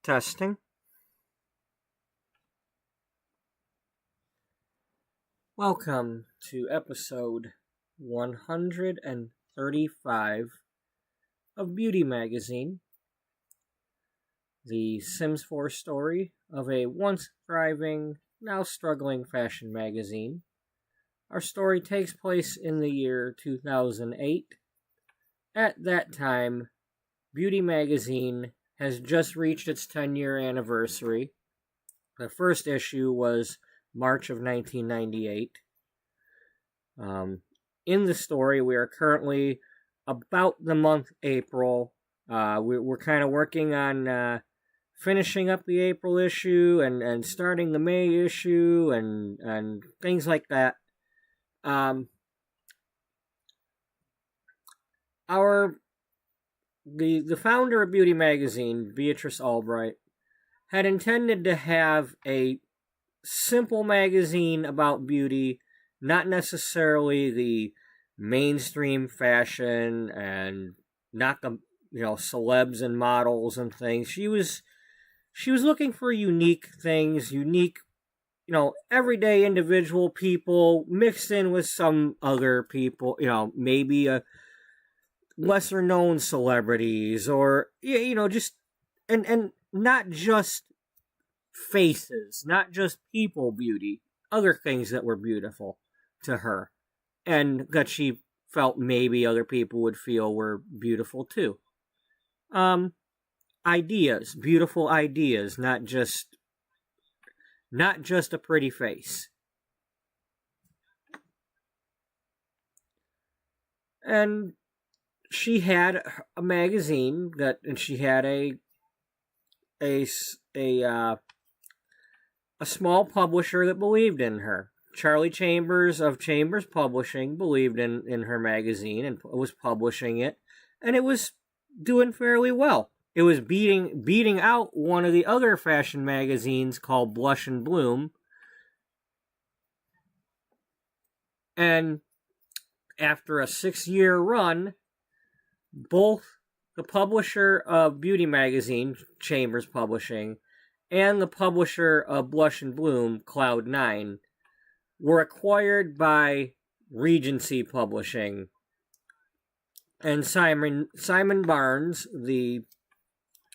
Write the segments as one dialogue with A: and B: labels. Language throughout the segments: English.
A: Testing. Welcome to episode 135 of Beauty Magazine, the Sims 4 story of a once thriving, now struggling fashion magazine. Our story takes place in the year 2008. At that time, Beauty Magazine has just reached its 10-year anniversary. The first issue was March of 1998. In the story, we are currently about the month April. We're kind of working on finishing up the April issue and starting the May issue and things like that. The founder of Beauty Magazine, Beatrice Ullbright, had intended to have a simple magazine about beauty, not necessarily the mainstream fashion and not the celebs and models and things. She was looking for unique things, unique, everyday individual people mixed in with some other people, maybe a lesser known celebrities or just and not just faces, not just people beauty, other things that were beautiful to her and that she felt maybe other people would feel were beautiful too. Ideas, beautiful ideas, not just a pretty face. And she had a magazine and she had a small publisher that believed in her. Charlie Chambers of Chambers Publishing believed in her magazine and was publishing it, and it was doing fairly well. It was beating out one of the other fashion magazines called Blush and Bloom. And after a 6-year run, both the publisher of Beauty Magazine, Chambers Publishing, and the publisher of Blush and Bloom, Cloud9, were acquired by Regency Publishing. And Simon Barnes, the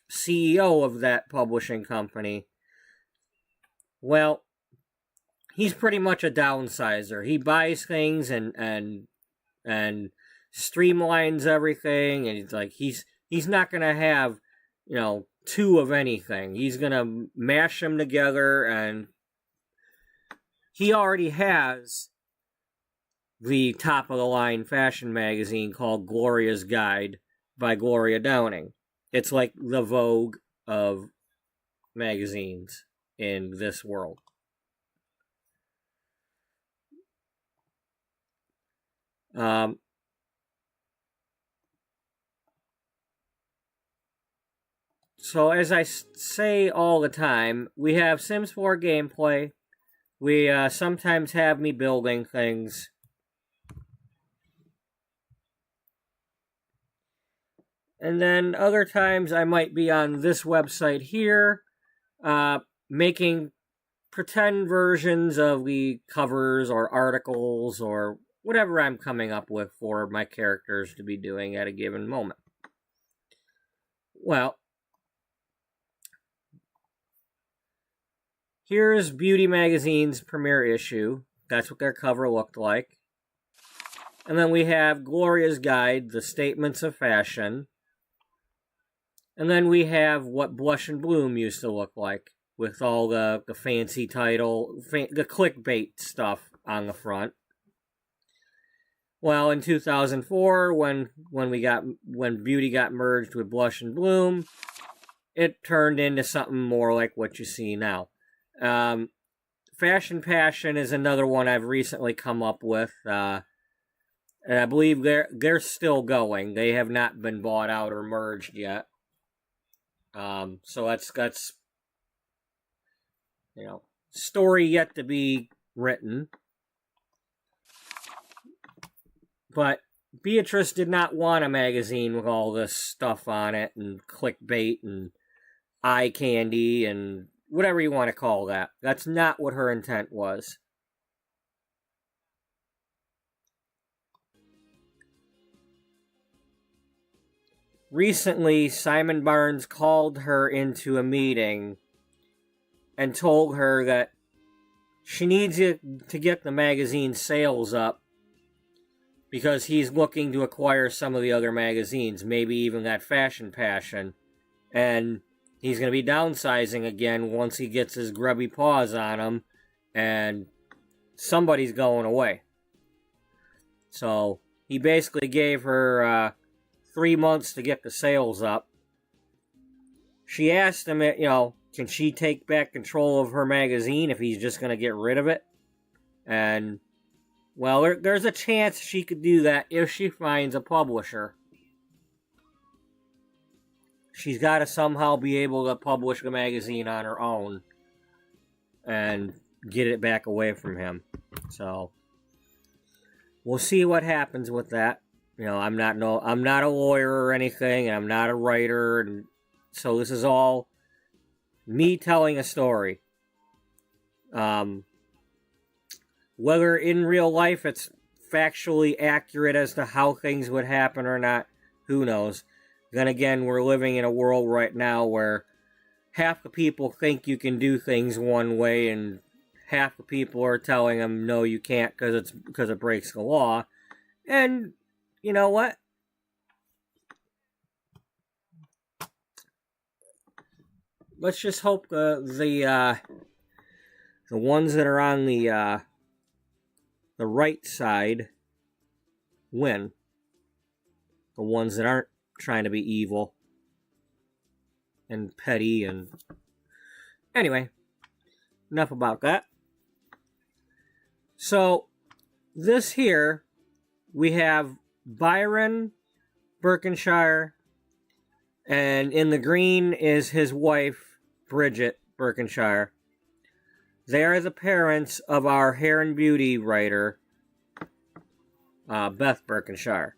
A: CEO of that publishing company, well, he's pretty much a downsizer. He buys things and streamlines everything, and he's not gonna have two of anything. He's gonna mash them together, and he already has the top of the line fashion magazine called Gloria's Guide by Gloria Downing. It's like the Vogue of magazines in this world. So as I say all the time, we have Sims 4 gameplay. We sometimes have me building things. And then other times I might be on this website here, making pretend versions of the covers or articles or whatever I'm coming up with for my characters to be doing at a given moment. Well, here's Beauty Magazine's premiere issue. That's what their cover looked like. And then we have Gloria's Guide, the Statements of Fashion. And then we have what Blush and Bloom used to look like, with all the fancy title, the clickbait stuff on the front. Well, in 2004, when Beauty got merged with Blush and Bloom, it turned into something more like what you see now. Fashion Passion is another one I've recently come up with, and I believe they're still going. They have not been bought out or merged yet. So that's story yet to be written. But Beatrice did not want a magazine with all this stuff on it and clickbait and eye candy and whatever you want to call that. That's not what her intent was. Recently, Simon Barnes called her into a meeting and told her that she needs to get the magazine sales up because he's looking to acquire some of the other magazines, maybe even that Fashion Passion. And he's going to be downsizing again once he gets his grubby paws on him, and somebody's going away. So he basically gave her 3 months to get the sales up. She asked him, can she take back control of her magazine if he's just going to get rid of it? And, well, there's a chance she could do that if she finds a publisher. She's got to somehow be able to publish the magazine on her own and get it back away from him. So we'll see what happens with that. I'm not a lawyer or anything, and I'm not a writer, and so this is all me telling a story. Whether in real life it's factually accurate as to how things would happen or not, who knows? Then again, we're living in a world right now where half the people think you can do things one way, and half the people are telling them, no, you can't because it breaks the law. And you know what? Let's just hope the ones that are on the right side win. The ones that aren't trying to be evil and petty. And anyway, enough about that. So this here, we have Byron Berkshire, and in the green is his wife, Bridget Berkshire. They are the parents of our hair and beauty writer, Beth Berkshire.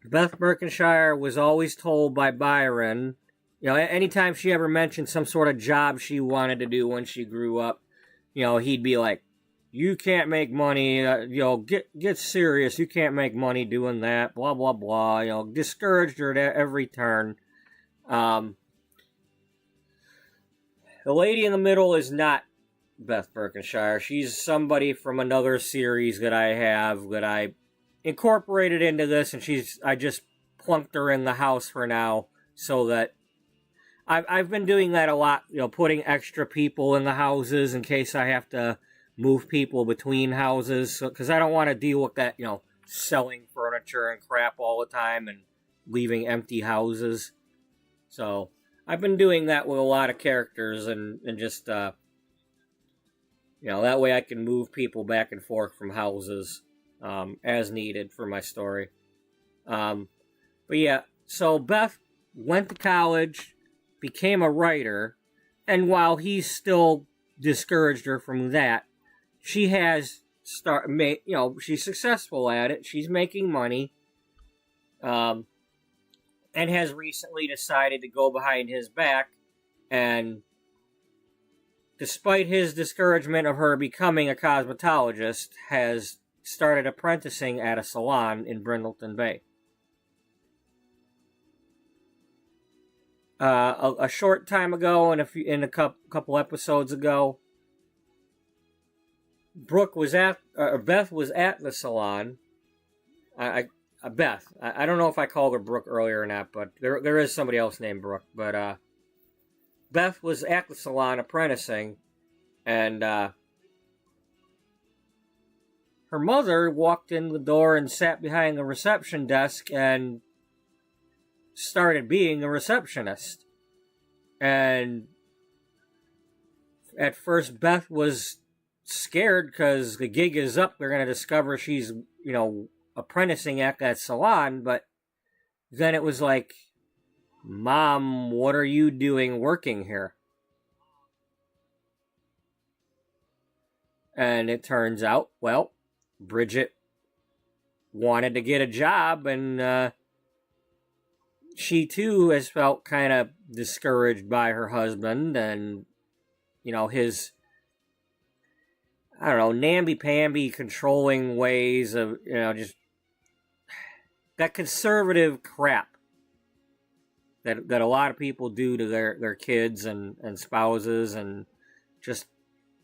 A: Beth Berkshire was always told by Byron, anytime she ever mentioned some sort of job she wanted to do when she grew up, he'd be like, you can't make money, get serious, you can't make money doing that, blah, blah, blah, discouraged her at every turn. The lady in the middle is not Beth Berkshire. She's somebody from another series that I have that I incorporated into this, and I just plunked her in the house for now so that I've been doing that a lot, putting extra people in the houses in case I have to move people between houses, because I don't want to deal with that, selling furniture and crap all the time and leaving empty houses. So I've been doing that with a lot of characters, and just that way I can move people back and forth from houses as needed for my story. But yeah, so Beth went to college, became a writer, and while he's still discouraged her from that, she has she's successful at it. She's making money, and has recently decided to go behind his back, and despite his discouragement of her becoming a cosmetologist, has started apprenticing at a salon in Brindleton Bay. A short time ago, in a couple episodes ago, Beth was at the salon. Beth. I don't know if I called her Brooke earlier or not, but there is somebody else named Brooke. But Beth was at the salon apprenticing, and her mother walked in the door and sat behind the reception desk and started being a receptionist. And at first Beth was scared because the gig is up. They're going to discover she's, apprenticing at that salon. But then it was like, Mom, what are you doing working here? And it turns out, well, Bridget wanted to get a job, and she too has felt kind of discouraged by her husband and, his, I don't know, namby-pamby controlling ways of, just that conservative crap that a lot of people do to their kids and spouses, and just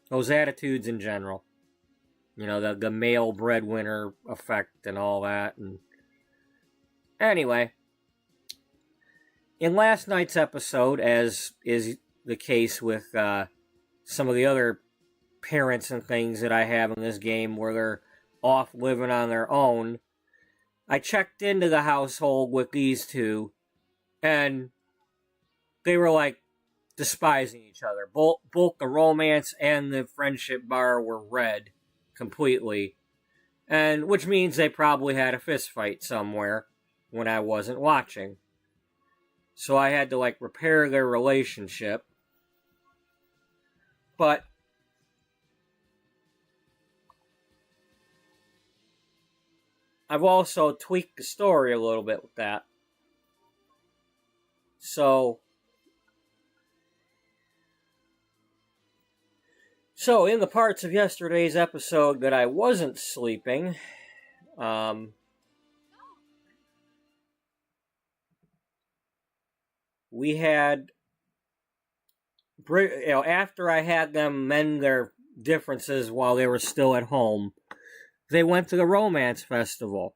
A: those attitudes in general. The male breadwinner effect and all that. And anyway, in last night's episode, as is the case with some of the other parents and things that I have in this game where they're off living on their own, I checked into the household with these two, and they were like despising each other. Both the romance and the friendship bar were red completely, and which means they probably had a fist fight somewhere when I wasn't watching. So I had to repair their relationship. But I've also tweaked the story a little bit with that. So in the parts of yesterday's episode that I wasn't sleeping, we had, after I had them mend their differences while they were still at home, they went to the romance festival.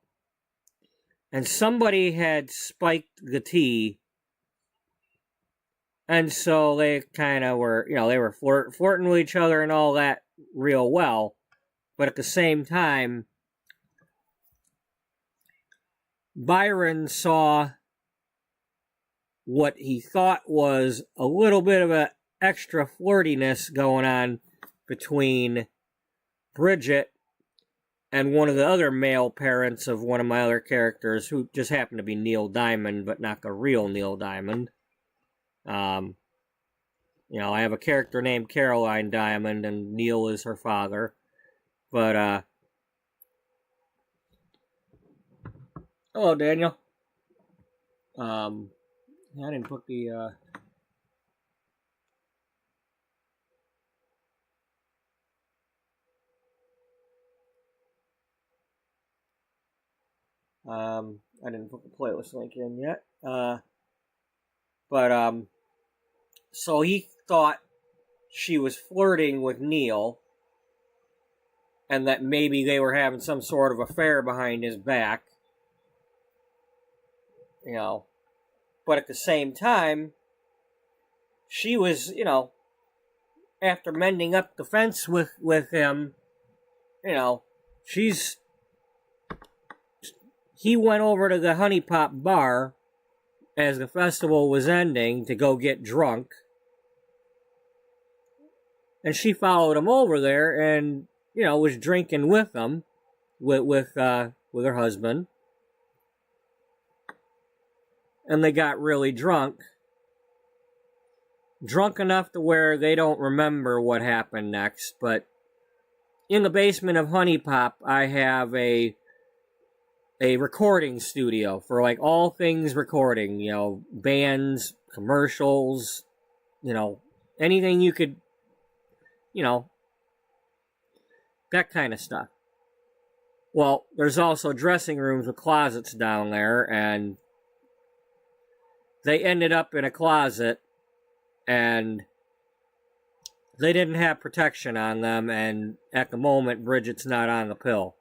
A: And somebody had spiked the tea. And so they kind of were, they were flirting with each other and all that real well. But at the same time, Byron saw what he thought was a little bit of an extra flirtiness going on between Bridget and one of the other male parents of one of my other characters, who just happened to be Neil Diamond, but not the real Neil Diamond. I have a character named Caroline Diamond, and Neil is her father. But, hello, Daniel. I didn't put the, I didn't put the playlist link in yet. So he thought she was flirting with Neil, and that maybe they were having some sort of affair behind his back. But at the same time, she was, after mending up the fence with him, he went over to the Honey Pop bar as the festival was ending to go get drunk. And she followed him over there and, was drinking with him, with her husband. And they got really drunk. Drunk enough to where they don't remember what happened next. But in the basement of Honey Pop, I have a recording studio for all things recording, bands, commercials, anything you could, that kind of stuff. Well, there's also dressing rooms with closets down there, and they ended up in a closet, and they didn't have protection on them, and at the moment, Bridget's not on the pill.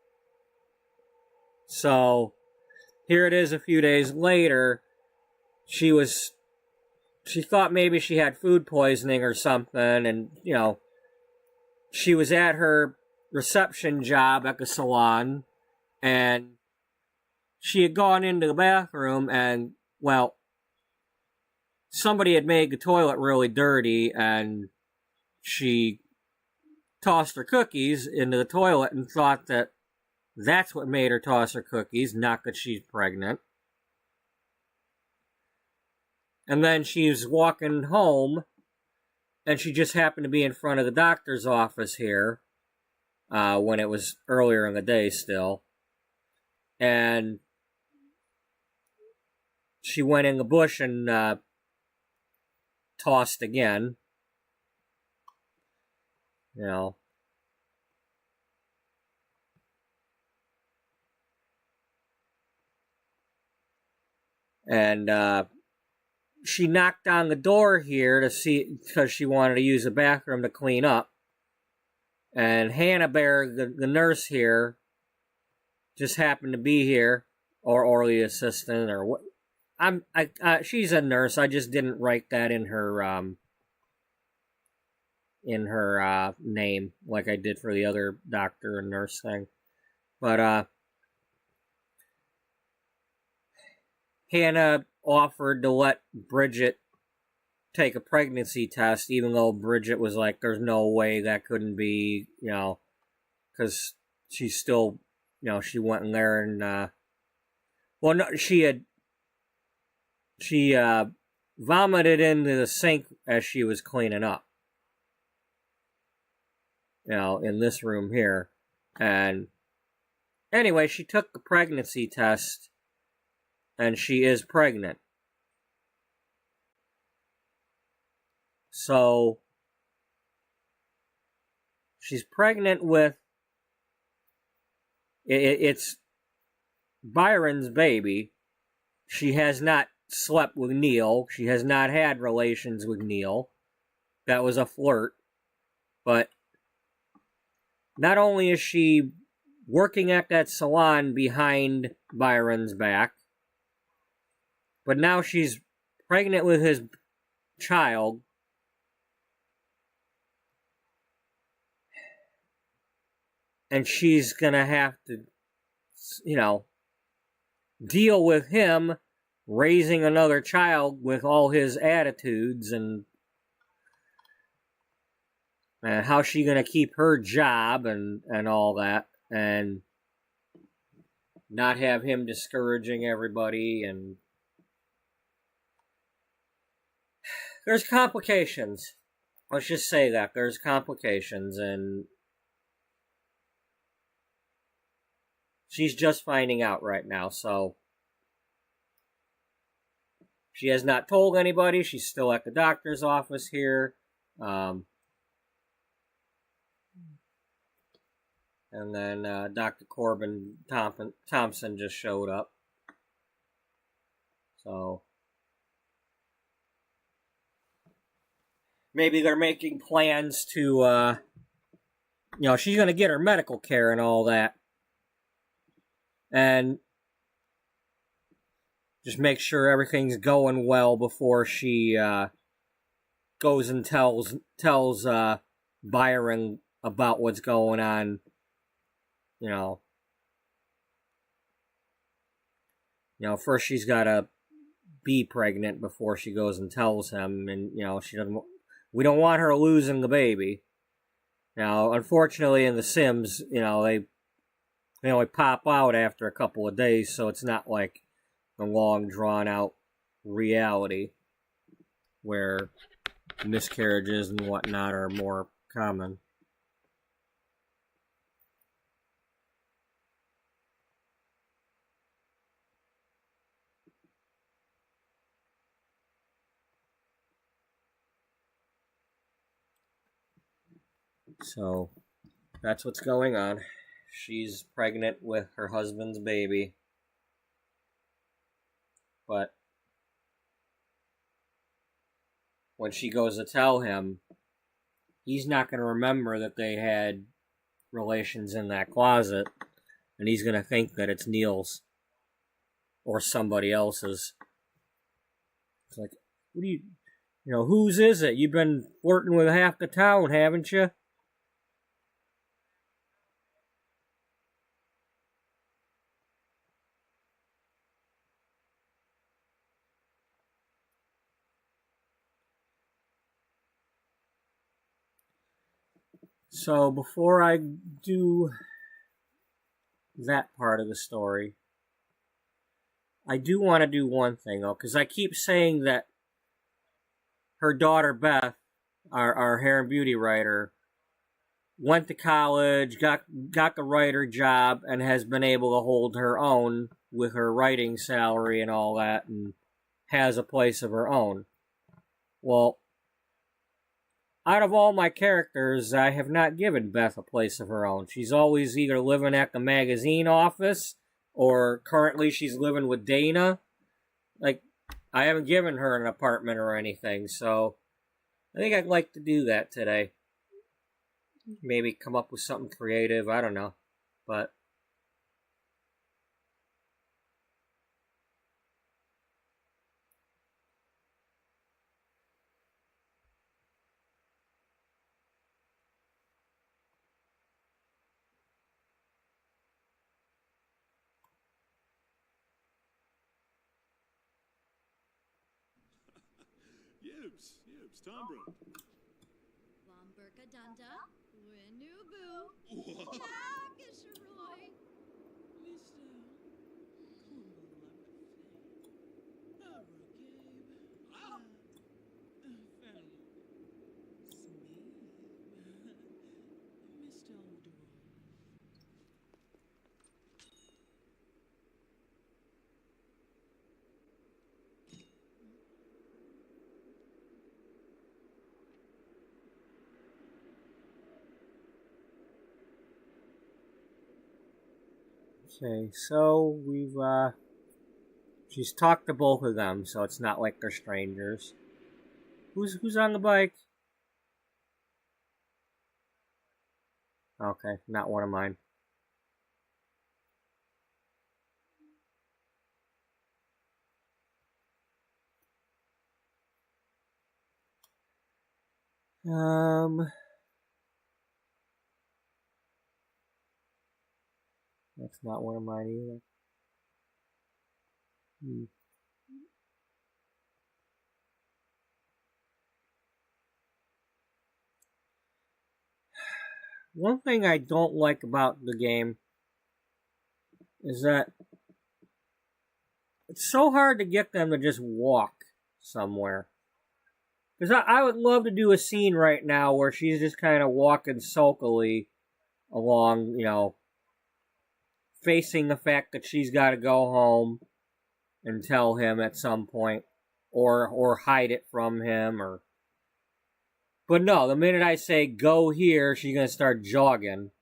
A: So, here it is a few days later. She thought maybe she had food poisoning or something, and, she was at her reception job at the salon, and she had gone into the bathroom, and, somebody had made the toilet really dirty, and she tossed her cookies into the toilet and thought that that's what made her toss her cookies, not that she's pregnant. And then she was walking home, and she just happened to be in front of the doctor's office here, when it was earlier in the day still. And she went in the bush and tossed again. You know. And she knocked on the door here to see, because she wanted to use the bathroom to clean up. And Hannah Bear, the nurse here, just happened to be here, or the assistant, or what. She's a nurse. I just didn't write that in her name like I did for the other doctor and nurse thing. But Hannah offered to let Bridget take a pregnancy test, even though Bridget was like, there's no way that couldn't be, because she's still, she went in there and, well, no, she vomited into the sink as she was cleaning up, in this room here. And anyway, she took the pregnancy test, and she is pregnant. So, she's pregnant with, it's Byron's baby. She has not slept with Neil. She has not had relations with Neil. That was a flirt. But not only is she working at that salon behind Byron's back, but now she's pregnant with his child. And she's going to have to, deal with him raising another child with all his attitudes, and how's she going to keep her job and all that, and not have him discouraging everybody. And there's complications. Let's just say that there's complications, and she's just finding out right now, so she has not told anybody. She's still at the doctor's office here. And then Dr. Corbin Thompson just showed up. So maybe they're making plans to, she's going to get her medical care and all that. And just make sure everything's going well before she goes and tells Byron about what's going on. First she's got to be pregnant before she goes and tells him, and she doesn't. We don't want her losing the baby. Now, unfortunately, in The Sims, they only pop out after a couple of days, so it's not like a long, drawn-out reality where miscarriages and whatnot are more common. So, that's what's going on. She's pregnant with her husband's baby. But when she goes to tell him, he's not going to remember that they had relations in that closet. And he's going to think that it's Neil's or somebody else's. It's like, what do you, whose is it? You've been flirting with half the town, haven't you? So before I do that part of the story, I do want to do one thing, though, because I keep saying that her daughter Beth, our hair and beauty writer, went to college, got the writer job, and has been able to hold her own with her writing salary and all that. And has a place of her own. Well, out of all my characters, I have not given Beth a place of her own. She's always either living at the magazine office, or currently she's living with Dana. Like, I haven't given her an apartment or anything, so I think I'd like to do that today. Maybe come up with something creative, I don't know. But
B: Yibs, Tombro.
C: Lomberka Dunda, Winubu, Chakasharoy.
B: Lisa, Mr.
A: okay, so she's talked to both of them, so it's not like they're strangers. Who's on the bike? Okay, not one of mine. That's not one of mine either. One thing I don't like about the game is that it's so hard to get them to just walk somewhere. Because I would love to do a scene right now where she's just kind of walking sulkily along, facing the fact that she's got to go home and tell him at some point, or hide it from him, or. But no, the minute I say go here, she's gonna start jogging,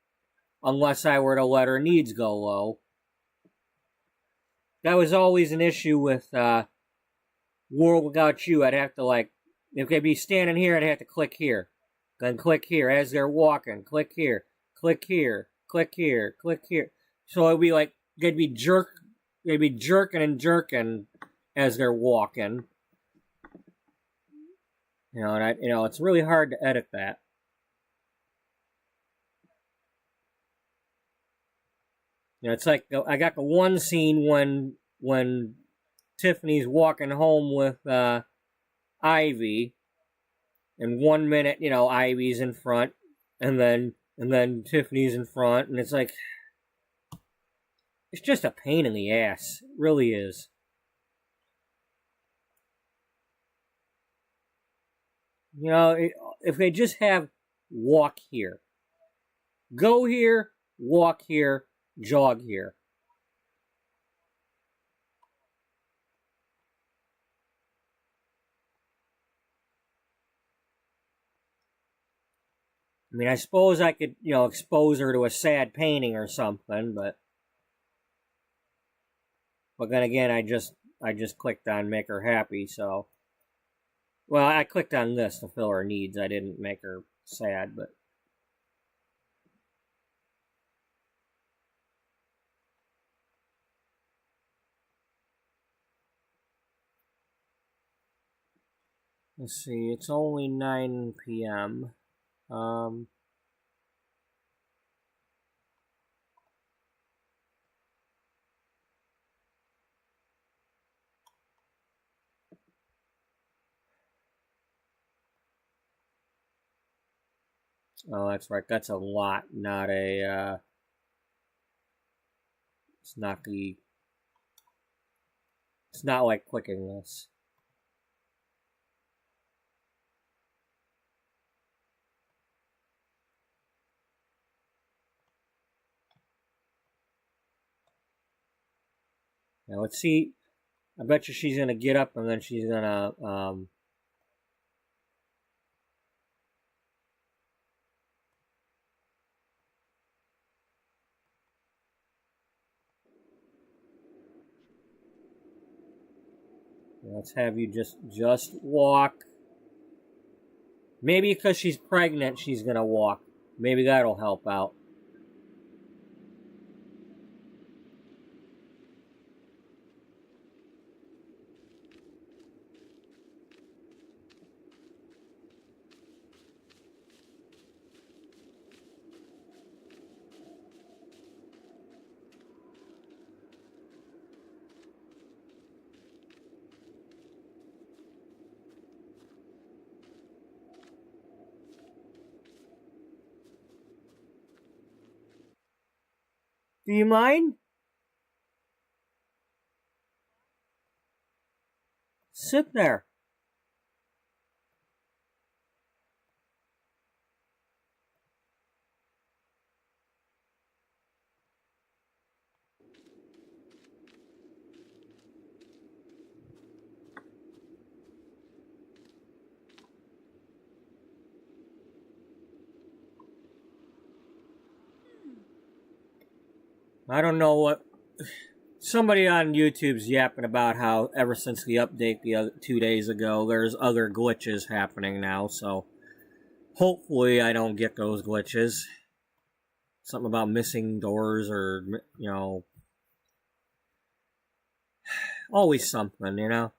A: unless I were to let her needs go low. That was always an issue with World Without You. I'd have to if they'd be standing here, I'd have to click here, then click here as they're walking. Click here, click here, click here, click here. So it'd be like they'd be jerking and jerking as they're walking. It's really hard to edit that. It's like I got the one scene when Tiffany's walking home with Ivy, and 1 minute, Ivy's in front, and then Tiffany's in front, and it's like it's just a pain in the ass. It really is. If they just have walk here, go here, walk here, jog here. I mean, I suppose I could, expose her to a sad painting or something, but then again, I just clicked on make her happy, so. Well, I clicked on this to fill her needs. I didn't make her sad, but. Let's see, it's only 9 p.m. Oh, that's right. That's a lot, not a. It's not the. It's not like clicking this. Now let's see. I bet you she's gonna get up and then she's gonna let's have you just walk. Maybe because she's pregnant, she's gonna walk. Maybe that'll help out. Do you mind? Sit there. I don't know what... Somebody on YouTube's yapping about how ever since the update the other 2 days ago, there's other glitches happening now, so... Hopefully I don't get those glitches. Something about missing doors or, you know... Always something, you know?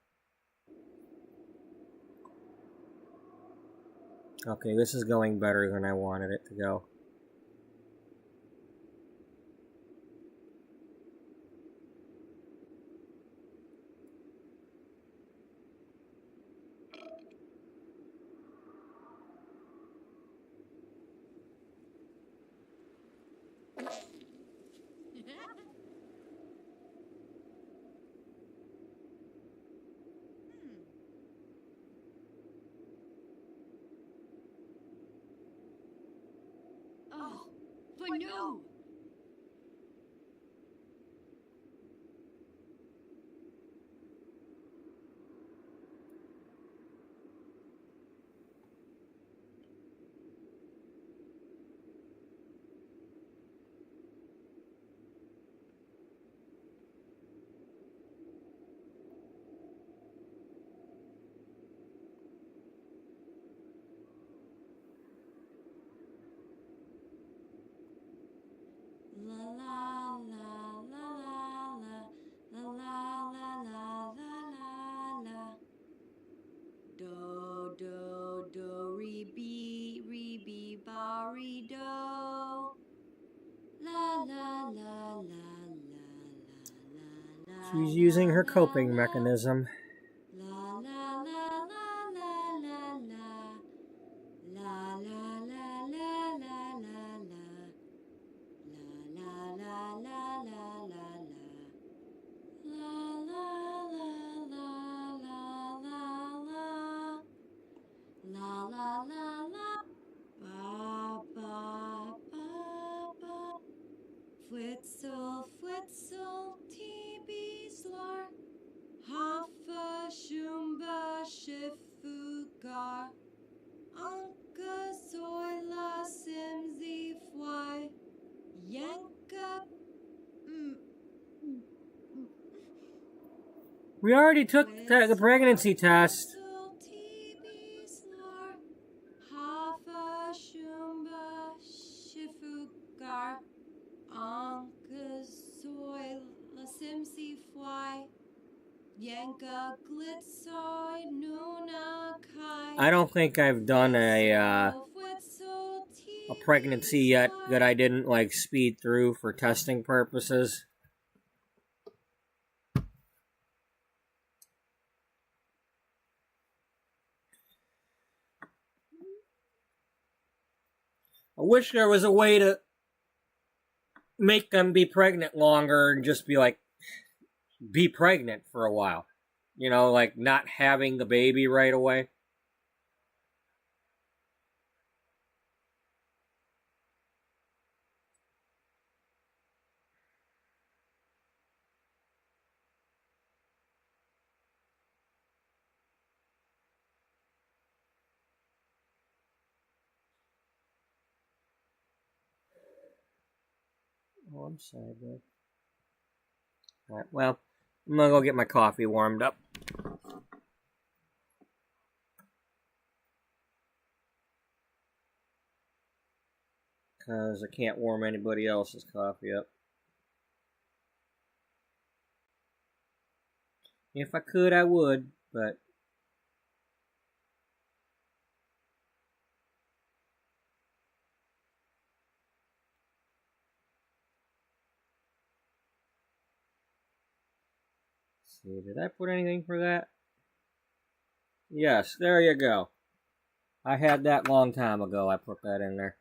A: Okay, this is going better than I wanted it to go.
C: Oh, but no! La la la la la la la la la la la la. Do do do re be ba re do. La la la la la la la.
A: She's using her coping mechanism.
C: La la la la la la la. La la la la la la la. La la la la la la la. La la la la la la la. La la la la. Ba ba ba ba. Flitzel, tibislar. Hafa shumba shifugar. Anka zoila simzi fly. Yanka.
A: We already took the pregnancy test.
C: Hafa shumba shifugar. Anka zoila simzi fly. Yanka glitsoy nuna kai.
A: I don't think I've done a pregnancy yet that I didn't like speed through for testing purposes. I wish there was a way to make them be pregnant longer and just be like, be pregnant for a while. You know, like not having the baby right away. Oh, I'm sorry, bud. Alright, well, I'm gonna go get my coffee warmed up. Because I can't warm anybody else's coffee up. If I could, I would, but... Let's see, did I put anything for that? Yes, there you go. I had that long time ago. I put that in there.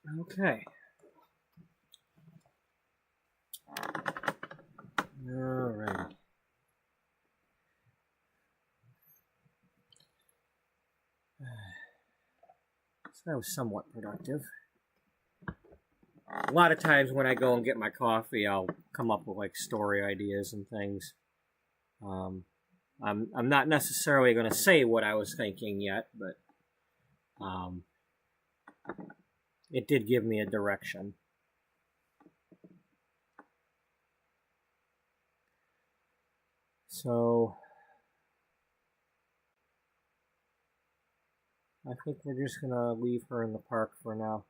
A: Okay. Alright. So that was somewhat productive. A lot of times when I go and get my coffee, I'll come up with like story ideas and things. I'm not necessarily going to say what I was thinking yet, but it did give me a direction. So I think we're just going to leave her in the park for now.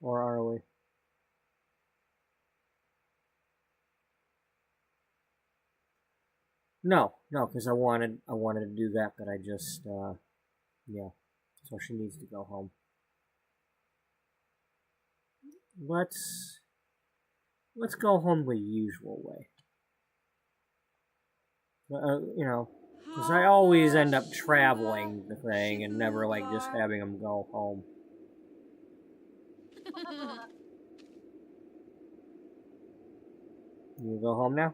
A: Or are we? No, because I wanted to do that, but I just yeah. So she needs to go home. Let's go home the usual way. Because I always end up traveling the thing and never like just having them go home. You go home now?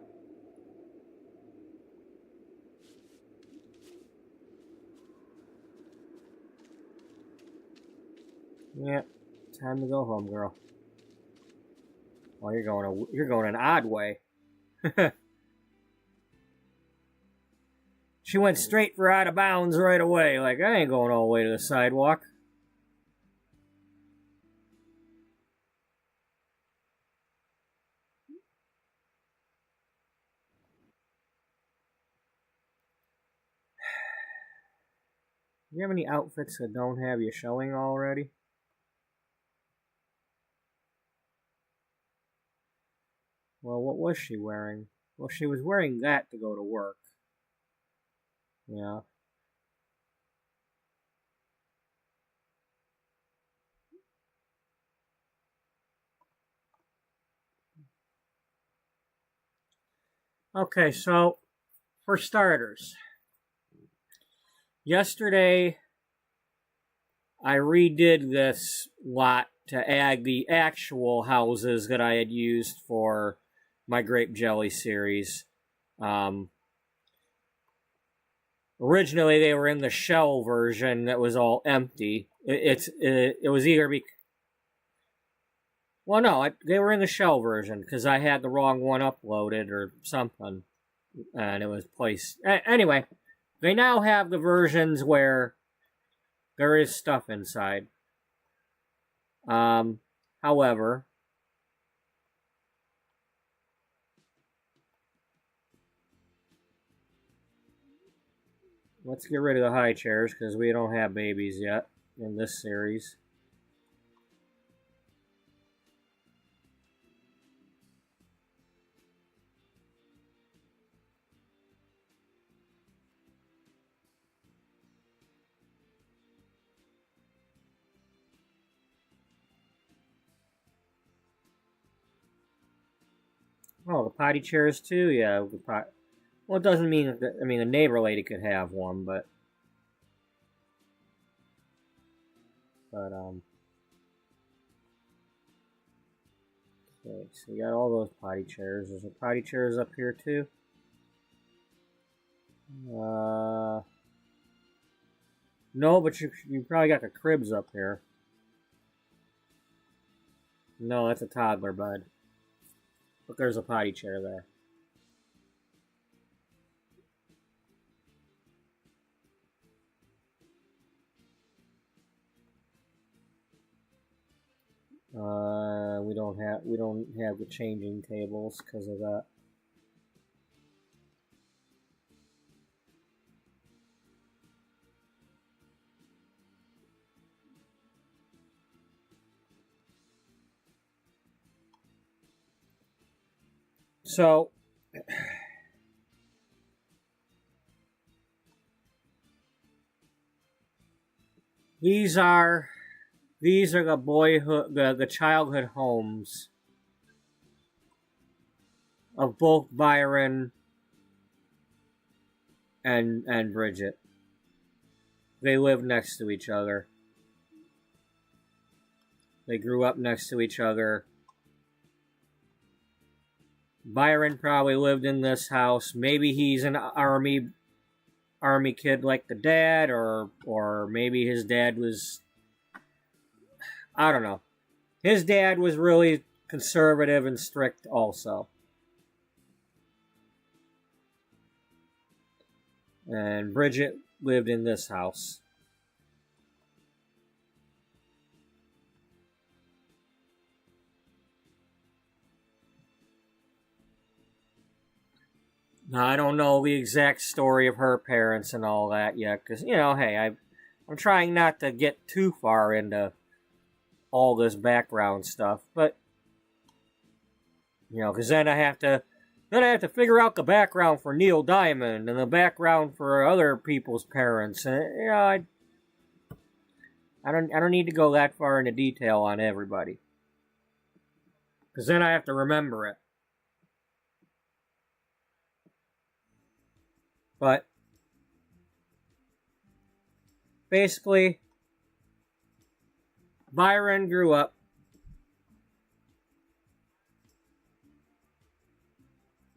A: Yeah, time to go home, girl. Well, you're going an odd way. She went straight for out of bounds right away. Like, I ain't going all the way to the sidewalk. Do you have any outfits that don't have you showing already? Well, what was she wearing? Well, she was wearing that to go to work. Yeah. Okay, so for starters, yesterday I redid this lot to add the actual houses that I had used for my grape jelly series. Originally, they were in the shell version that was all empty. It was either well, no, they were in the shell version because I had the wrong one uploaded or something, and it was placed. Anyway, they now have the versions where there is stuff inside. However, let's get rid of the high chairs because we don't have babies yet in this series. Oh, the potty chairs too. Yeah, well, it doesn't mean that. I mean, the neighbor lady could have one, but okay. So you got all those potty chairs. There's a potty chairs up here too. No, but you probably got the cribs up here. No, that's a toddler bed. But there's a potty chair there. We don't have the changing tables because of that. So these are the childhood homes of both Byron and Bridget. They lived next to each other. They grew up next to each other. Byron probably lived in this house. Maybe he's an army kid like the dad, or maybe his dad was, I don't know. His dad was really conservative and strict also. And Bridget lived in this house. Now, I don't know the exact story of her parents and all that yet, because, you know, hey, I'm trying not to get too far into all this background stuff, but, you know, because then I have to figure out the background for Neil Diamond and the background for other people's parents, and, you know, I don't need to go that far into detail on everybody, because then I have to remember it. But basically, Byron grew up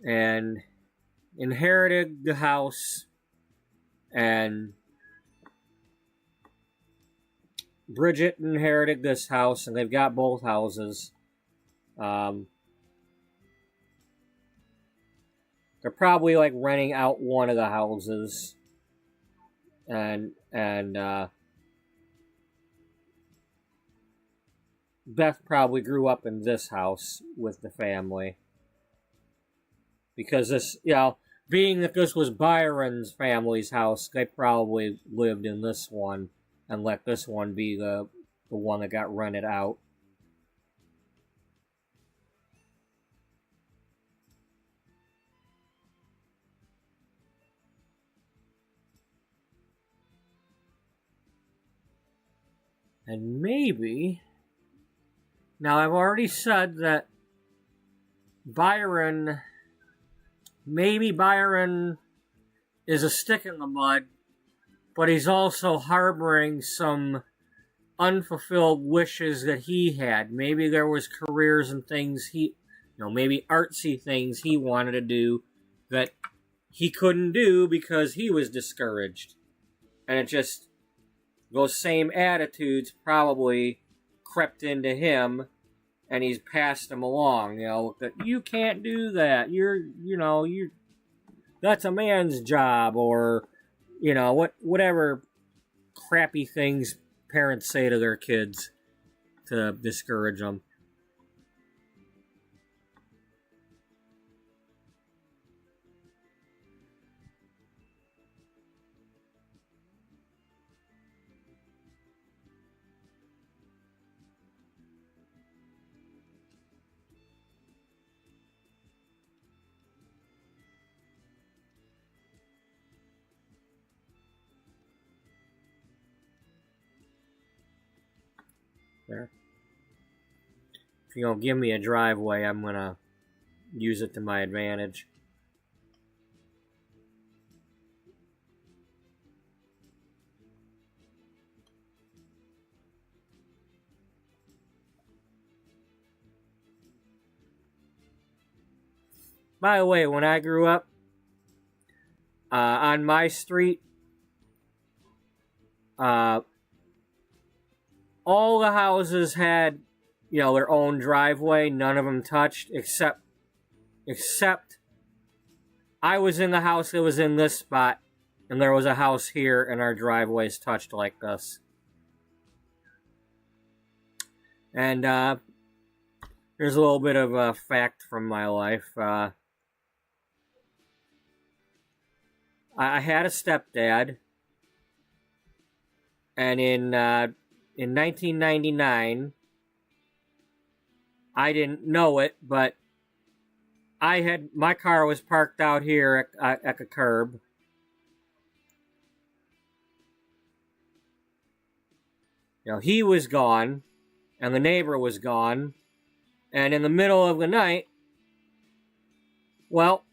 A: and inherited the house, and Bridget inherited this house, and they've got both houses. They're probably like renting out one of the houses, and Beth probably grew up in this house with the family, because this, you know, being that this was Byron's family's house, they probably lived in this one and let this one be the one that got rented out. And maybe, now I've already said that maybe Byron is a stick in the mud, but he's also harboring some unfulfilled wishes that he had. Maybe there was careers and things maybe artsy things he wanted to do that he couldn't do because he was discouraged. And it just, those same attitudes probably crept into him, and he's passed them along, you know, that you can't do that. That's a man's job, or, you know, whatever crappy things parents say to their kids to discourage them. There. If you're going to give me a driveway, I'm going to use it to my advantage. By the way, when I grew up, on my street, all the houses had, you know, their own driveway. None of them touched, except I was in the house that was in this spot, and there was a house here, and our driveways touched like this. And here's a little bit of a fact from my life. I had a stepdad, and in 1999, I didn't know it, but my car was parked out here at the curb. You know, he was gone, and the neighbor was gone, and in the middle of the night, Well,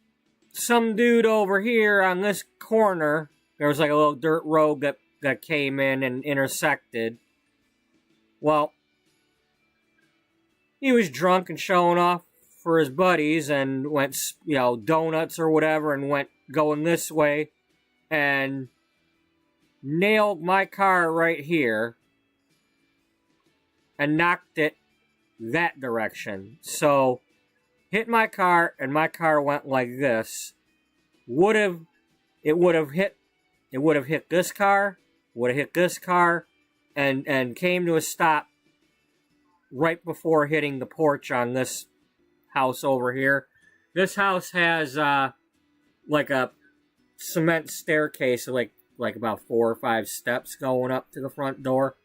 A: some dude over here on this corner, there was like a little dirt road that came in and intersected. Well, he was drunk and showing off for his buddies and went, donuts or whatever, and went going this way and nailed my car right here and knocked it that direction. So, hit my car, and my car went like this. It would have hit this car, and came to a stop right before hitting the porch on this house over here. This house has like a cement staircase, like about 4 or 5 steps going up to the front door.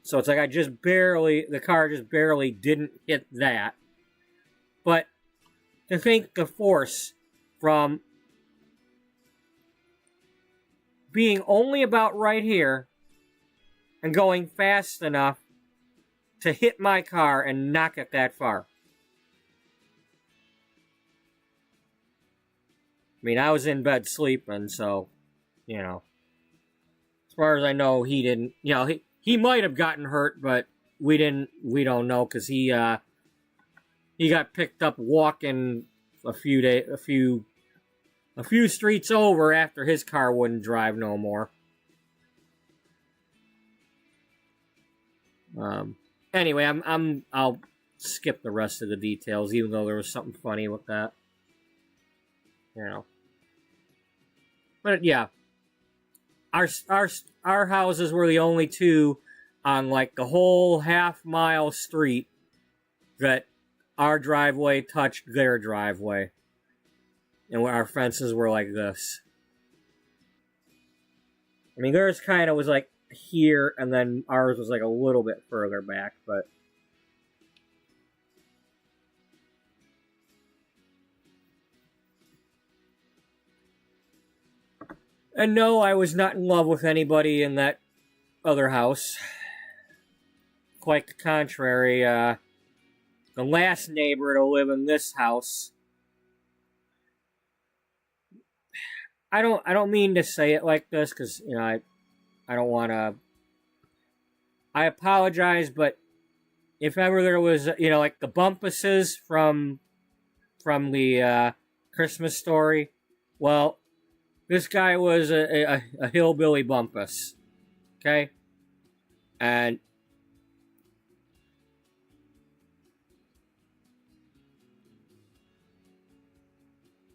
A: So it's like the car just barely didn't hit that. But to think the force from being only about right here and going fast enough to hit my car and knock it that far. I mean, I was in bed sleeping, so, as far as I know, he didn't, he might have gotten hurt, but we don't know, because he got picked up walking a few streets over after his car wouldn't drive no more. Anyway, I'll skip the rest of the details, even though there was something funny with that. But yeah, our houses were the only two on like the whole half-mile street that our driveway touched their driveway, and our fences were like this. I mean, theirs kind of was like here, and then ours was like a little bit further back, but and no, I was not in love with anybody in that other house. Quite the contrary. The last neighbor to live in this house, I don't mean to say it like this, because I don't want to. I apologize, but if ever there was, like the Bumpuses from the Christmas Story, well, this guy was a hillbilly Bumpus, okay? And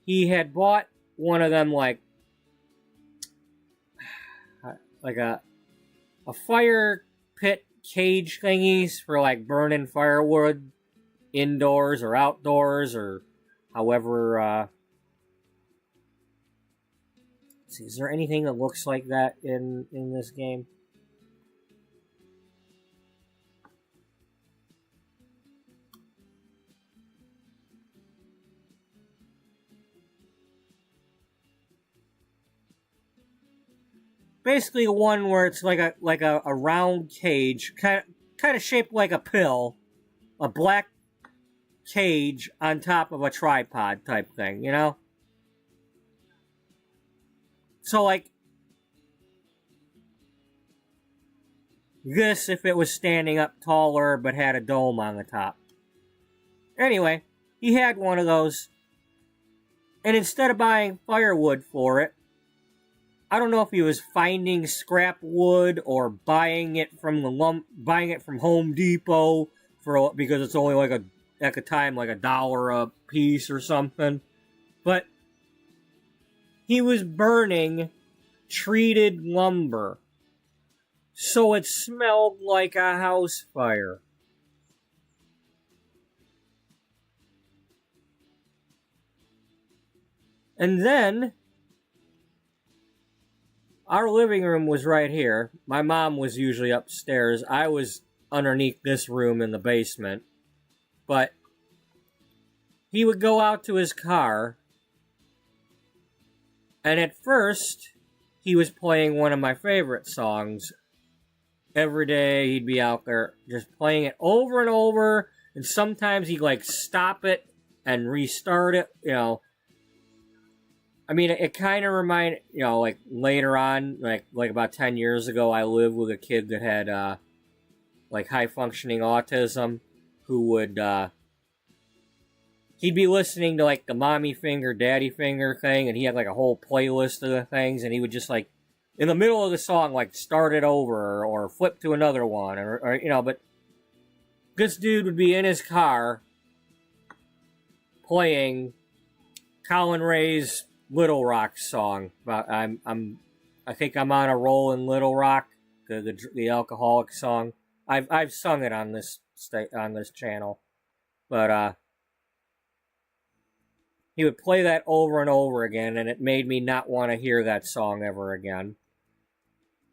A: he had bought one of them like a fire pit cage thingies for like burning firewood indoors or outdoors or however. See, is there anything that looks like that in this game? Basically, one where it's like a round cage, kind of shaped like a pill, a black cage on top of a tripod type thing, So, like, this if it was standing up taller but had a dome on the top. Anyway, he had one of those, and instead of buying firewood for it, I don't know if he was finding scrap wood or buying it from Home Depot because it's only like at the time like $1 a piece or something. But he was burning treated lumber, so it smelled like a house fire. And then our living room was right here. My mom was usually upstairs. I was underneath this room in the basement. But he would go out to his car, and at first, he was playing one of my favorite songs. Every day, he'd be out there just playing it over and over, and sometimes he'd, like, stop it and restart it, I mean, it kind of reminded, like later on, like about 10 years ago, I lived with a kid that had, like high functioning autism, who would, he'd be listening to like the mommy finger, daddy finger thing, and he had like a whole playlist of the things, and he would just like, in the middle of the song, like start it over or flip to another one, or but this dude would be in his car playing Colin Ray's Little Rock song about I think I'm on a roll in Little Rock, the alcoholic song. I've sung it on this channel, but he would play that over and over again, and it made me not want to hear that song ever again.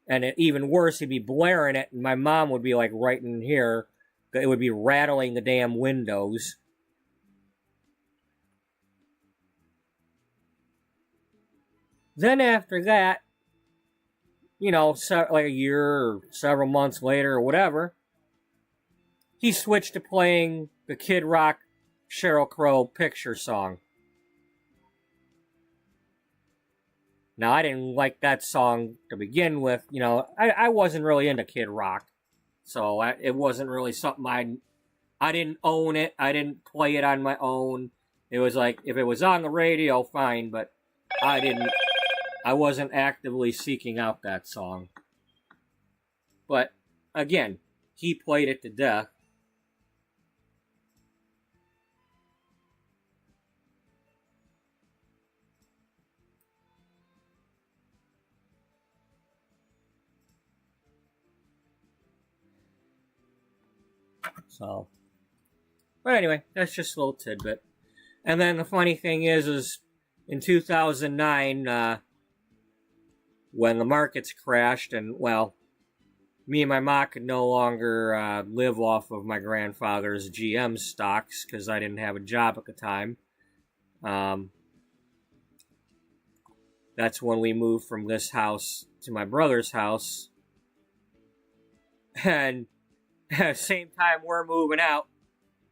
A: And even worse, he'd be blaring it, and my mom would be like right in here. It would be rattling the damn windows. Then after that, like a year or several months later or whatever, he switched to playing the Kid Rock Sheryl Crow Picture song. Now, I didn't like that song to begin with. I wasn't really into Kid Rock. So it wasn't really something I didn't own it. I didn't play it on my own. It was like, if it was on the radio, fine, but I wasn't actively seeking out that song. But, again, he played it to death. So, but anyway, that's just a little tidbit. And then the funny thing is in 2009, when the markets crashed, and well, me and my mom could no longer live off of my grandfather's GM stocks because I didn't have a job at the time. That's when we moved from this house to my brother's house. And at the same time we're moving out,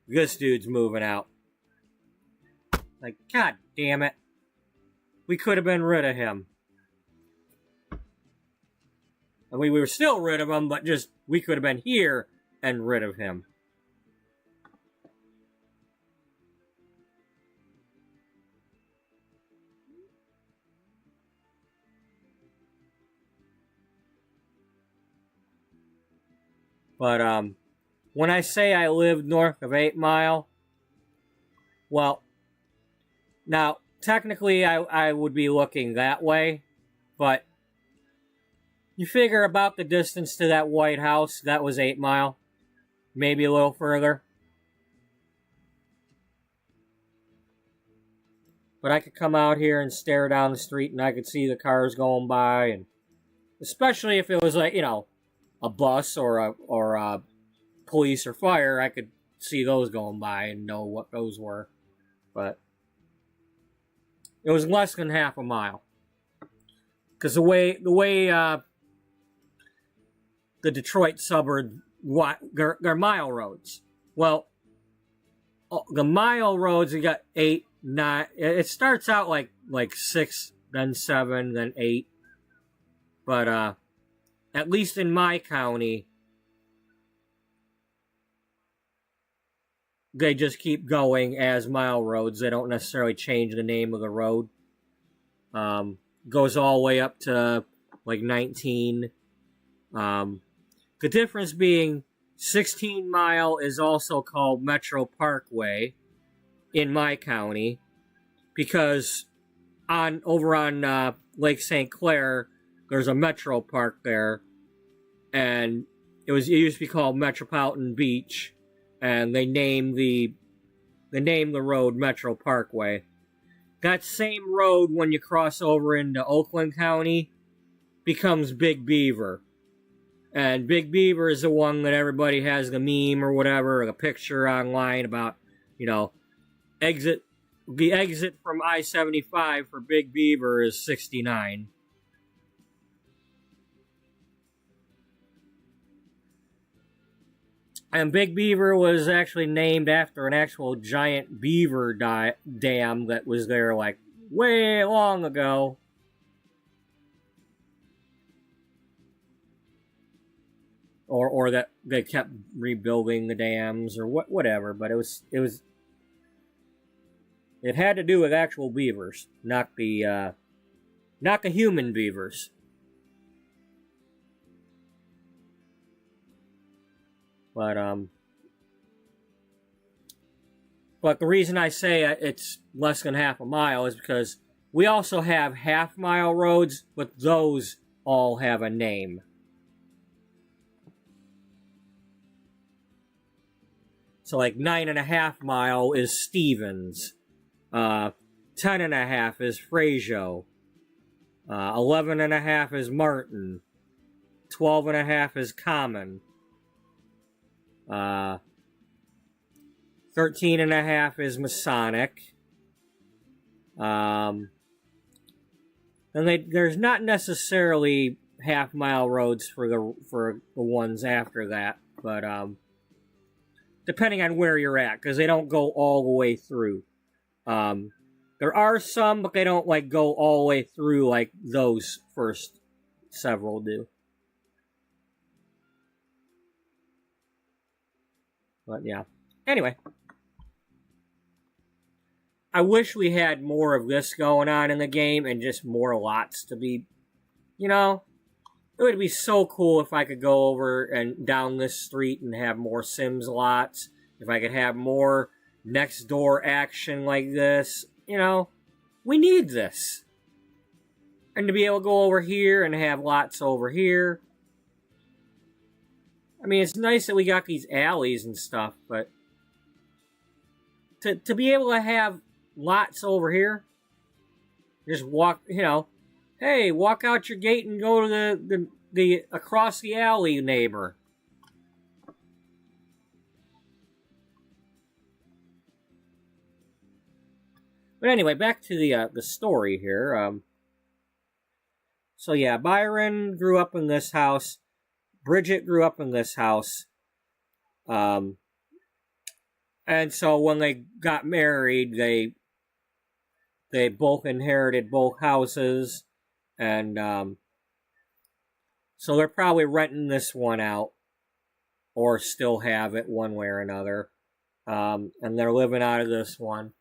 A: this dude's moving out. Like, God damn it. We could have been rid of him. I mean, we were still rid of him, but just, we could have been here and rid of him. But, when I say I lived north of 8 Mile, well, now, technically I would be looking that way, but you figure about the distance to that White House, that was 8 Mile, maybe a little further. But I could come out here and stare down the street and I could see the cars going by, and especially if it was like, a bus or a police or fire, I could see those going by and know what those were. But it was less than half a mile. Because the way the Detroit suburbs, they're mile roads. Well, the mile roads, you got 8, 9. It starts out like 6, then 7, then 8. But at least in my county, they just keep going as mile roads. They don't necessarily change the name of the road. Goes all the way up to like 19. The difference being 16 Mile is also called Metro Parkway in my county because over on Lake St. Clair, there's a Metro Park there, and it used to be called Metropolitan Beach, and they named the road Metro Parkway. That same road, when you cross over into Oakland County, becomes Big Beaver. And Big Beaver is the one that everybody has the meme or whatever, or the picture online about, the exit from I-75 for Big Beaver is 69. And Big Beaver was actually named after an actual giant beaver dam that was there like way long ago. Or that they kept rebuilding the dams or whatever, but it had to do with actual beavers, not the human beavers. But the reason I say it's less than half a mile is because we also have half-mile roads, but those all have a name. So like 9.5 mile is Stevens. 10.5 is Frasio. 11.5 is Martin. 12.5 is Common. 13.5 is Masonic. And there's not necessarily half-mile roads for the ones after that, but depending on where you're at, because they don't go all the way through. There are some, but they don't like go all the way through like those first several do. But yeah. Anyway. I wish we had more of this going on in the game and just more lots to be, you know, it would be so cool if I could go over and down this street and have more Sims lots. If I could have more next door action like this. You know, we need this. And to be able to go over here and have lots over here. I mean, it's nice that we got these alleys and stuff, but to be able to have lots over here, just walk, you know, hey, walk out your gate and go to the across the alley neighbor. But anyway, back to the story here. So yeah, Byron grew up in this house. Bridget grew up in this house. And so when they got married, they both inherited both houses, and so they're probably renting this one out, or still have it one way or another, and they're living out of this one.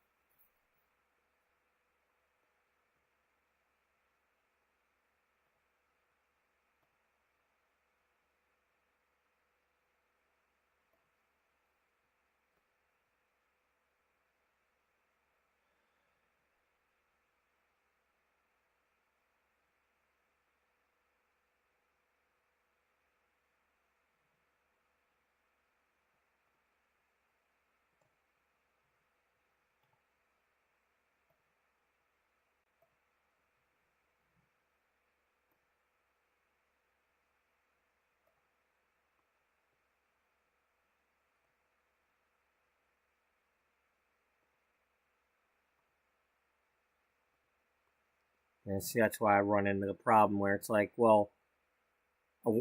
A: And see, that's why I run into the problem where it's like, well,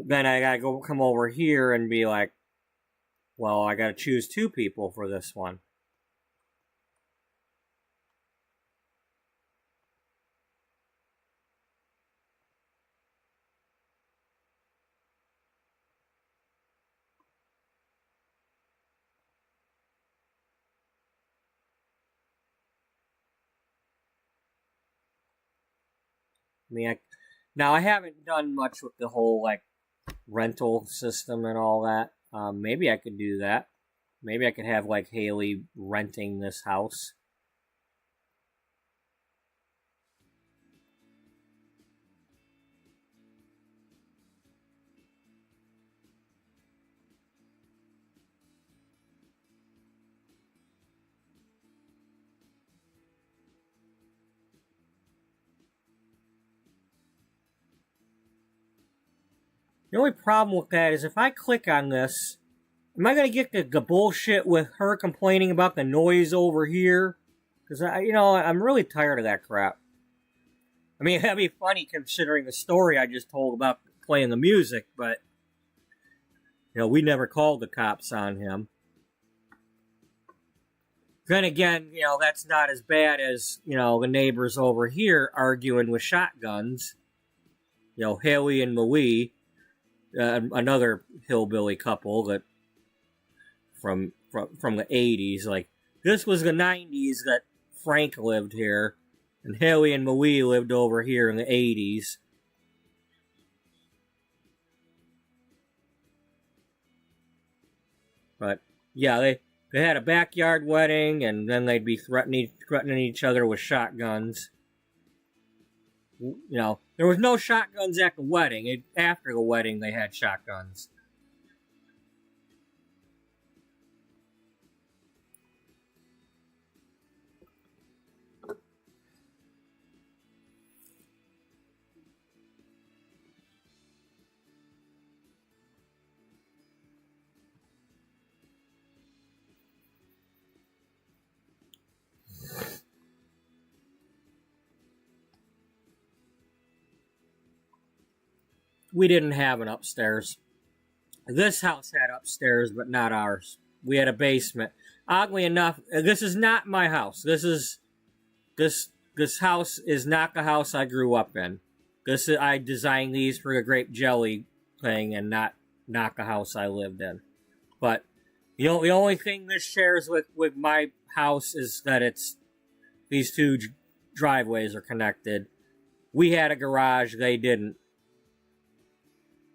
A: then I gotta come over here and be like, well, I gotta choose two people for this one. I mean, now I haven't done much with the whole like rental system and all that. Maybe I could do that. Maybe I could have like Haley renting this house. The only problem with that is if I click on this, am I going to get the bullshit with her complaining about the noise over here? Because, I'm really tired of that crap. I mean, that'd be funny considering the story I just told about playing the music, but we never called the cops on him. Then again, that's not as bad as, the neighbors over here arguing with shotguns. Haley and Marie, another hillbilly couple that from the 80s. Like, this was the 90s that Frank lived here, and Haley and Marie lived over here in the 80s. But, yeah, they had a backyard wedding, and then they'd be threatening each other with shotguns. There was no shotguns at the wedding. After the wedding, they had shotguns. We didn't have an upstairs. This house had upstairs, but not ours. We had a basement. Oddly enough, this is not my house. This house is not the house I grew up in. I designed these for the grape jelly thing, and not the house I lived in. But the only thing this shares with my house is that these two driveways are connected. We had a garage, they didn't.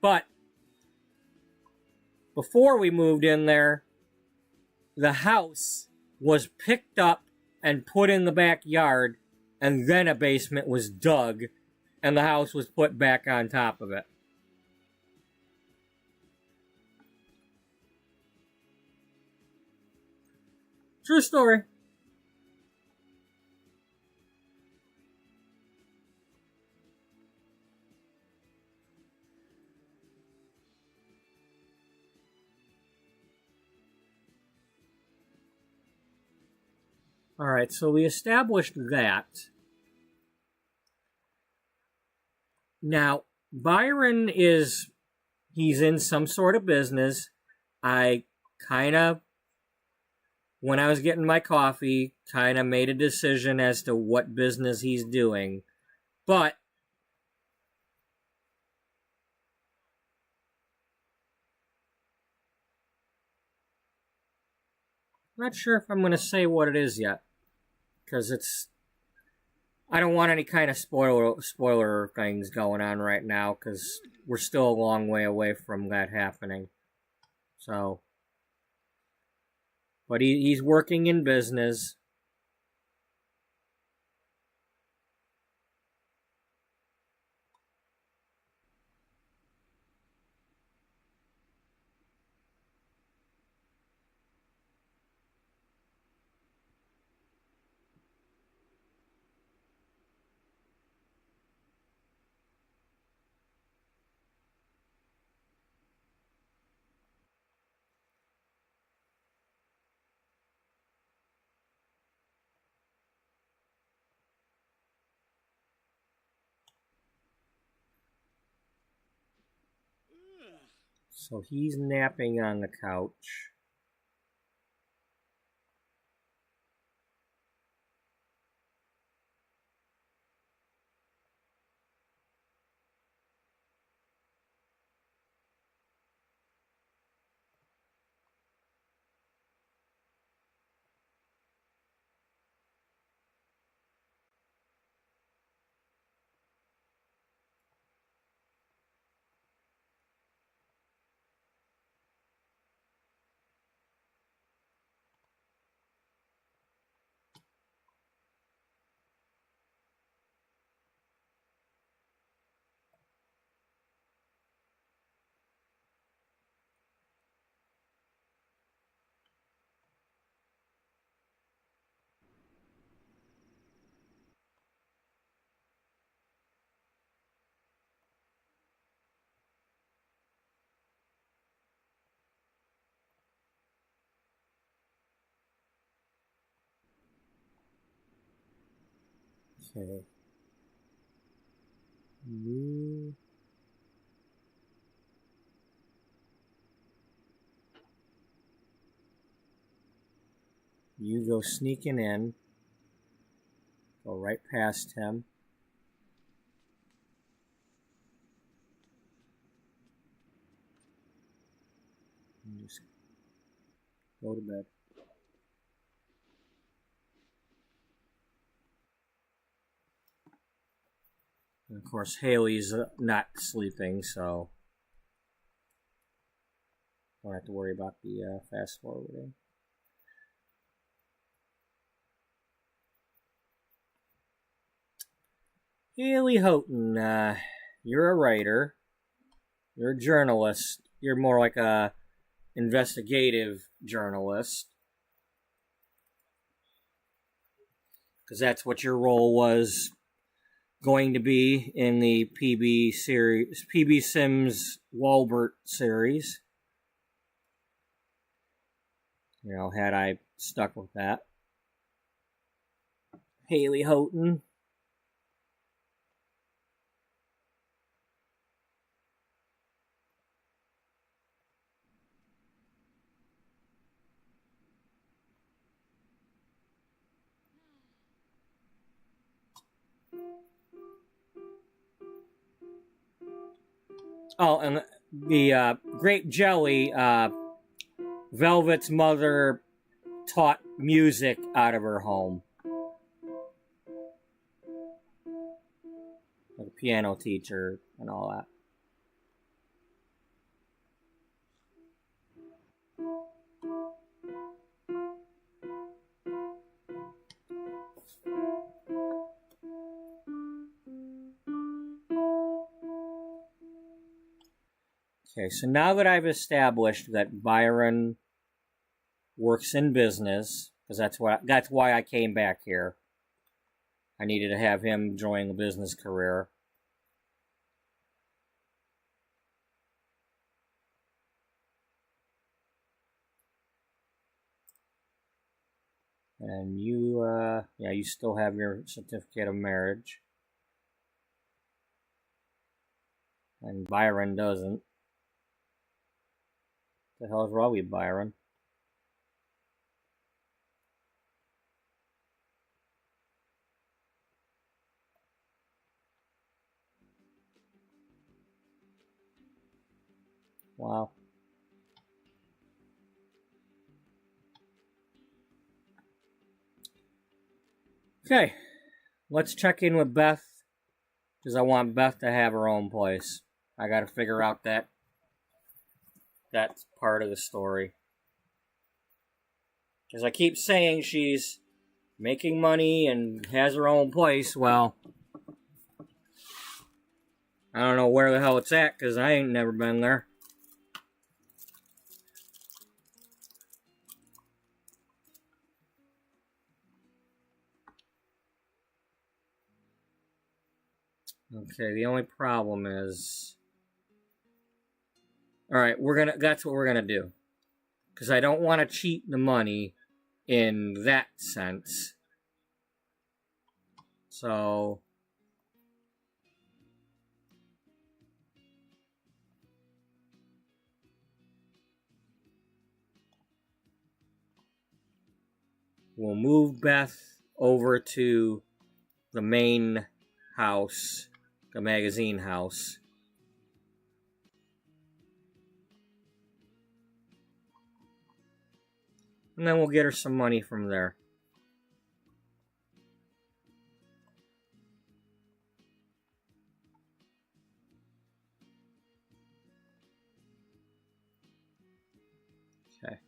A: But before we moved in there, the house was picked up and put in the backyard, and then a basement was dug, and the house was put back on top of it. True story. Alright, so we established that. Now, Byron he's in some sort of business. I when I was getting my coffee, kind of made a decision as to what business he's doing. But I'm not sure if I'm going to say what it is yet. Because I don't want any kind of spoiler things going on right now, because we're still a long way away from that happening. So, but he's working in business. So he's napping on the couch. Okay. You go sneaking in. Go right past him. And just go to bed. And of course, Haley's not sleeping, so don't have to worry about the fast forwarding. Haley Houghton, you're a writer. You're a journalist. You're more like a investigative journalist. Because that's what your role was going to be in the PB series, PB Sims Walbert series. You know, had I stuck with that. Haley Houghton. Oh, and the grape jelly, Velvet's mother taught music out of her home. Like a piano teacher and all that. Okay, so now that I've established that Byron works in business, because that's why I came back here. I needed to have him join a business career. And you, you still have your certificate of marriage. And Byron doesn't. What the hell is wrong with Byron? Wow. Okay, let's check in with Beth, because I want Beth to have her own place. I gotta figure out that part of the story. Because I keep saying she's making money and has her own place. Well, I don't know where the hell it's at, because I ain't never been there. Okay, the only problem is... Alright, that's what we're gonna do. Because I don't want to cheat the money in that sense. So... we'll move Beth over to the main house, the magazine house. And then we'll get her some money from there. Okay.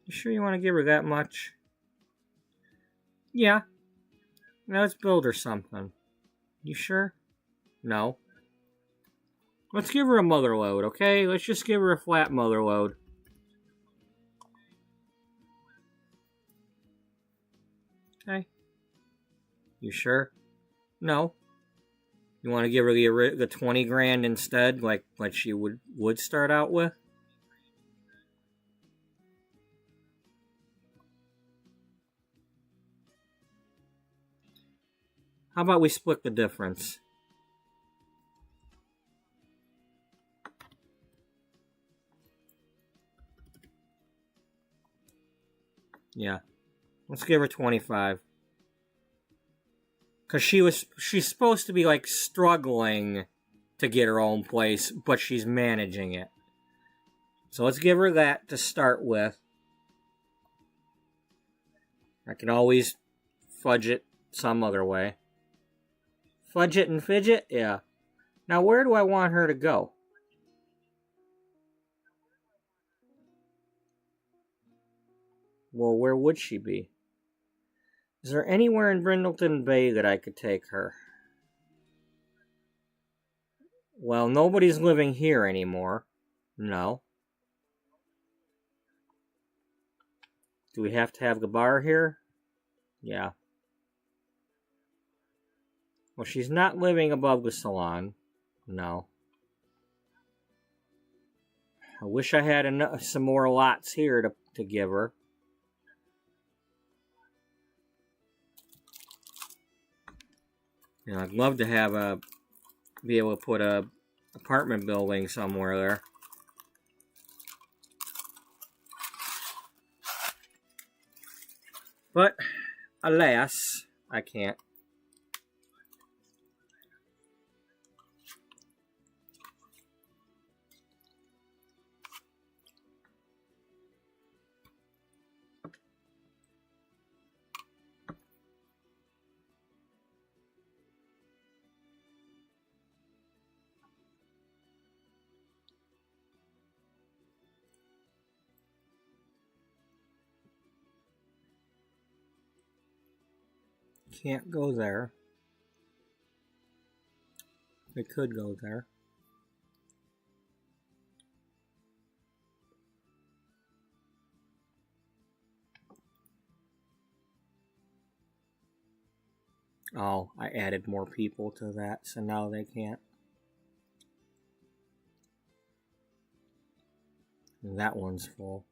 A: You sure you want to give her that much? Yeah. Now let's build her something. You sure? No. Let's give her a mother load, okay? Let's just give her a flat mother load. Okay. You sure? No. You want to give her the 20 grand instead, like she would start out with? How about we split the difference? Yeah. Let's give her 25. Because she's supposed to be, like, struggling to get her own place, but she's managing it. So let's give her that to start with. I can always fudge it some other way. Fudge it and fidget? Yeah. Now, where do I want her to go? Well, where would she be? Is there anywhere in Brindleton Bay that I could take her? Well, nobody's living here anymore. No. Do we have to have the bar here? Yeah. Well, she's not living above the salon. No. I wish I had some more lots here to give her. You know, I'd love to be able to put a apartment building somewhere there. But, alas, I can't. Can't go there. We could go there. Oh, I added more people to that, so now they can't. And that one's full.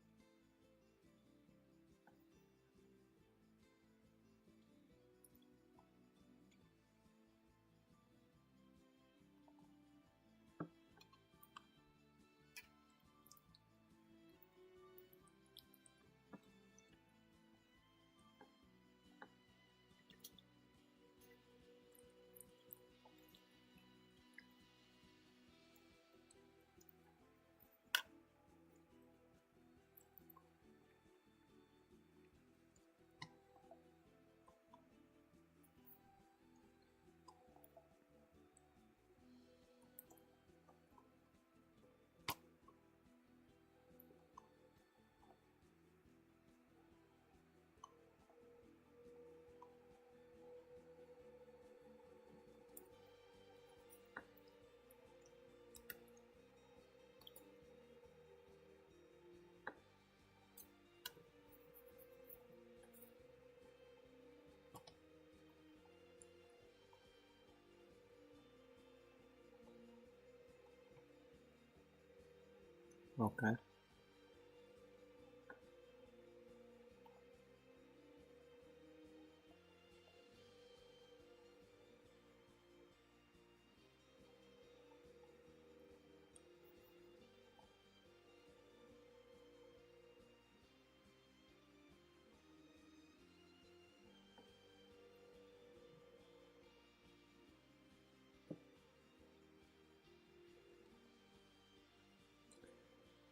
A: Okay.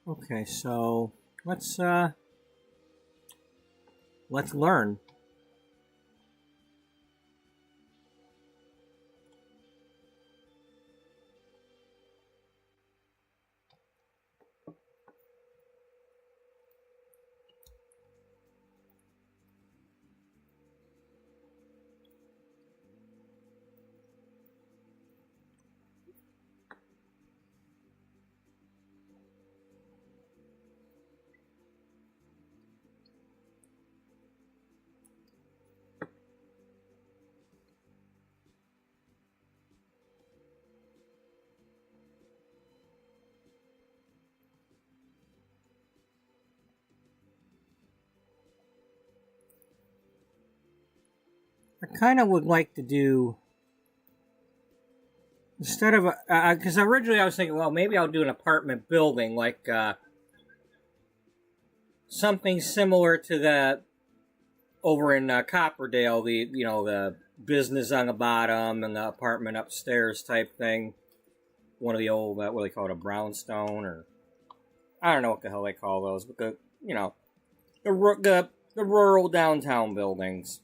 A: Okay, so let's learn. I kind of would like to do, instead of, because originally I was thinking, well, maybe I'll do an apartment building, like something similar to the, over in Copperdale, the business on the bottom and the apartment upstairs type thing. One of the old, what do they call it, a brownstone, or I don't know what the hell they call those, but the rural downtown buildings.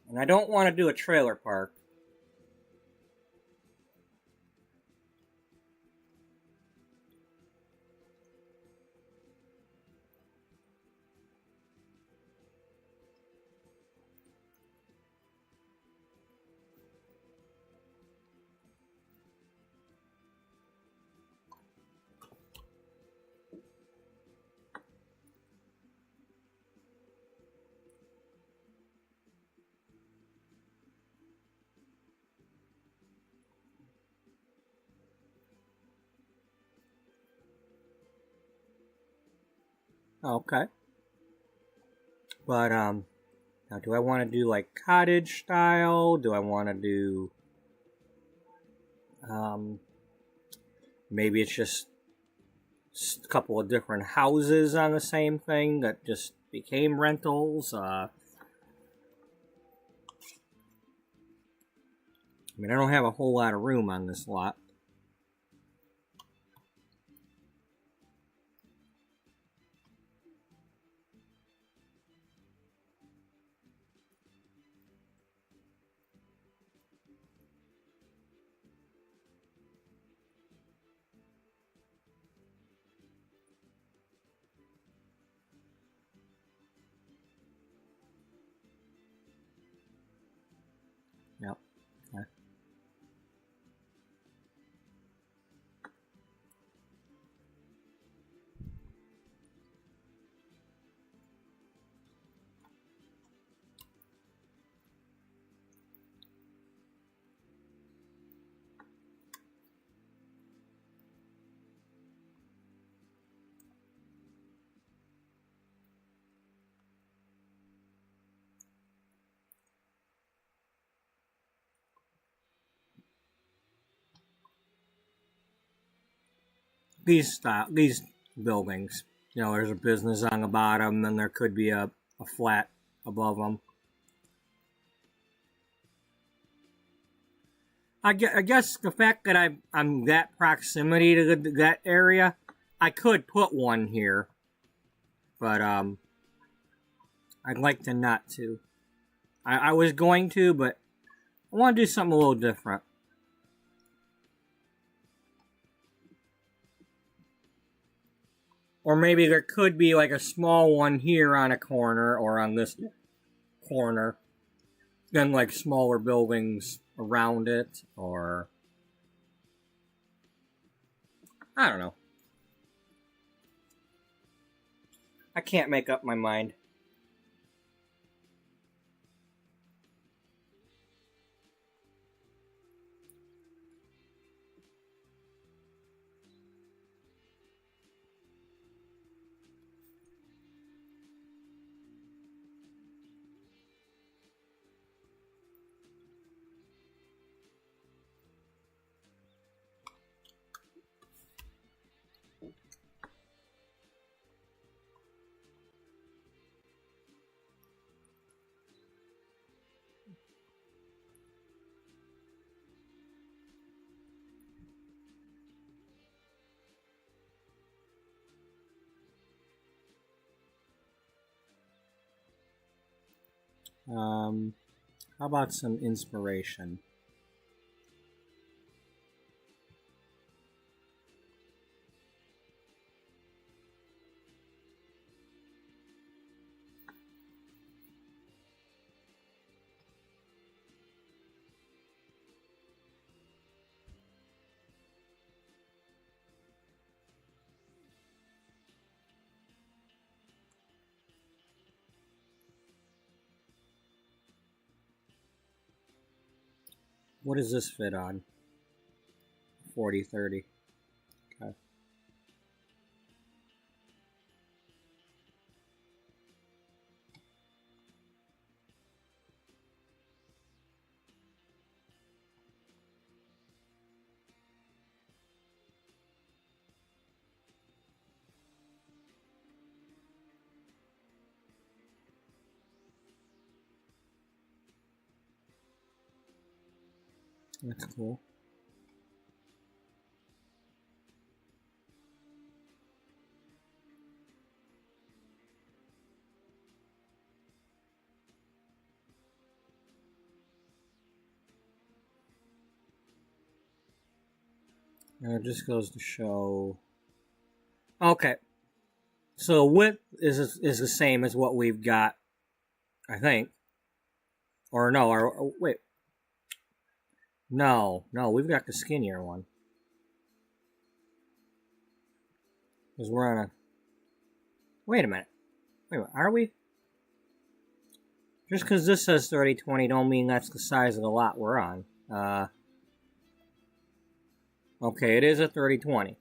A: And I don't want to do a trailer park. Okay. But, now do I want to do, like, cottage style? Do I want to do, maybe it's just a couple of different houses on the same thing that just became rentals? I mean, I don't have a whole lot of room on this lot. Yep. Okay. These buildings, there's a business on the bottom, and there could be a flat above them. I guess the fact that I'm that proximity to that area, I could put one here, but I'd like to not to. I was going to, but I want to do something a little different. Or maybe there could be like a small one here on a corner, or on this corner, then like smaller buildings around it, or I don't know. I can't make up my mind. How about some inspiration? What does this fit on? 40/30. Okay. That's cool. And it just goes to show. Okay. So width is the same as what we've got, I think. Or no, or wait. No, we've got the skinnier one. Because we're on a... Wait a minute. Are we? Just because this says 30/20 don't mean that's the size of the lot we're on. Okay, it is a 30/20.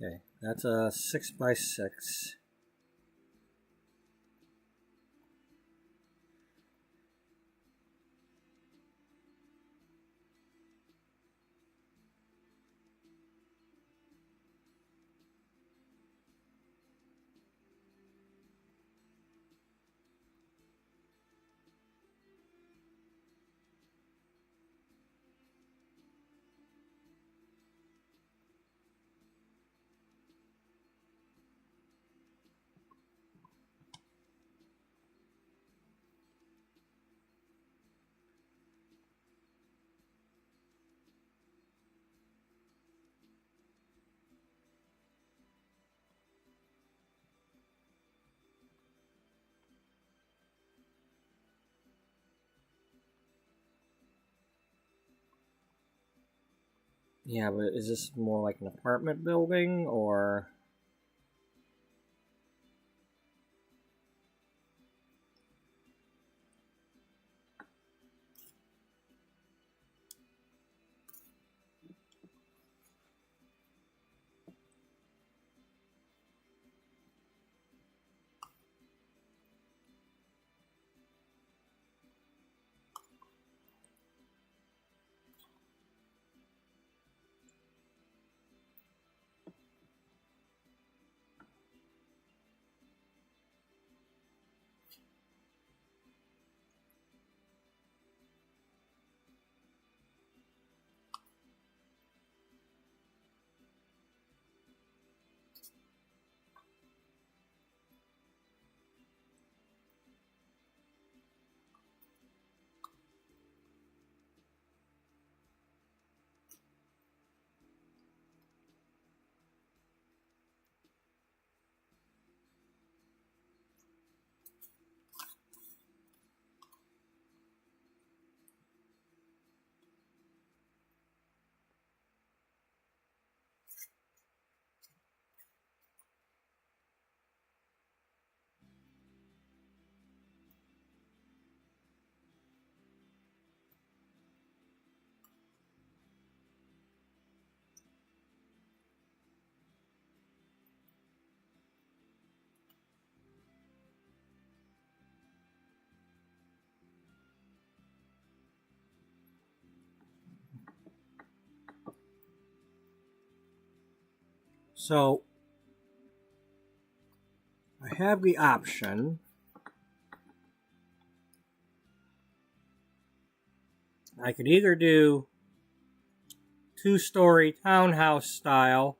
A: Okay, that's a 6x6. Yeah, but is this more like an apartment building, or... So, I have the option. I could either do 2-story townhouse style,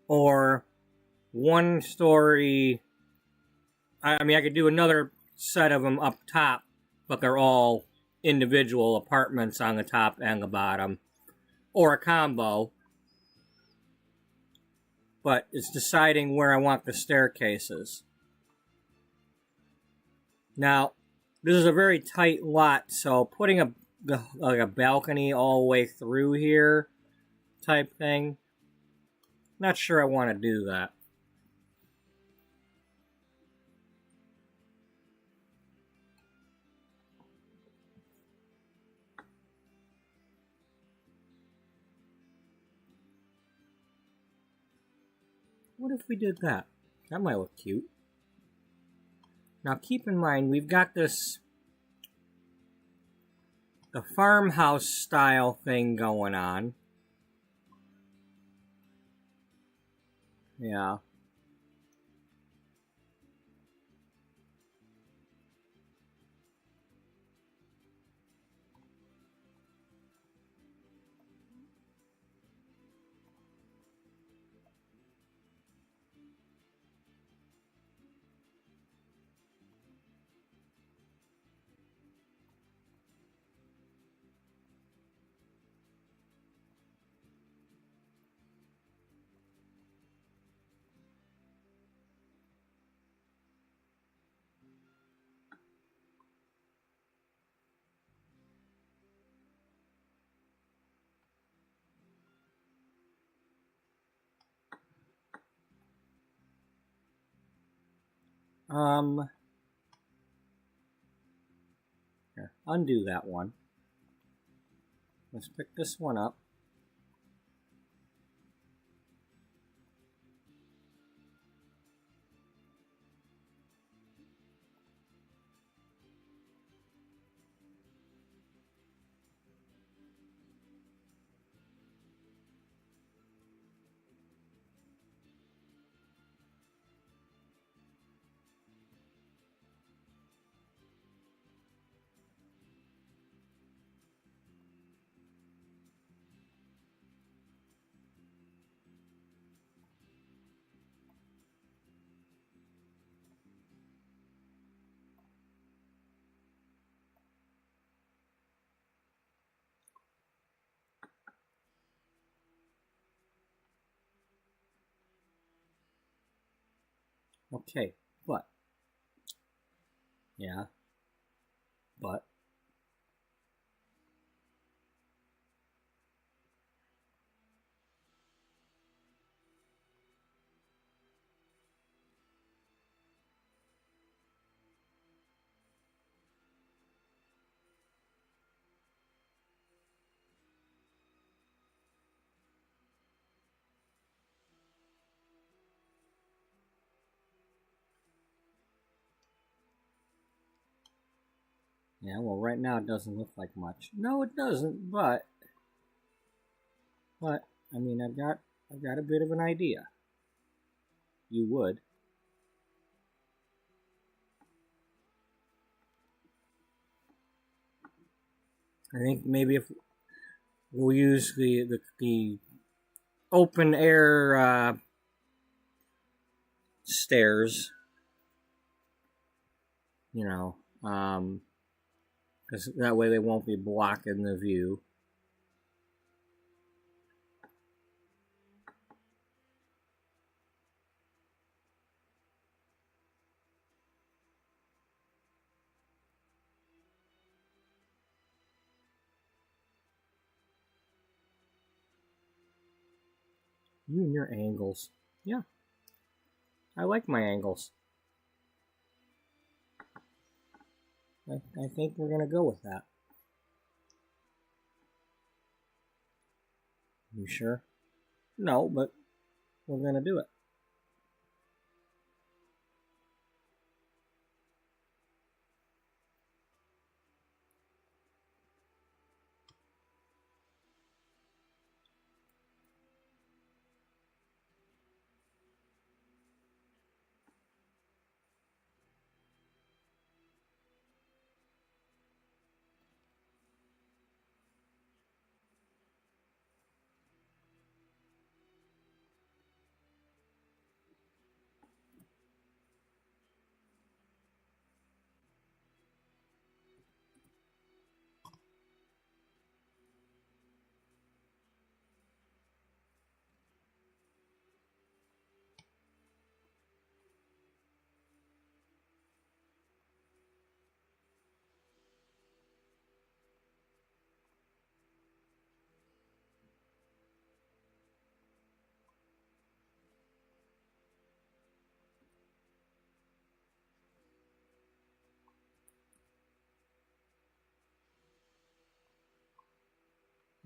A: or 1-story... I mean, I could do another set of them up top, but they're all individual apartments on the top and the bottom, or a combo. But it's deciding where I want the staircases. Now, this is a very tight lot, so putting like a balcony all the way through here type thing, not sure I want to do that. What if we did that? That might look cute. Now keep in mind, we've got the farmhouse style thing going on. Yeah. Here, undo that one. Let's pick this one up. Okay, but yeah, but yeah, well, right now it doesn't look like much. No, it doesn't, but I mean, I've got a bit of an idea. You would. I think maybe if we'll use the open air stairs, you know, because that way they won't be blocking the view. You and your angles. Yeah. I like my angles. I think we're going to go with that. You sure? No, but we're going to do it.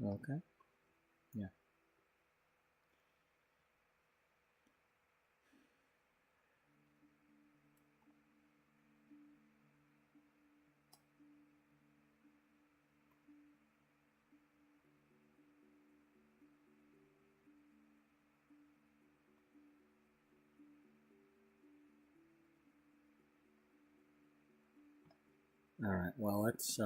A: Okay. Yeah. All right. Well, let's.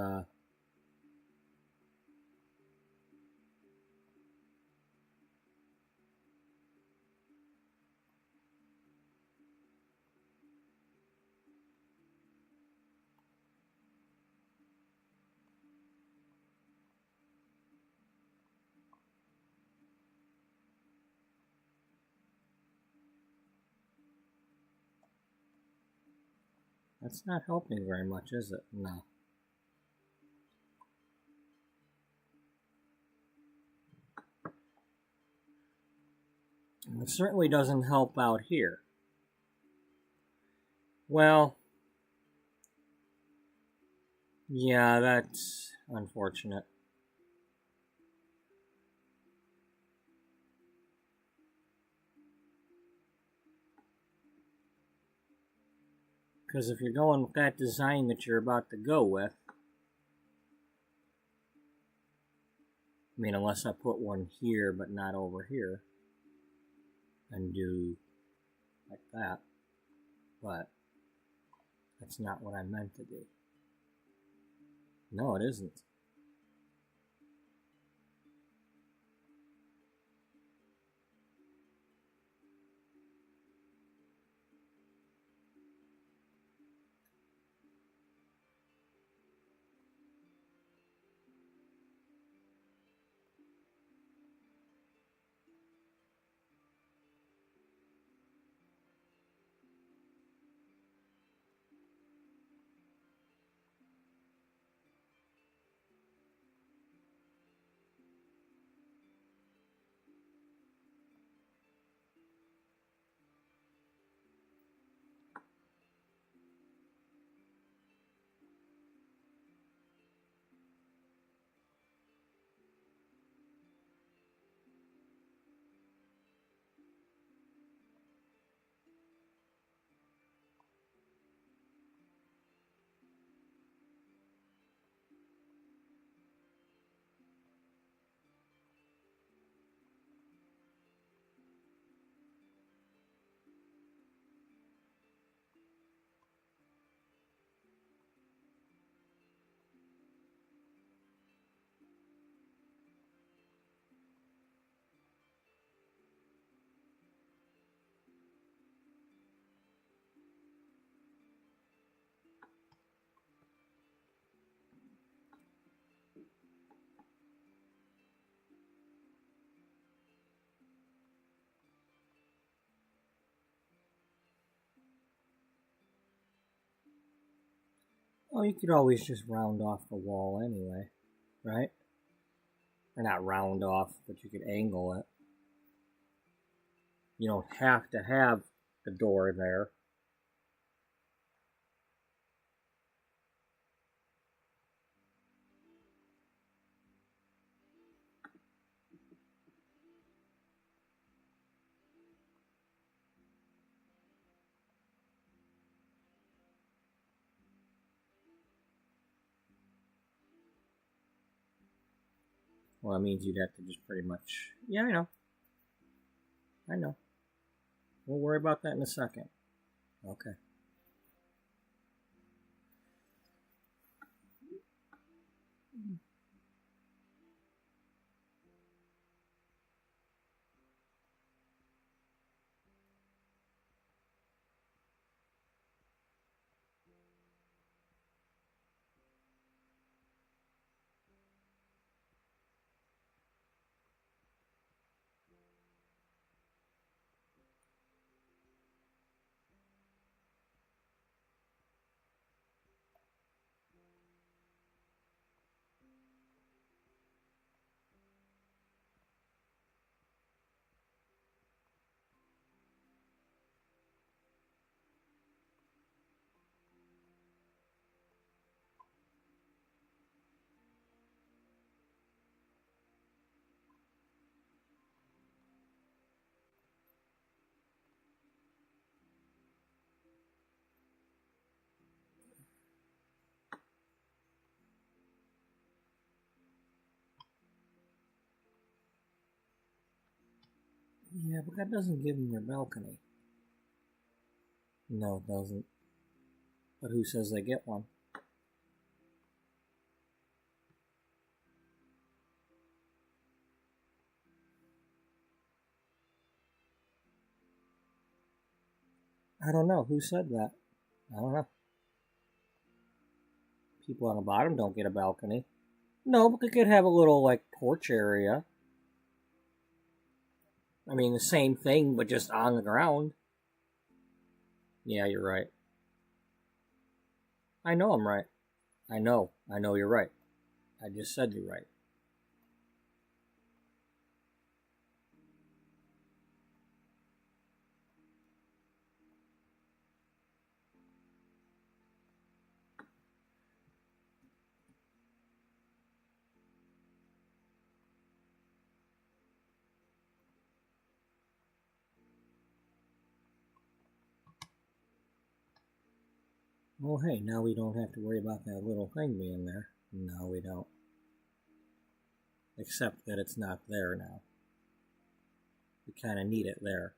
A: That's not helping very much, is it? No. It certainly doesn't help out here. Well, yeah, that's unfortunate. Because if you're going with that design that you're about to go with, I mean, unless I put one here but not over here, and do like that, but that's not what I meant to do. No, it isn't. Well, you could always just round off the wall anyway, right? Or not round off, but you could angle it. You don't have to have the door there. Well, that means you'd have to just pretty much... Yeah, I know. I know. We'll worry about that in a second. Okay. Yeah, but that doesn't give them their balcony. No, it doesn't. But who says they get one? I don't know. Who said that? I don't know. People on the bottom don't get a balcony. No, but they could have a little, like, porch area. I mean, the same thing, but just on the ground. Yeah, you're right. I know I'm right. I know you're right. I just said you're right. Well, hey, now we don't have to worry about that little thing being there. No, we don't. Except that it's not there now. We kind of need it there.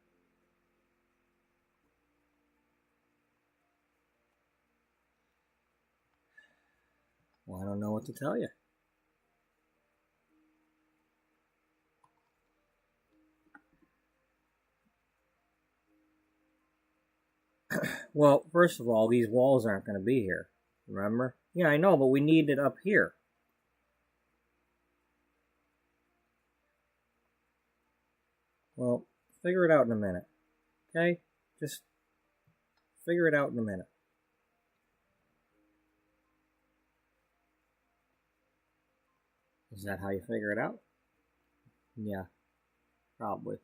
A: Well, I don't know what to tell you. Well, first of all, these walls aren't going to be here. Remember? Yeah, I know, but we need it up here. Well, figure it out in a minute. Okay? Just figure it out in a minute. Is that how you figure it out? Yeah, probably.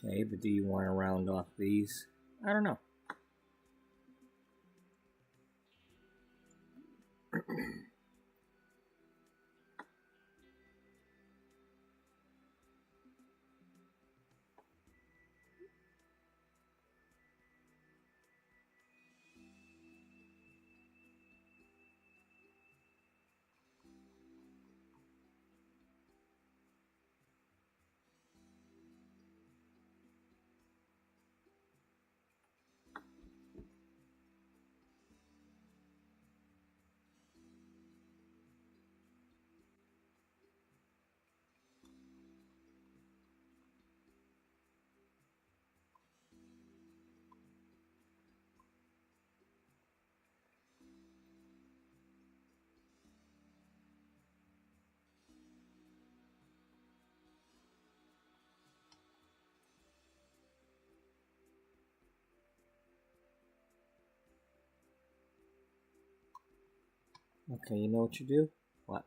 A: Okay, but do you want to round off these? I don't know. Okay, you know what you do? What?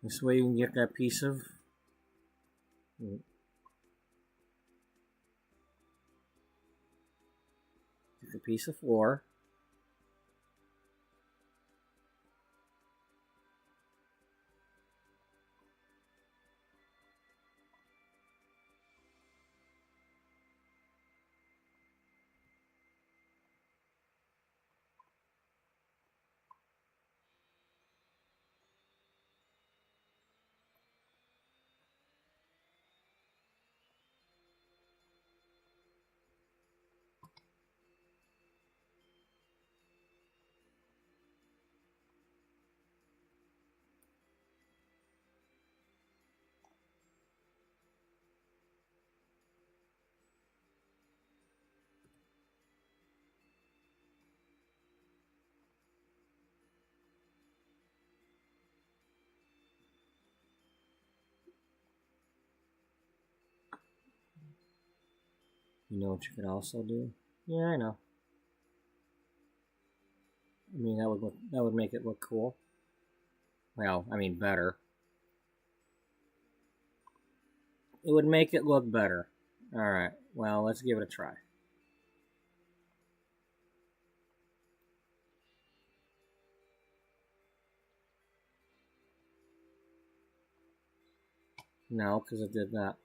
A: This way you can get that piece of... Get the piece of floor. You know what you could also do? Yeah, I know. I mean, that would make it look cool. Well, I mean, better. It would make it look better. Alright, well, let's give it a try. No, because it did that.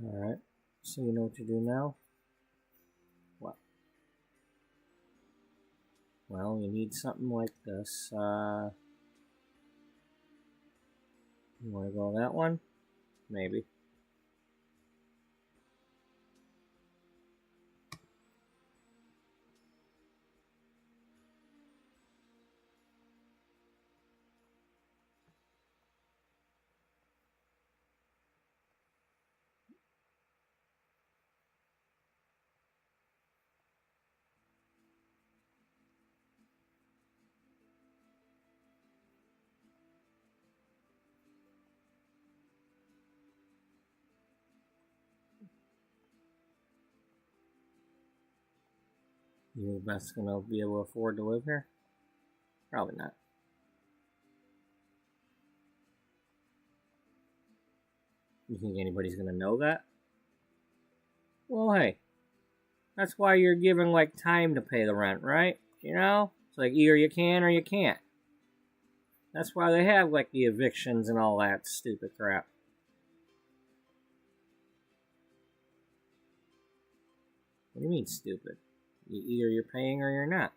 A: Alright, so you know what to do now? What? Well, you need something like this. You want to go that one? Maybe. You think that's gonna be able to afford to live here? Probably not. You think anybody's gonna know that? Well, hey, that's why you're given like time to pay the rent, right? You know, it's like either you can or you can't. That's why they have like the evictions and all that stupid crap. What do you mean stupid? Either you're paying or you're not.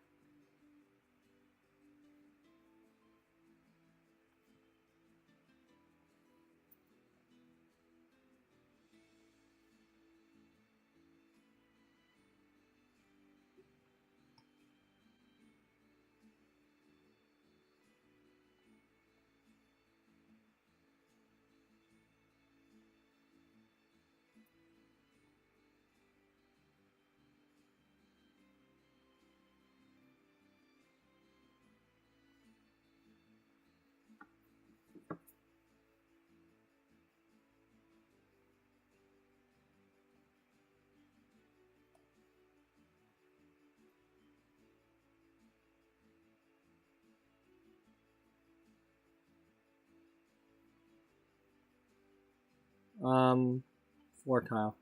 A: Floor tile.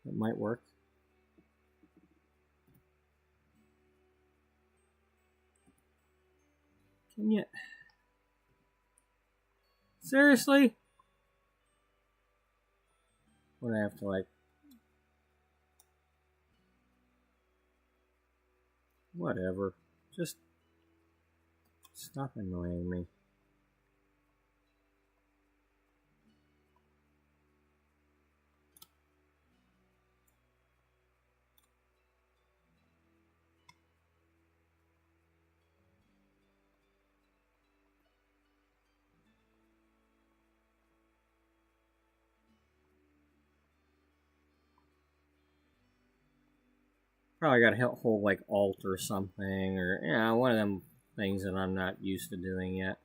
A: It might work. Can you? Seriously? Would I have to like? Whatever. Just stop annoying me. Probably got to hold like Alt or something, or one of them things that I'm not used to doing yet.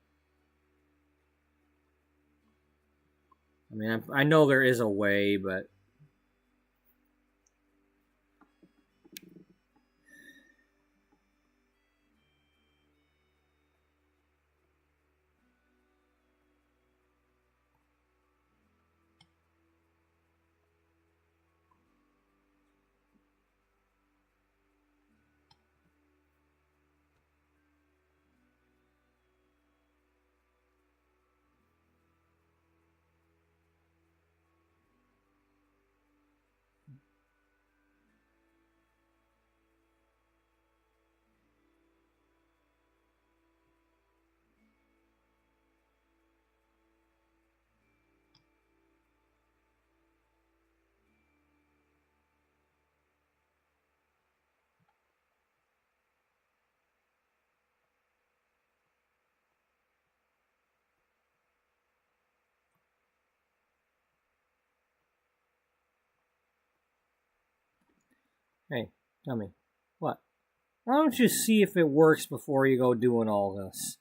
A: I mean, I know there is a way, but hey, tell me, what? Why don't you see if it works before you go doing all this?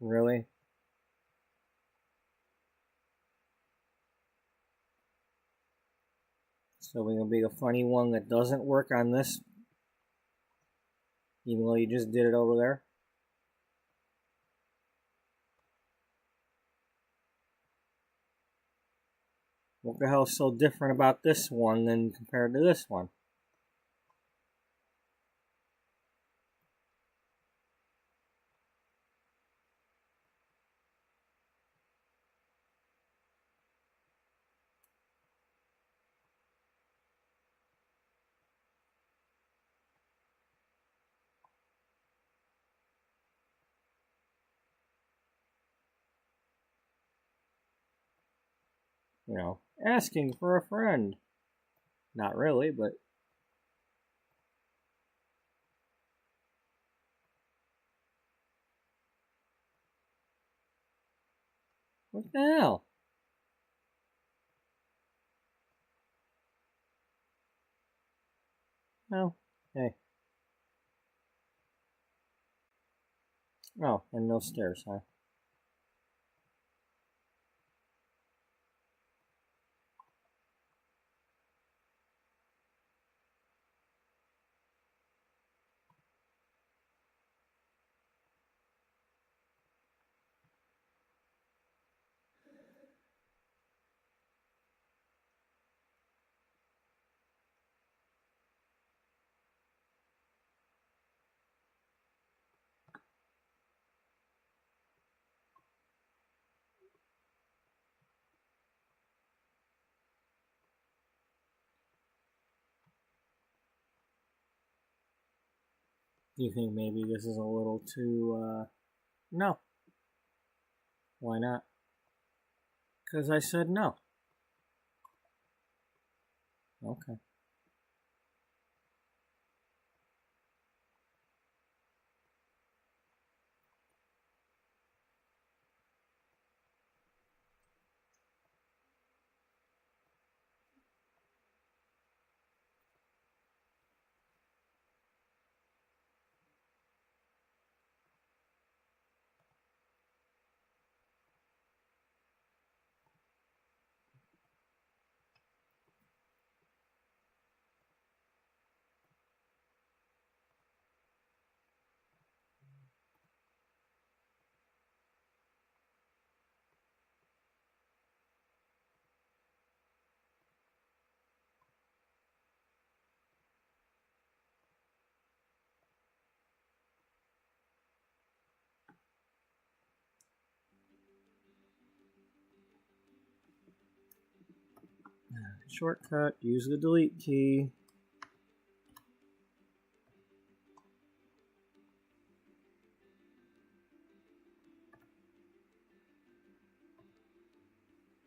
A: Really? So we're gonna be a funny one that doesn't work on this, even though you just did it over there. What the hell's so different about this one than compared to this one? Asking for a friend. Not really, but What the hell? Oh, hey. Oh, and no stairs, huh? Do you think maybe this is a little too, no. Why not? Because I said no. Okay. Shortcut, use the delete key.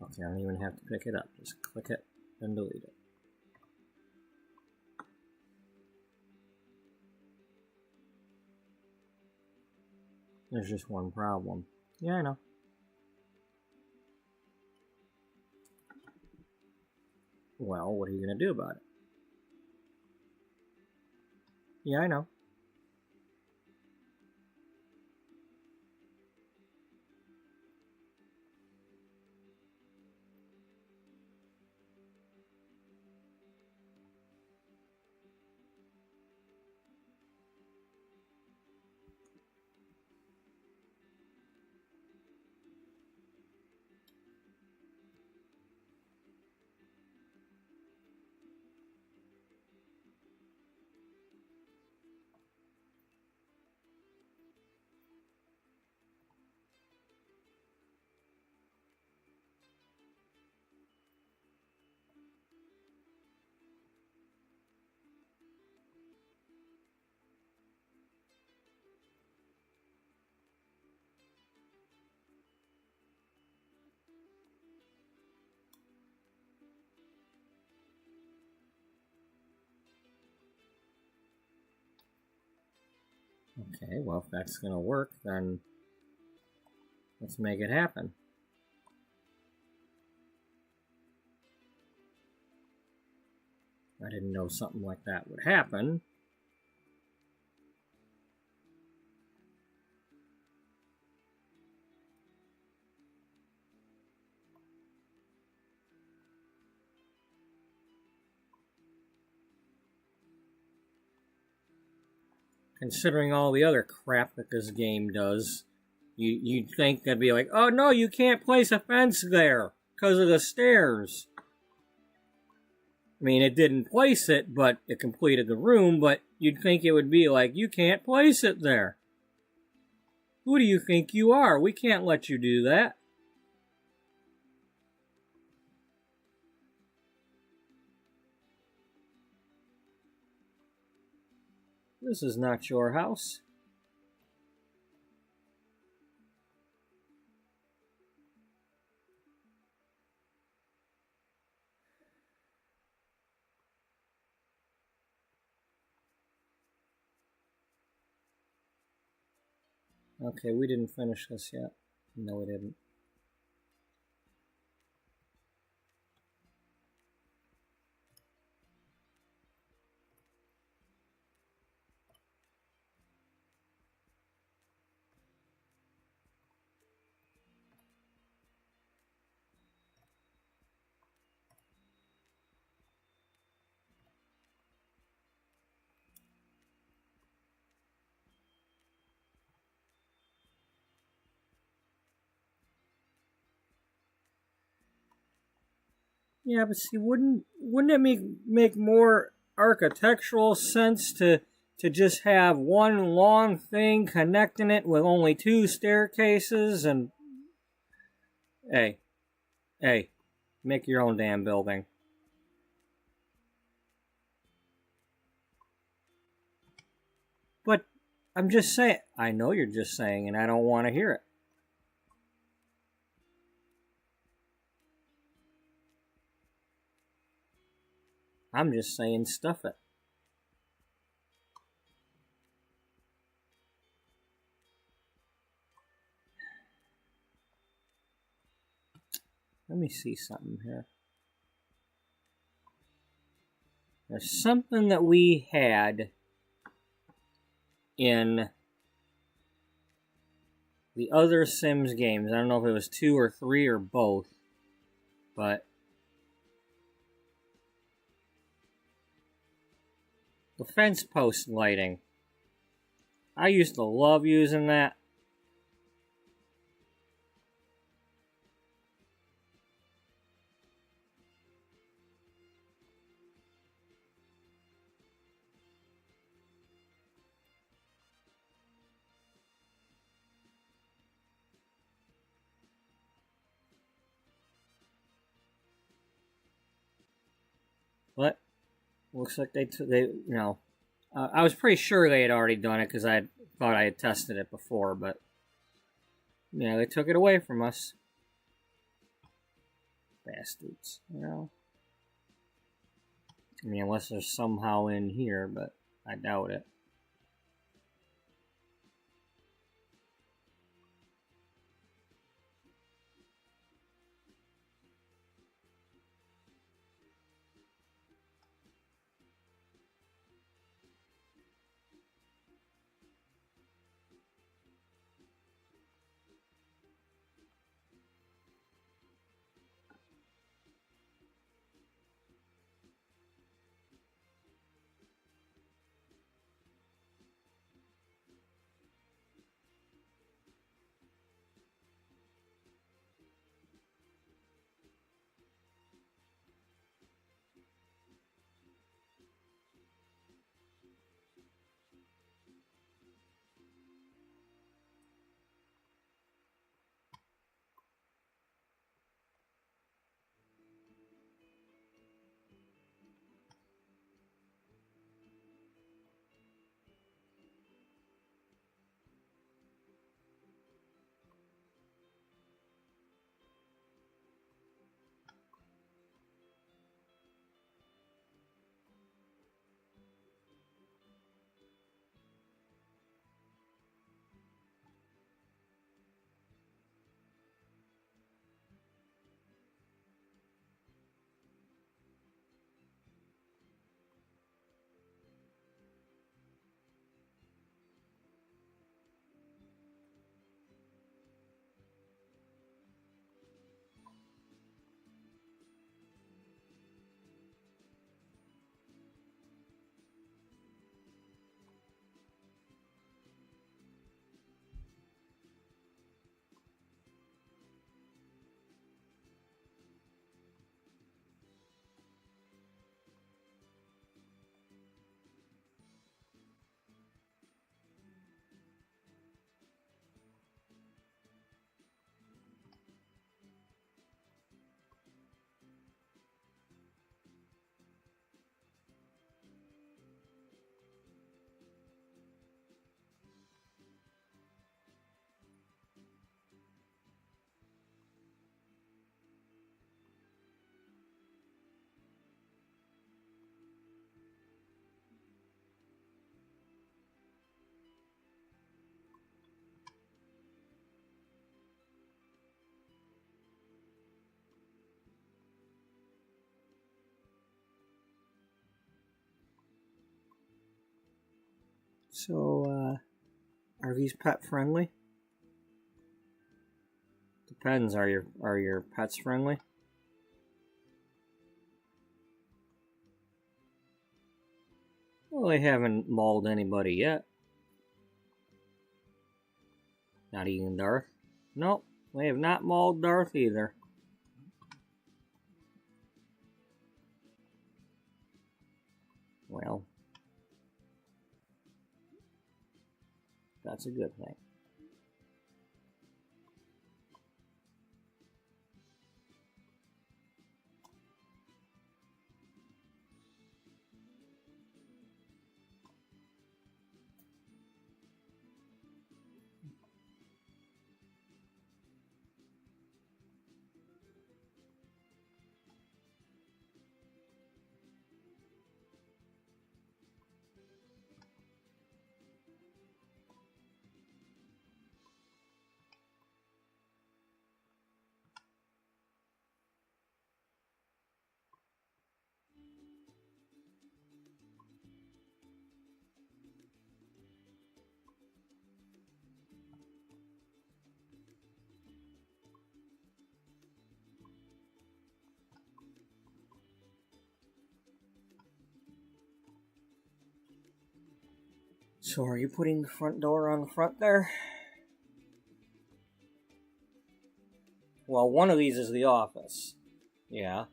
A: Okay, I don't even have to pick it up. Just click it and delete it. There's just one problem. Yeah, I know. Well, what are you going to do about it? Yeah, I know. Okay, well, if that's going to work, then let's make it happen. I didn't know something like that would happen. Considering all the other crap that this game does, you'd think they'd be like, oh no, you can't place a fence there because of the stairs. I mean, it didn't place it, but it completed the room, but you'd think it would be like, you can't place it there. Who do you think you are? We can't let you do that. This is not your house. Okay, we didn't finish this yet. No, we didn't. Yeah, but see, wouldn't it make more architectural sense to just have one long thing connecting it with only two staircases? And hey, make your own damn building. But I'm just saying. I know you're just saying, and I don't want to hear it. I'm just saying, stuff it. Let me see something here. There's something that we had in the other Sims games. I don't know if it was 2 or 3 or both, but the fence post lighting. I used to love using that. But looks like they I was pretty sure they had already done it because I thought I had tested it before, but yeah, they took it away from us. Bastards, I mean, unless they're somehow in here, but I doubt it. So, are these pet friendly? Depends. Are your pets friendly? Well, they haven't mauled anybody yet. Not even Darth. Nope, they have not mauled Darth either. That's a good thing. So are you putting the front door on the front there? Well, one of these is the office. Yeah.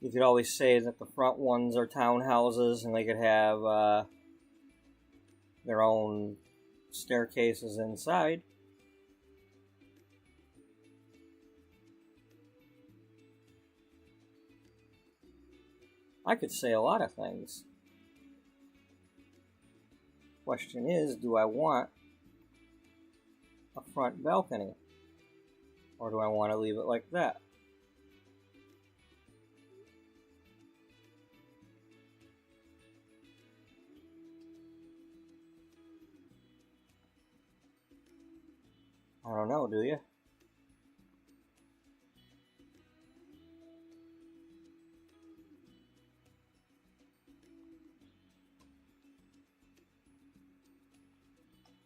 A: You could always say that the front ones are townhouses and they could have their own staircases inside. I could say a lot of things. Question is, do I want a front balcony? Or do I want to leave it like that? I don't know, do you?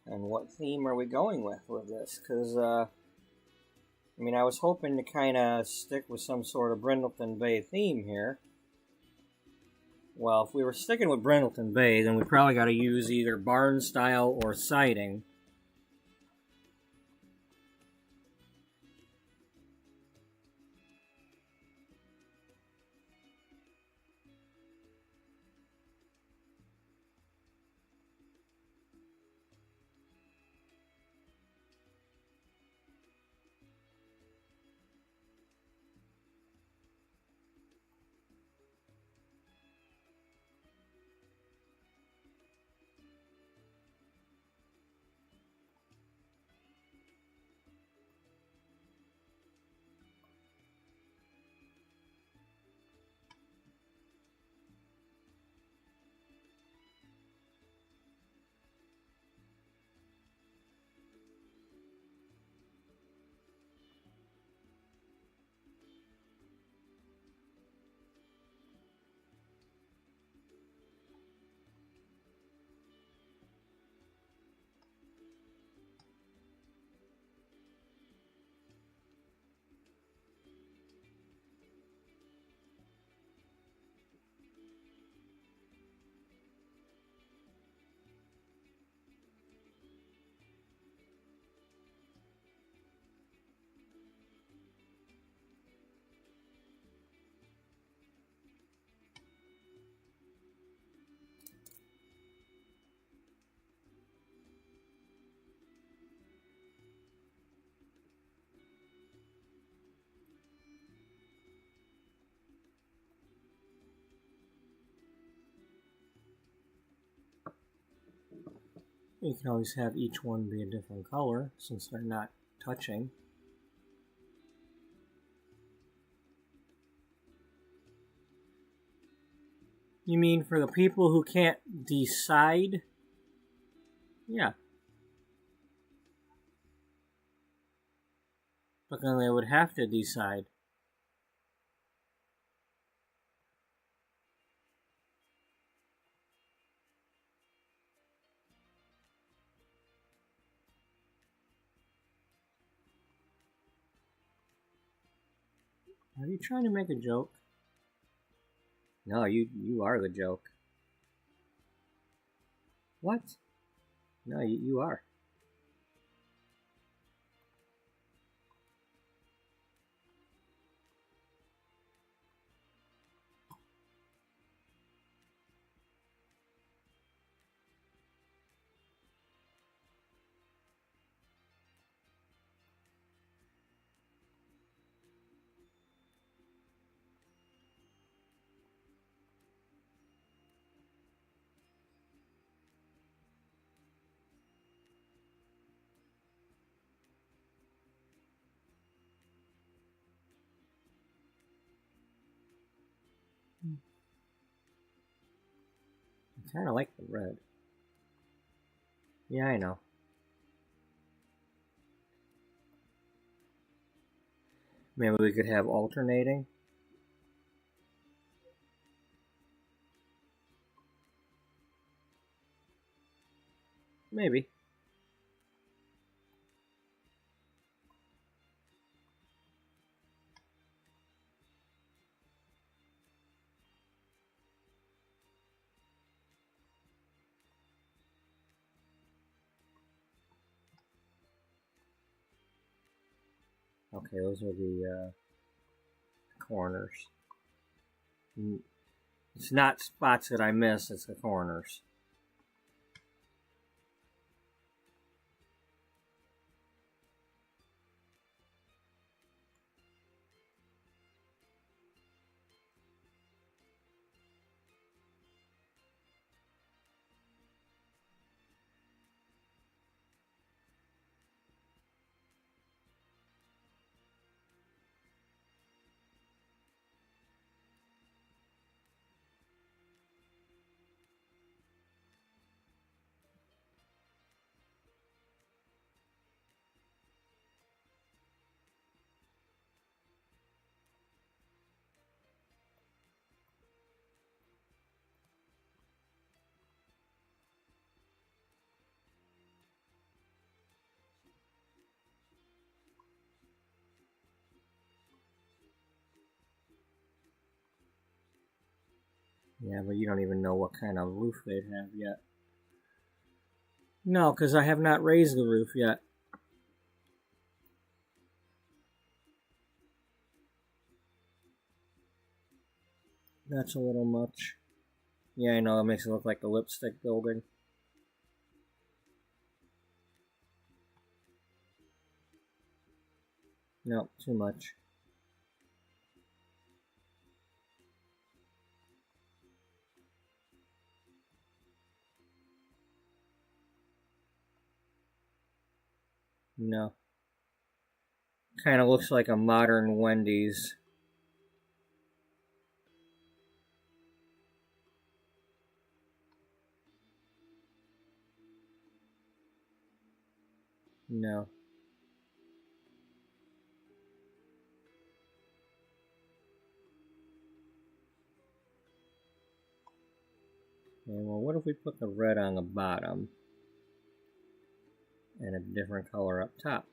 A: And what theme are we going with this? Because, I mean, I was hoping to kind of stick with some sort of Brindleton Bay theme here. Well, if we were sticking with Brindleton Bay, then we probably got to use either barn style or siding. You can always have each one be a different color, since they're not touching. You mean for the people who can't decide? Yeah. But then they would have to decide. Are you trying to make a joke? No, you are the joke. What? No, you are. I kind of like the red. Yeah, I know. Maybe we could have alternating. Maybe. Okay, those are the corners. It's not spots that I miss, it's the corners. Yeah, but you don't even know what kind of roof they'd have yet. No, because I have not raised the roof yet. That's a little much. Yeah, I know, it makes it look like the lipstick building. No, too much. No. Kind of looks like a modern Wendy's. No. Okay, well, what if we put the red on the bottom and a different color up top?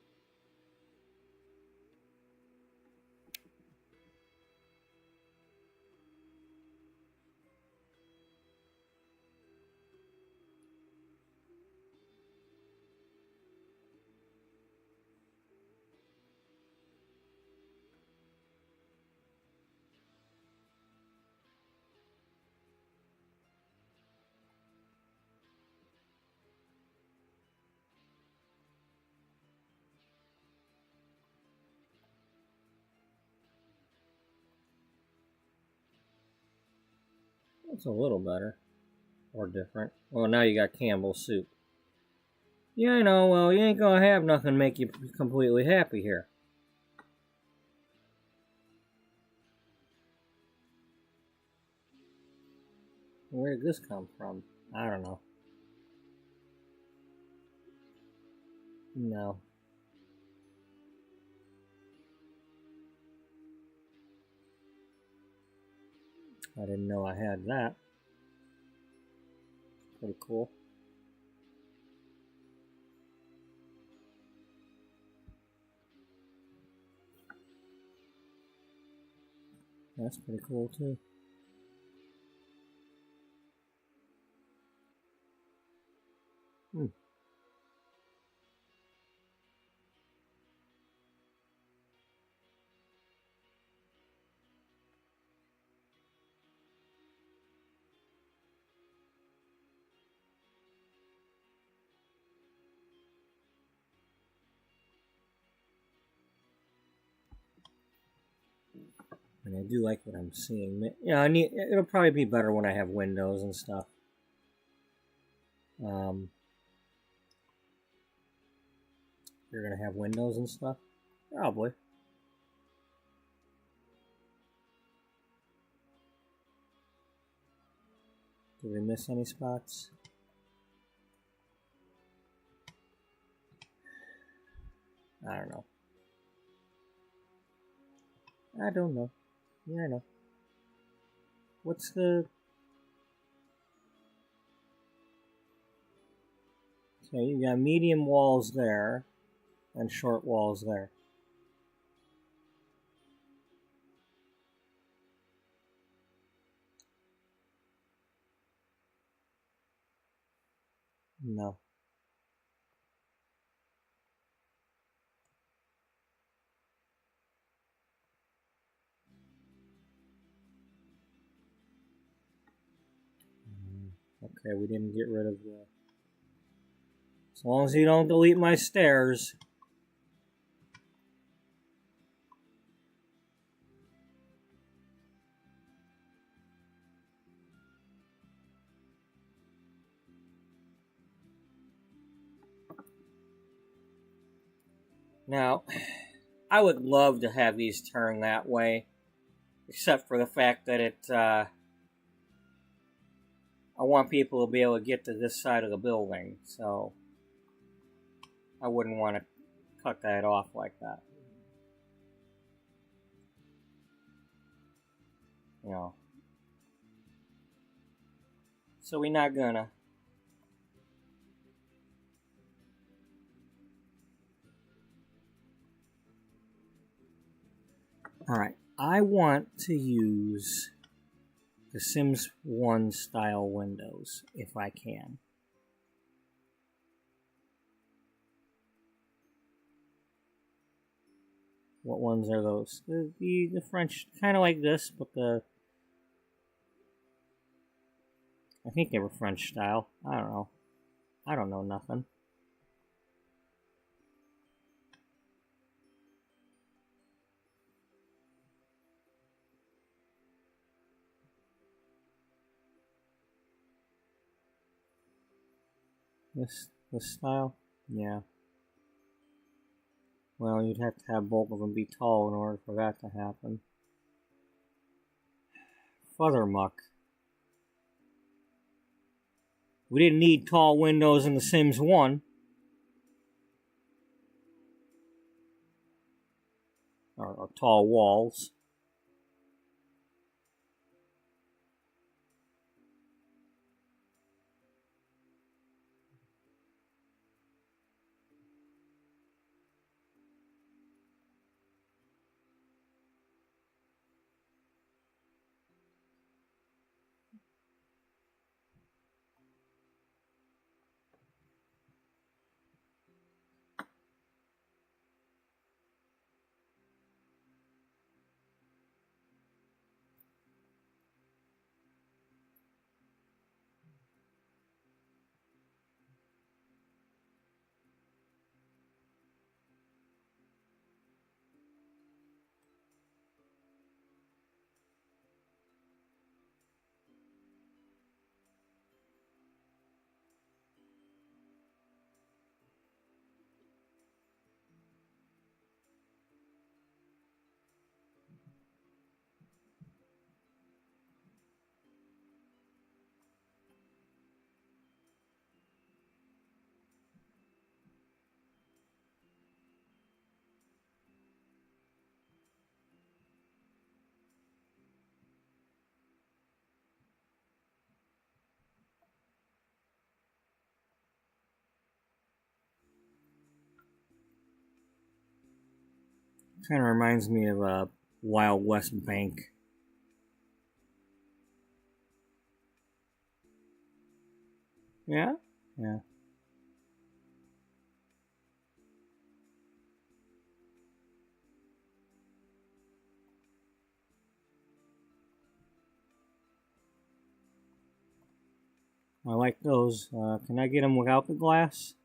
A: It's a little better. Or different. Well, now you got Campbell's soup. Yeah, I know. Well, you ain't gonna have nothing make you completely happy here. Where did this come from? I don't know. No. I didn't know I had that. Pretty cool. That's pretty cool too. Hmm. And I do like what I'm seeing. Yeah, it'll probably be better when I have windows and stuff. You're gonna have windows and stuff? Probably. Did we miss any spots? I don't know. I don't know. Yeah, I know. What's the... Okay, you got medium walls there and short walls there. No. Okay, we didn't get rid of the... As long as you don't delete my stairs. Now, I would love to have these turn that way, except for the fact that I want people to be able to get to this side of the building, so I wouldn't want to cut that off like that. You know. So we're not gonna. Alright, I want to use the Sims 1 style windows, if I can. What ones are those? The French, kind of like this, but I think they were French style. I don't know. I don't know nothing. This style? Yeah. Well, you'd have to have both of them be tall in order for that to happen. Futtermuck. We didn't need tall windows in The Sims 1. Or tall walls. Kind of reminds me of a Wild West bank. Yeah? Yeah. I like those. Can I get them without the glass?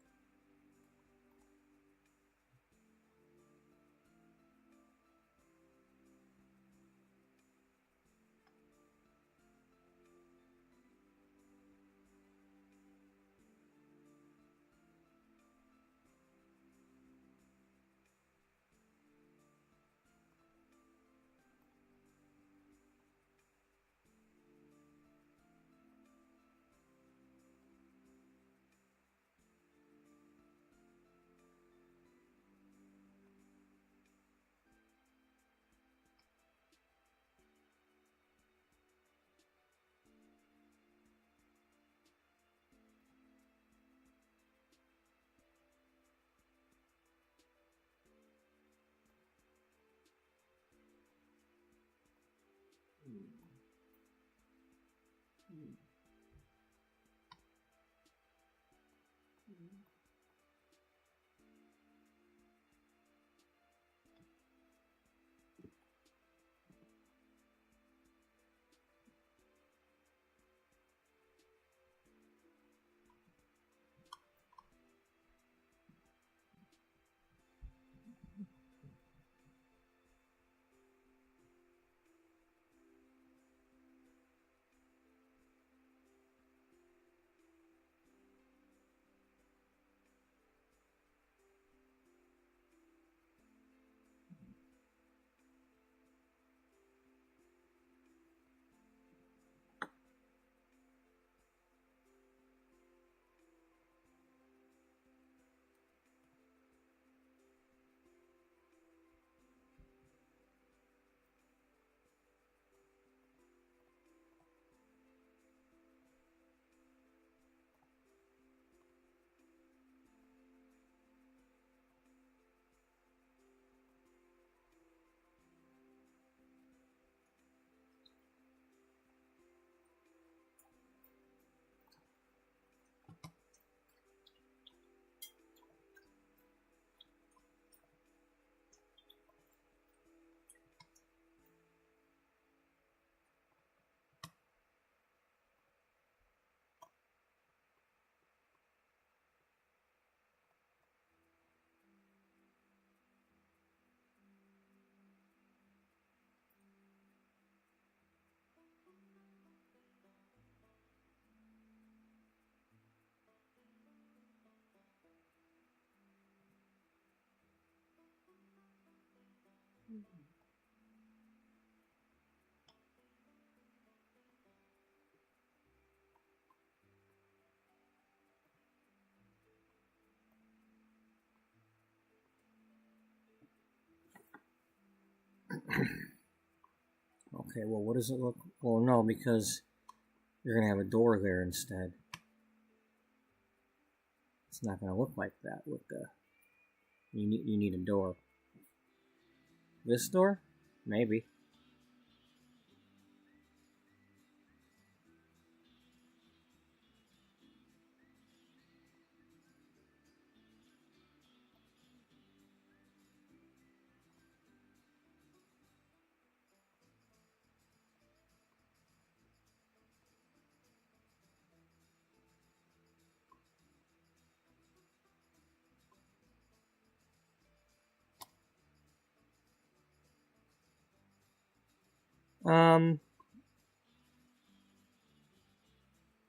A: Okay, well, what does it look? Well, no, because you're gonna have a door there instead. It's not gonna look like that with the. You need a door. This door? Maybe.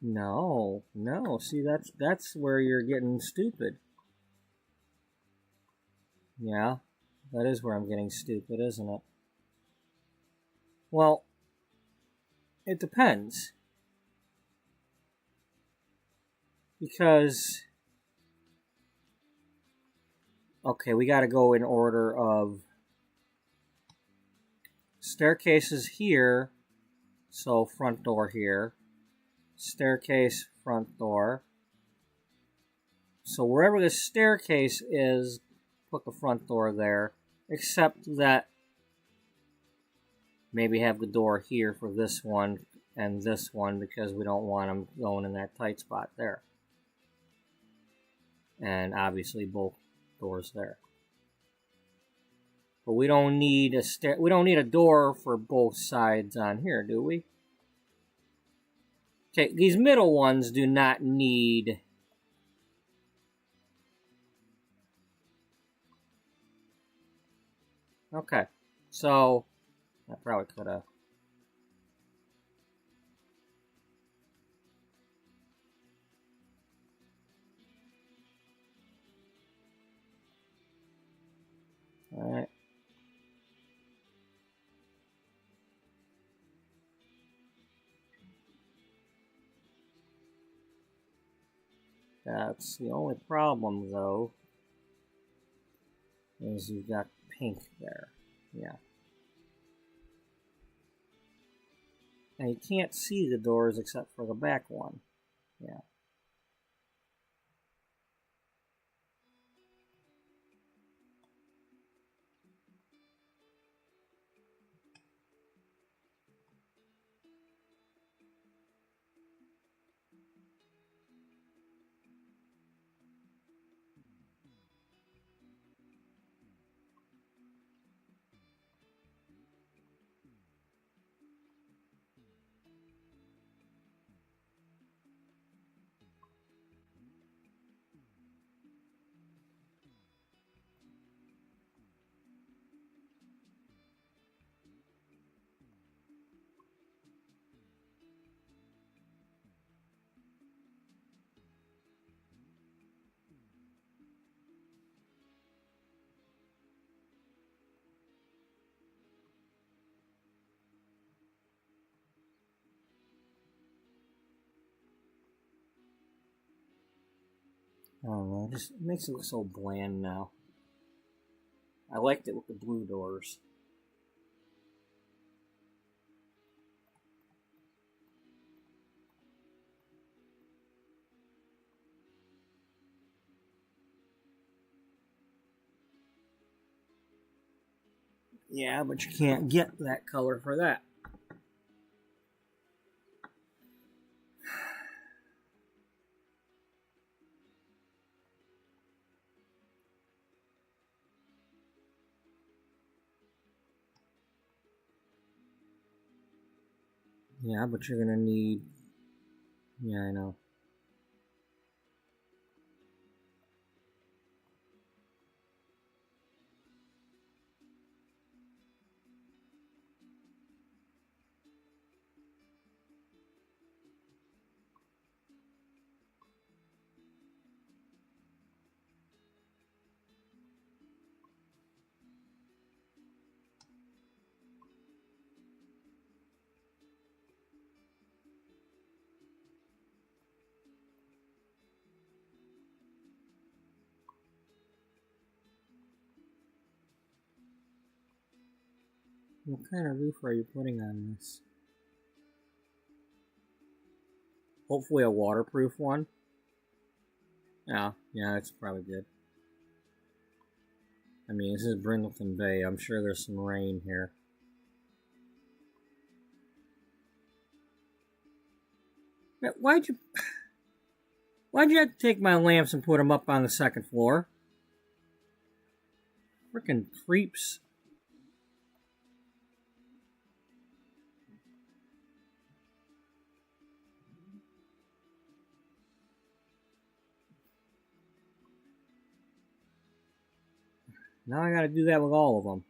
A: No, no. See, that's where you're getting stupid. Yeah, that is where I'm getting stupid, isn't it? Well, it depends. Because, okay, we got to go in order of staircases here, so front door here, staircase, front door. So wherever the staircase is, put the front door there, except that maybe have the door here for this one and this one because we don't want them going in that tight spot there. And obviously both doors there. But we don't need a door for both sides on here, do we? Okay, these middle ones do not need. Okay, so I probably could have. All right. That's the only problem, though, is you've got pink there. Yeah. And you can't see the doors except for the back one. Yeah. I don't know, it just makes it look so bland now. I liked it with the blue doors. Yeah, but you can't get that color for that. Yeah, but you're gonna need. Yeah, I know. What kind of roof are you putting on this? Hopefully a waterproof one. Yeah, that's probably good. I mean, this is Brindleton Bay. I'm sure there's some rain here. Why'd you have to take my lamps and put them up on the second floor? Frickin' creeps. Now I gotta do that with all of them.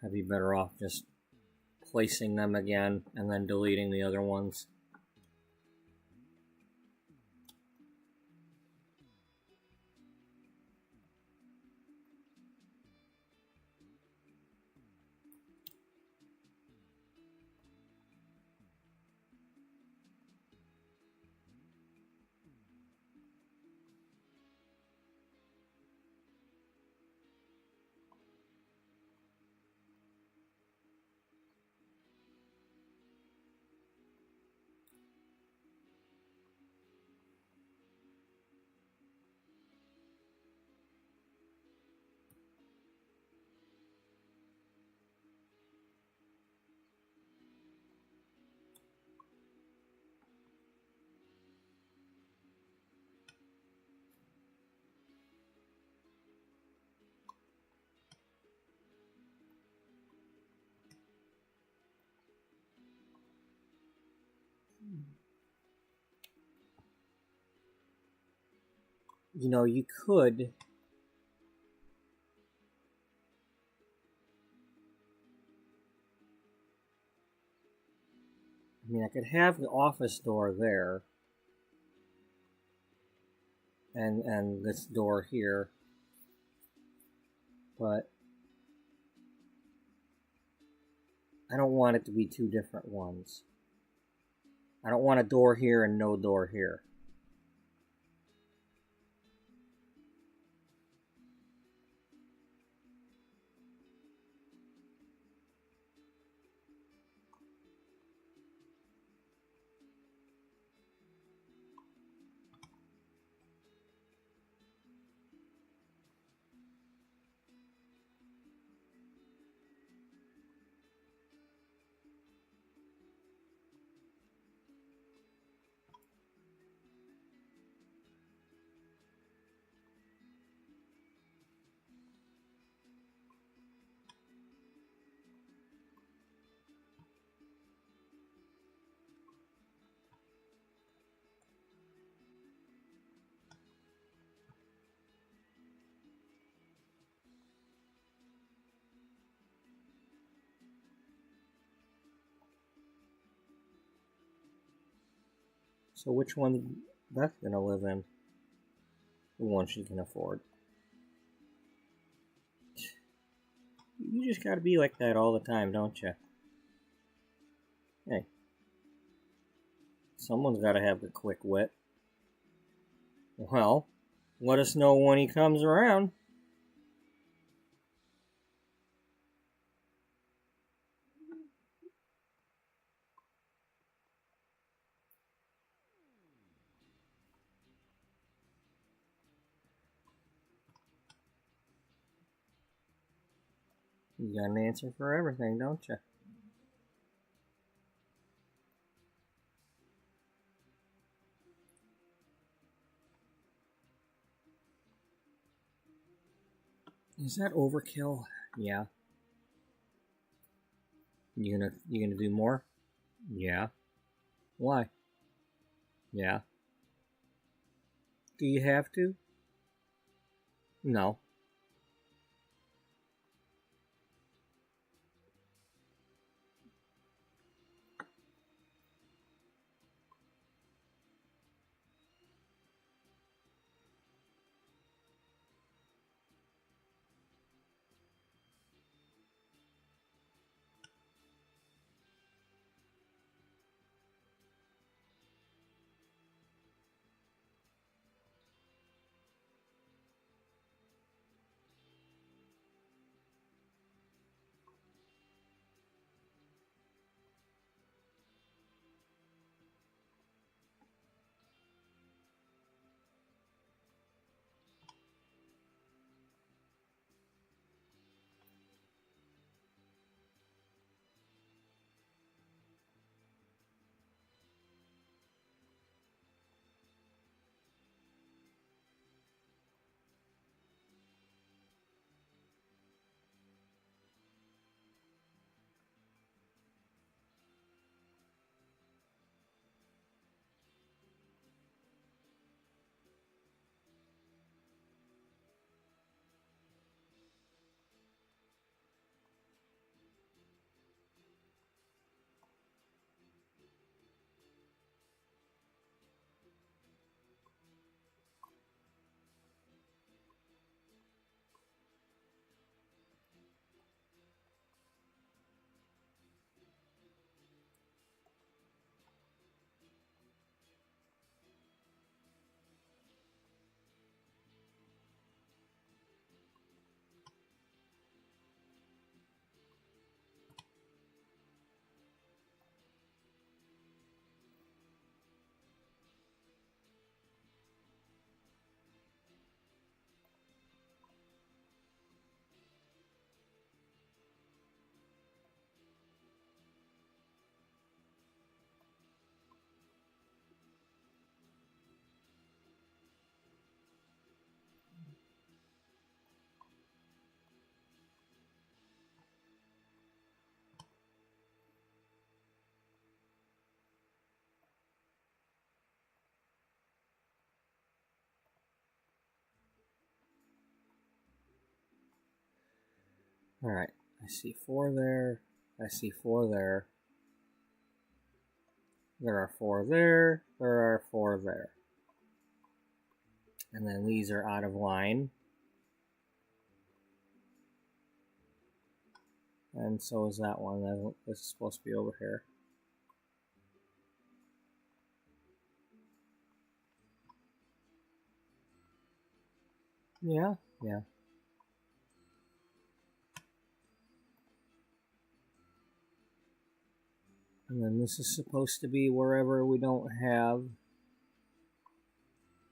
A: I'd be better off just placing them again and then deleting the other ones. You know, you could... I mean, I could have the office door there. And this door here. But I don't want it to be two different ones. I don't want a door here and no door here. So which one Beth gonna live in? The one she can afford. You just gotta be like that all the time, don't you? Hey. Someone's gotta have the quick wit. Well, let us know when he comes around. You got an answer for everything, don't you? Is that overkill? Yeah. You gonna do more? Yeah. Why? Yeah. Do you have to? No. Alright. I see 4 there. I see 4 there. There are 4 there. There are 4 there. And then these are out of line. And so is that one. This is supposed to be over here. Yeah, yeah. And then this is supposed to be wherever we don't have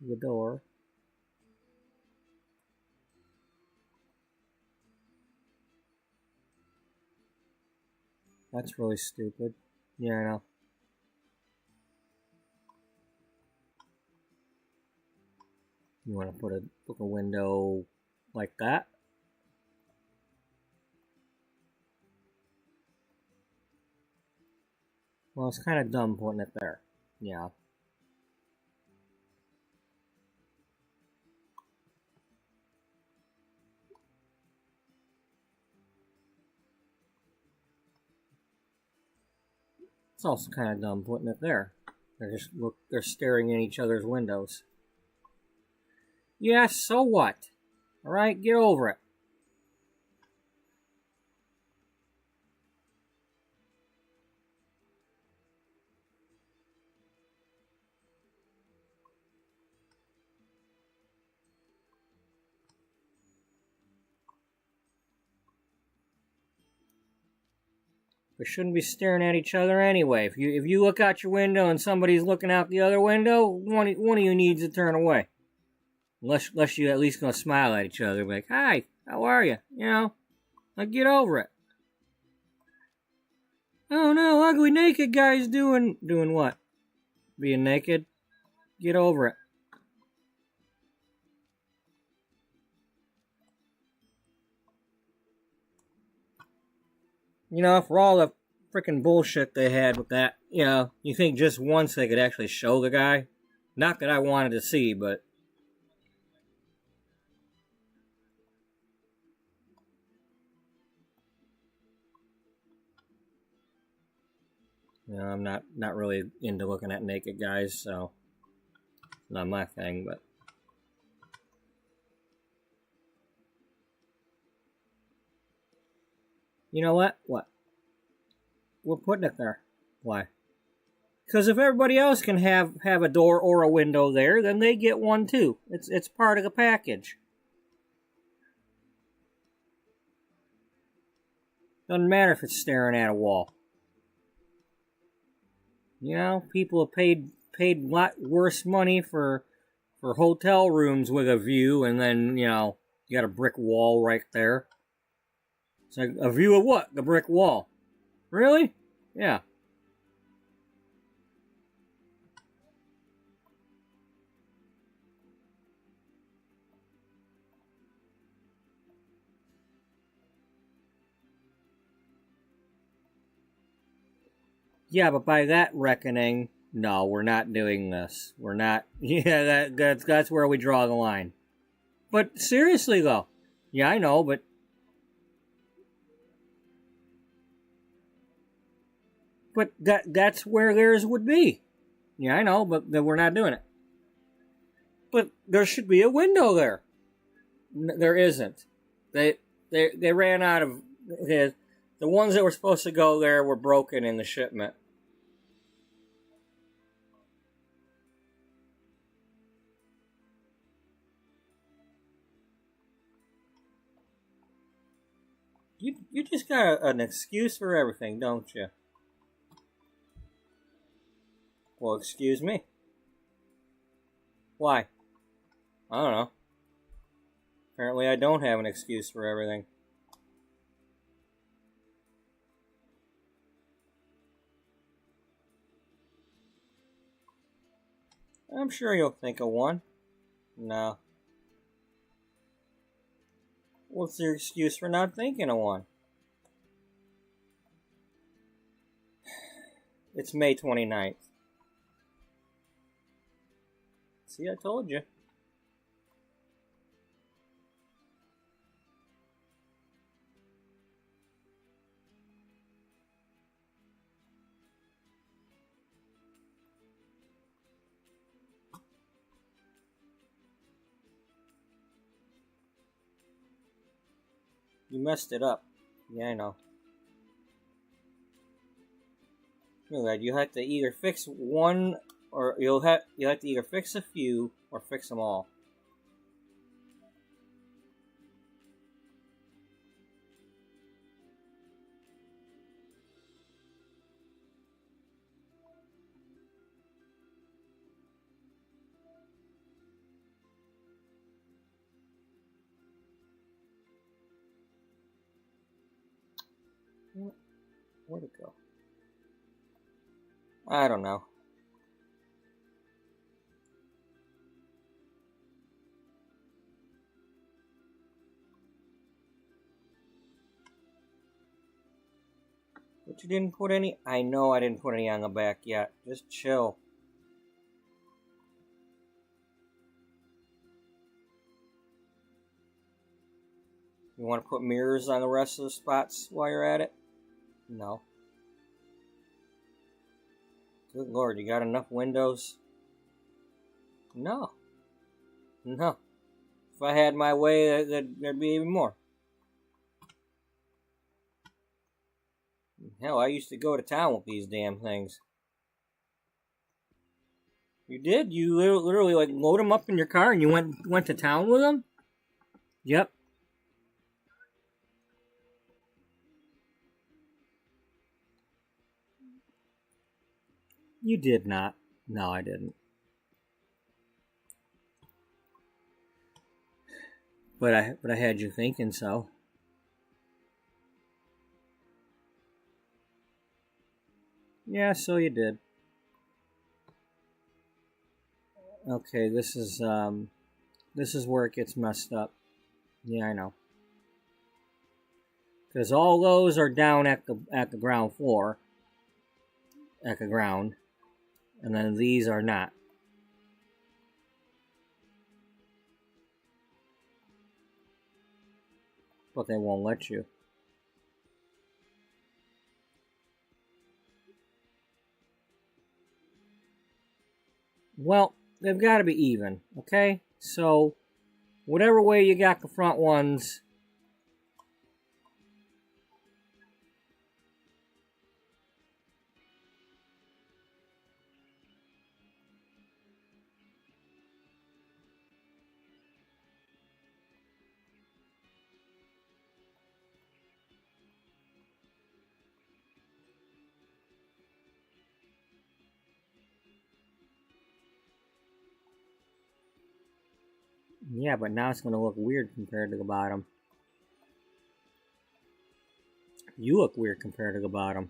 A: the door. That's really stupid. Yeah, I know. You want to put a window like that? Well, it's kind of dumb putting it there. Yeah. It's also kind of dumb putting it there. They're staring in each other's windows. Yeah, so what? Alright, get over it. We shouldn't be staring at each other anyway. If you look out your window and somebody's looking out the other window, one of you needs to turn away. Unless you at least gonna smile at each other, like, "Hi, how are you?" You know, like, get over it. Oh no, ugly naked guy's doing what? Being naked? Get over it. You know, for all the freaking bullshit they had with that you think just once they could actually show the guy? Not that I wanted to see, but... I'm not really into looking at naked guys, so... Not my thing, but... You know what? What? We're putting it there. Why? Because if everybody else can have a door or a window there, then they get one too. It's part of the package. Doesn't matter if it's staring at a wall. People have paid a lot worse money for hotel rooms with a view, and then, you got a brick wall right there. It's like, a view of what? The brick wall. Really? Yeah. Yeah, but by that reckoning, no, we're not doing this. We're not. Yeah, that's where we draw the line. But seriously, though, yeah, I know, but that's where theirs would be. Yeah, I know, but we're not doing it. But there should be a window there. There isn't. They ran out of the ones that were supposed to go there were broken in the shipment. You just got an excuse for everything, don't you? Well, excuse me. Why? I don't know. Apparently I don't have an excuse for everything. I'm sure you'll think of one. No. What's your excuse for not thinking of one? It's May 29th. See, I told you. You messed it up. Yeah, I know. Look at that. You have to either fix one, or you have to either fix a few or fix them all. Where'd it go? I don't know. But you didn't put any... I know I didn't put any on the back yet. Just chill. You want to put mirrors on the rest of the spots while you're at it? No. Good Lord, you got enough windows? No. No. If I had my way, there'd be even more. Hell, I used to go to town with these damn things. You did? You literally like load them up in your car and you went to town with them? Yep. You did not. No, I didn't. But I had you thinking so. Yeah, so you did. Okay, this is where it gets messed up. Yeah, I know. Because all those are down at the ground floor. at the ground, and then these are not. But they won't let you. Well, they've got to be even, okay? So, whatever way you got the front ones, yeah, but now it's going to look weird compared to the bottom. You look weird compared to the bottom.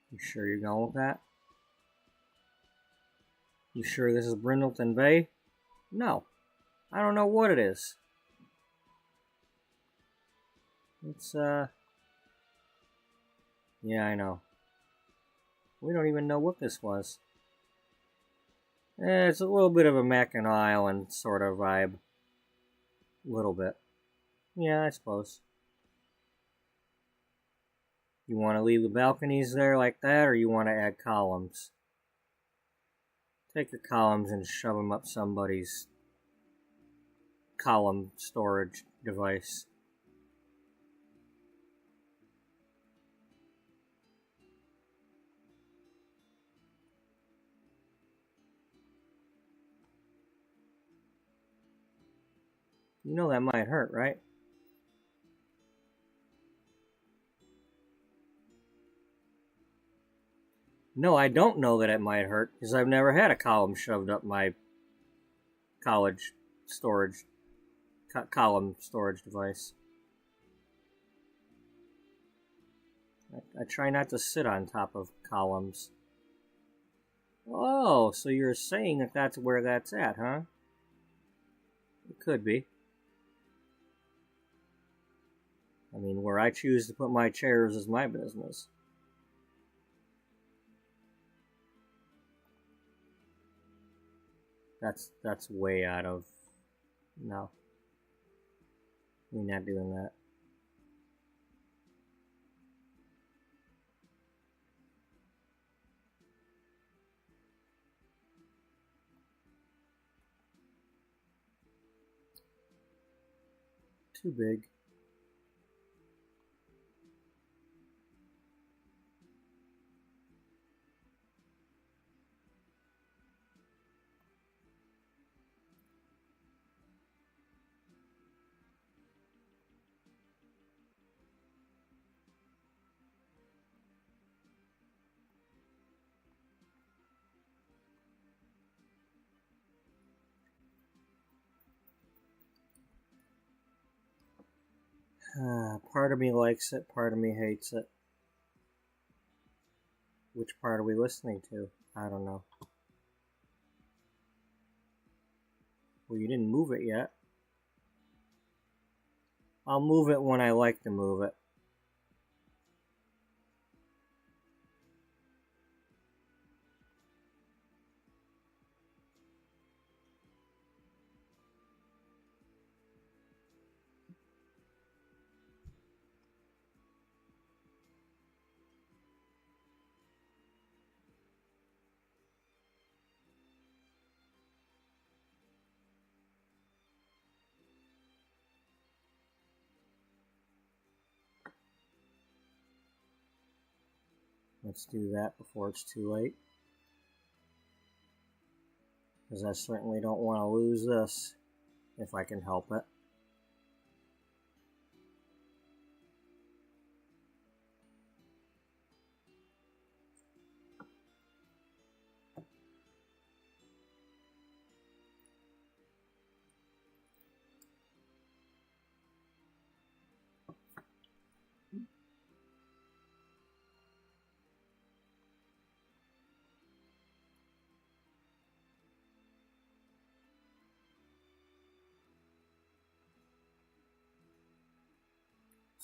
A: You sure you're going with that? You sure this is Brindleton Bay? No. I don't know what it is. It's, yeah, I know. We don't even know what this was. It's a little bit of a Mackinac Island sort of vibe. A little bit. Yeah, I suppose. You want to leave the balconies there like that, or you want to add columns? Take your columns and shove them up somebody's column storage device. You know that might hurt, right? No, I don't know that it might hurt, because I've never had a column shoved up my college storage, column storage device. I try not to sit on top of columns. Oh, so you're saying that that's where that's at, huh? It could be. I mean, where I choose to put my chairs is my business. That's way out of... No. We're not doing that. Too big. Part of me likes it, part of me hates it. Which part are we listening to? I don't know. Well, you didn't move it yet. I'll move it when I like to move it. Let's do that before it's too late. Because I certainly don't want to lose this if I can help it.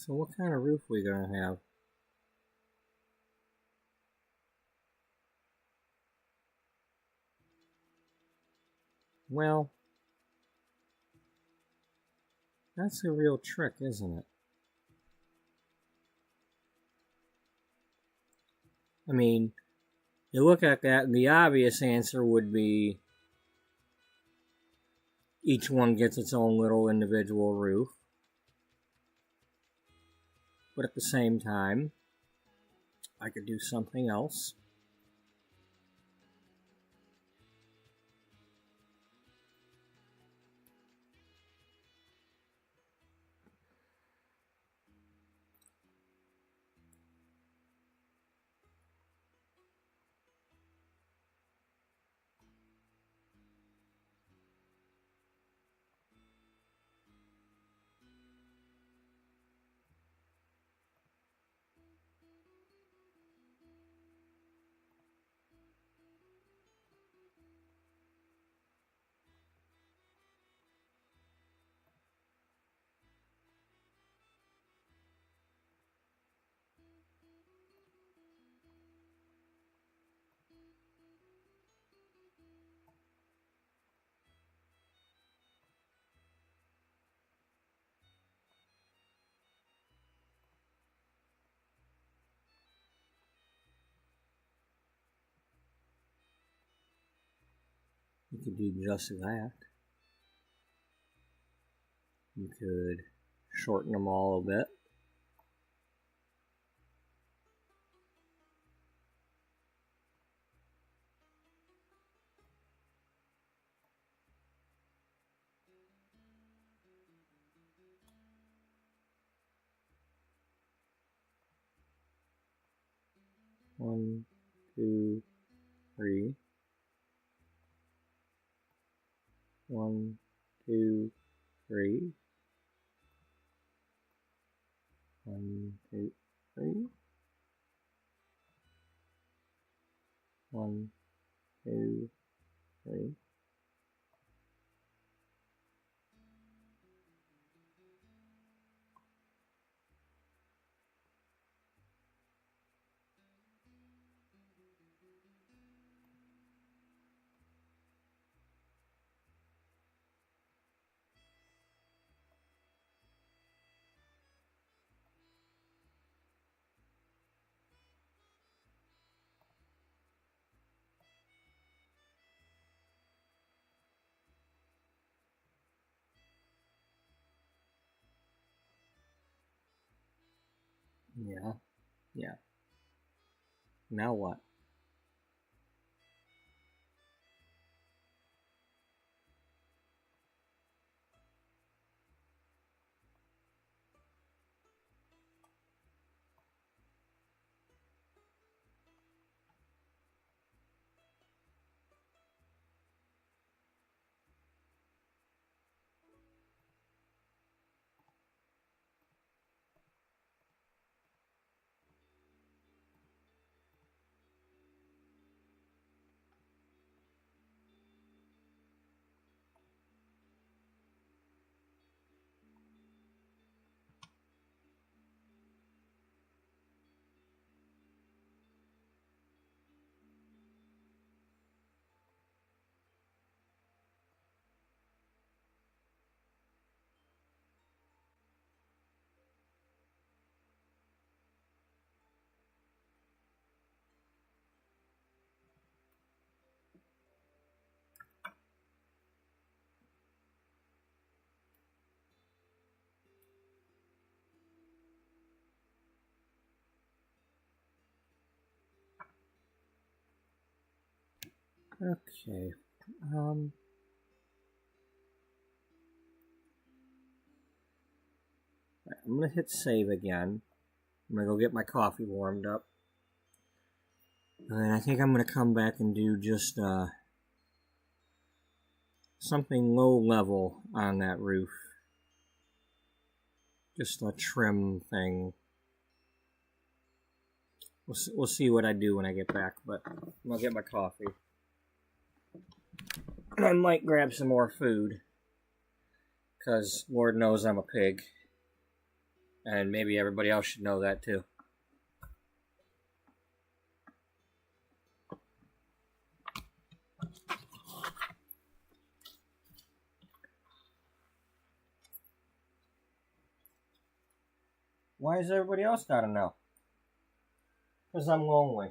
A: So what kind of roof we gonna have? Well, that's a real trick, isn't it? I mean, you look at that and the obvious answer would be each one gets its own little individual roof. But at the same time, I could do something else. You could do just that. You could shorten them all a bit. One, two, three. 1, 2, 3. 1, 2, 3. 1, 2, 3. Yeah. Now what? Okay. I'm gonna hit save again. I'm gonna go get my coffee warmed up. And I think I'm gonna come back and do just something low level on that roof. Just a trim thing. We'll see what I do when I get back, but I'm gonna get my coffee. And I might grab some more food, because Lord knows I'm a pig. And maybe everybody else should know that too. Why does everybody else gotta know? Because I'm lonely.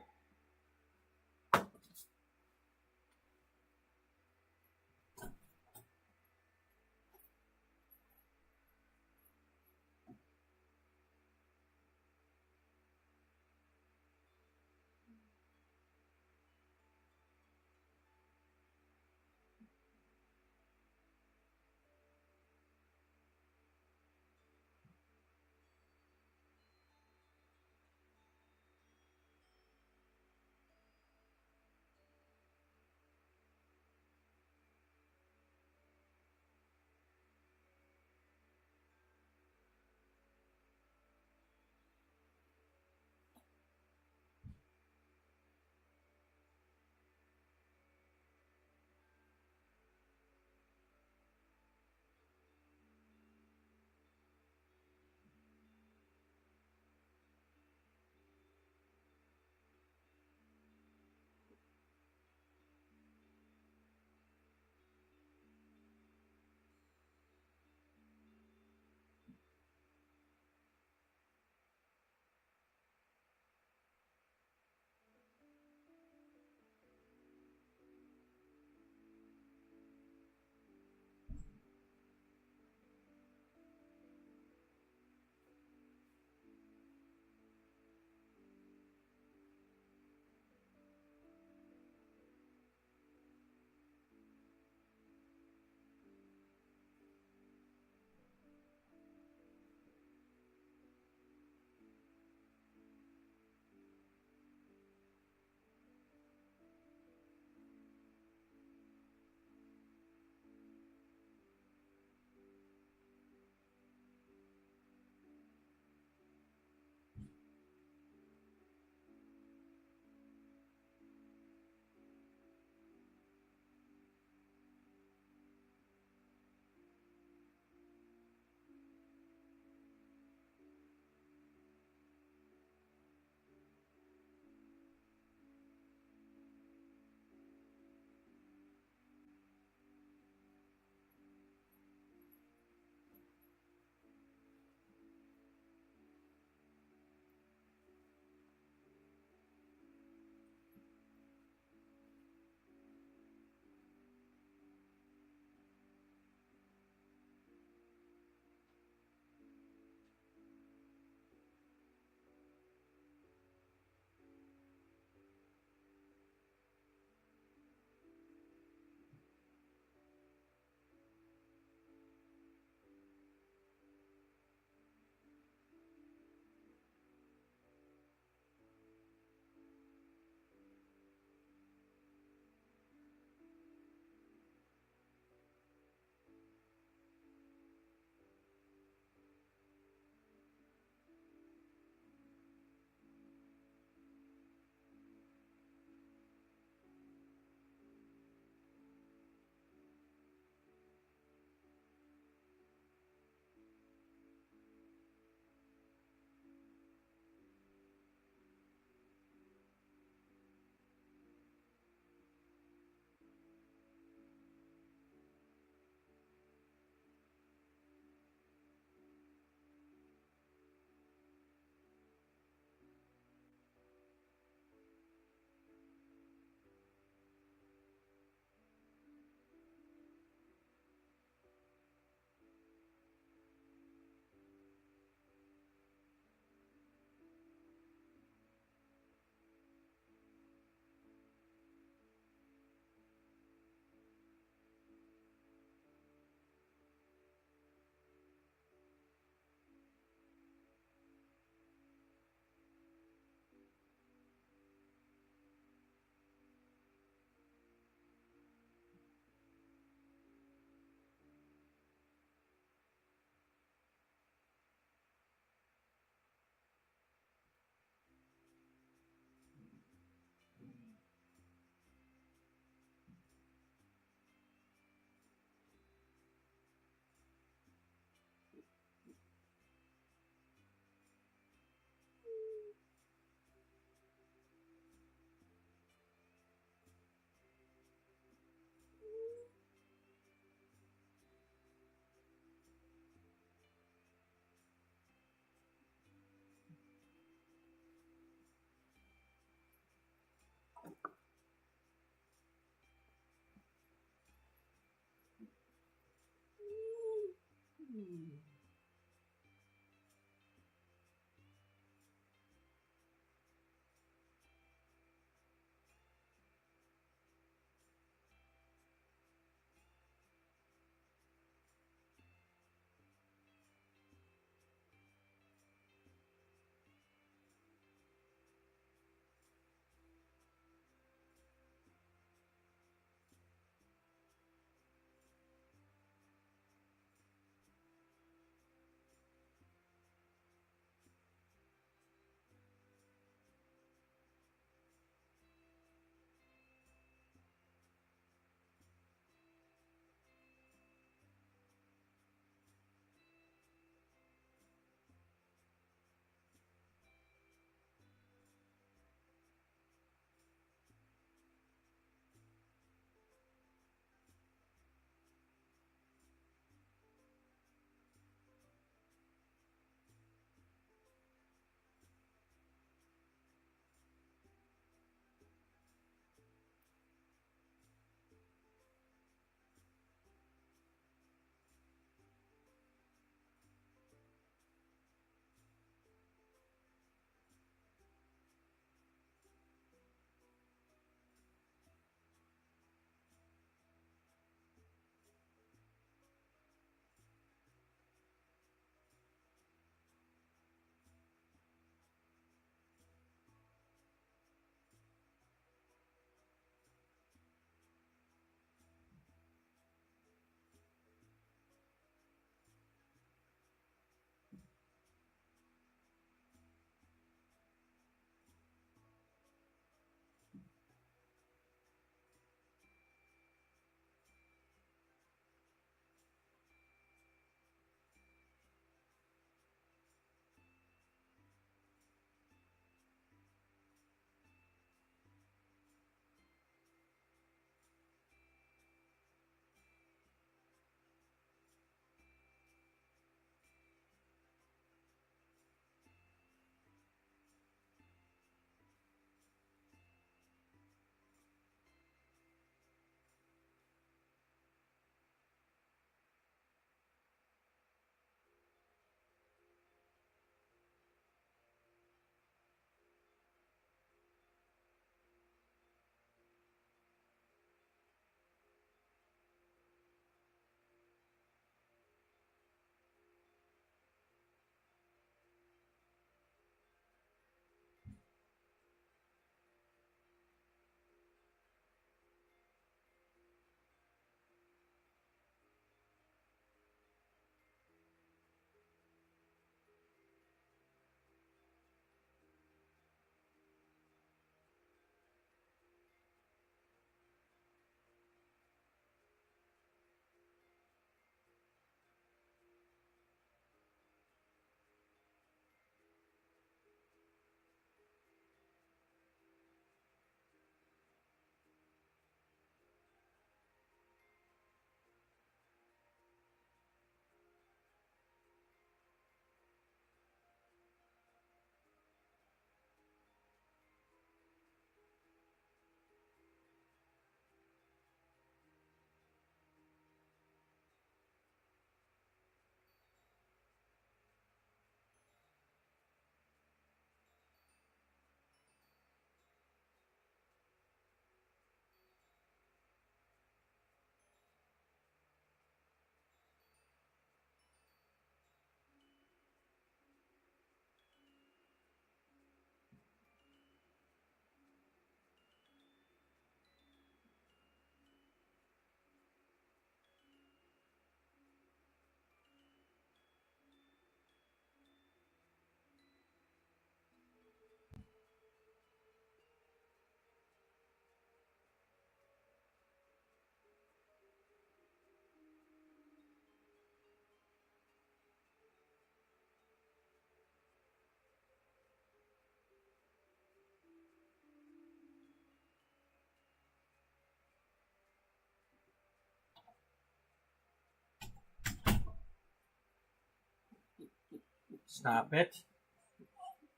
A: Stop it.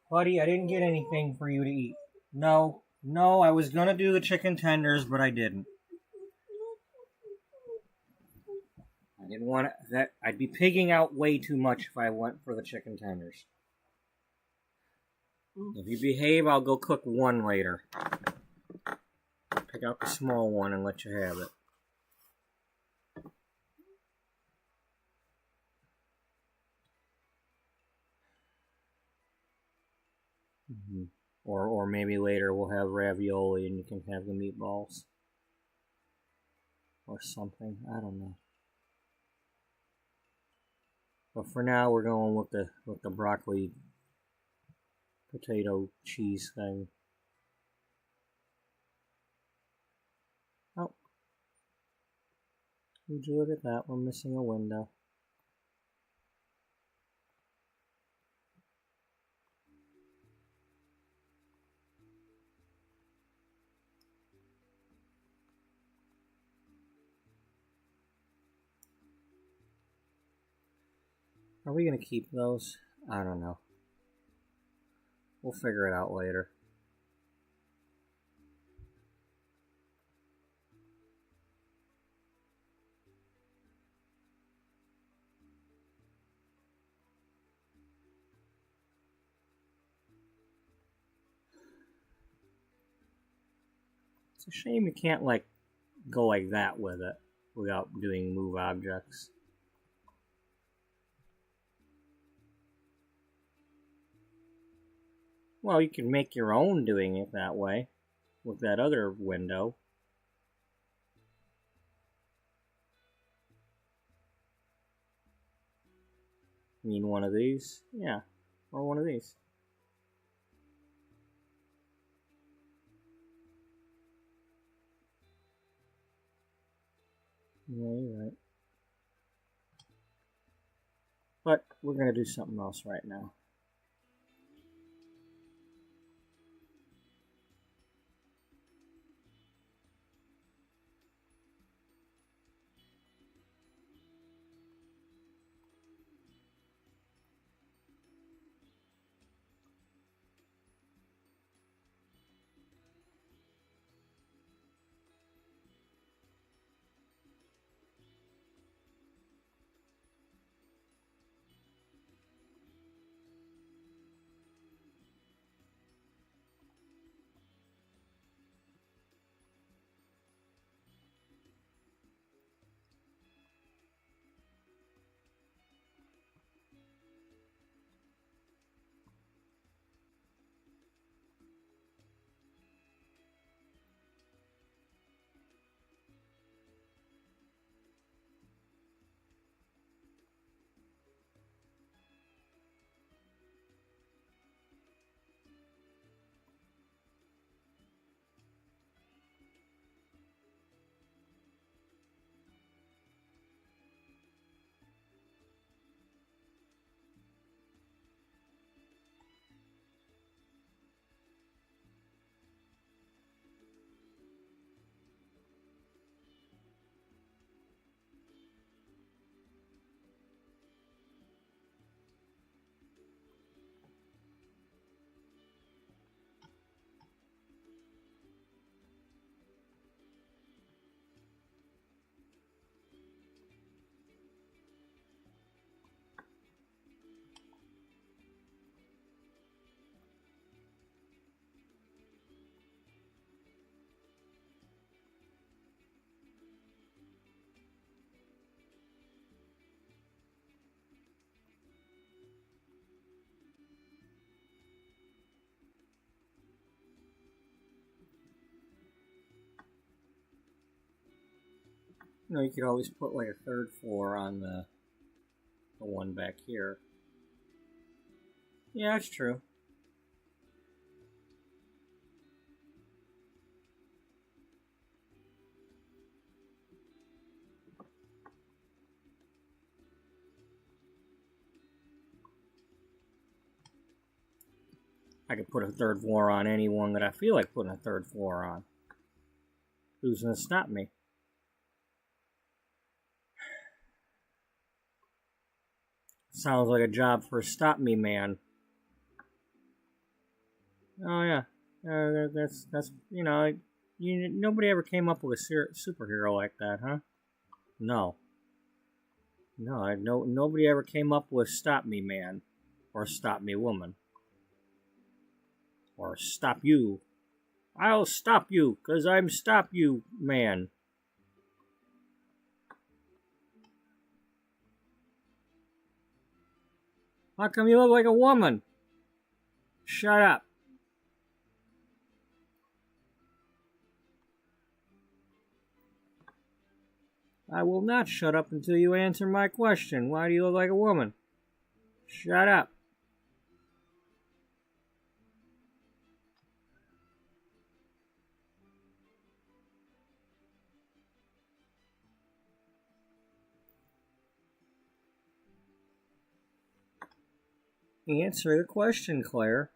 A: Buddy, I didn't get anything for you to eat. No, I was going to do the chicken tenders, but I didn't. I didn't want that. I'd be pigging out way too much if I went for the chicken tenders. If you behave, I'll go cook one later. Pick out the small one and let you have it. Or maybe later we'll have ravioli and you can have the meatballs. Or something. I don't know. But for now we're going with the broccoli potato cheese thing. Oh. Would you look at that? We're missing a window. Are we going to keep those? I don't know. We'll figure it out later. It's a shame you can't, like, go like that with it without doing move objects. Well, you can make your own doing it that way with that other window. You mean one of these? Yeah, or one of these. Yeah, you're right. But we're going to do something else right now. You know, you could always put like a third floor on the one back here. Yeah, that's true. I could put a third floor on any one that I feel like putting a third floor on. Who's going to stop me? Sounds like a job for a stop me man. Oh yeah, that's nobody ever came up with a superhero like that, huh? No, nobody ever came up with stop me man, or stop me woman, or stop you. I'll stop you, 'cause I'm stop you man. How come you look like a woman? Shut up. I will not shut up until you answer my question. Why do you look like a woman? Shut up. Answer the question, Claire.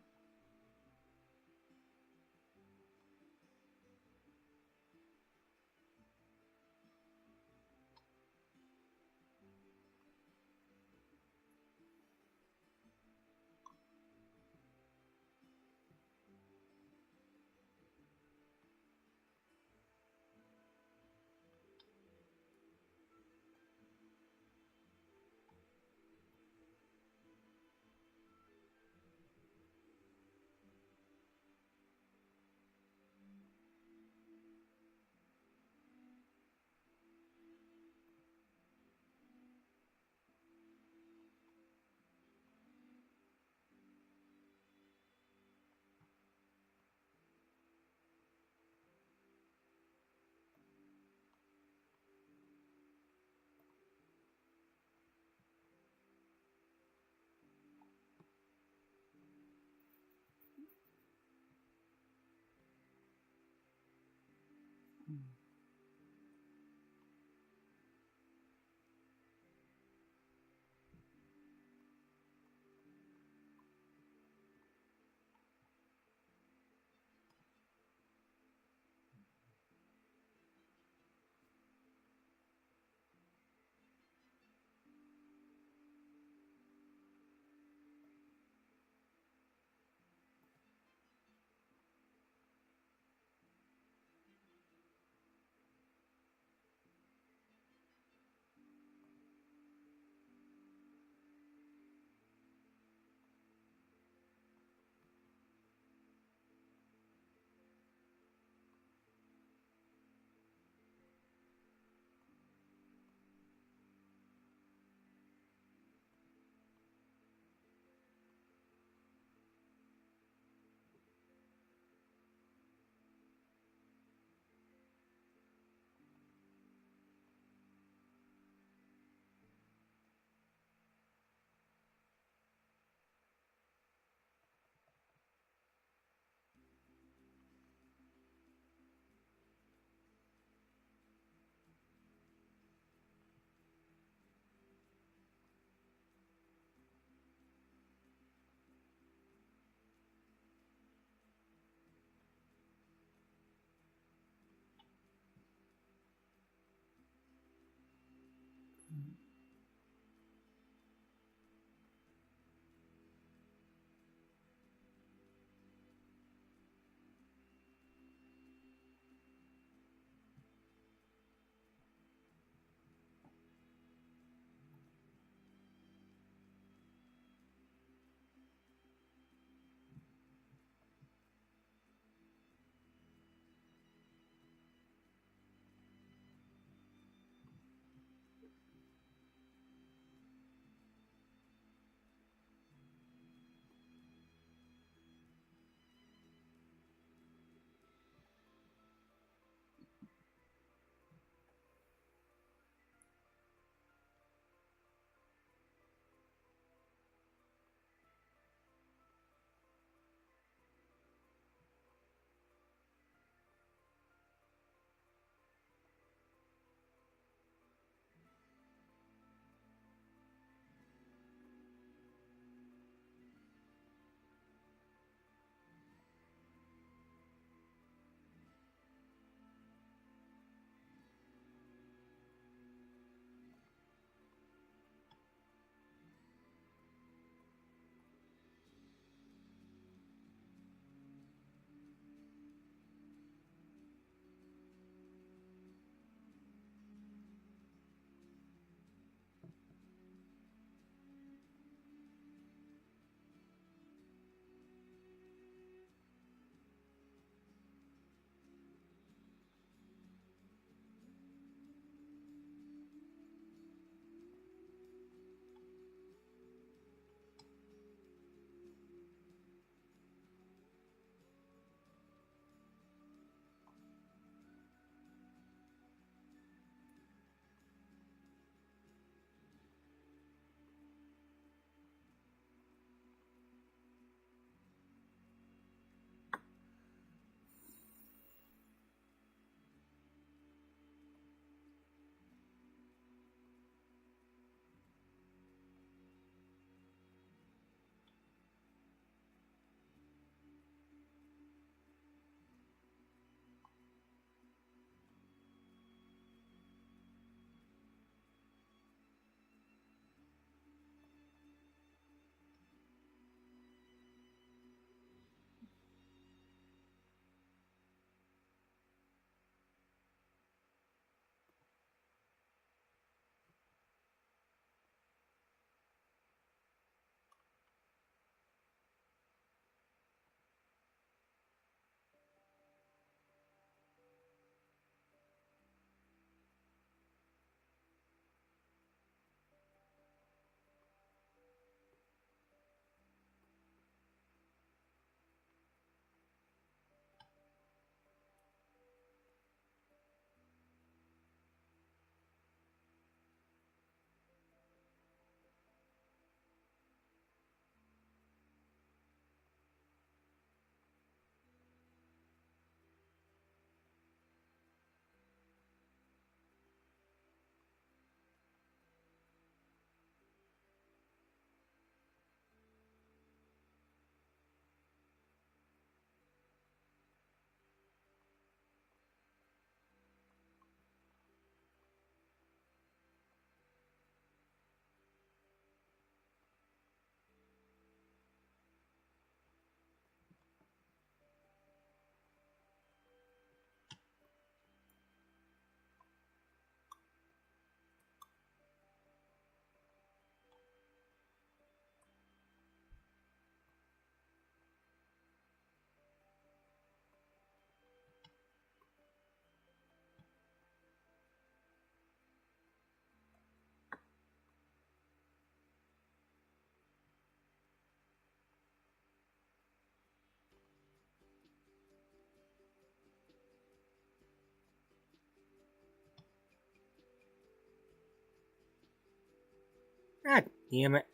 A: God damn it.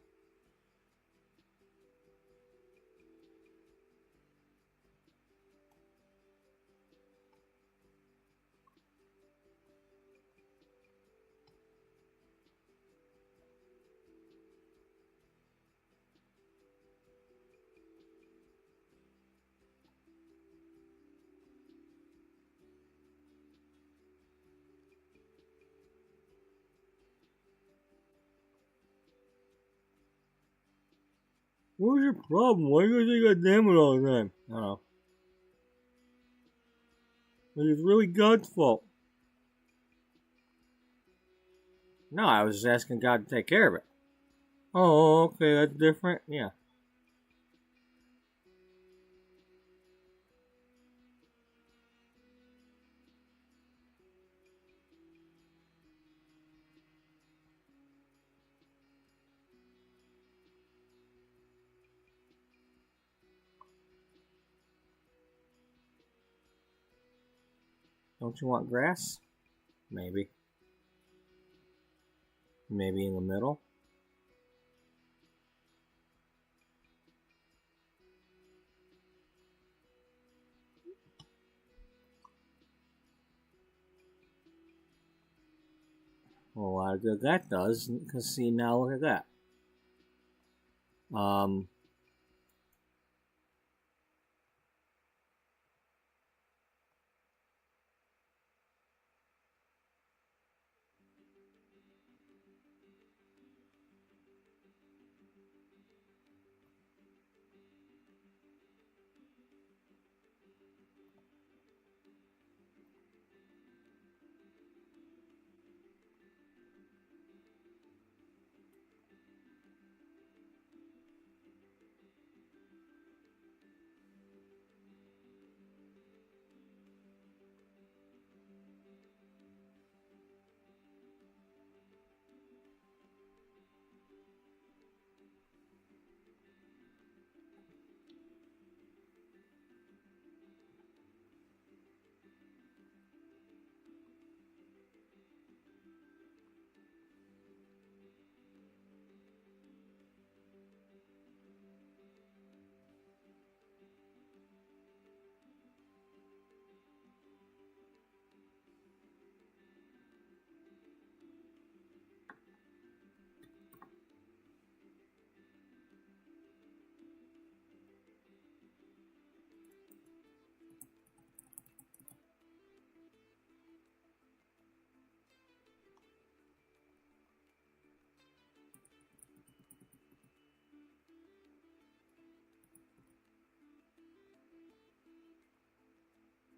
A: What's your problem? Why do you think I damn it all the time? I don't know. It's really God's fault. No, I was asking God to take care of it. Oh, okay, that's different. Yeah. Don't you want grass? Maybe. Maybe in the middle. Well, a lot of good that does. Because see, now look at that.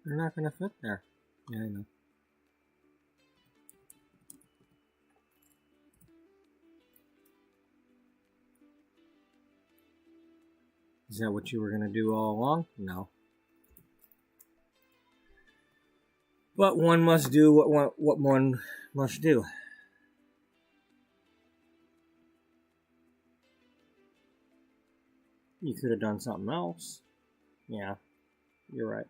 A: They're not going to fit there. Yeah, I know. Is that what you were going to do all along? No. But one must do what one must do. You could have done something else. Yeah, you're right.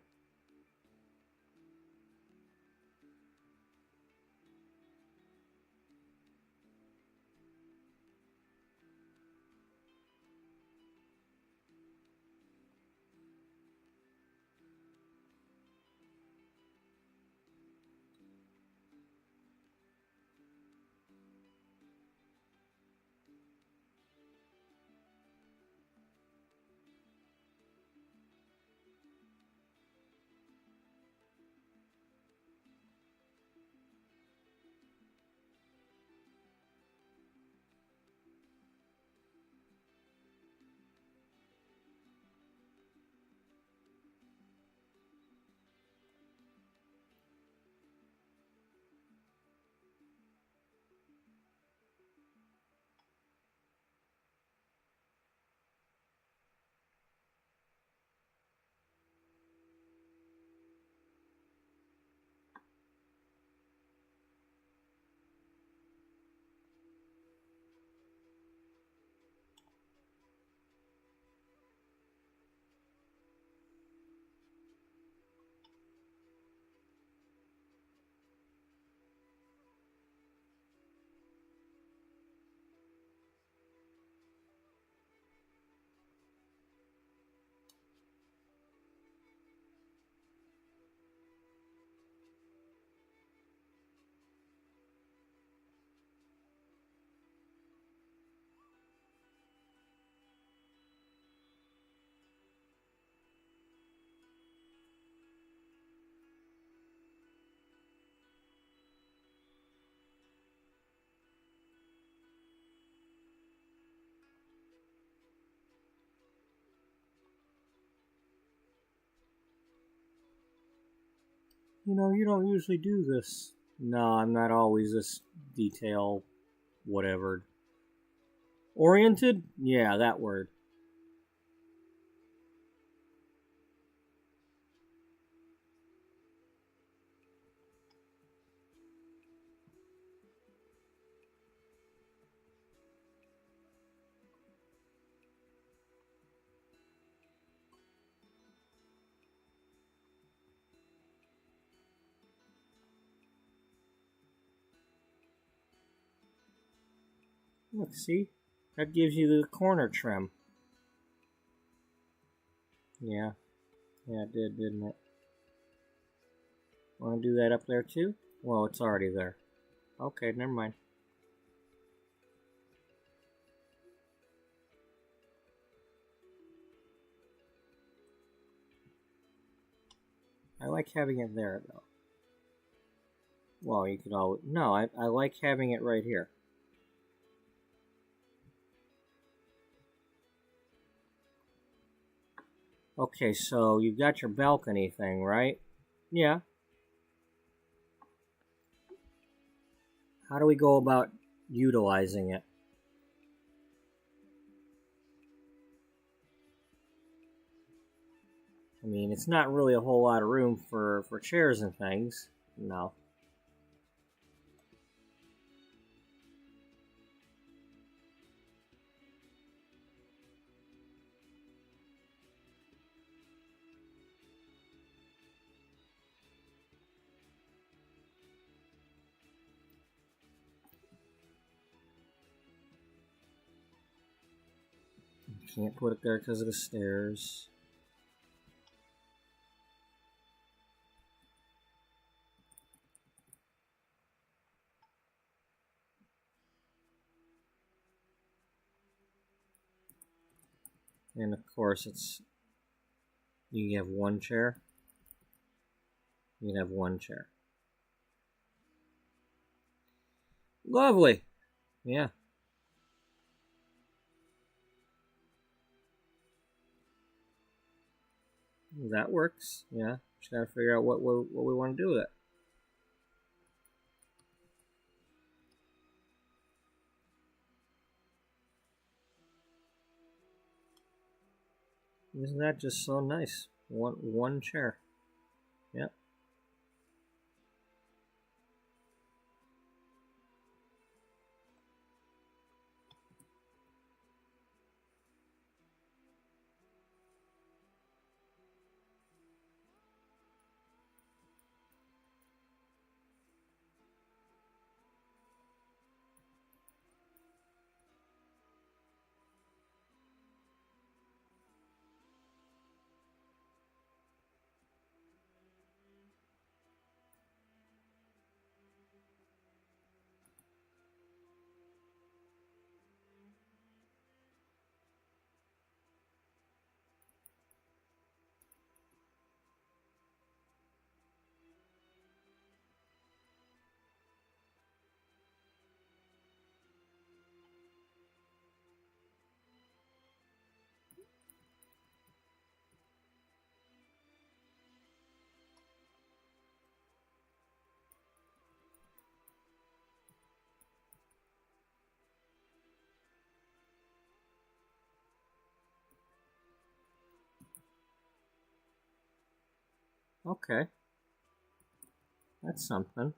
A: You know, you don't usually do this. No, I'm not always this detail, whatever. Oriented? Yeah, that word. Look, see? That gives you the corner trim. Yeah. Yeah, it did, didn't it? Want to do that up there too? Well, it's already there. Okay, never mind. I like having it there, though. Well, you could always... No, I like having it right here. Okay, so you've got your balcony thing, right? Yeah. How do we go about utilizing it? I mean, it's not really a whole lot of room for chairs and things. No. Can't put it there because of the stairs. And of course, it's... You can have one chair. You can have one chair. Lovely. Yeah. That works. Yeah. Just gotta figure out what we want to do with it. Isn't that just so nice? One chair. Yep. Okay. That's something.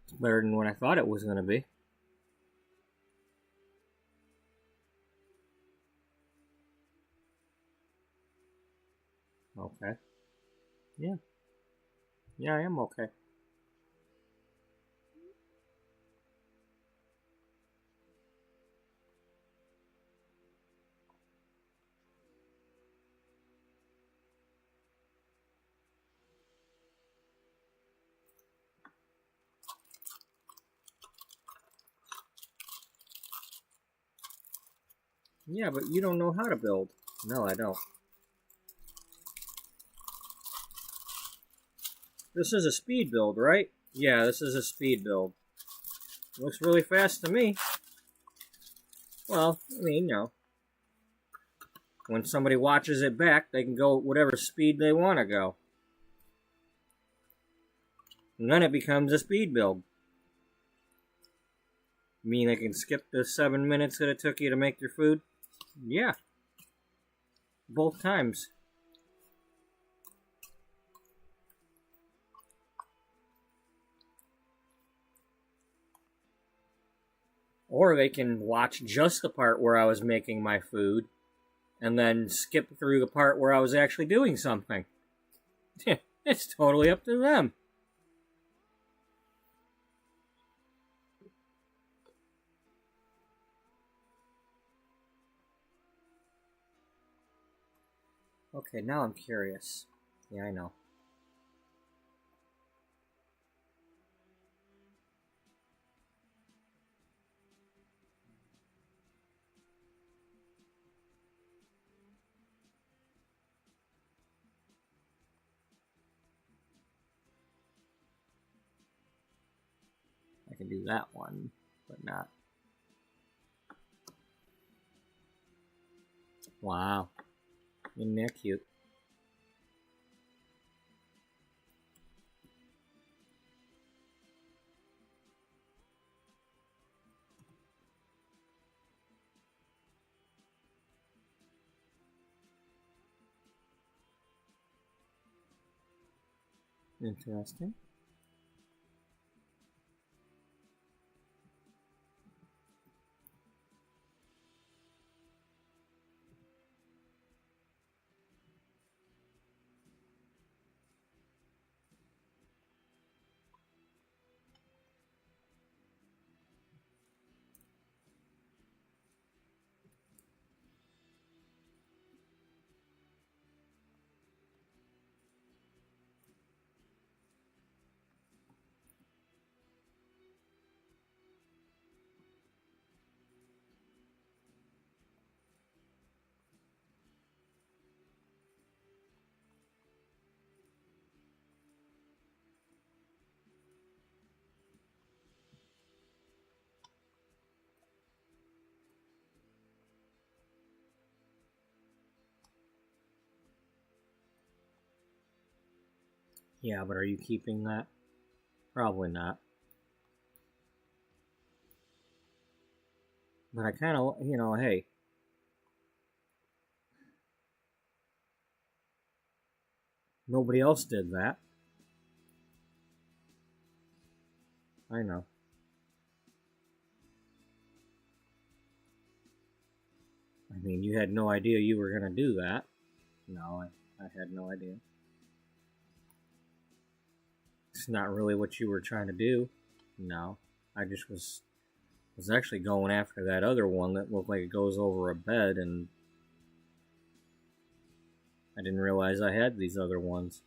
A: It's better than what I thought it was going to be. Okay. Yeah. Yeah, I am okay. Yeah, but you don't know how to build. No, I don't. This is a speed build, right? Yeah, this is a speed build. Looks really fast to me. Well, I mean, you know, when somebody watches it back, they can go whatever speed they want to go. And then it becomes a speed build. You mean they can skip the 7 minutes that it took you to make your food? Yeah. Both times. Or they can watch just the part where I was making my food and then skip through the part where I was actually doing something. It's totally up to them. Okay, now I'm curious. Yeah, I know. I can do that one, but not. Wow. Isn't that cute? Interesting. Yeah, but are you keeping that? Probably not. But I kind of, you know, hey. Nobody else did that. I know. I mean, you had no idea you were going to do that. No, I had no idea. It's not really what you were trying to do. No, I just was actually going after that other one that looked like it goes over a bed, and I didn't realize I had these other ones.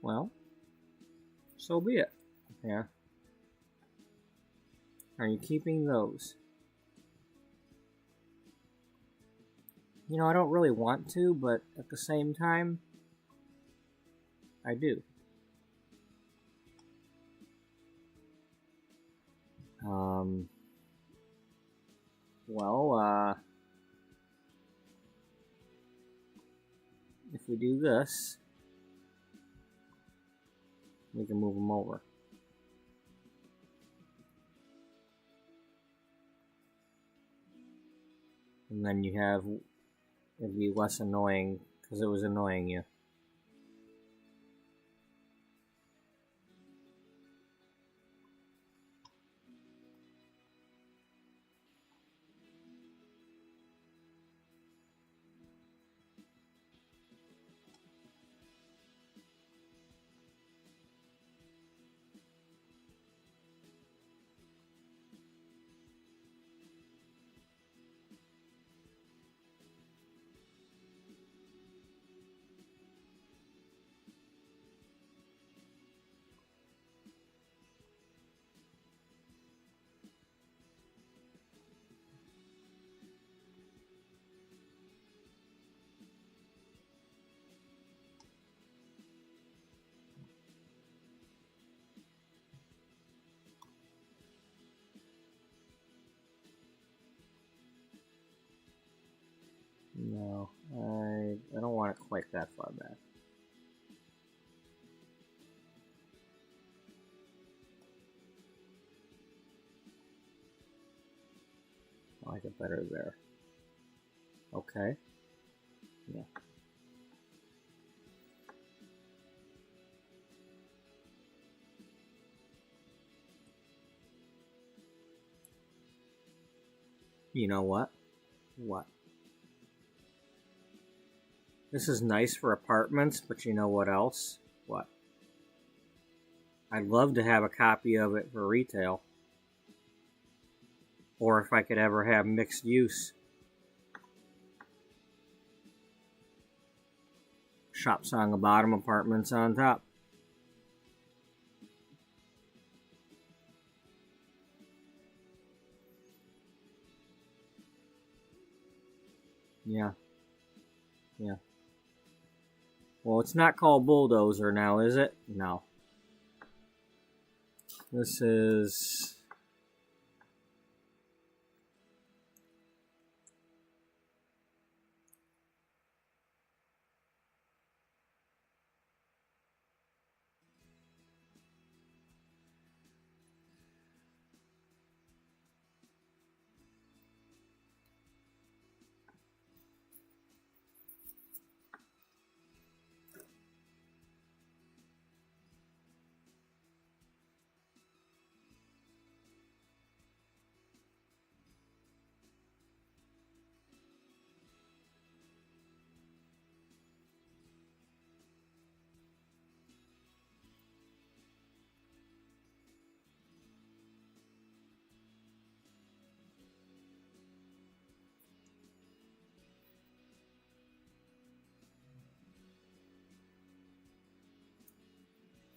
A: Well, so be it. Yeah. Are you keeping those? You know, I don't really want to, but at the same time, I do. Well, if we do this, we can move them over. And then you have, it'd be less annoying, because it was annoying you. that far back. I like it better there. Okay. Yeah. You know what? What? This is nice for apartments, but you know what else? What? I'd love to have a copy of it for retail. Or if I could ever have mixed use. Shops on the bottom, apartments on top. Yeah. Yeah. Well, it's not called Bulldozer now, is it? No. This is...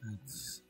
A: That's...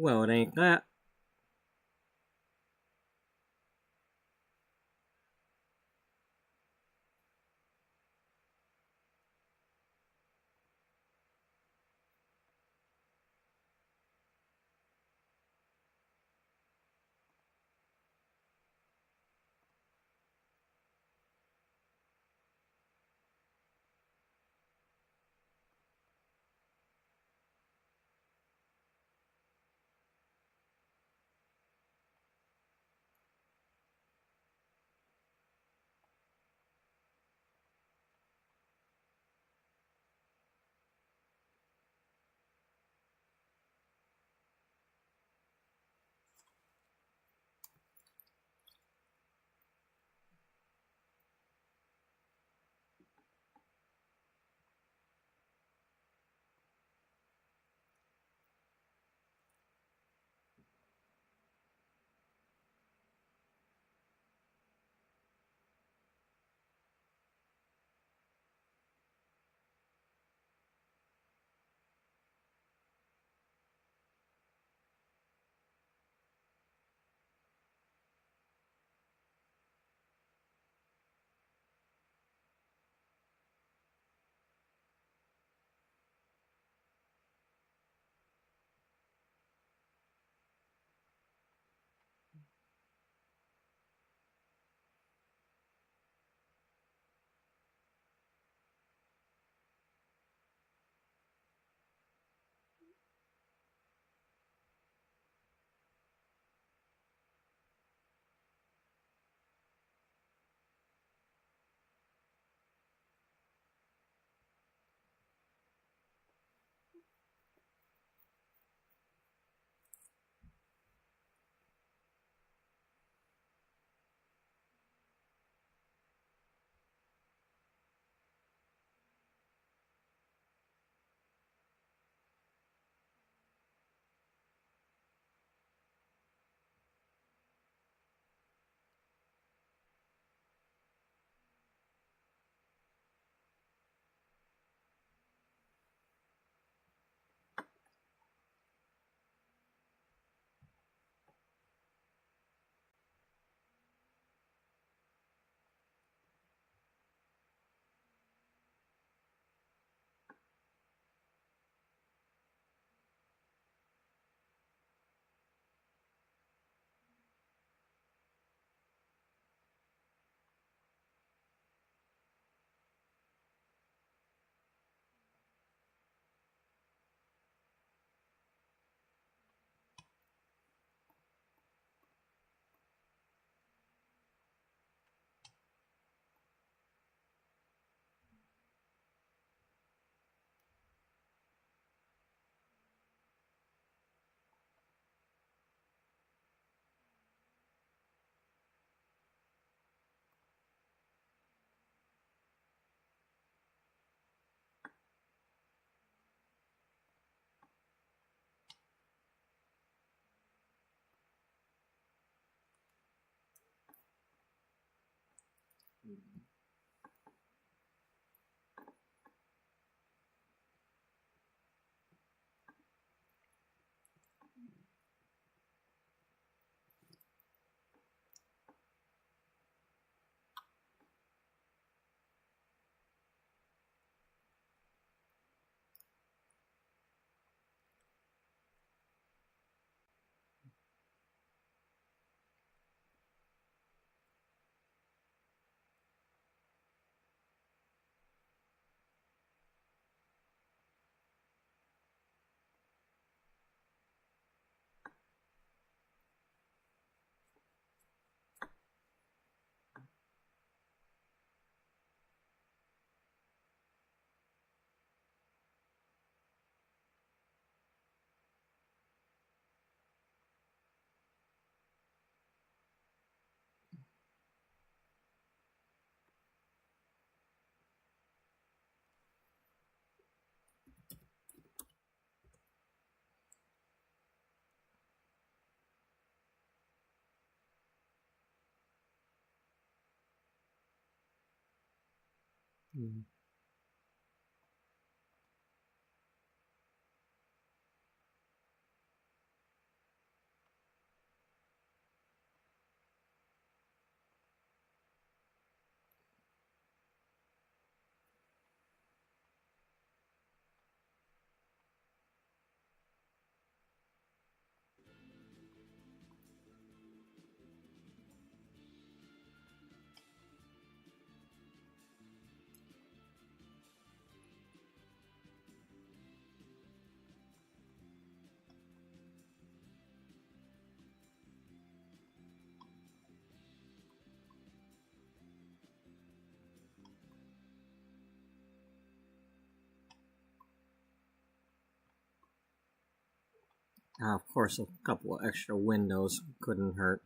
A: Well, it ain't that. Mm. Of course, a couple of extra windows couldn't hurt.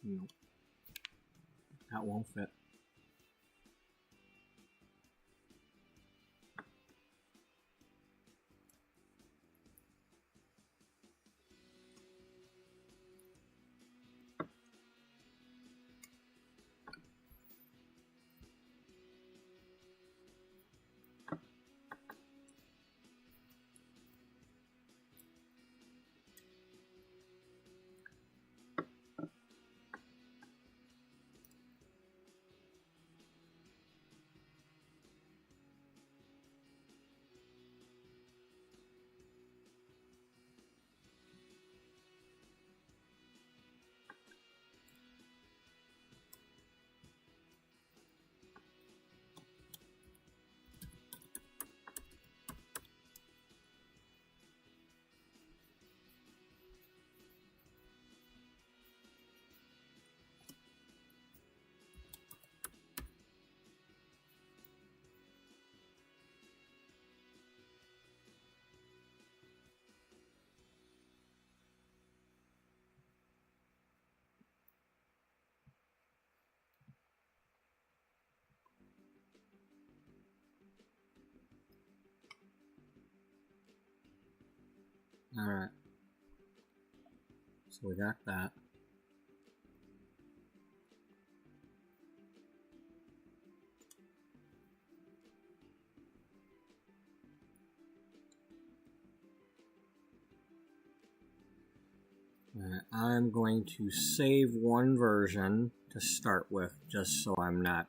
A: Nope. That won't fit. Alright. So we got that. I'm going to save one version to start with, just so I'm not...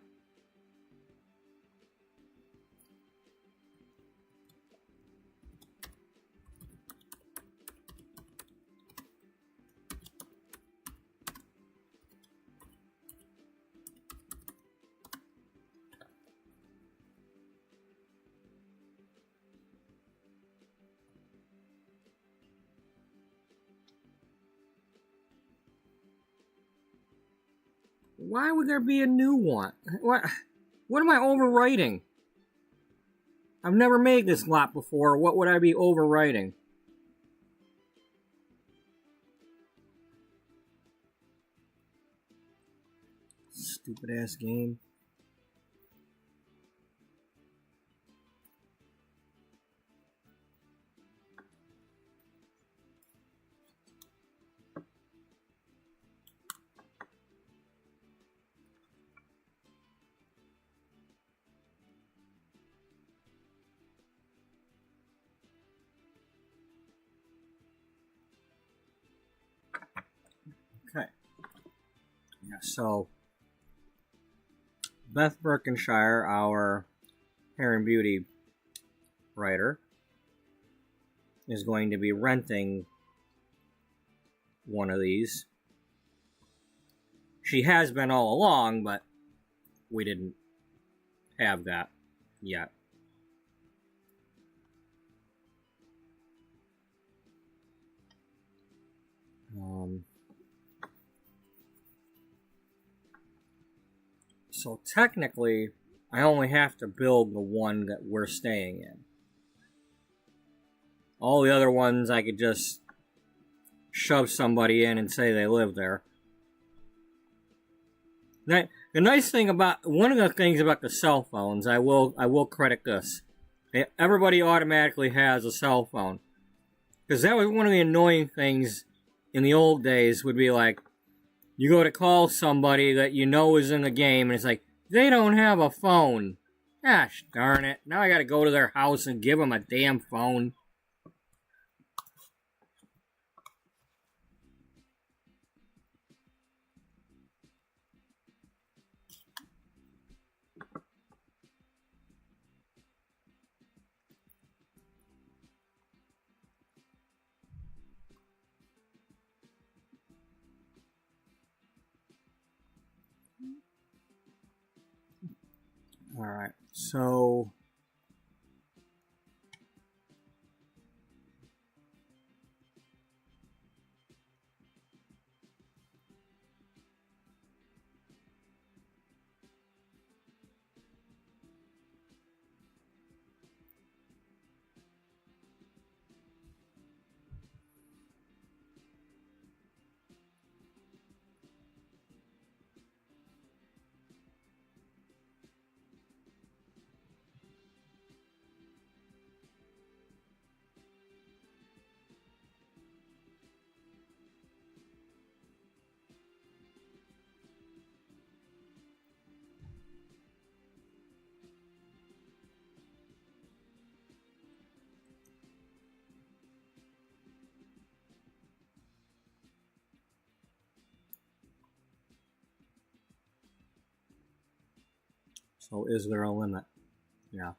A: Why would there be a new one? What am I overwriting? I've never made this lot before. What would I be overwriting? Stupid ass game. Okay. Yeah, so Beth Berkshire, our hair and beauty writer, is going to be renting one of these. She has been all along, but we didn't have that yet. So technically, I only have to build the one that we're staying in. All the other ones I could just shove somebody in and say they live there. The nice thing about, one of the things about the cell phones, I will credit this. Everybody automatically has a cell phone. Because that was one of the annoying things in the old days, would be like, you go to call somebody that you know is in the game, and it's like, they don't have a phone. Gosh darn it. Now I gotta go to their house and give them a damn phone. Alright, so... So is there a limit? Yeah.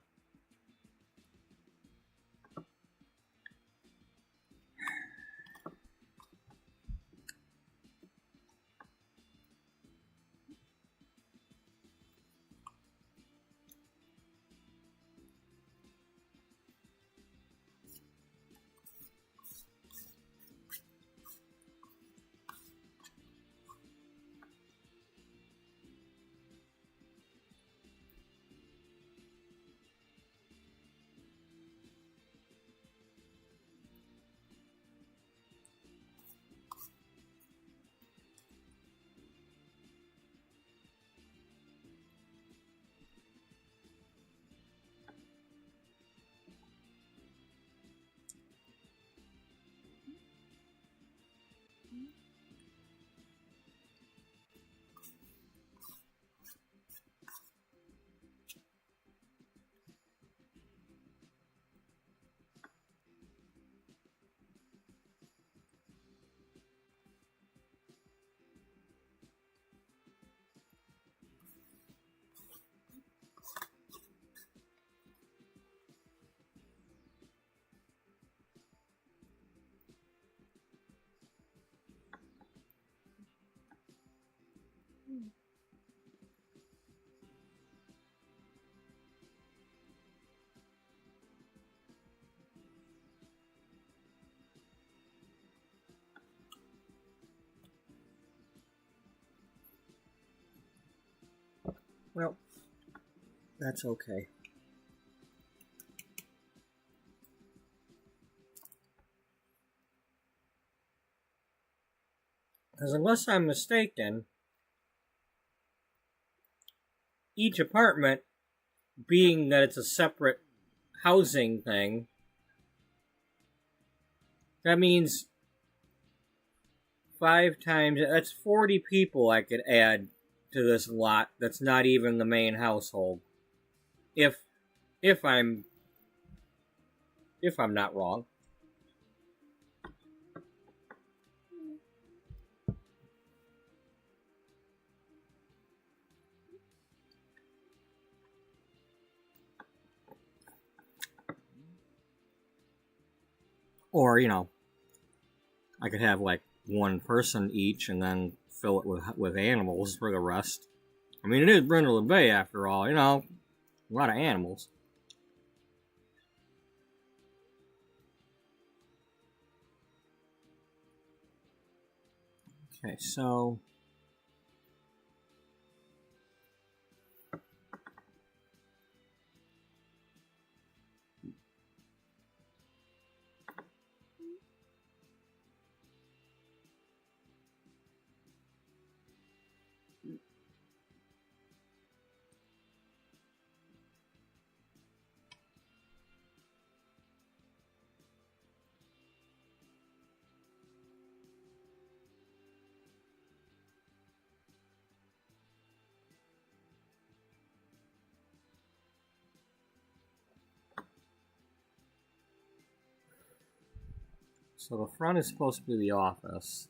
A: Well, that's okay. Because unless I'm mistaken, each apartment, being that it's a separate housing thing, that means 5 times, that's 40 people I could add to this lot that's not even the main household. If I'm not wrong. Or, I could have like one person each and then fill it with animals for the rest. I mean, it is Brindle Bay after all, a lot of animals. Okay, so the front is supposed to be the office.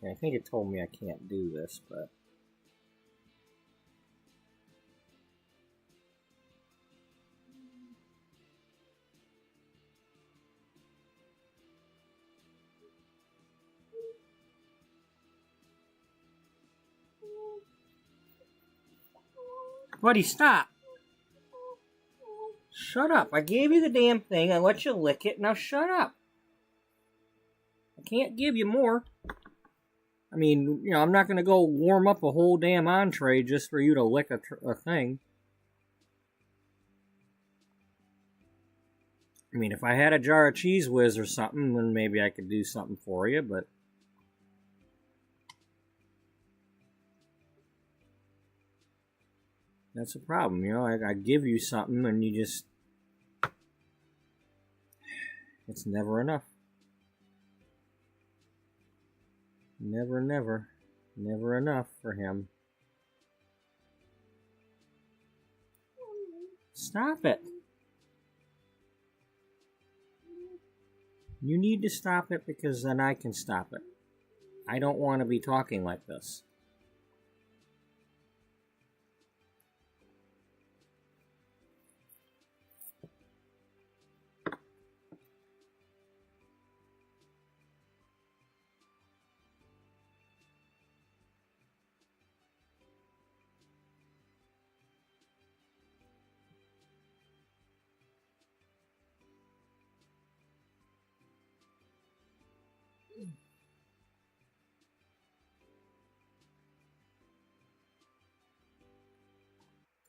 A: Okay, I think it told me I can't do this, but... Buddy, stop! Shut up. I gave you the damn thing, I let you lick it, now shut up! I can't give you more. I mean, I'm not gonna go warm up a whole damn entree just for you to lick a thing. I mean, if I had a jar of Cheese Whiz or something, then maybe I could do something for you, but... That's a problem, I give you something and you just... It's never enough. Never enough for him. Stop it. You need to stop it because then I can stop it. I don't want to be talking like this.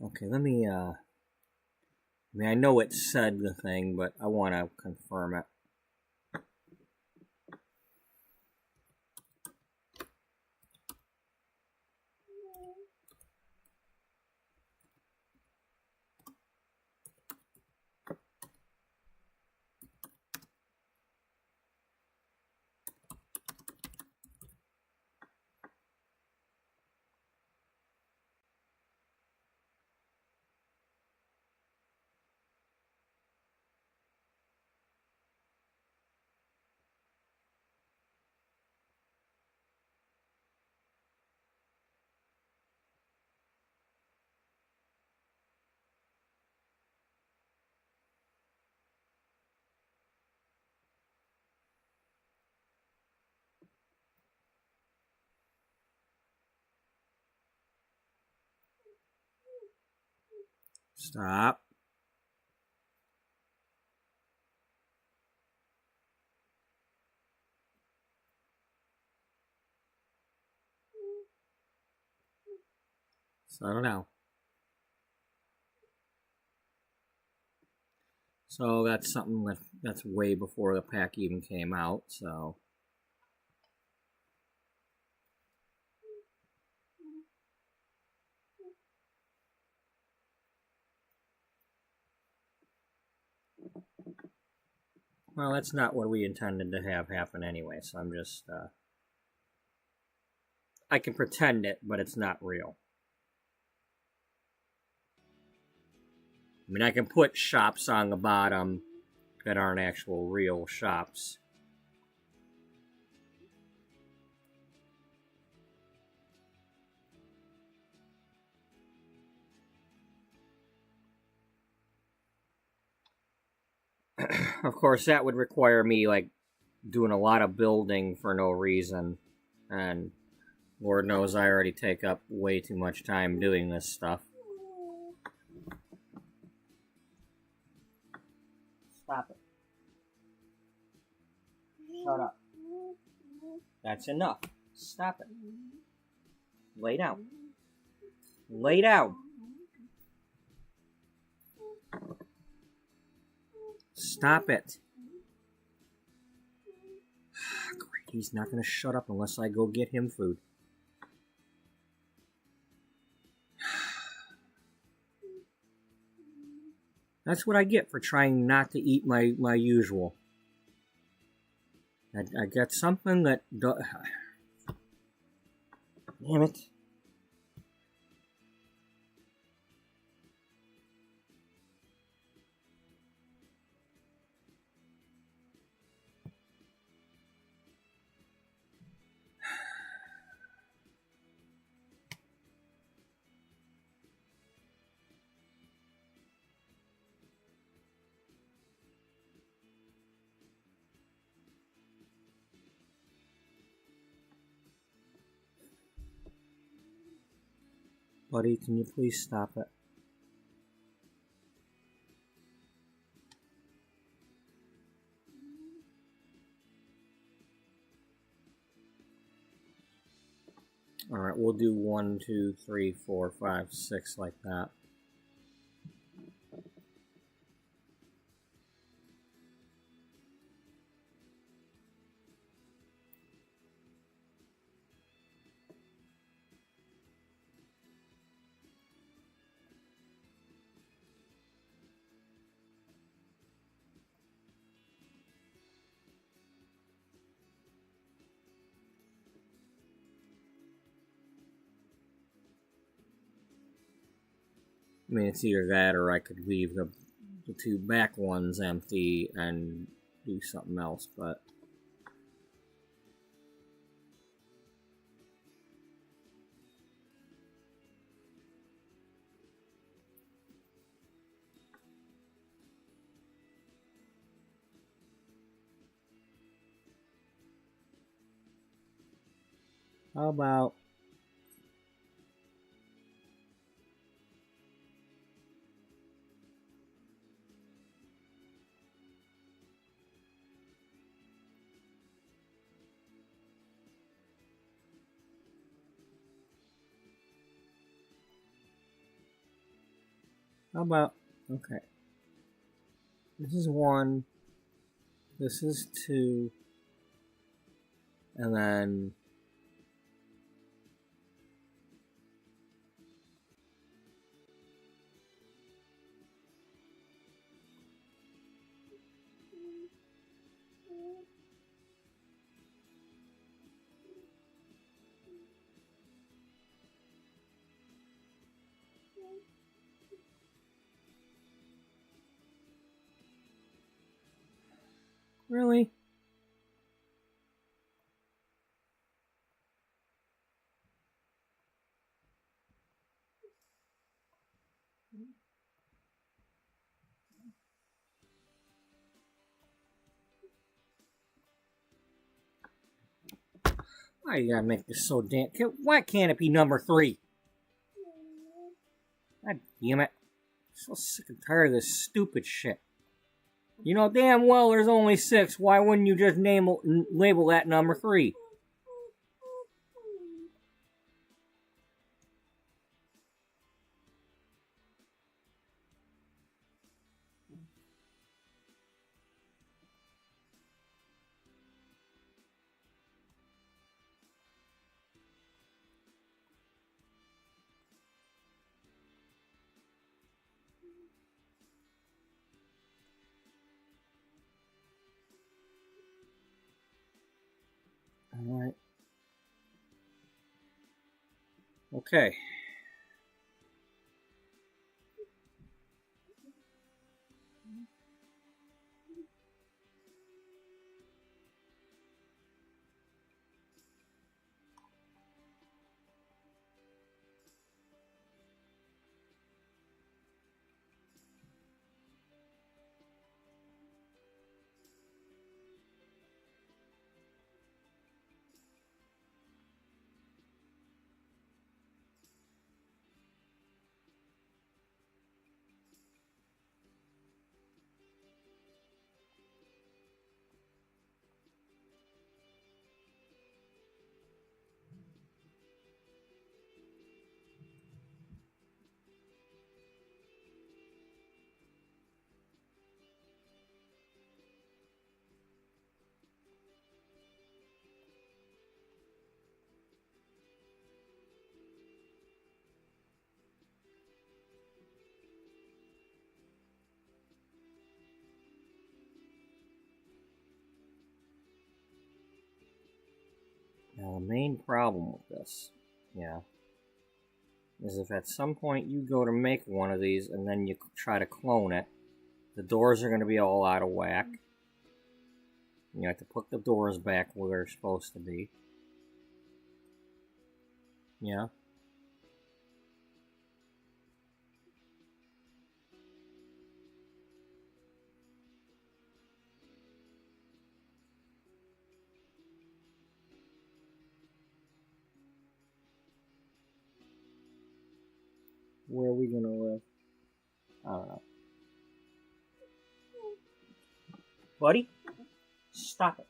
A: Okay, let me, I mean, I know it said the thing, but I want to confirm it. Stop. Settle down. So that's something that's way before the pack even came out, so. Well, that's not what we intended to have happen anyway, so I'm just, I can pretend it, but it's not real. I mean, I can put shops on the bottom that aren't actual real shops. Of course, that would require me, like, doing a lot of building for no reason. And Lord knows I already take up way too much time doing this stuff. Stop it. Shut up. That's enough. Stop it. Lay down. Lay down. Stop it. Great, he's not going to shut up unless I go get him food. That's what I get for trying not to eat my usual. I got something that... Damn it. Buddy, can you please stop it? Alright, we'll do 1, 2, 3, 4, 5, 6 like that. I mean, it's either that or I could leave the 2 back ones empty and do something else, but... How about... Okay. This is 1. This is 2. And then... Really? Why you gotta make this so damn... Why can't it be number 3? God damn it. So sick and tired of this stupid shit. You know damn well there's only 6. Why wouldn't you just label that number 3? Alright. Okay. Now, the main problem with this, is if at some point you go to make one of these and then you try to clone it, the doors are going to be all out of whack. You have to put the doors back where they're supposed to be. Yeah. Where are we gonna live? I don't know. Buddy? Stop it.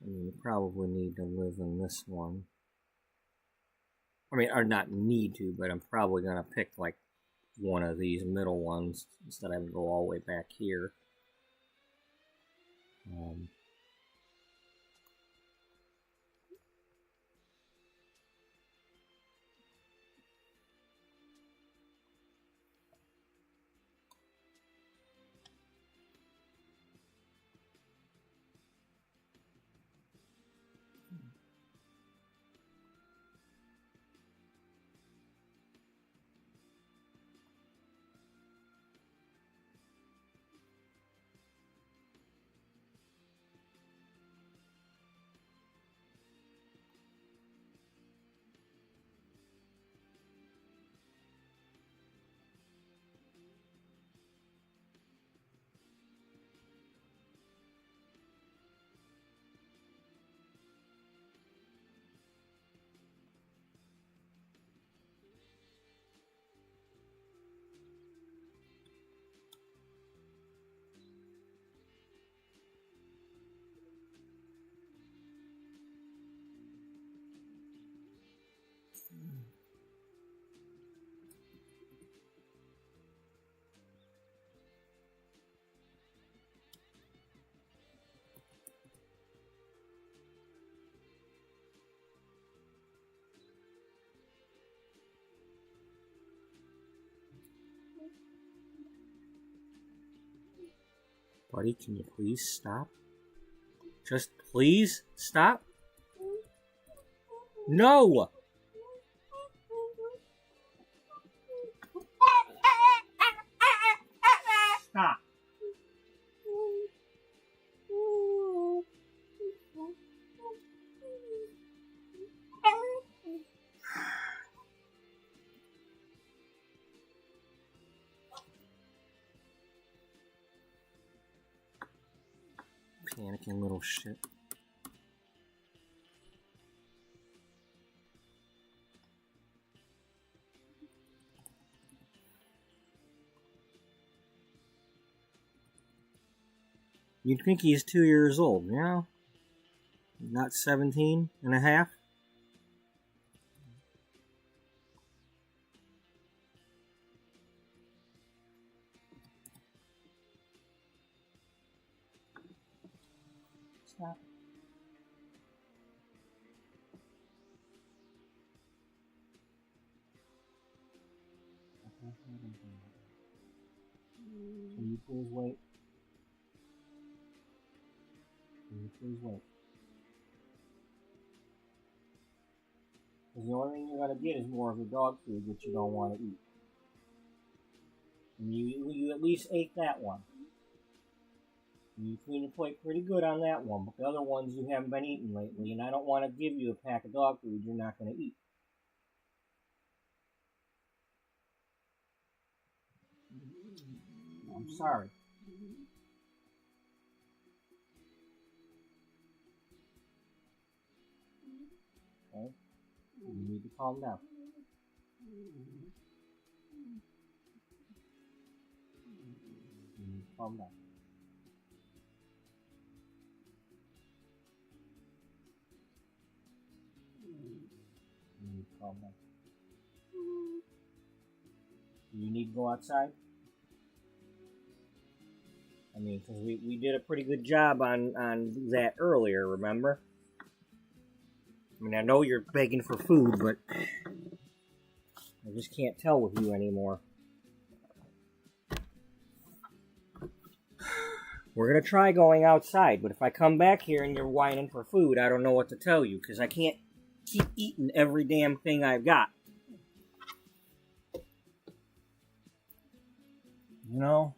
A: I mean, you probably need to live in this one. I mean, or not need to, but I'm probably gonna pick like one of these middle ones instead of having to go all the way back here. Buddy, can you please stop? Just please stop? No! Stop. Panicking little shit. You'd think he's 2 years old, you know? Not 17 and a half? Stop. Can you please wait? Can you please wait? Because the only thing you're going to get is more of the dog food that you don't want to eat. And you at least ate that one. You cleaned the plate pretty good on that one, but the other ones you haven't been eating lately, and I don't want to give you a pack of dog food you're not going to eat. I'm sorry. Okay? You need to calm down. You need to calm down. You need to calm down. You need to go outside? I mean, because we did a pretty good job on that earlier, remember? I mean, I know you're begging for food, but I just can't tell with you anymore. We're going to try going outside, but if I come back here and you're whining for food, I don't know what to tell you, because I can't keep eating every damn thing I've got. You know?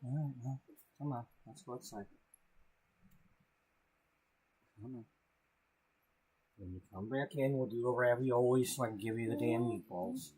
A: Alright, well, come on. Let's go outside. Come on. When you come back in, we'll do a ravioli so I can give you the damn meatballs.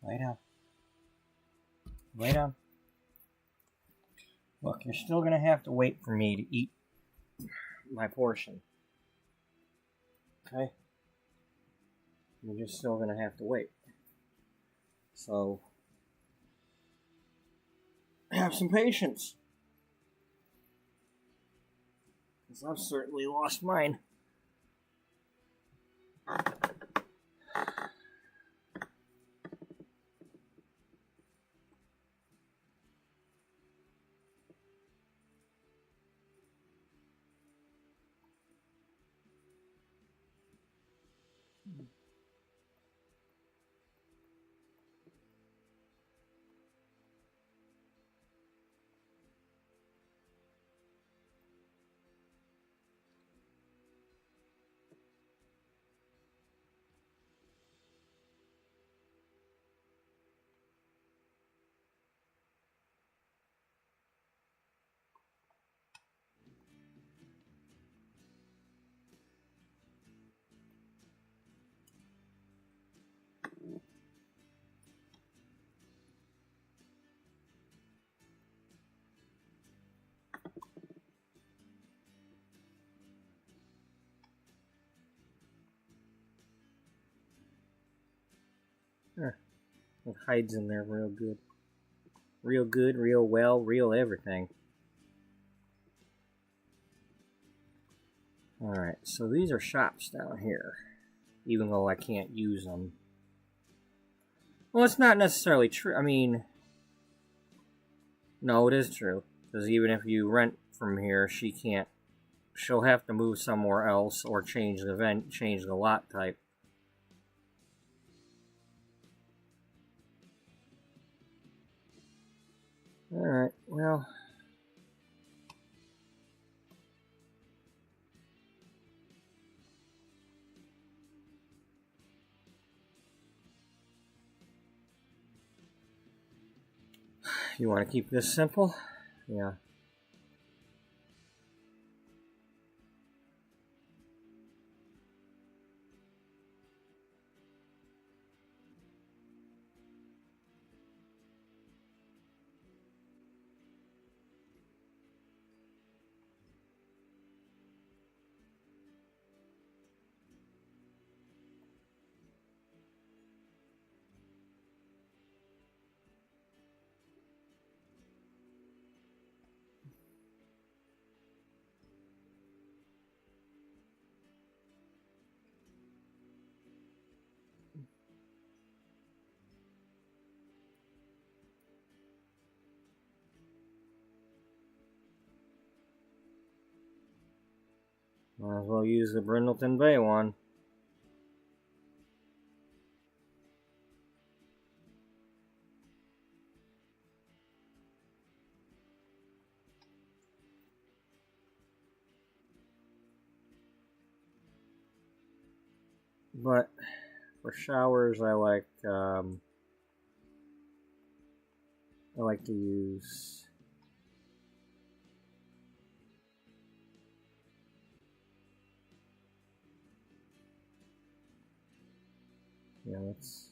A: Lay down. Lay down. Look, you're still going to have to wait for me to eat my portion. Okay? You're just still going to have to wait. So, have some patience. Because I've certainly lost mine. It hides in there real good. Real good, real well, real everything. Alright, so these are shops down here. Even though I can't use them. Well, it's not necessarily true. I mean, no, it is true. Because even if you rent from here, she can't. She'll have to move somewhere else or change the lot type. Alright, well. You want to keep this simple? Yeah. Might as well use the Brindleton Bay one. But for showers, I like to use it's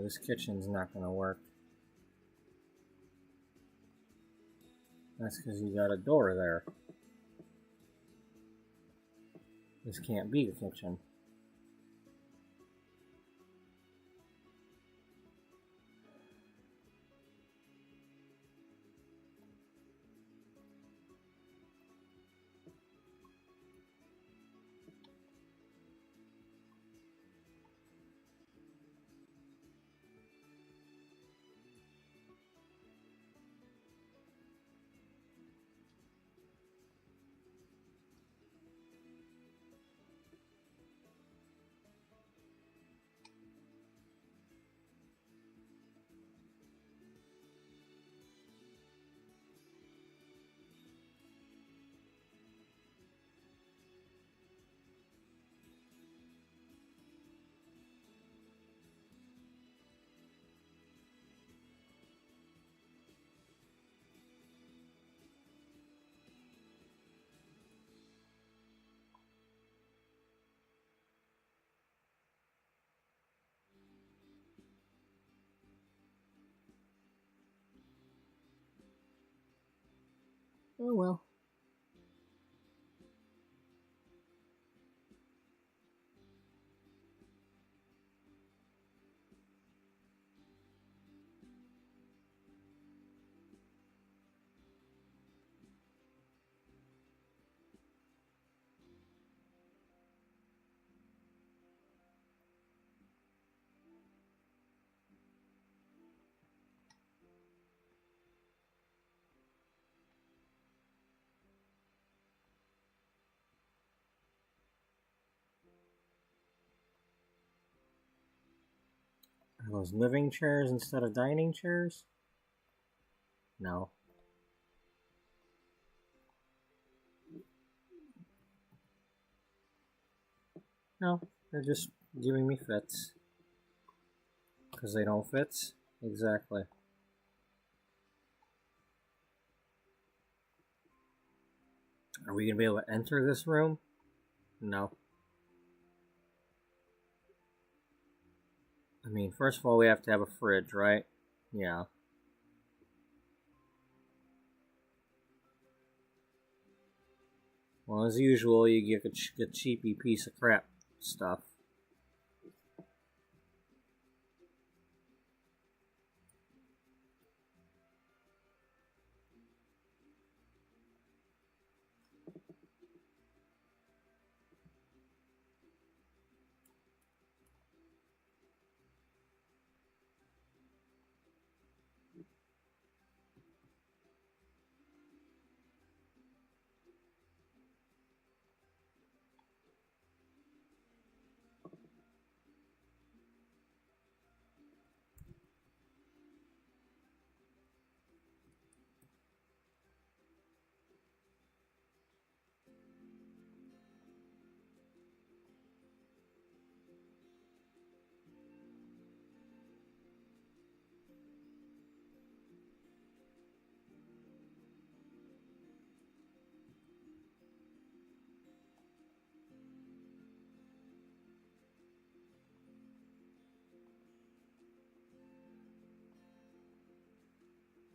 A: This kitchen's not gonna work. That's because you got a door there. This can't be the kitchen. Oh well. Are those living chairs instead of dining chairs? No. No, they're just giving me fits. Because they don't fit? Exactly. Are we going to be able to enter this room? No. I mean, first of all, we have to have a fridge, right? Yeah. Well, as usual, you get a cheapy piece of crap stuff.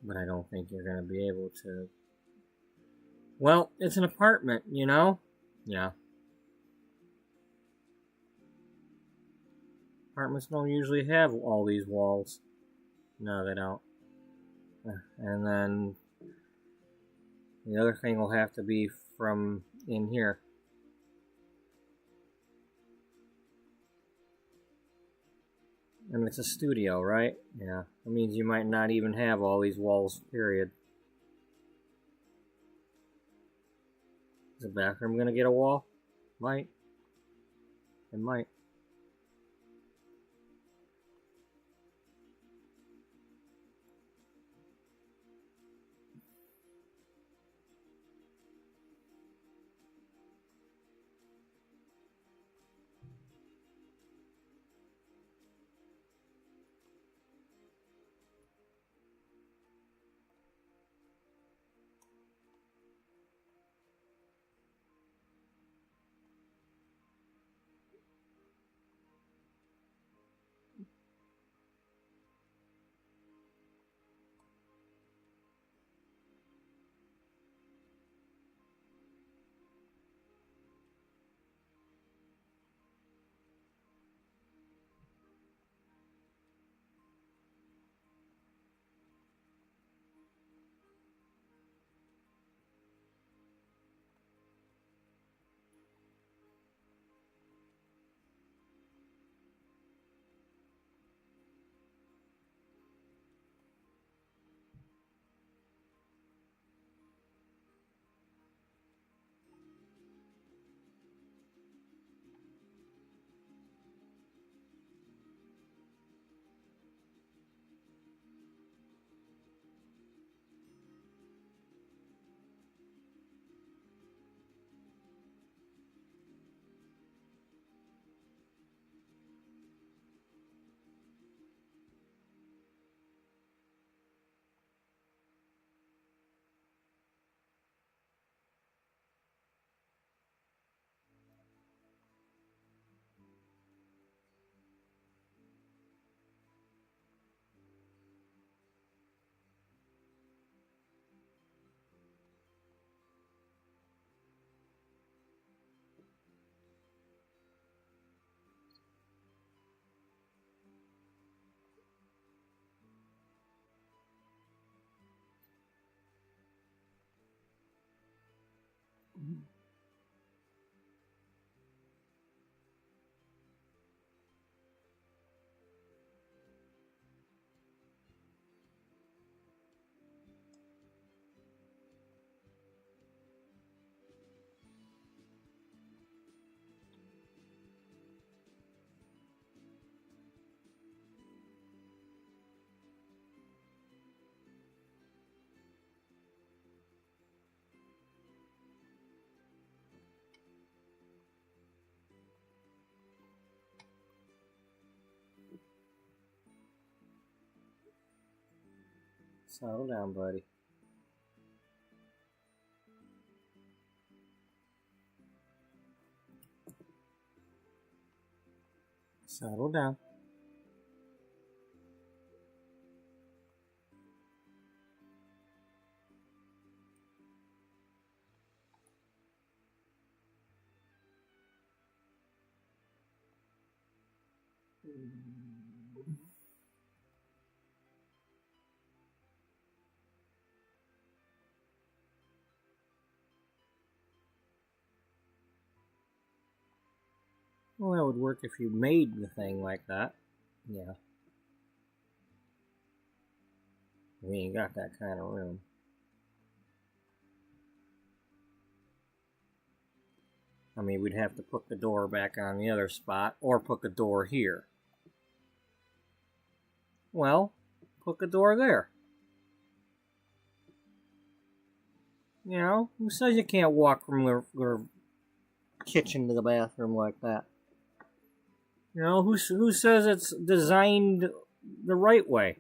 A: But I don't think you're going to be able to. Well, it's an apartment, you know? Yeah. Apartments don't usually have all these walls. No, they don't. And then the other thing will have to be from in here. And it's a studio, right? Yeah. That means you might not even have all these walls, period. Is the bathroom gonna get a wall? Might. It might. Settle down, buddy. Settle down. Well, that would work if you made the thing like that. Yeah. We ain't got that kind of room. I mean, we'd have to put the door back on the other spot, or put the door here. Well, put the door there. You know, who says you can't walk from the kitchen to the bathroom like that? You know, who says it's designed the right way?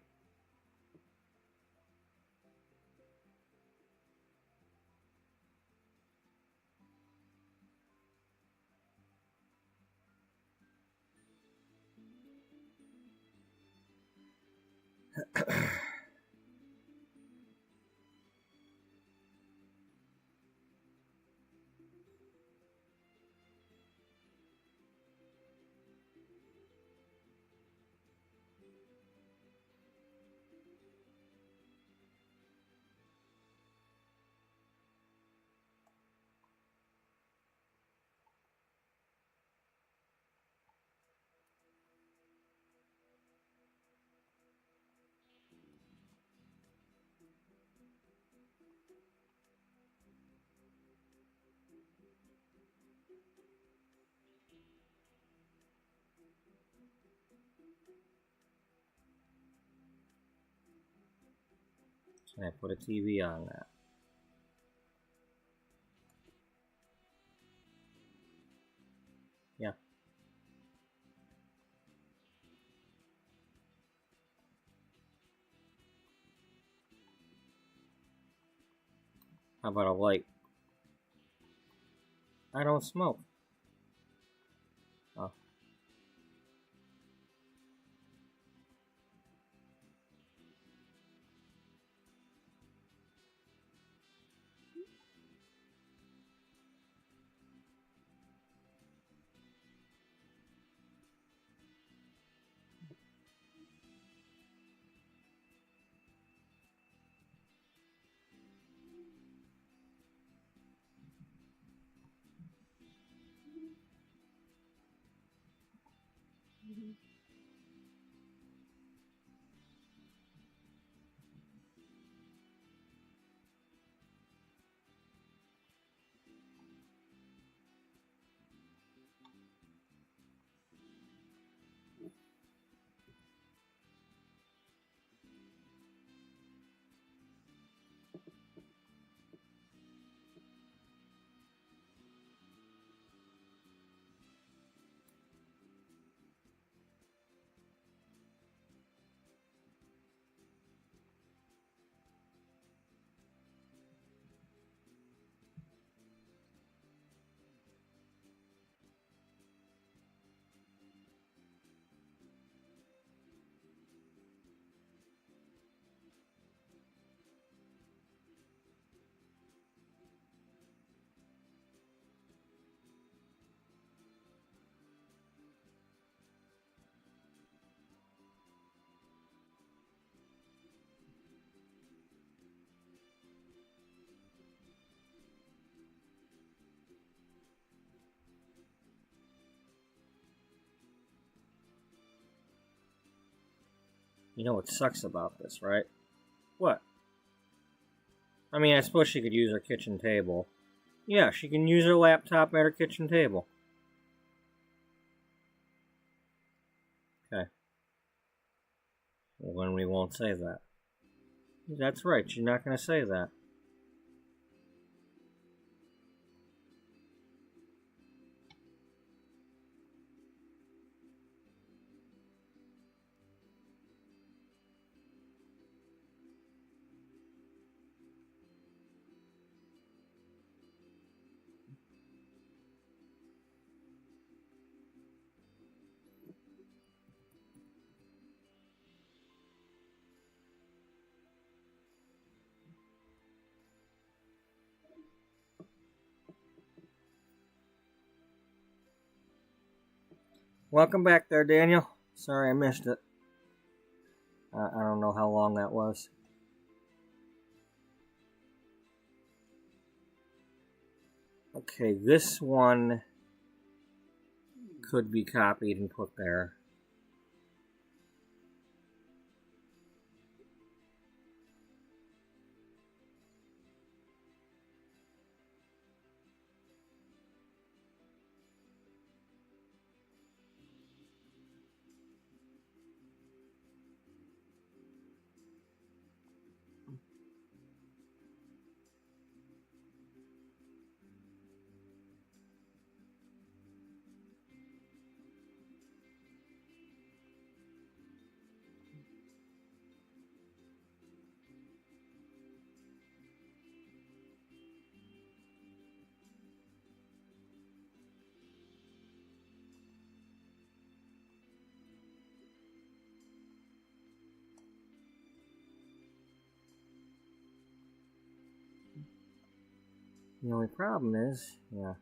A: Can I put a TV on that? Yeah. How about a light? I don't smoke. Oh. You know what sucks about this, right? What? I mean, I suppose she could use her kitchen table. Yeah, she can use her laptop at her kitchen table. Okay. Well, then we won't say that. That's right, she's not going to say that. Welcome back there, Daniel. Sorry I missed it. I don't know how long that was. Okay, this one could be copied and put there. The only problem is, yeah.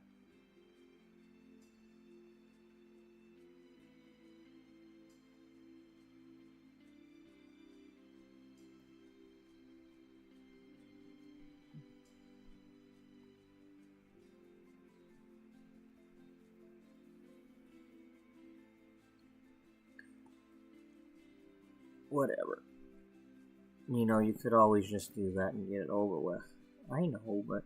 A: Whatever. You know, you could always just do that and get it over with. I know, but...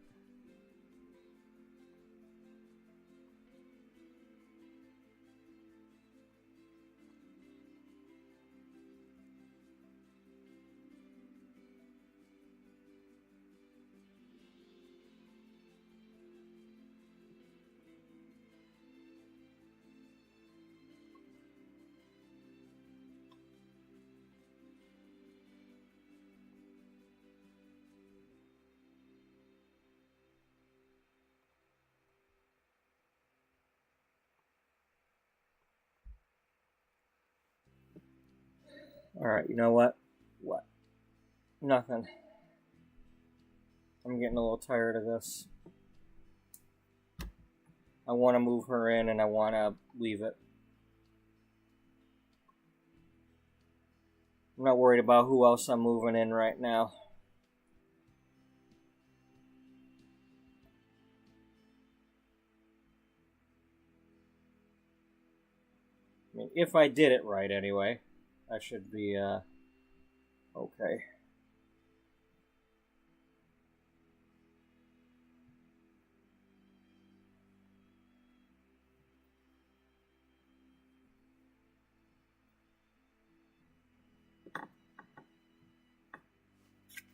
A: Alright, you know what? What? Nothing. I'm getting a little tired of this. I want to move her in and I want to leave it. I'm not worried about who else I'm moving in right now. I mean, if I did it right anyway, I should be, okay.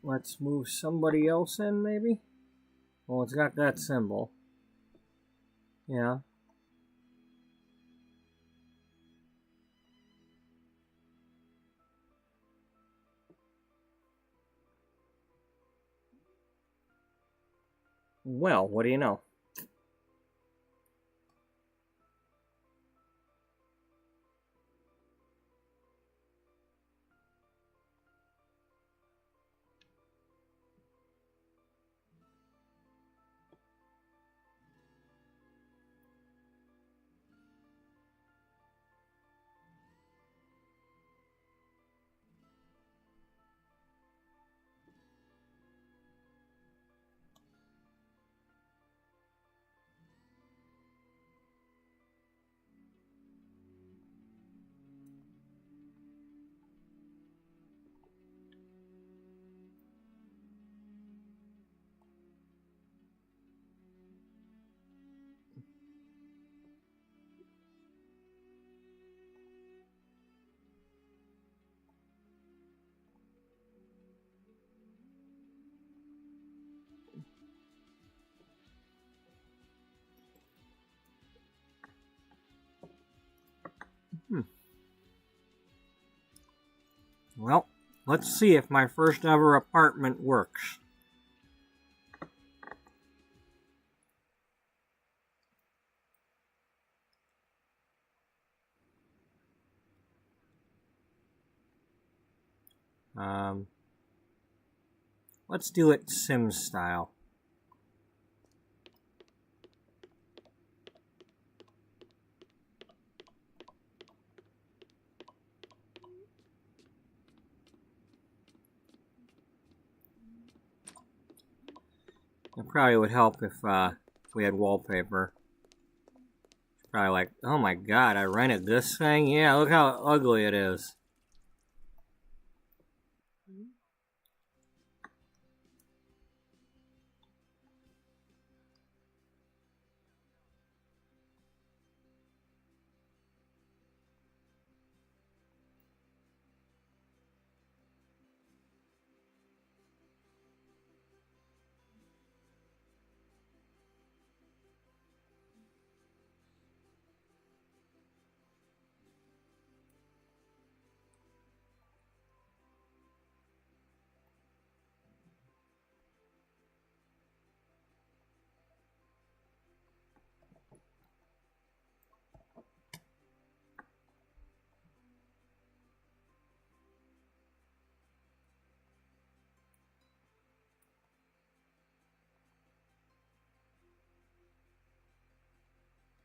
A: Let's move somebody else in, maybe? Well, it's got that symbol. Yeah. Well, what do you know? Well, let's see if my first ever apartment works. Let's do it Sims style. It probably would help if we had wallpaper. Probably like, oh my god, I rented this thing? Yeah, look how ugly it is.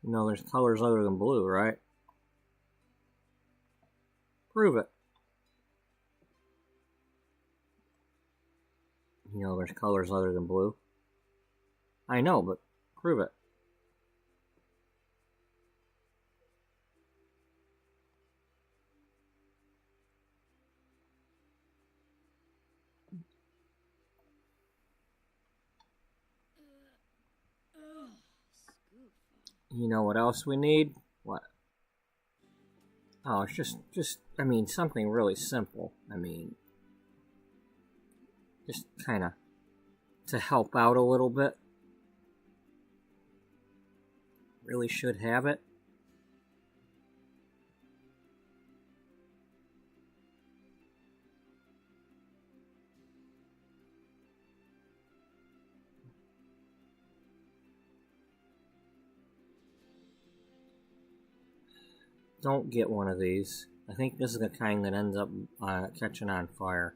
A: You know, there's colors other than blue, right? Prove it. You know, there's colors other than blue. I know, but prove it. You know what else we need? What? Oh, it's just, I mean, something really simple. I mean, just kind of to help out a little bit. Really should have it. Don't get one of these. I think this is the kind that ends up catching on fire.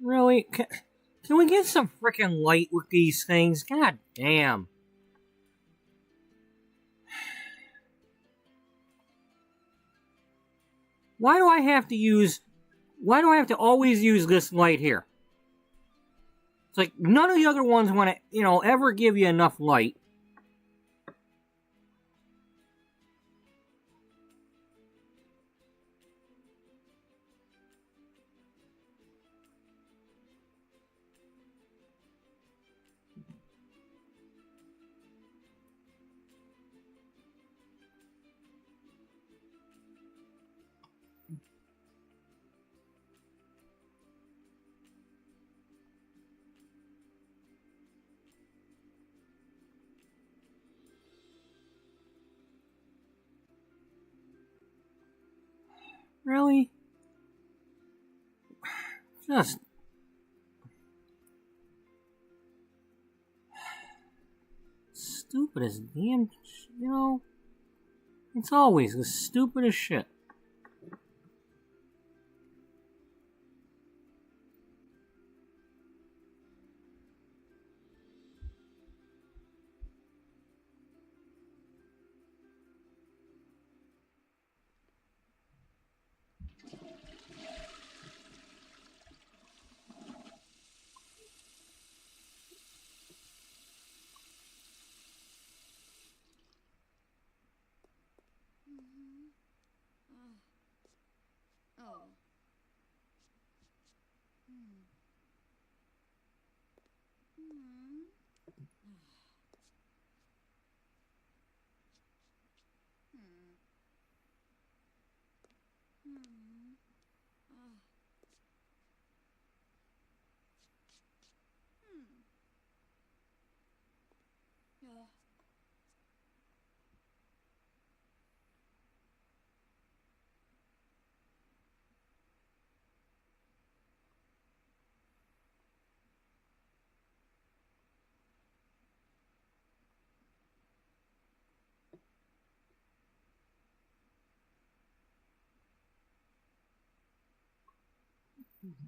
A: Really? Can we get some freaking light with these things? God damn. Why do I have to always use this light here? It's like none of the other ones want to, ever give you enough light. Really? Just stupid as damn, it's always the stupidest shit.
C: Uh-huh.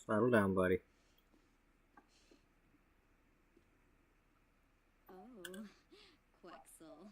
A: Settle down, buddy.
C: Oh, Quexel.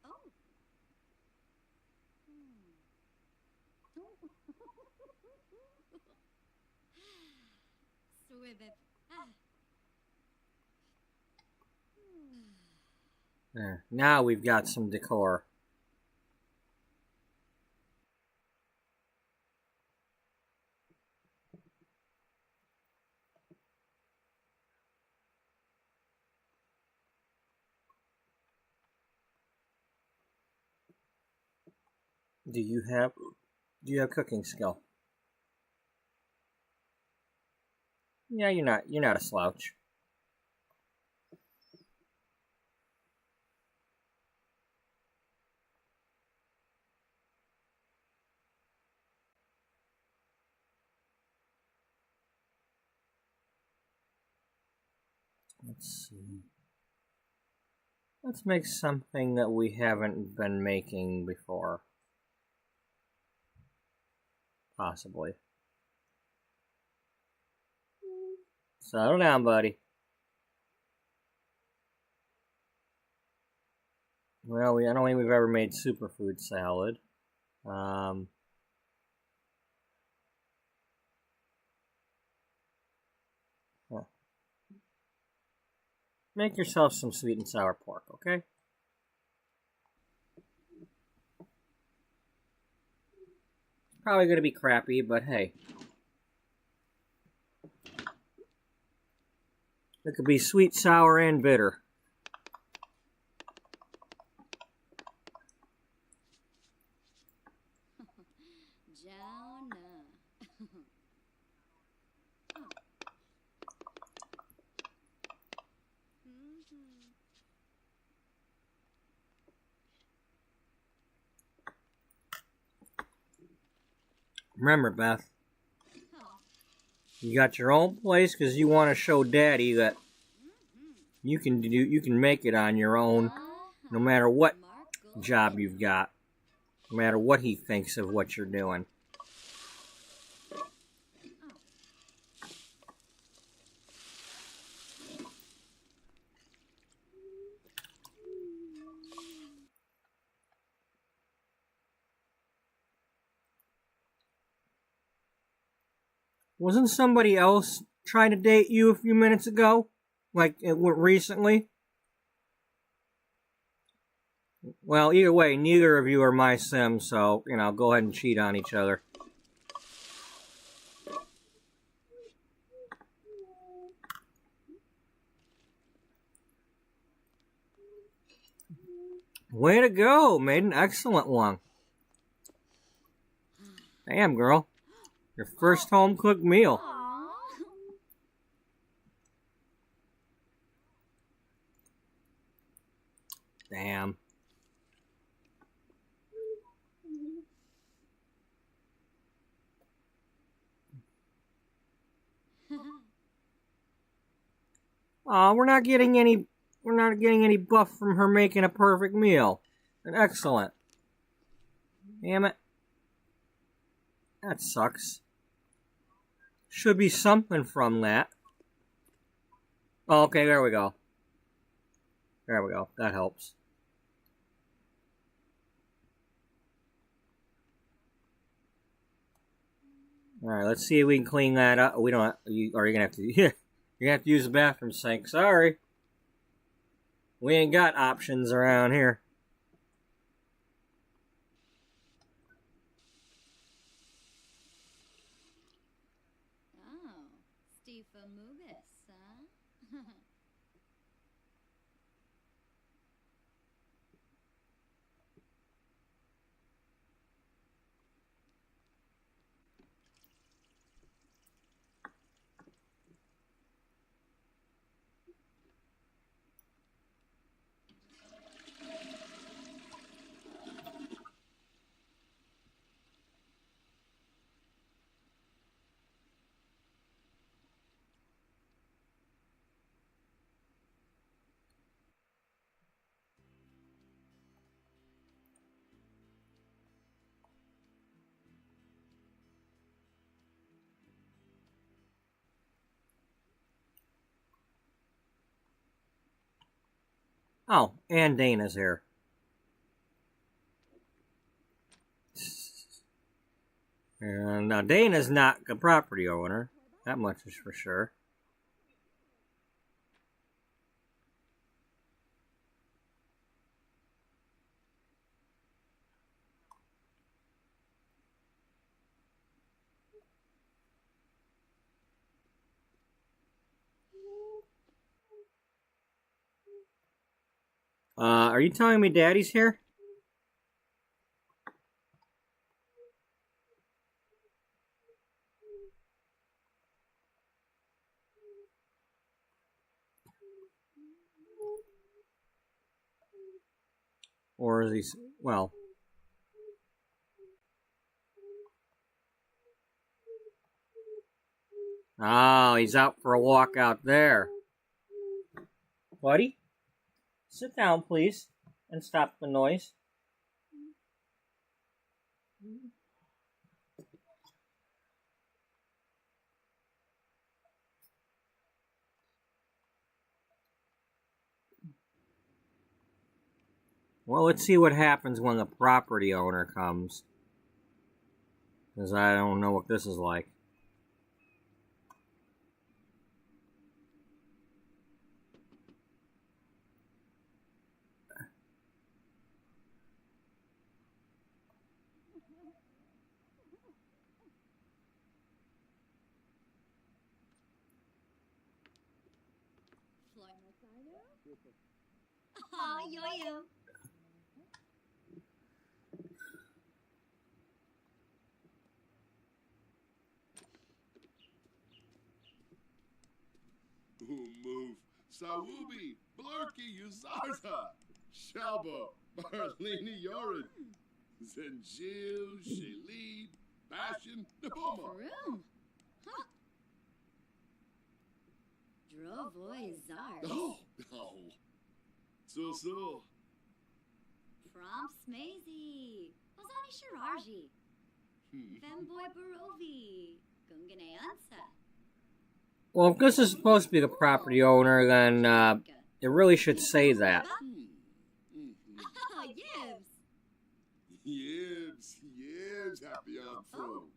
C: Oh. Swibbit.
A: There. Now we've got some decor. Do you have cooking skill? Yeah, you're not a slouch. Let's see. Let's make something that we haven't been making before. Possibly. Settle down, buddy. Well, I don't think we've ever made superfood salad. Well, make yourself some sweet and sour pork, okay? Probably going to be crappy, but hey. It could be sweet, sour, and bitter.
C: Jonah.
A: Remember, Beth, you got your own place because you want to show Daddy that you can make it on your own, no matter what job you've got, no matter what he thinks of what you're doing. Wasn't somebody else trying to date you a few minutes ago? Like, recently? Well, either way, neither of you are my sim, so, go ahead and cheat on each other. Way to go! Made an excellent one. Damn, girl. Your first home-cooked meal. Damn. Aw, we're not getting any buff from her making a perfect meal. And excellent. Damn it. That sucks. Should be something from that. Oh, okay, there we go. There we go. That helps. Alright, let's see if we can clean that up. We don't have, or you're gonna have to you're gonna have to use the bathroom sink. Sorry. We ain't got options around here.
C: Oh, Stifa Mugus, huh?
A: Oh, and Dana's here. And now Dana's not the property owner. That much is for sure. Are you telling me Daddy's here? Or is he... Well... Oh, he's out for a walk out there. Buddy? Sit down, please, and stop the noise. Well, let's see what happens when the property owner comes. Because I don't know what this is like.
C: Aw, yo-yo.
B: Move. Sawubi, Blurky, Uzarta, Shalbo, Barlini Yorin, Zenjil, Shalid, Bastion, Naboma.
C: Room. Huh. Drovoy Zars.
B: Oh. So.
C: Prompt Smazy. Ozani Shiraji. Femboy Barovi. Gungane Ansa.
A: Well, if this is supposed to be the property owner, then it really should say that.
C: Oh, Yibs.
B: Yibs, happy on through.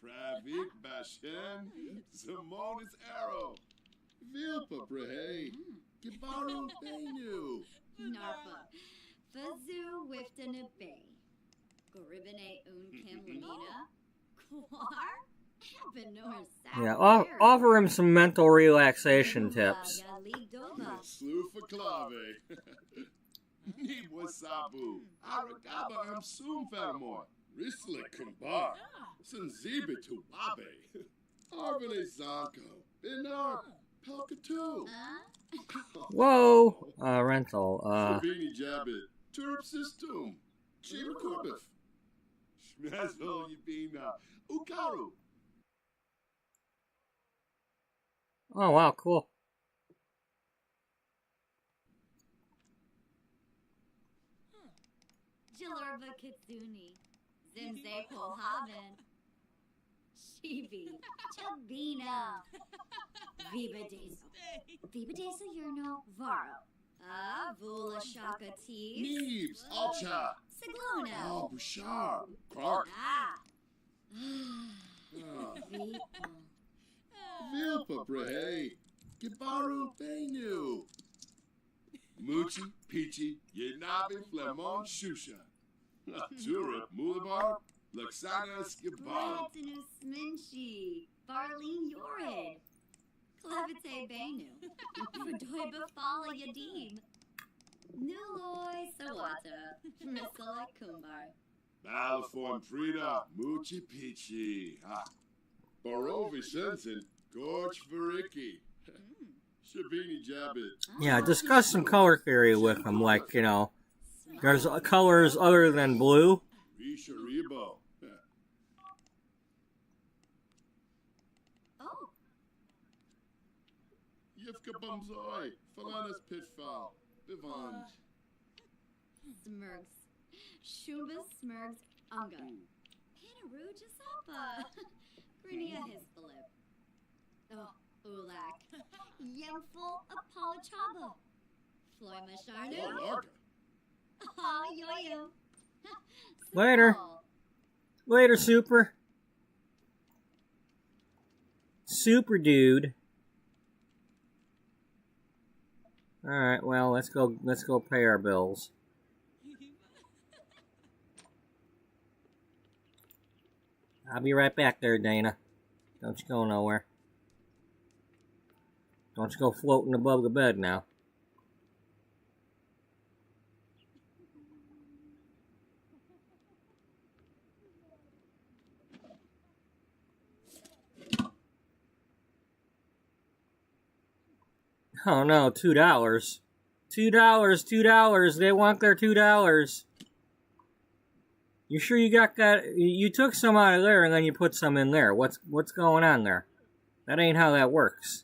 B: Travik, Bashen, Zamonis Arrow, Vilpa Brehe, Gibaru Benu.
C: Narfa. Fazoo Wifton Bay. Goribine Kim Lamina. Quar. Benor Sap.
A: Yeah, offer him some mental relaxation tips.
B: Slufa Clave. Nibwa Sabu. Aragaba Amsum Faramor. Rislik Kumbar. Sanzibi Tubabe. Arvane Zanko. Benar. Pelkatu.
A: Whoa! Rental.
B: Sabini Jabit. Turp System. Chiba Korbif. Shmazol Yabina. Ukaru.
A: Oh, wow, cool.
C: Jalurba Kitsuni. Zimze Pohaven. Shibi. Chabina. Vibadesa. Vibadesa Yurno Varo. Vula Shaka Tees.
B: Neebs. Alcha.
C: Siglona.
B: Al Bushar. Clark.
C: Vipa.
B: Vilpa Brehe. Gibaru Benu. Muchi, Peachy, Yenabi, Flamon, Shusha. Turip, Mulabar, Luxana, Skibar.
C: Platinus Minchi. Barleen Yorid. Clevite Benu. Fredoy Bafala Yadim. Nuloy Sawata. Misala Kumbar.
B: Balaform Frida, Muchi, Peachy. Barovi Sensen, Gorge Variki. Shabini Jabbit.
A: Yeah, discuss some color theory with him, like, you know, there's colors other than blue.
B: Risha Rebo.
C: Oh.
B: Yivka Bumzoi, Falanas Pitfall, Bivand.
C: Smurgs. Shumba Smurgs Unga. Pinaru Jasapa. Grinia Hisbalip. Oh, Ulak. Yemful Apolachaba. Floima Sharnu.
B: Oh, Larka.
C: Ah, yo-yo.
A: Later. Later, Super. Super dude. Alright, well, let's go pay our bills. I'll be right back there, Dana. Don't you go nowhere. Don't you go floating above the bed now. Oh no, $2. $2. They want their $2. You sure you got that? You took some out of there and then you put some in there. What's going on there? That ain't how that works.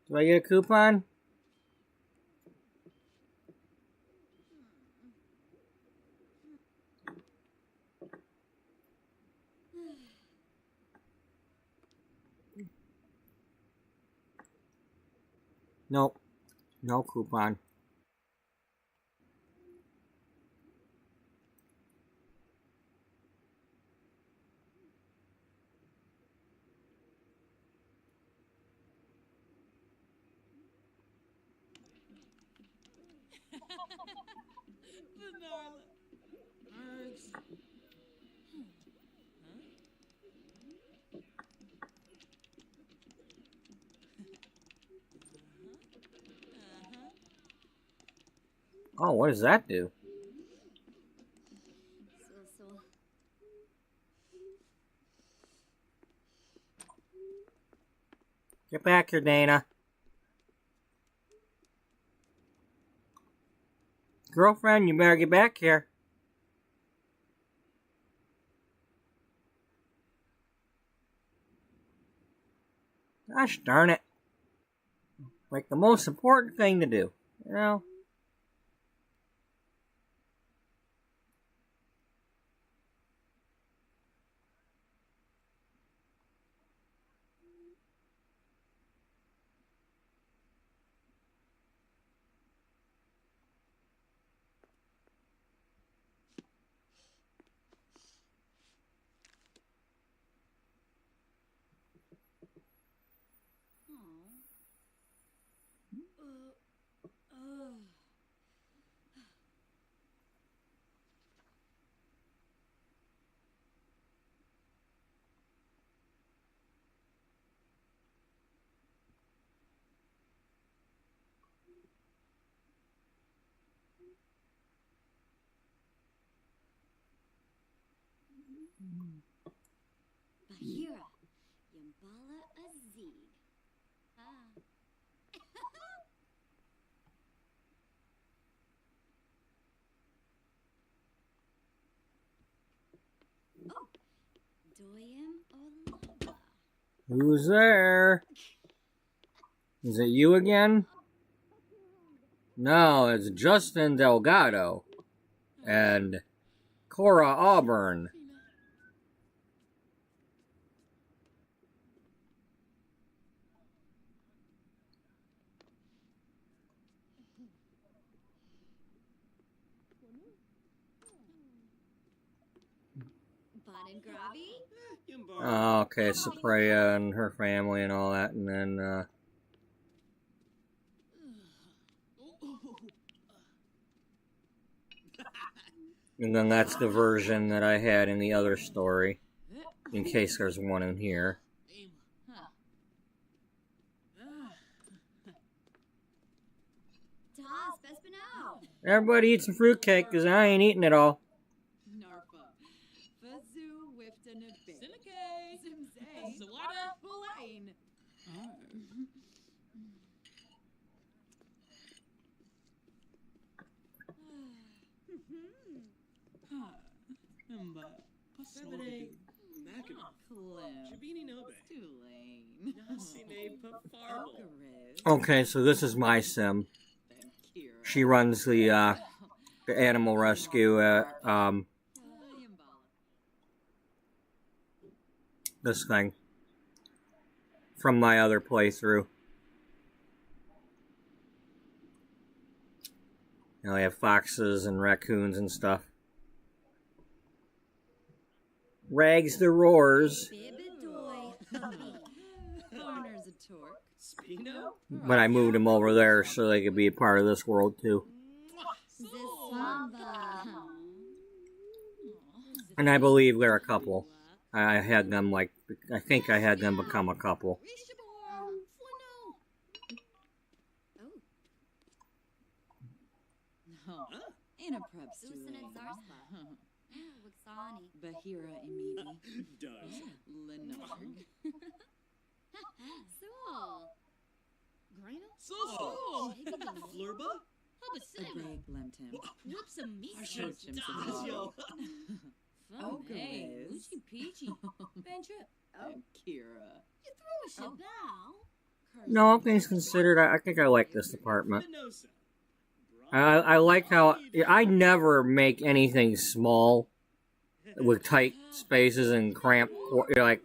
A: Do I get a coupon? Nope. No coupon. Oh, what does that do? Get back here, Dana. Girlfriend, you better get back here. Gosh darn it. Like the most important thing to do, you know?
C: Bahira, Yambala Azig. Oh, Doyam Olava.
A: Who's there? Is it you again? No, it's Justin Delgado and Cora Auburn.
C: Bon and Gravi?
A: Oh, okay, Supriya and her family and all that, and then, that's the version that I had in the other story, in case there's one in here.
C: Das, Bespinau.
A: Everybody eat some fruitcake, because I ain't eating it all.
D: Narfa. Fazu Wifta Nabe. Sinake. Zimzay. Zawada Hulain.
E: Pasabade, Mackinac, Shabini Nobe,
D: Tulane.
E: Nasime Pafarble.
A: Okay, so this is my sim. She runs the animal rescue at, this thing. From my other playthrough. You know, they have foxes and raccoons and stuff. Rags the roars.
C: Bibidoy.
D: Foreigners a torque.
E: Spino?
A: But I moved them over there so they could be a part of this world too.
C: Zisamba.
A: And I believe they're a couple. I had them I think I had them become a couple.
D: No. In a prep
C: Susan and Zarspa. Wuxani.
D: Bahira Emidi.
E: Does.
D: Lenarg.
C: Sol. Grino?
E: So, Flurba?
D: Agreg Lemtem.
C: Whoops a meat.
D: Coachim
E: Yo.
D: Oh,
C: Hey,
D: Gomez.
C: Uchi Peachy. Ben Trip.
D: And Kira.
C: You threw a shabao.
A: No, all things considered, I think I like this department.
E: Minosa.
A: I like how I never make anything small with tight spaces and cramped. You're like,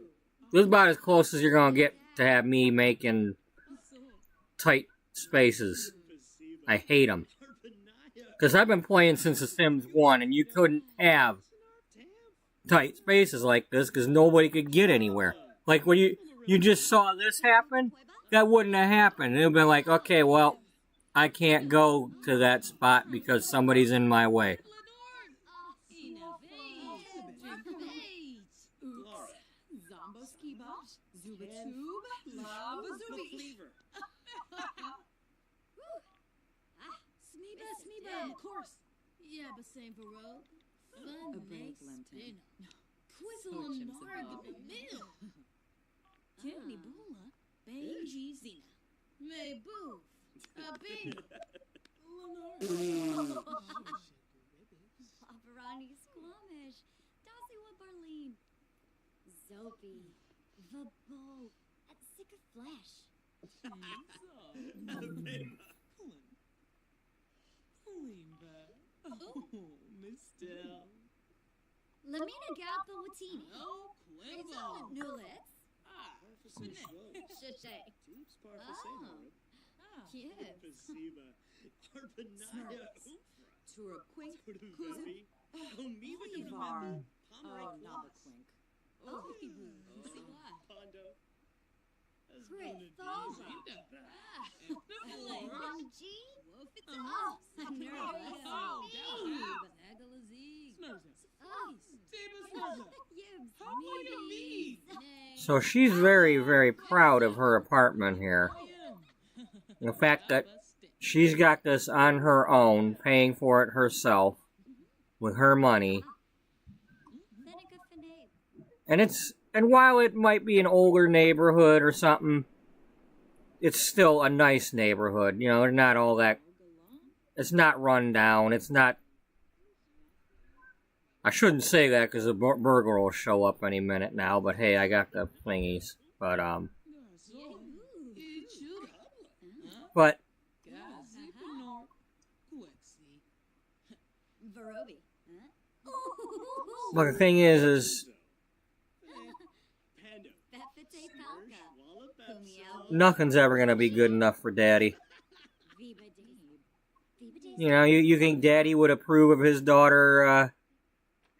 A: this is about as close as you're gonna get to have me making tight spaces. I hate them because I've been playing since The Sims 1, and you couldn't have tight spaces like this because nobody could get anywhere. Like when you just saw this happen, that wouldn't have happened. It would have been like, okay, well, I can't go to that spot because somebody's in my way.
E: Laura.
D: Zombo ski bosh, zuba tube, lava zubi.
E: Cleaver.
C: Smeeba, of course. Yeah, but same for road. Fun
D: A break
C: makes
D: Lemton.
C: spin.
D: So
C: Quizzle
D: chips
C: nard
D: about.
C: the mill. Candy bula, beiji zina. May boo. A bing. Paparani Squamish. Dossie wa Barleen. Zopi. Vabo. At sick of flesh.
E: Oh, Miss Dell.
C: Lamina Galpa Watini.
E: Oh,
C: It's
E: Quimbo.
C: all Nulets.
E: Ah, Parfasine Schwab.
C: Shishay.
E: Tubes Parfasine
C: Oh.
E: Horeb.
C: Yes.
E: Parfasiva. Arpanaya.
D: Tura quink, kuzu.
E: Kuzuvi. Oh, me with the
D: Var.
E: remember.
D: Oh,
E: Pomeroy
D: not the
E: Quinks.
D: quink.
C: Oh,
E: Pondo. That's
C: Great
E: Bonadine.
C: Falva. G. Oh, nervous.
E: Oh,
A: So she's very, very proud of her apartment here. The fact that she's got this on her own, paying for it herself, with her money. And while it might be an older neighborhood or something, it's still a nice neighborhood. You know, they're not all that. It's not run down. It's not. I shouldn't say that because the burglar will show up any minute now. But hey, I got the thingies. But the thing is nothing's ever gonna be good enough for Daddy. You know, you think Daddy would approve of his daughter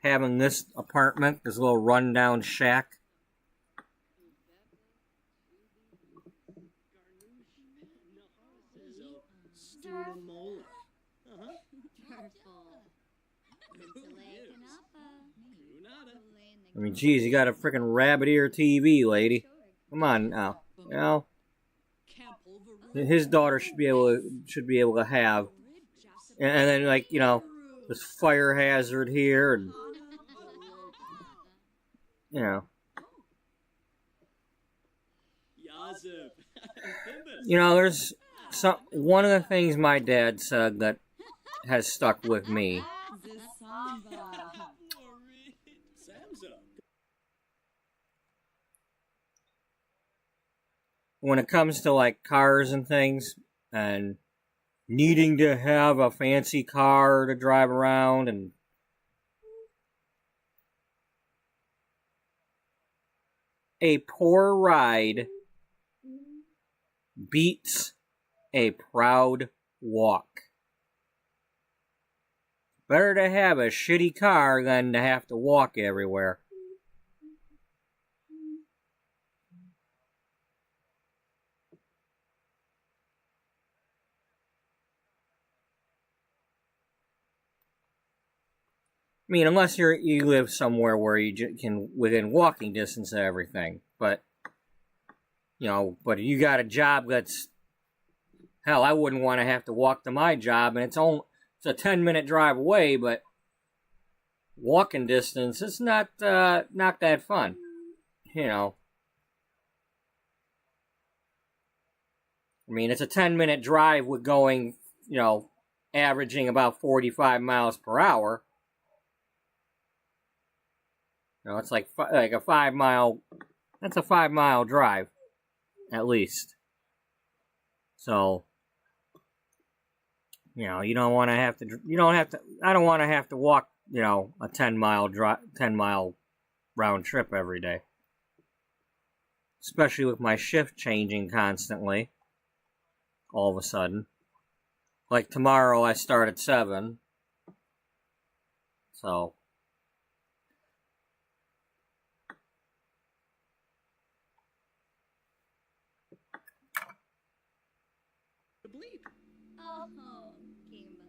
A: having this apartment, this little rundown shack? I mean, geez, you got a freaking rabbit ear TV, lady. Come on now, you know. His daughter should be able to have, and then like, you know, this fire hazard here, and you know. You know, there's one of the things my dad said that has stuck with me. When it comes to like cars and things, and needing to have a fancy car to drive around, and a poor ride beats a proud walk. Better to have a shitty car than to have to walk everywhere. I mean, unless you live somewhere where you can within walking distance of everything, but you know, but you got a job that's hell. I wouldn't want to have to walk to my job, and it's a 10-minute drive away, but walking distance, it's not that fun, you know. I mean, it's a 10-minute drive with going, you know, averaging about 45 miles per hour. You know, it's like a 5 mile. That's a 5 mile drive, at least. So, you know, you don't want to have to. You don't have to. I don't want to have to walk, you know, a 10 mile round trip every day. Especially with my shift changing constantly. All of a sudden, like tomorrow, I start at 7. So.
C: Oh, Kimba.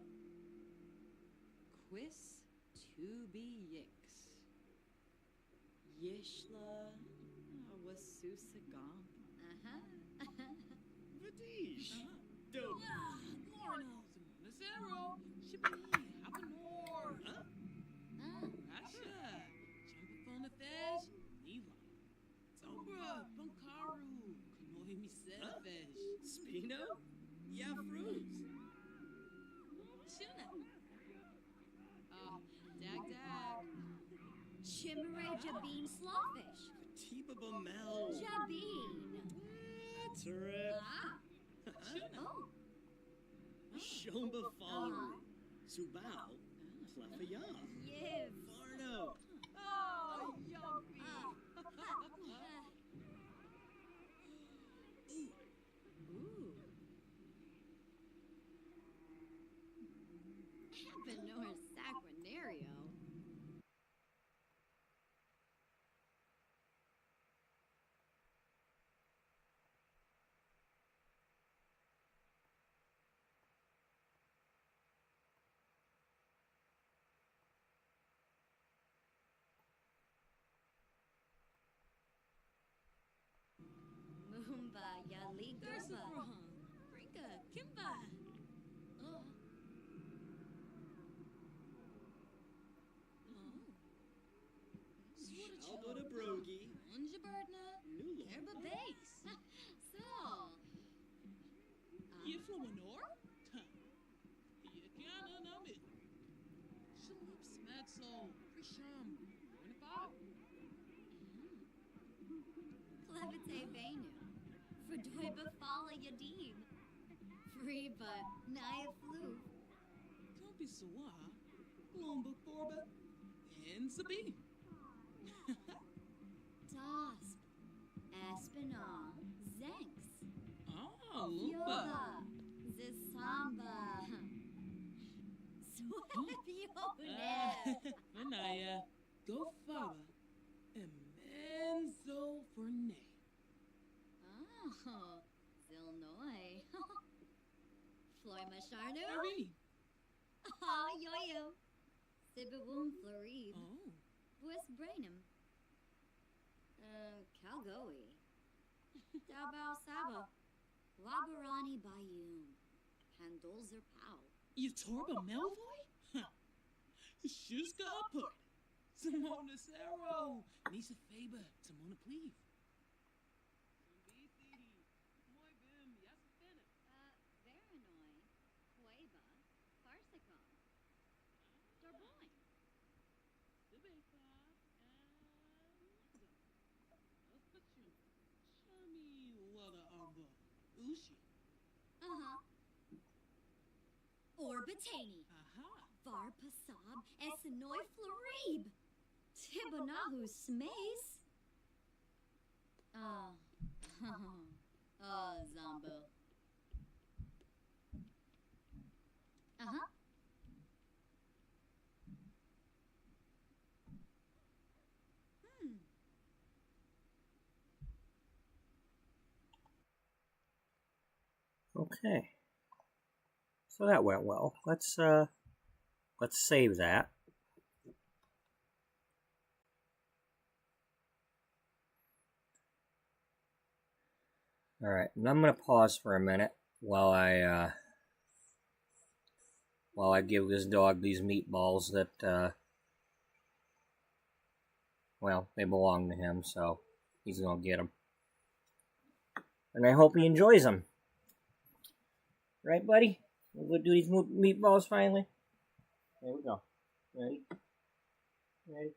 E: Quis to be yix. Yishla wasusagam. Vadish. Dope.
F: Lorno, Simona Shippy, Hapanor. Rasha, Champafonathesh, Neva. Tombra, Bunkaru, Kanoi Misefesh.
E: Spino? Yafruz.
F: Shuna. Dag.
C: Chimere Jabeen Slawfish.
E: Tiba Bamel.
C: Jabeen.
E: Turip.
C: Oh.
E: Shomba Follower. Subao. Clefaya.
C: Yiv.
E: Farno.
F: Oh, Yogi.
C: Ooh. Benor Sacranario. Mumba Yali Gurba.
F: Brinka, Kimba.
E: Albo de Brogi.
F: Unjabertna.
E: Nula.
F: Herba Base.
C: So.
F: Yiflawanor? Yakana Namit. Shalip Smetso. Prisham. 25.
C: Plevite Benu. Fredoiba Fala Yadim. Freeba Naya Flu.
F: Kumpi Sawa. Glomba Forba. And Sabine.
C: Dasp. Espinal. Zenks.
F: Ah, Lumba.
C: Yola. Zisamba. Swabiones.
F: Manaya. Go Faba. Immenso Ferne.
C: Oh. Zilnoy. Floy Masharnu.
F: Irene.
C: Ah, Yo-Yo. Sibawum Florib.
F: Oh.
C: Buis Brainum. Calgoe. Dabao Saba. Wabarani Bayum. Handolzer Pow.
F: Yatorba Melvoy? Huh. Shuska Uppert. Simona Sero. Nisa Faber. Simona Cleve.
C: Veranoy. Cueva. Farsicon. Darboin.
F: Ushi.
C: Uh-huh. Orbitani.
F: Aha.
C: Varpasab. Esinoy Florib. Tibanahu Smace. Zombo. Uh-huh.
A: Okay. So that went well. Let's save that. All right, and I'm gonna pause for a minute while I give this dog these meatballs that well, they belong to him, so he's gonna get them, and I hope he enjoys them. Right, buddy? We'll go do these meatballs finally. There we go. Ready? Ready?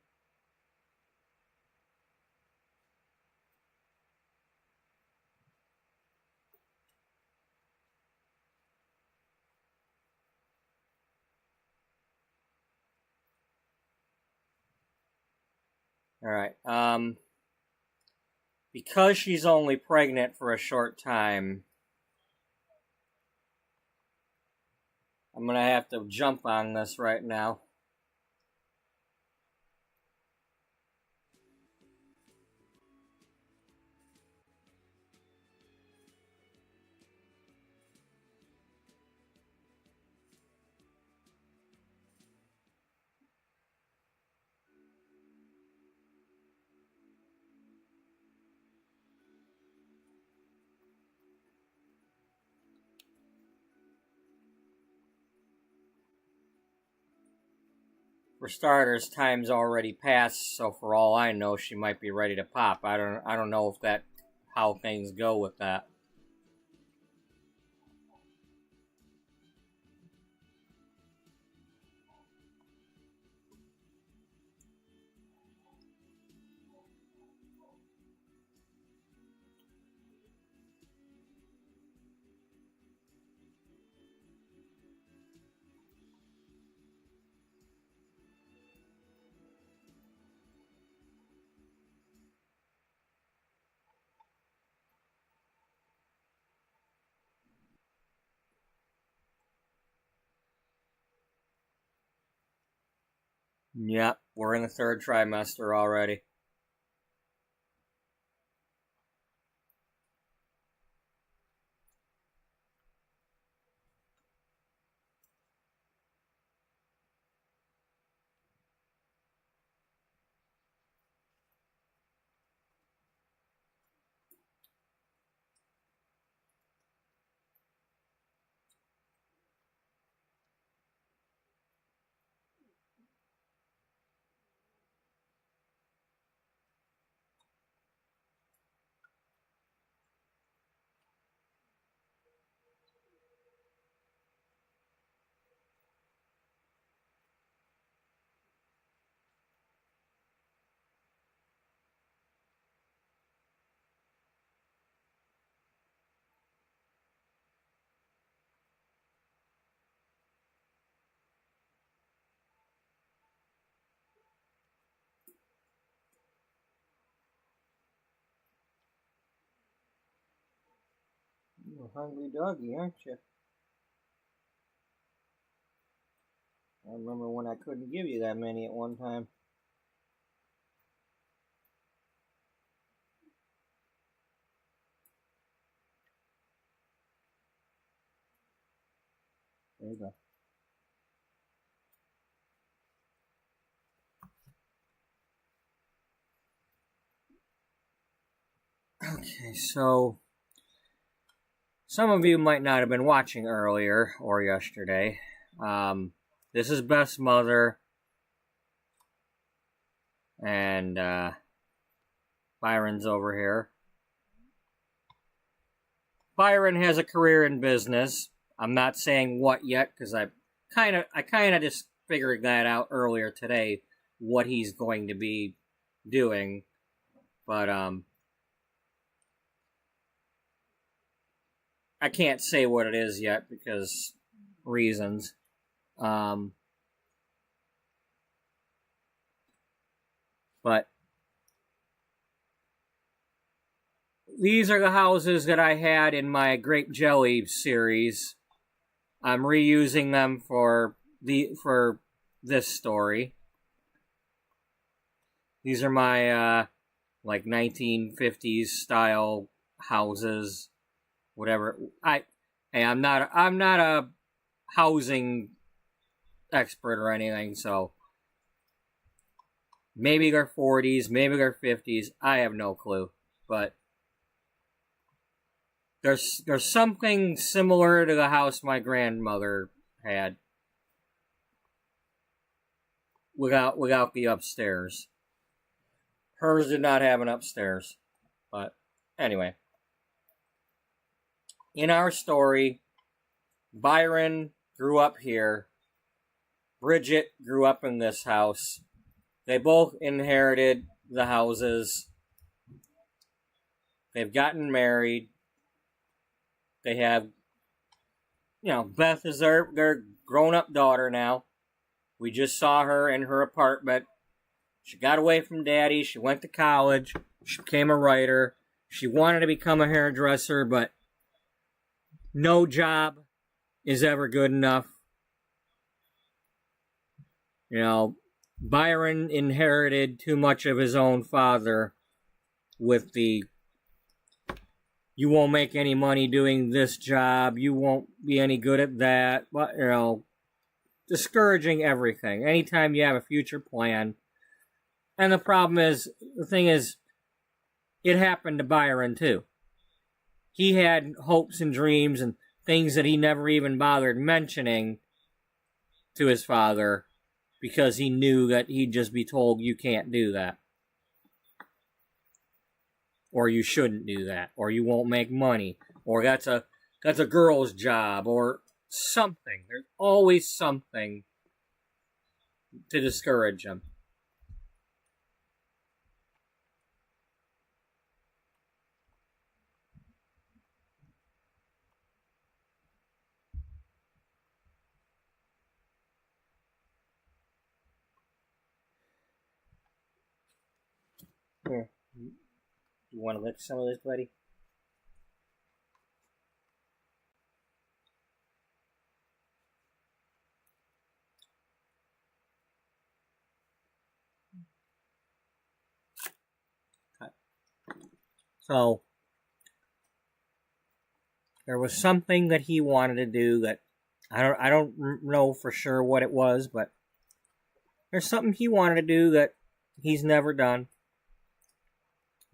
A: All right. Because she's only pregnant for a short time, I'm gonna have to jump on this right now. For starters, time's already passed, so for all I know, she might be ready to pop. I don't know if that how things go with that. Yep, we're in the third trimester already. You're a hungry doggy, aren't you? I remember when I couldn't give you that many at one time. There you go. Okay, so some of you might not have been watching earlier or yesterday. This is Beth's mother, and Byron's over here. Byron has a career in business. I'm not saying what yet because I kind of just figured that out earlier today, what he's going to be doing, but I can't say what it is yet because reasons. But these are the houses that I had in my Grape Jelly series. I'm reusing them for this story. These are my like 1950s style houses, whatever. I'm not a housing expert or anything, so maybe they're 40s, maybe they're 50s. I have no clue, but there's something similar to the house my grandmother had, without the upstairs. Hers did not have an upstairs, but anyway. In our story, Byron grew up here. Bridget grew up in this house. They both inherited the houses. They've gotten married. They have, Beth is their grown-up daughter now. We just saw her in her apartment. She got away from Daddy. She went to college. She became a writer. She wanted to become a hairdresser, but no job is ever good enough. Byron inherited too much of his own father with the, you won't make any money doing this job, you won't be any good at that, but, discouraging everything. Anytime you have a future plan. And the thing is, it happened to Byron too. He had hopes and dreams and things that he never even bothered mentioning to his father because he knew that he'd just be told you can't do that. Or you shouldn't do that. Or you won't make money. Or that's a girl's job. Or something. There's always something to discourage him. Here. You want to lick some of this, buddy? Okay. So, there was something that he wanted to do that I don't know for sure what it was, but there's something he wanted to do that he's never done.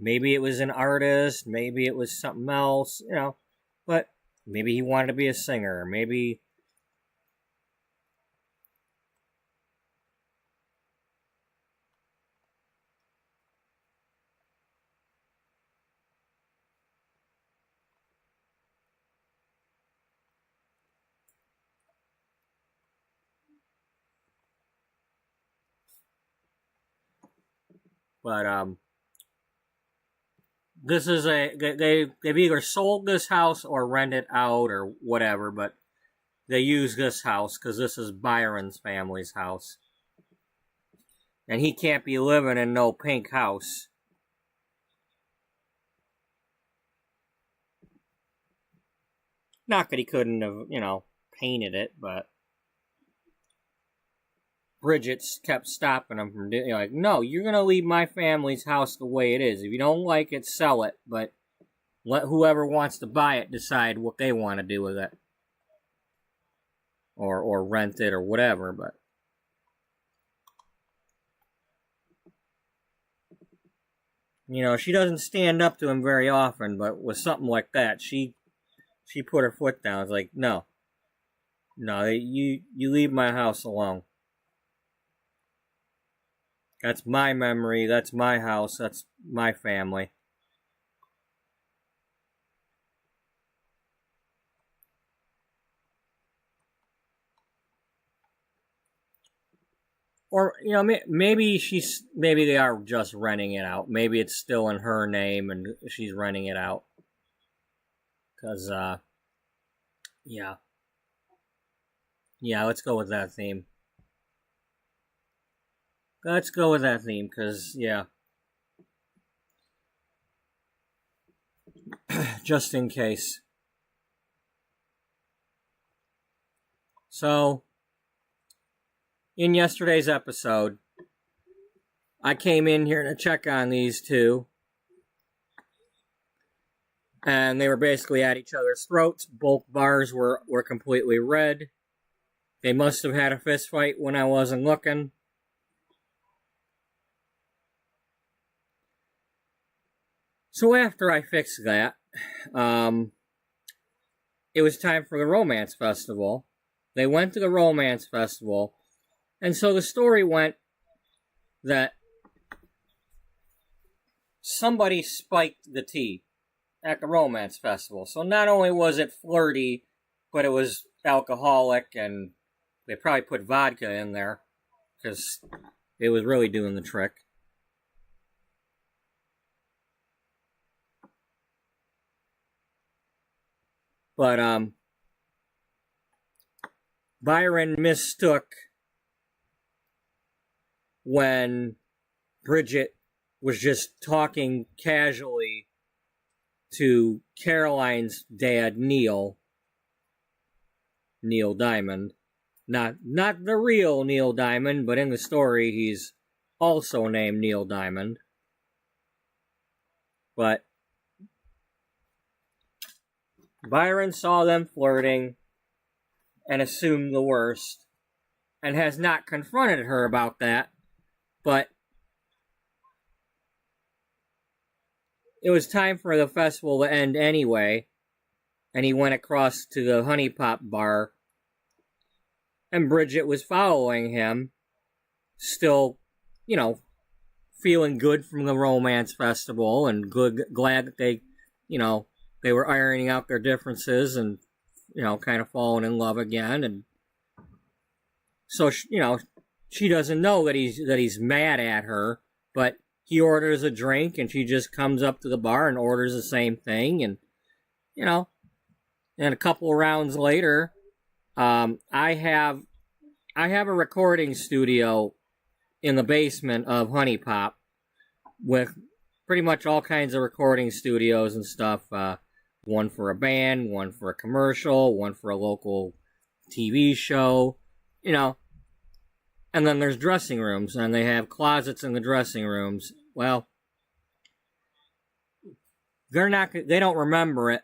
A: Maybe it was an artist, maybe it was something else, but maybe he wanted to be a singer, maybe... But, this is they've either sold this house or rented out or whatever, but they use this house because this is Byron's family's house. And he can't be living in no pink house. Not that he couldn't have, painted it, but Bridget kept stopping him from doing, like, no, you're going to leave my family's house the way it is. If you don't like it, sell it, but let whoever wants to buy it decide what they want to do with it. Or rent it or whatever, but... she doesn't stand up to him very often, but with something like that, she put her foot down. It's like, no, you leave my house alone. That's my memory, that's my house, that's my family. Or, maybe they are just renting it out. Maybe it's still in her name and she's renting it out. Because, yeah. Yeah, let's go with that theme. Let's go with that theme, because, yeah. Just in case. So, in yesterday's episode, I came in here to check on these two. And they were basically at each other's throats. Both bars were completely red. They must have had a fist fight when I wasn't looking. So after I fixed that, it was time for the romance festival. They went to the romance festival, and so the story went that somebody spiked the tea at the romance festival. So not only was it flirty, but it was alcoholic, and they probably put vodka in there, because it was really doing the trick. But, Byron mistook when Bridget was just talking casually to Caroline's dad, Neil Diamond. Not the real Neil Diamond, but in the story he's also named Neil Diamond. But Byron saw them flirting and assumed the worst, and has not confronted her about that, but it was time for the festival to end anyway, and he went across to the Honey Pop bar, and Bridget was following him, still, you know, feeling good from the romance festival and glad that they, you know, they were ironing out their differences and, you know, kind of falling in love again. And so, you know, she doesn't know that he's mad at her, but he orders a drink and she just comes up to the bar and orders the same thing. And, you know, and a couple of rounds later, I have a recording studio in the basement of Honey Pop with pretty much all kinds of recording studios and stuff. One for a band, one for a commercial, one for a local TV show, you know. And then there's dressing rooms, and they have closets in the dressing rooms. Well, they don't remember it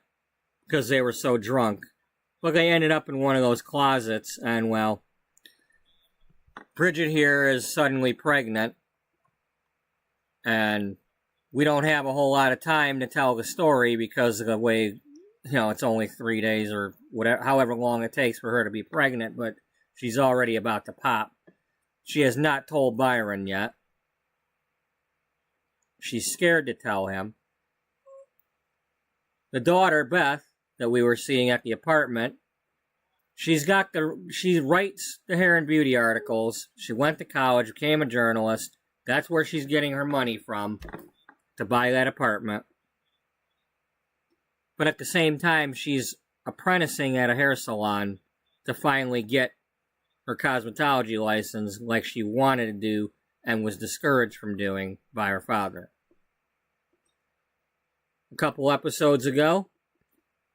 A: because they were so drunk. But they ended up in one of those closets, and well, Bridget here is suddenly pregnant, and we don't have a whole lot of time to tell the story because of the way, you know, it's only 3 days or whatever, however long it takes for her to be pregnant, but she's already about to pop. She has not told Byron yet. She's scared to tell him. The daughter, Beth, that we were seeing at the apartment, she writes the hair and beauty articles. She went to college, became a journalist. That's where she's getting her money from to buy that apartment. But at the same time, she's apprenticing at a hair salon to finally get her cosmetology license like she wanted to do and was discouraged from doing by her father. A couple episodes ago,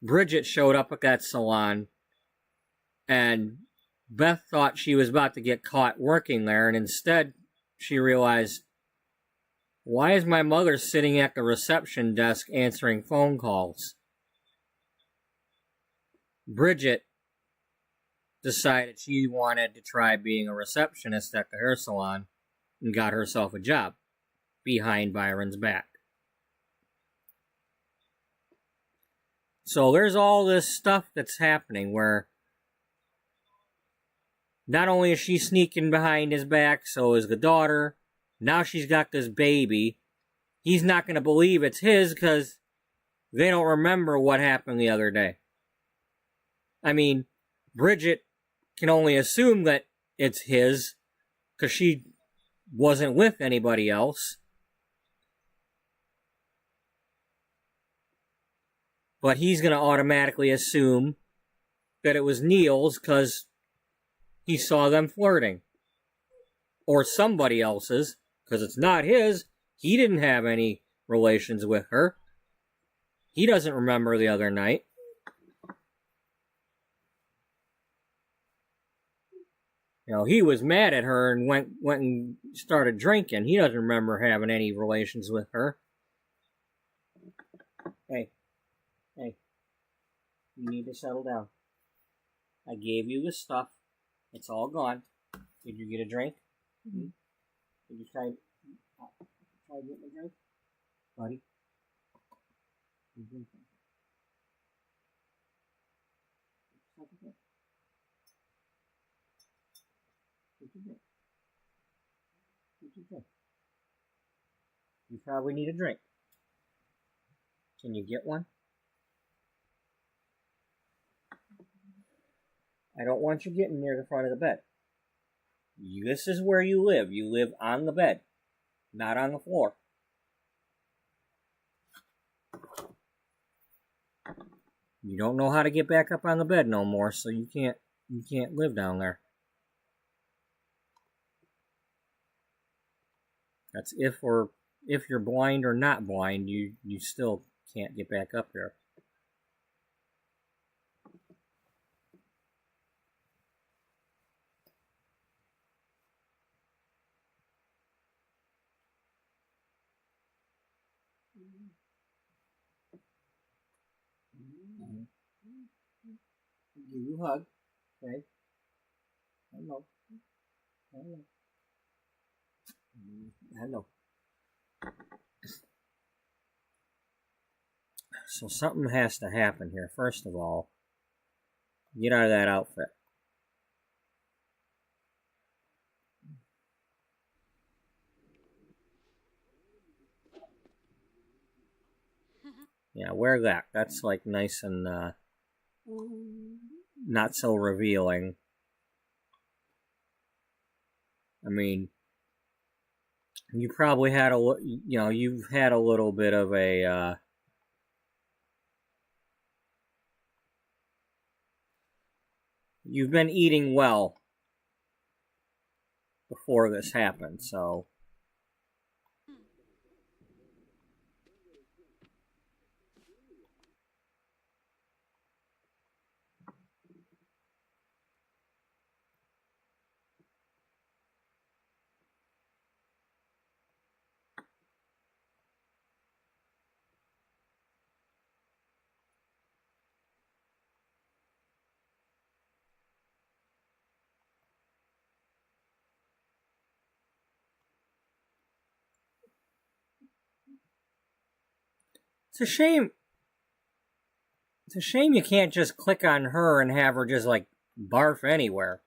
A: Bridget showed up at that salon, and Beth thought she was about to get caught working there, and instead she realized, why is my mother sitting at the reception desk answering phone calls? Bridget decided she wanted to try being a receptionist at the hair salon and got herself a job behind Byron's back. So there's all this stuff that's happening where not only is she sneaking behind his back, so is the daughter. Now she's got this baby. He's not going to believe it's his because they don't remember what happened the other day. I mean, Bridget can only assume that it's his because she wasn't with anybody else. But he's going to automatically assume that it was Neil's because he saw them flirting. Or somebody else's, because it's not his. He didn't have any relations with her. He doesn't remember the other night. You know, he was mad at her and went and started drinking. He doesn't remember having any relations with her. Hey, you need to settle down. I gave you the stuff. It's all gone. Did you get a drink? Mm-hmm. Did you try to get a drink? Buddy? You drink something. What did you drink? What did you drink? You probably need a drink. Can you get one? I don't want you getting near the front of the bed. This is where you live. You live on the bed, not on the floor. You don't know how to get back up on the bed no more, so you can't live down there. That's if you're blind or not blind, you still can't get back up there. Give you a hug, okay? Hello. So something has to happen here. First of all, get out of that outfit. Yeah, wear that. That's like nice and not so revealing. I mean, you probably had you've had a little bit of a you've been eating well before this happened, so it's a shame. It's a shame you can't just click on her and have her just like barf anywhere.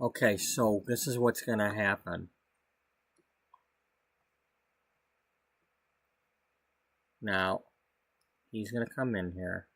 A: Okay, so this is what's gonna happen. Now, he's gonna come in here.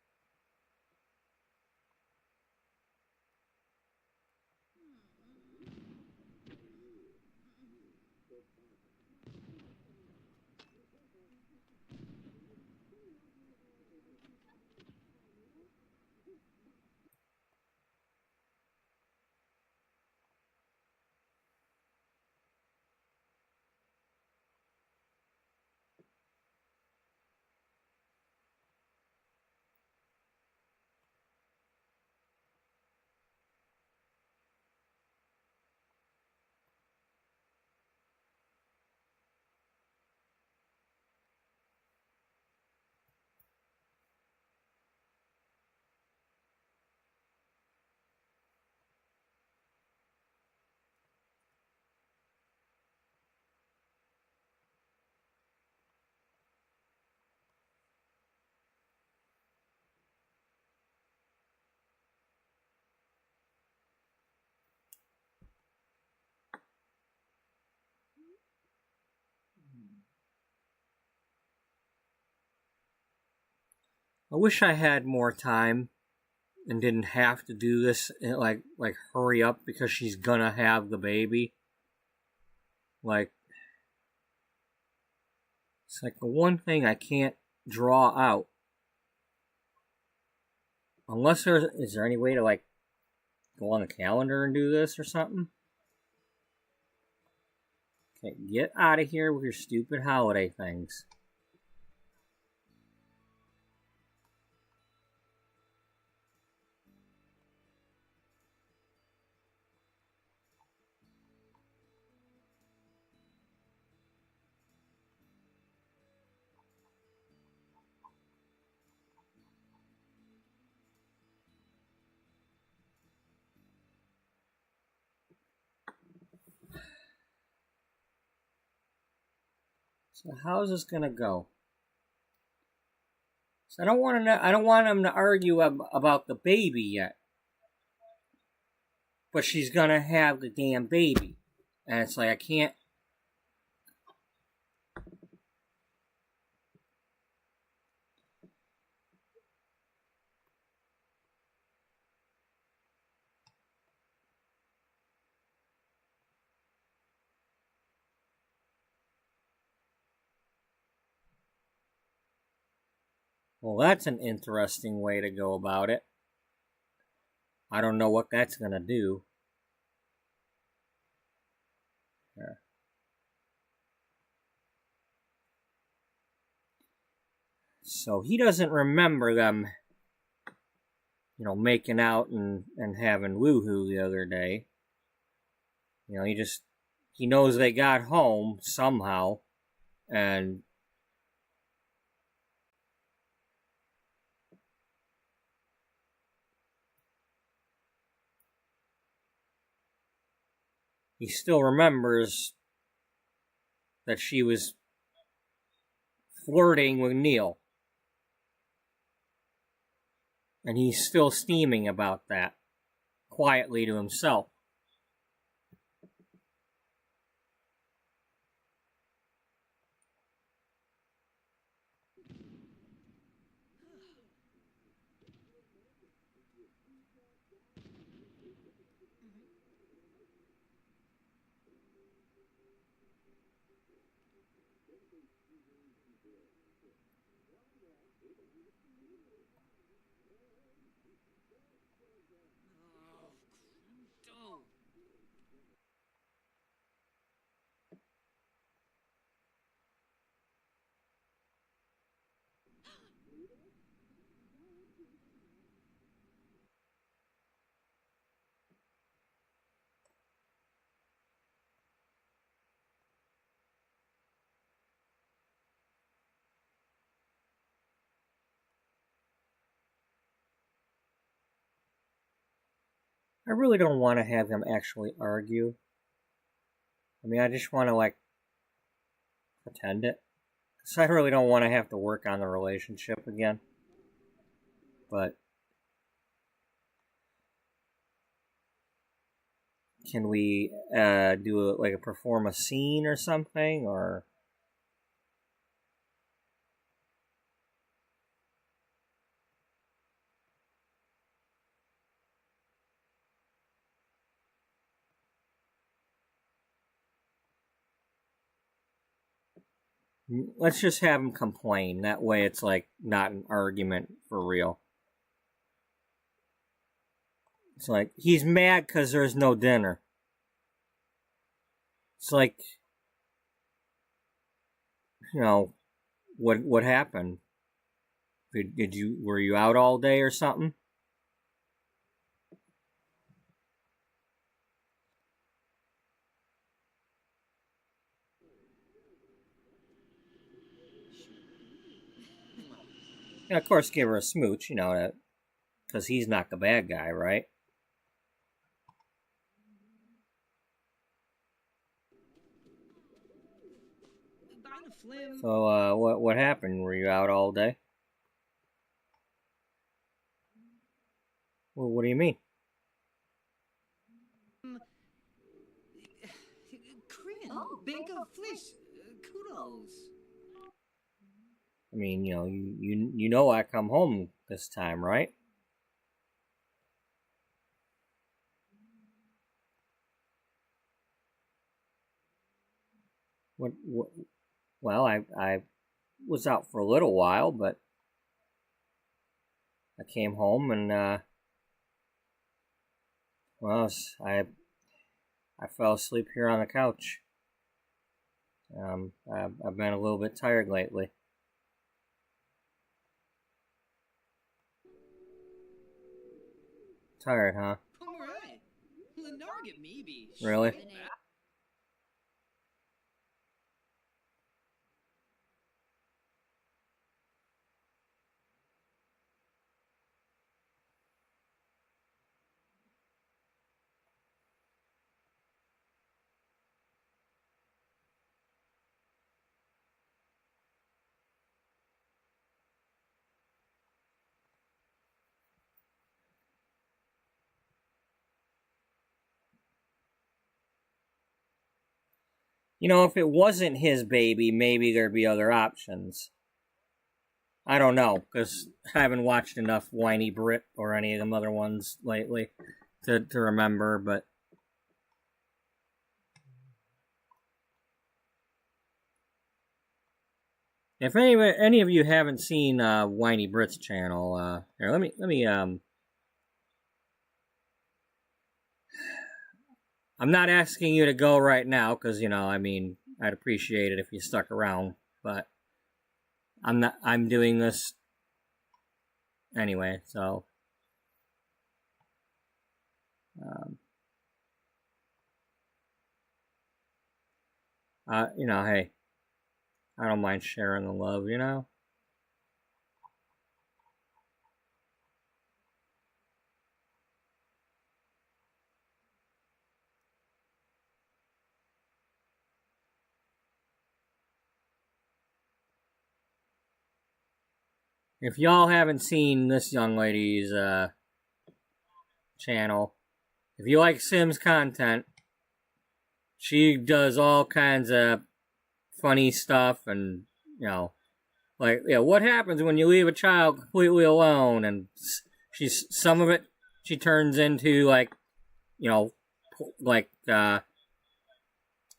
A: I wish I had more time and didn't have to do this like hurry up because she's gonna have the baby. Like, it's like the one thing I can't draw out. Unless is there any way to like go on the calendar and do this or something? Okay, get out of here with your stupid holiday things. So how's this gonna go? So I don't want him to argue about the baby yet. But she's gonna have the damn baby. And it's like I can't. Well, that's an interesting way to go about it. I don't know what that's gonna do. There. So he doesn't remember them, making out and having woohoo the other day. He knows they got home somehow, and he still remembers that she was flirting with Neil. And he's still steaming about that, quietly to himself.
F: Don't.
A: I really don't want to have them actually argue. I mean, I just want to, like, pretend it. Because I really don't want to have to work on the relationship again. But can we perform a scene or something? Or let's just have him complain. That way it's, like, not an argument for real. It's like, he's mad because there's no dinner. It's like, you know, what happened? Were you out all day or something? And of course, give her a smooch, you know, because he's not the bad guy, right? So, what happened? Were you out all day? Well, what do you mean?
F: Korean. Bank of fish. Kudos.
A: I mean, you know, you know I come home this time, right? What? Well, I was out for a little while, but I came home and well, I fell asleep here on the couch. I've been a little bit tired lately. Tired, huh?
F: Alright. Lenarget maybe.
A: Really? You know, if it wasn't his baby, maybe there'd be other options. I don't know, because I haven't watched enough Whiny Brit or any of them other ones lately to remember, but if any of you haven't seen Whiny Brit's channel, here, let me I'm not asking you to go right now, because, you know, I mean, I'd appreciate it if you stuck around, but I'm doing this anyway, so you know, hey, I don't mind sharing the love, you know? if y'all haven't seen this young lady's channel, if you like Sims content, she does all kinds of funny stuff, and like what happens when you leave a child completely alone, and some of it she turns into like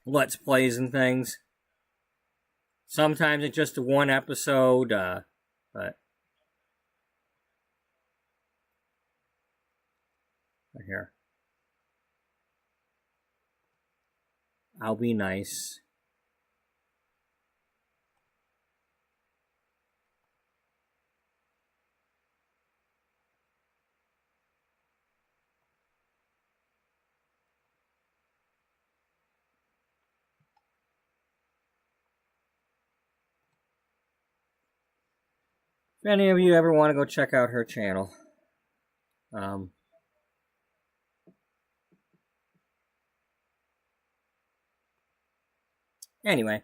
A: let's plays and things. Sometimes it's just one episode, but here, I'll be nice. If any of you ever want to go check out her channel, anyway.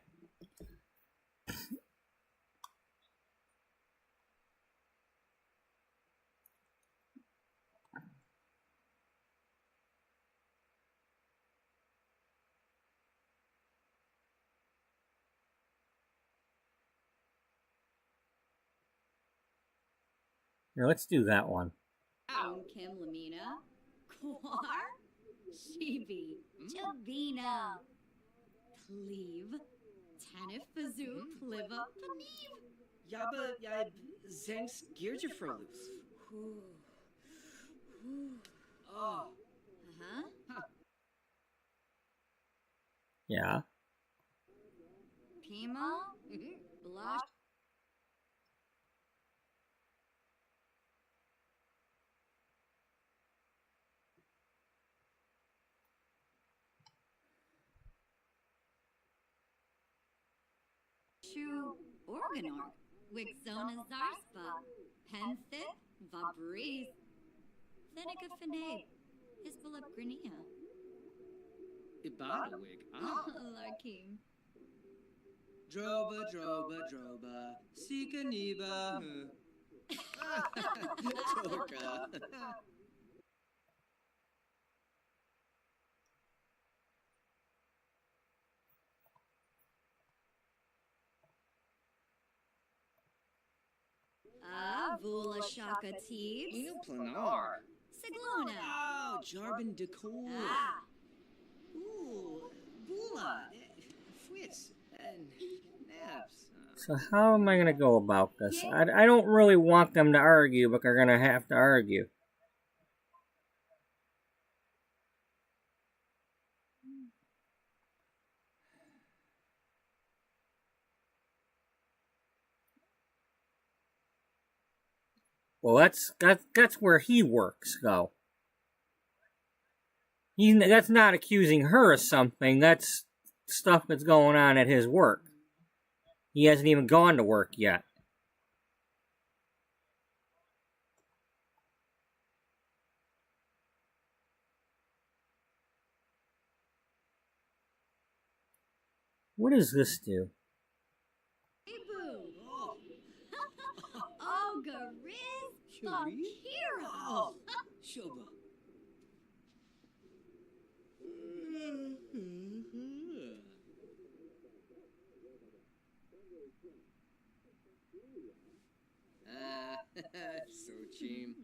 A: Now let's do that one.
C: Kim Lamina. Quar. Shibi. Chavina. Cleve. Tanif Fazoo. Pliva. Paniv.
F: Yaba yab Zenks Gearjafrolus. Oh.
C: Uh-huh.
A: Yeah.
C: Pima. Blush. Shu Organorg, Wixona Zarspa, Penthith, Vabris, Thinica Finabe, Hisbalip Grania,
F: Ibadawig.
C: Larkim,
F: Droba. Sika Niba. Torka.
C: Vula Shaka Teebs,
F: Enoplanar.
C: Siglona,
F: Oh, Jarbin Decor. Ooh, Bula. Fwits. And Naps.
A: So how am I going to go about this? I don't really want them to argue, but they're going to have to argue. Well, that's where he works, though. That's not accusing her of something. That's stuff that's going on at his work. He hasn't even gone to work yet. What does this do?
C: Oh, Gariz, Bakira.
F: Oh, Shoba. So cheem.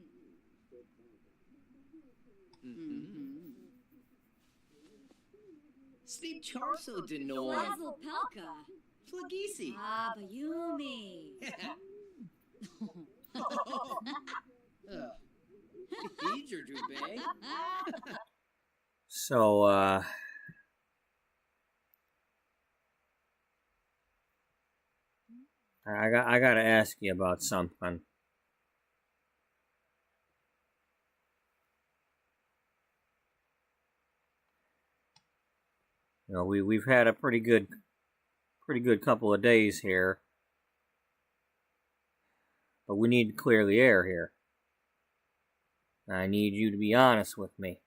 F: Sleep Charso Denor.
C: Lazzle Pelka,
F: Flagisi.
C: Bayumi.
F: He's your Dubé.
A: So, I gotta ask you about something. We've had a pretty good couple of days here, but we need to clear the air here. I need you to be honest with me.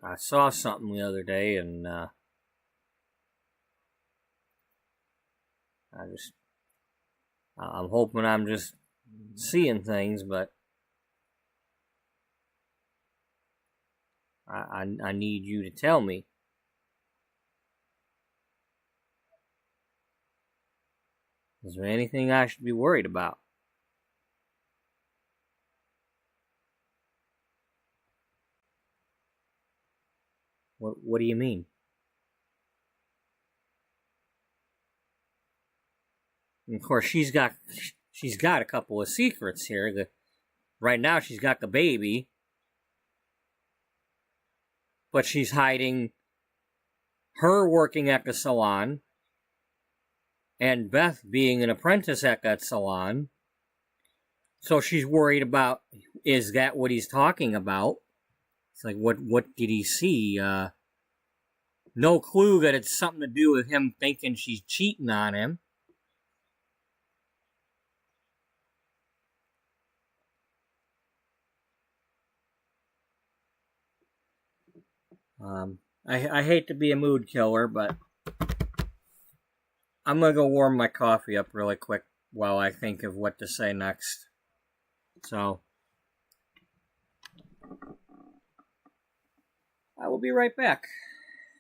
A: I saw something the other day, and I'm hoping I'm just seeing things, but I need you to tell me. Is there anything I should be worried about? What do you mean? And of course, she's got a couple of secrets here. Right now, she's got the baby, but she's hiding her working at the salon and Beth being an apprentice at that salon. So she's worried about, is that what he's talking about? It's like, what did he see? No clue that it's something to do with him thinking she's cheating on him. I hate to be a mood killer, but I'm gonna go warm my coffee up really quick while I think of what to say next. So, I will be right back.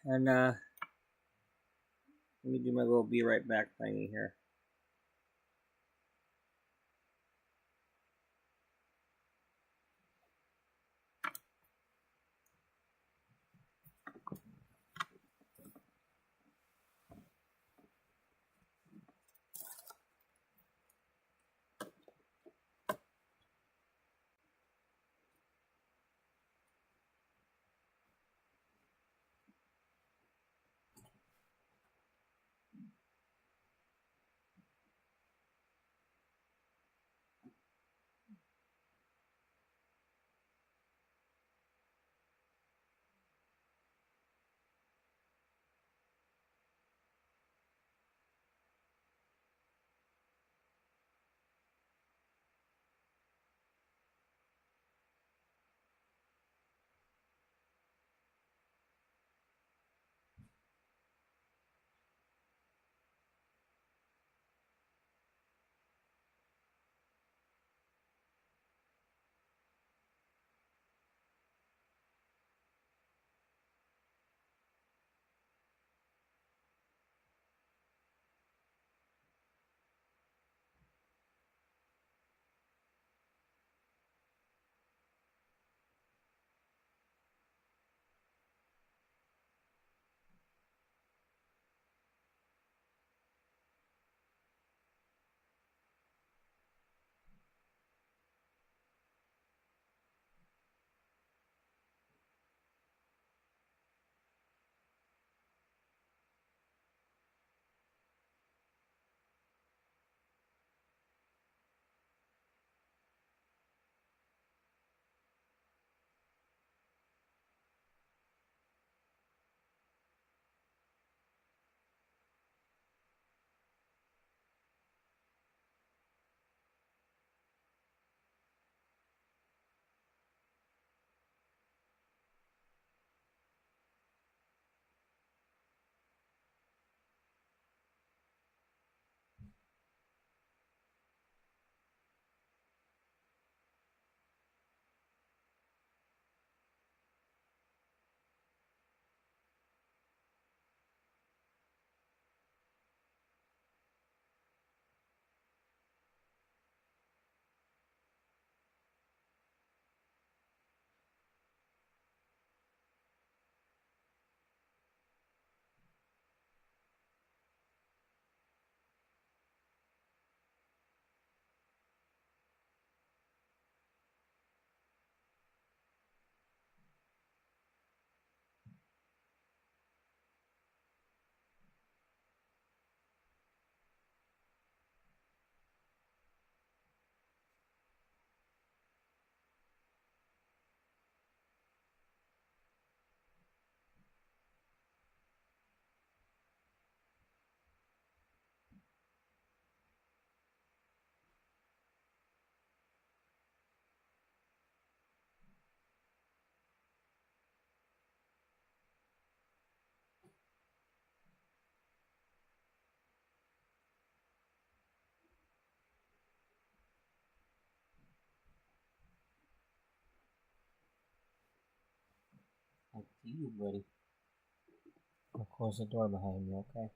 A: And, let me do my little be right back thingy here. you, buddy. I'll close the door behind you, okay?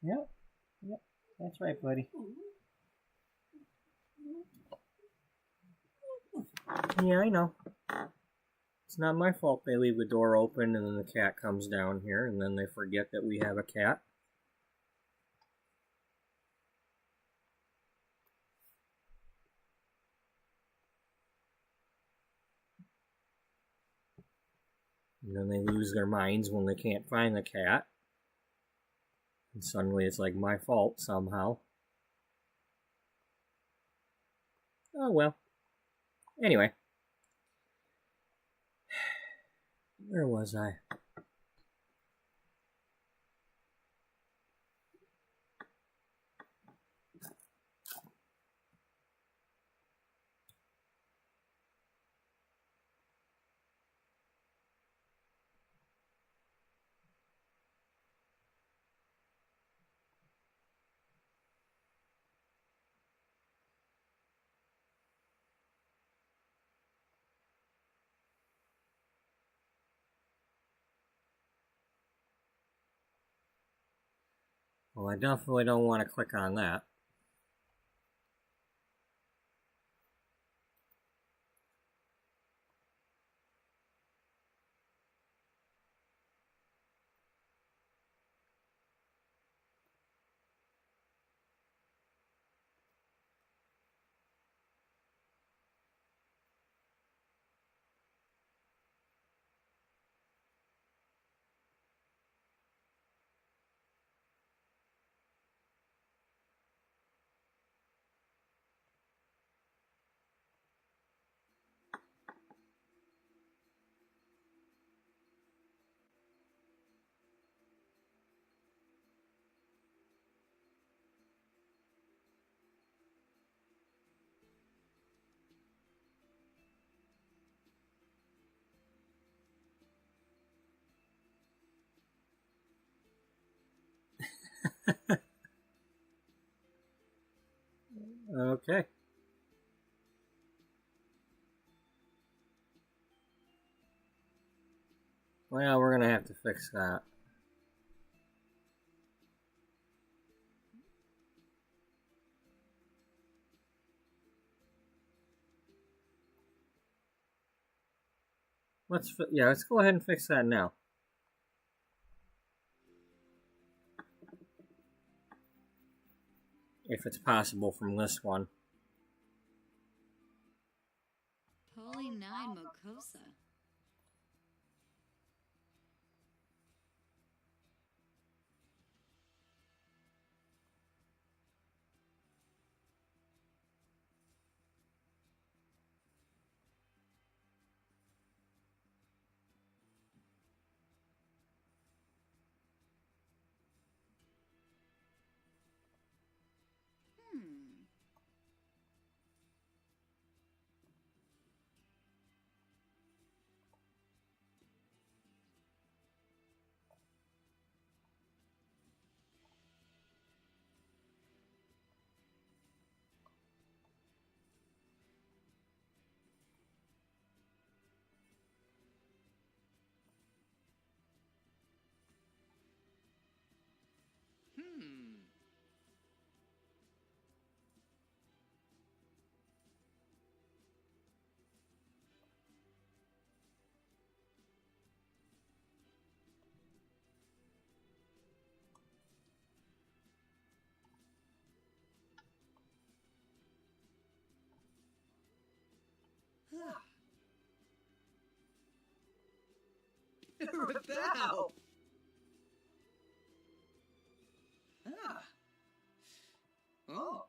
A: Yep, yep, that's right, buddy. Yeah, I know. It's not my fault they leave the door open and then the cat comes down here and then they forget that we have a cat. And then they lose their minds when they can't find the cat. And suddenly it's like my fault somehow. Oh well. Anyway. Where was I? Well, I definitely don't want to click on that. Okay. Well, we're gonna have to fix that. Let's go ahead and fix that now. If it's possible from this one.
C: Poly 9 Mocosa.
F: Rebel! Ah. Oh.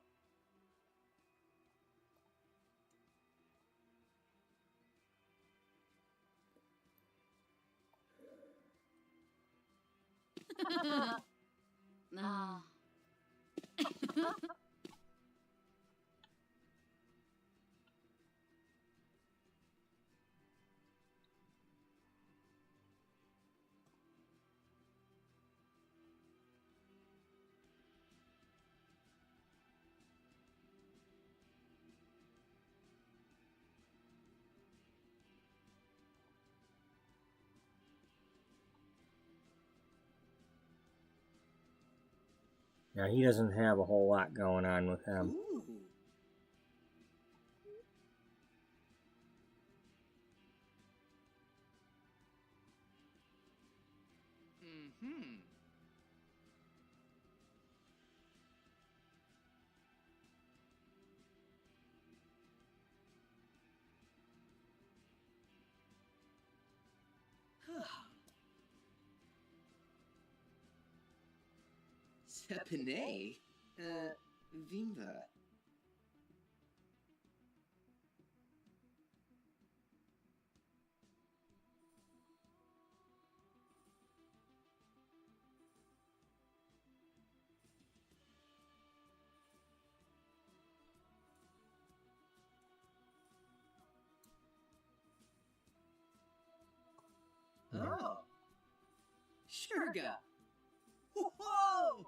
C: No.
A: Yeah, he doesn't have a whole lot going on with him.
E: Ooh.
F: Mm-hmm. Sepine? Vimba. Oh. Shurga. Whoa!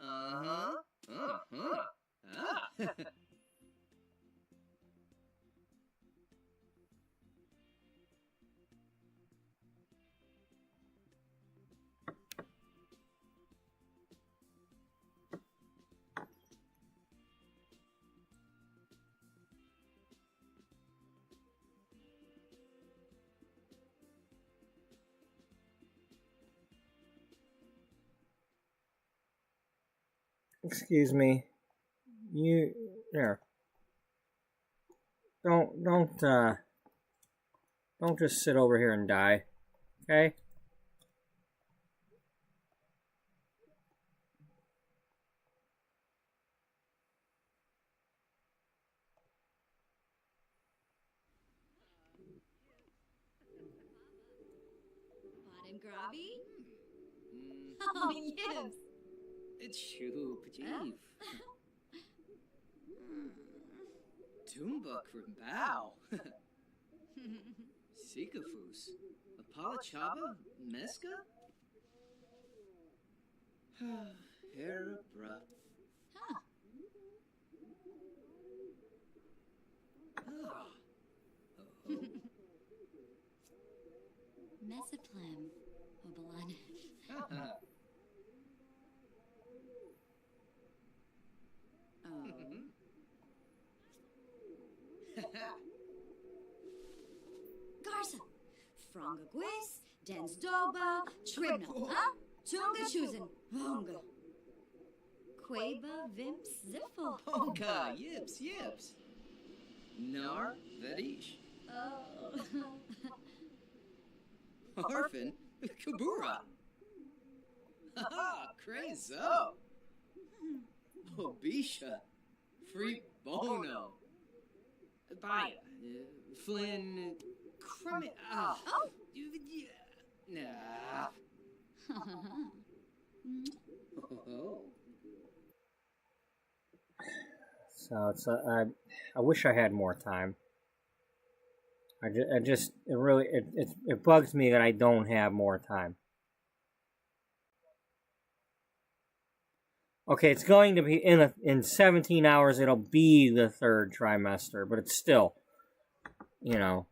F: Uh-huh. Uh-huh. Ah.
A: Excuse me. You there. Don't just sit over here and die. Okay?
C: Hot and grabby?
F: Mm,
C: Oh, yes.
F: it's shoop, jeef. Tumba krimbao. Sikafus. Apalachaba? Meska? Herabra.
C: Huh.
F: Ah. Oh.
C: Mesoplem. Obalanish. Oh. Garza. Fronga gwis. Dens doba. Tribna. Huh? Tunga chusen. Vonga. Quaba vimps ziffle.
F: Ponka, yips, yips. Nar, vedish.
C: Oh.
F: Harfin, kabura. Haha, crazo. Obisha, free bono. Baya, Flynn, crummy. Ah.
C: Oh.
F: Nah. Oh.
A: So it's I wish I had more time. It really it bugs me that I don't have more time. Okay, it's going to be in 17 hours. It'll be the third trimester, but it's still, you know.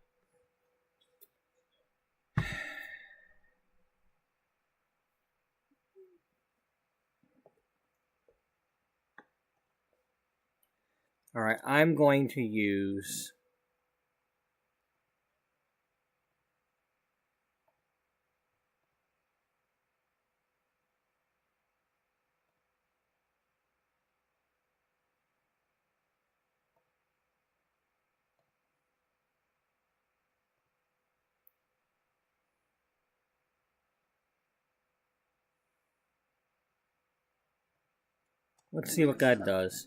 A: All right, I'm going to use. Let's see what God does.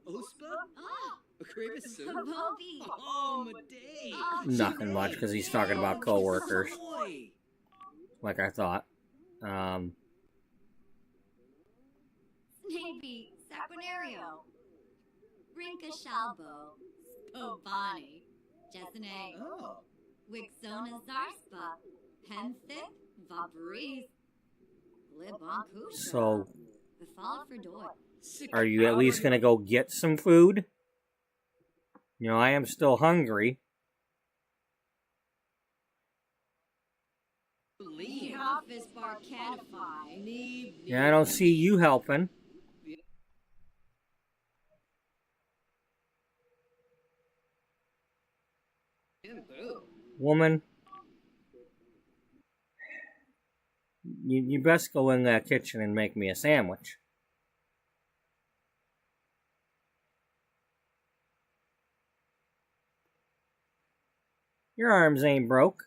F: Ospa?
C: Ah.
F: A crave soup?
C: Bobby.
F: Oh, my day.
C: Oh,
A: Nothing much because he's talking about coworkers,
F: Boy.
A: like I thought.
C: Snaby. Saquinario. Brinka Shalbo. Spobani. Jessene.
F: Oh.
C: Wixona Zarspa. Penthith. Vabris. Libon
A: So,
C: Befall for Doy.
A: are you at least going to go get some food? You know, I am still hungry.
C: Office bar canify.
A: Yeah, I don't see you helping. Woman, you best go in that kitchen and make me a sandwich. Your arms ain't broke.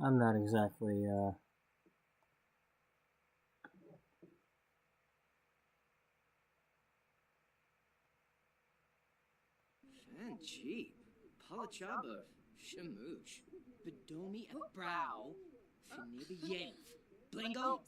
A: I'm not exactly,
F: Fan cheap. Palachaba. Shamoosh. Bedomi and brow. Finibi yank. Blingo.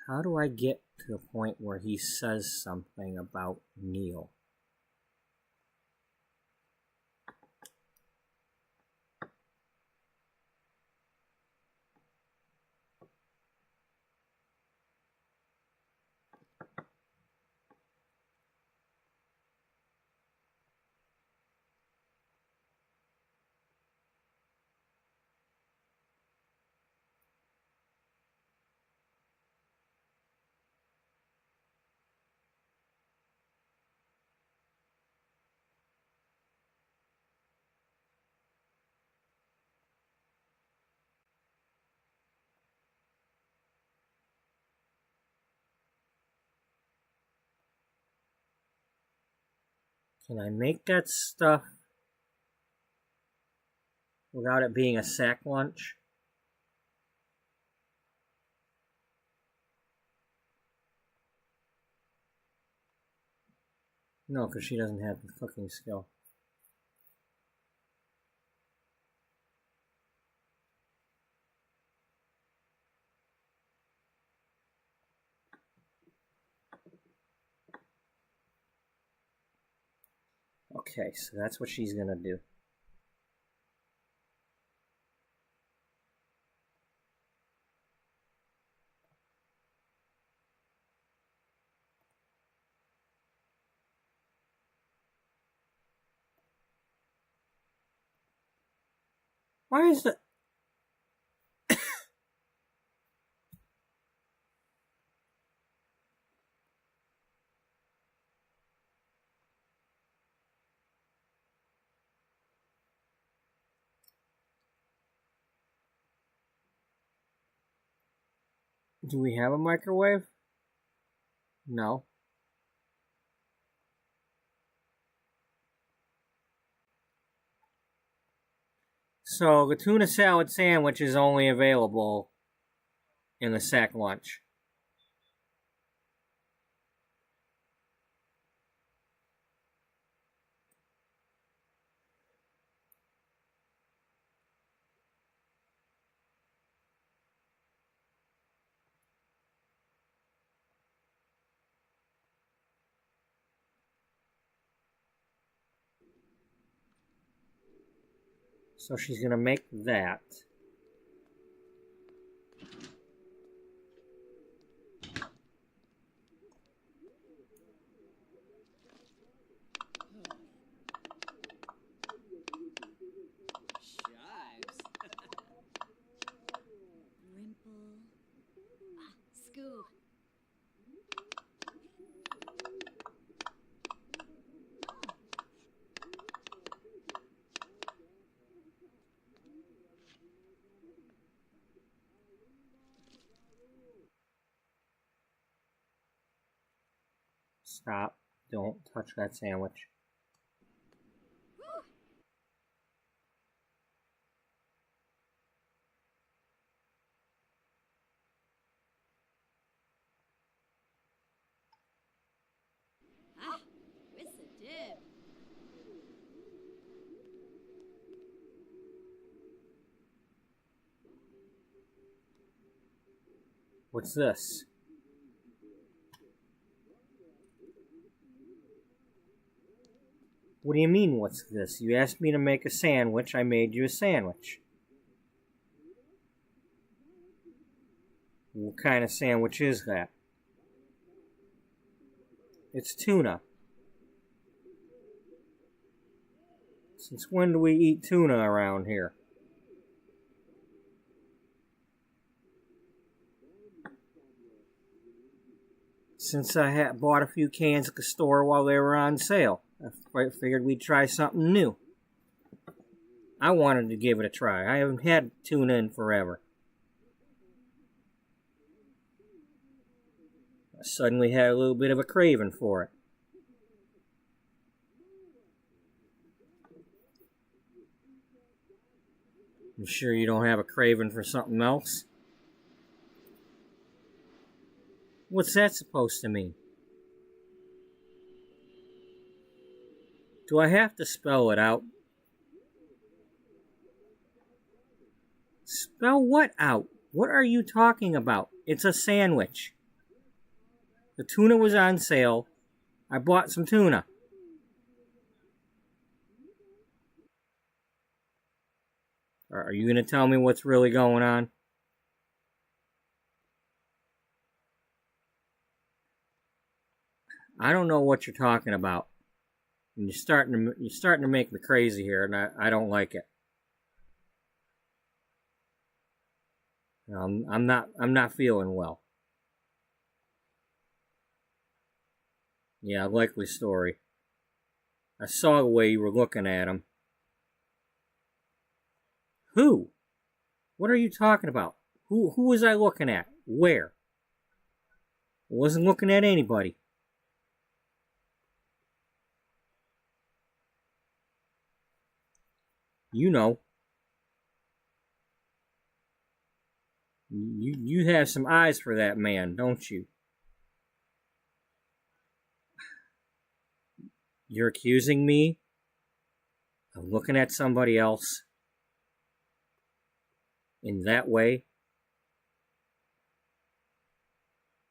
A: How do I get to the point where he says something about Neil? Can I make that stuff without it being a sack lunch? No, because she doesn't have the cooking skill. Okay, so that's what she's gonna do. Why is it? Do we have a microwave? No. So the tuna salad sandwich is only available in the sack lunch. So she's gonna make that.
F: Shives.
C: Rimple. Scoo.
A: Stop. Don't touch that sandwich.
C: Ah, with a dip.
A: What's this? What do you mean, what's this? You asked me to make a sandwich, I made you a sandwich. What kind of sandwich is that? It's tuna. Since when do we eat tuna around here? Since I bought a few cans at the store while they were on sale. I figured we'd try something new. I wanted to give it a try. I haven't had tuna in forever. suddenly had a little bit of a craving for it. You sure you don't have a craving for something else? What's that supposed to mean? Do I have to spell it out? Spell what out? What are you talking about? It's a sandwich. The tuna was on sale. I bought some tuna. Are you going to tell me what's really going on? I don't know what you're talking about. And you're starting to make me crazy here, and I don't like it. I'm not feeling well. Yeah, likely story. I saw the way you were looking at him. Who? What are you talking about? Who was I looking at? Where? I wasn't looking at anybody. You know. You have some eyes for that man, don't you? You're accusing me of looking at somebody else in that way?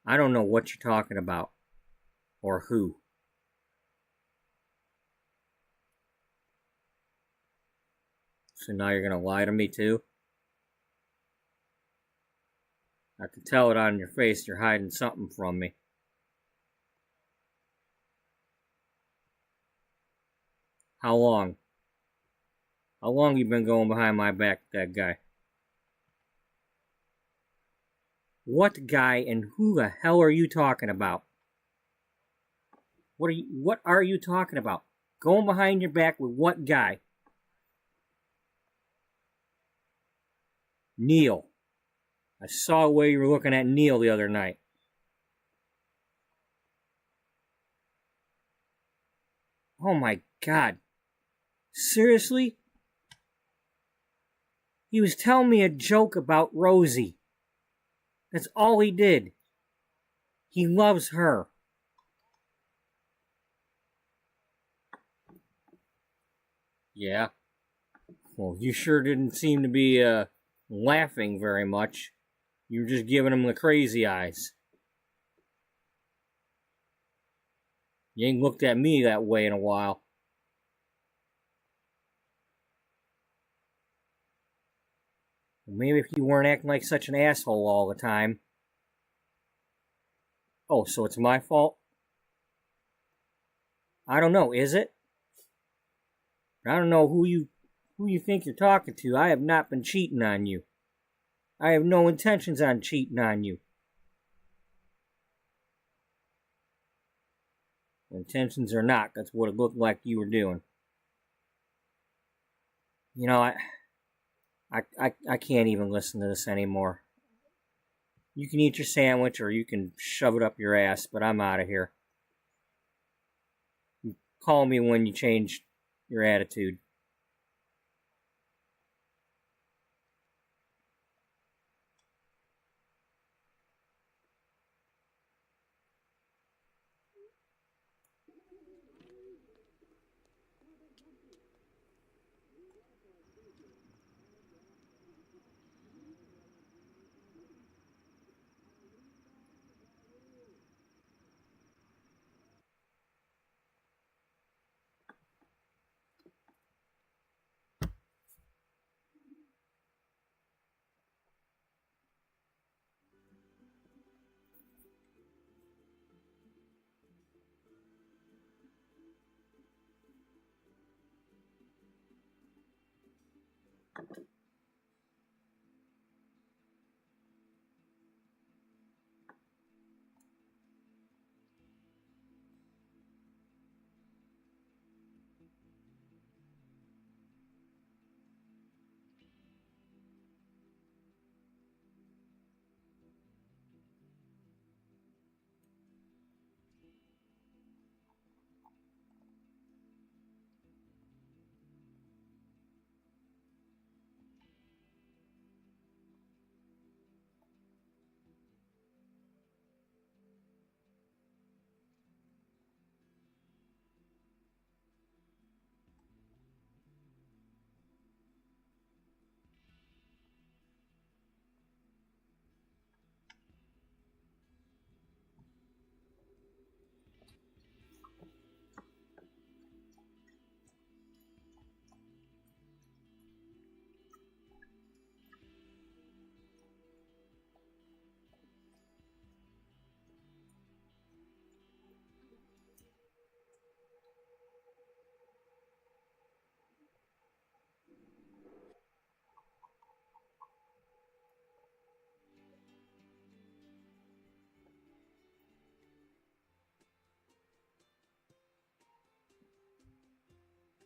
A: I don't know what you're talking about or who. So now you're going to lie to me too? I can tell it on your face you're hiding something from me. How long? How long you been going behind my back with that guy? What guy and who the hell are you talking about? What are you talking about? Going behind your back with what guy? Neil. I saw the way you were looking at Neil the other night. Oh my God. Seriously? He was telling me a joke about Rosie. That's all he did. He loves her. Yeah. Well, you sure didn't seem to be laughing very much. You were just giving him the crazy eyes. You ain't looked at me that way in a while. Maybe if you weren't acting like such an asshole all the time. Oh, so it's my fault? I don't know, is it? I don't know who you think you're talking to. I have not been cheating on you. I have no intentions on cheating on you. Intentions or not, that's what it looked like you were doing. You know, I can't even listen to this anymore. You can eat your sandwich or you can shove it up your ass, but I'm out of here. Call me when you change your attitude.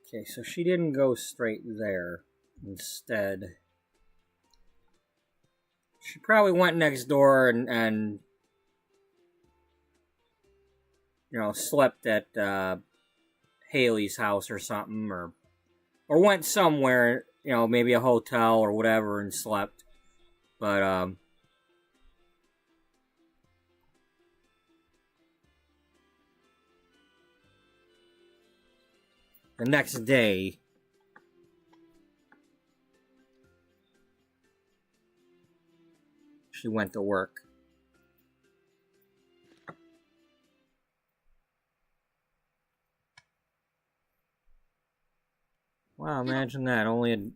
A: Okay, so she didn't go straight there. Instead, she probably went next door and you know, slept at Haley's house or something, or went somewhere, you know, maybe a hotel or whatever, and slept. But the next day, she went to work. Wow, imagine that. Only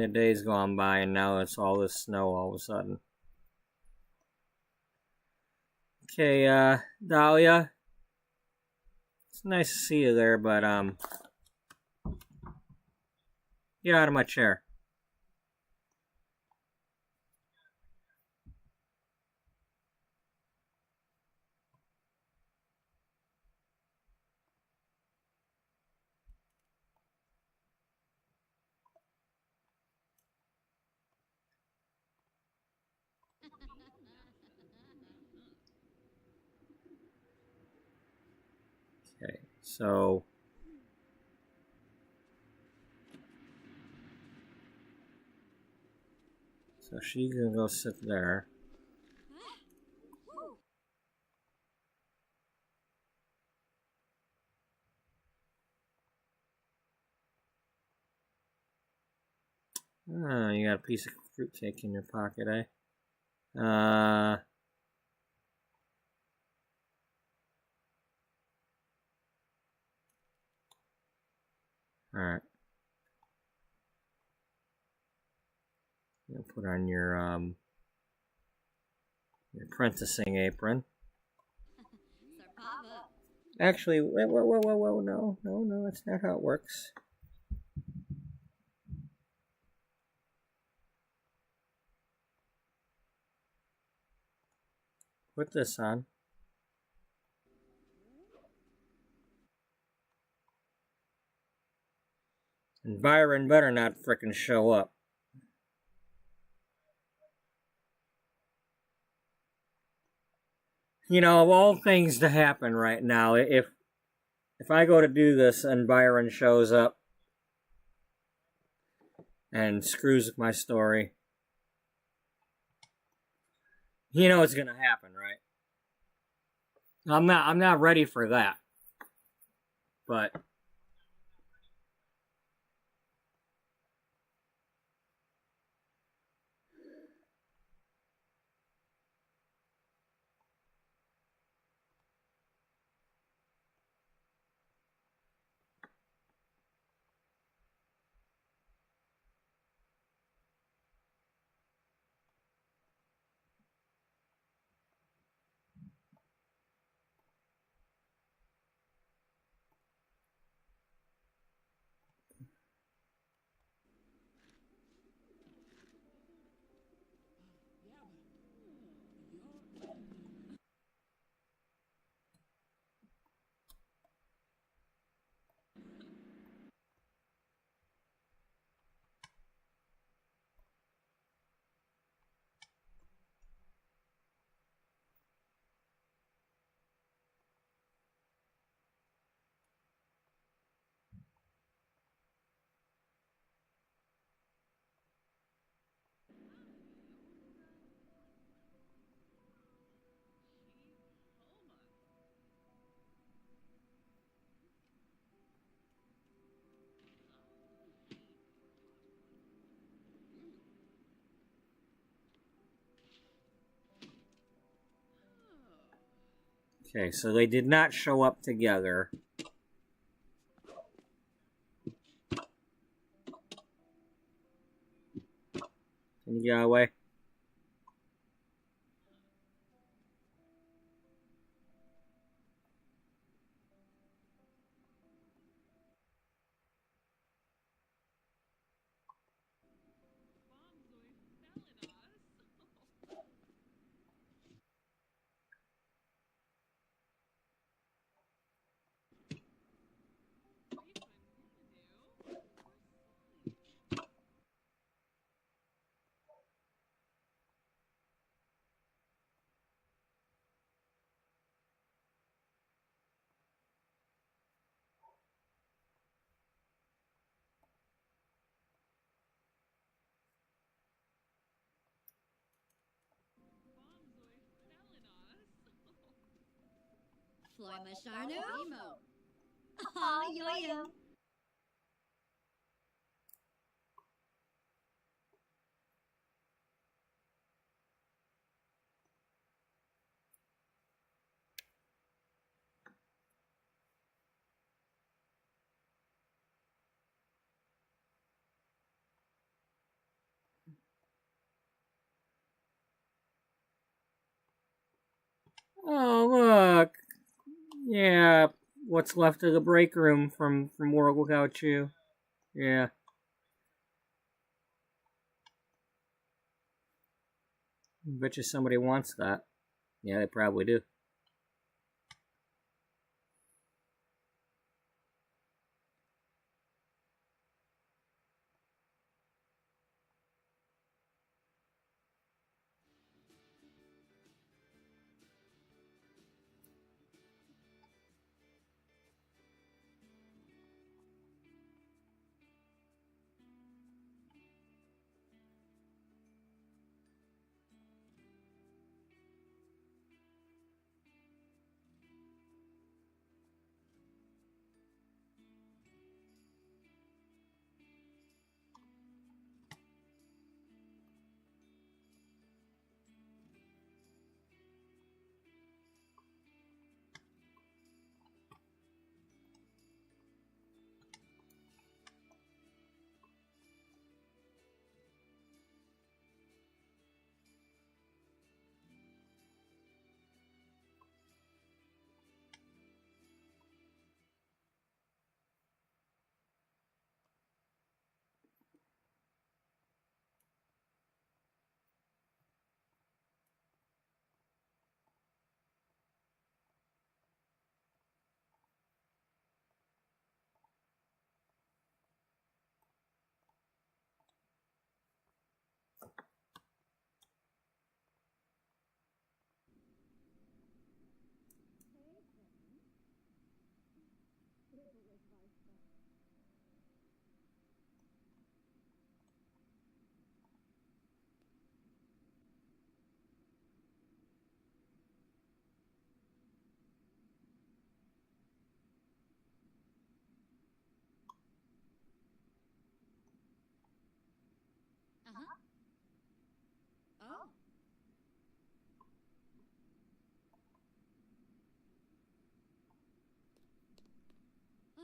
A: a day's gone by, and now it's all this snow all of a sudden. Okay, Dahlia. It's nice to see you there, but get out of my chair. Okay, so she's gonna go sit there. Oh, you got a piece of fruitcake in your pocket, eh? Alright. You'll put on your apprenticing apron. Actually, whoa, no, that's not how it works. Put this on. And Byron better not frickin' show up. You know, of all things to happen right now, if I go to do this and Byron shows up and screws with my story, you know it's gonna happen, right? I'm not ready for that. But okay, so they did not show up together. Can you get away?
C: Floy Masharno. Emo. Aw, yo-yo.
A: Oh, look. Yeah, what's left of the break room from World Without You. Yeah. Bet you somebody wants that. Yeah, they probably do.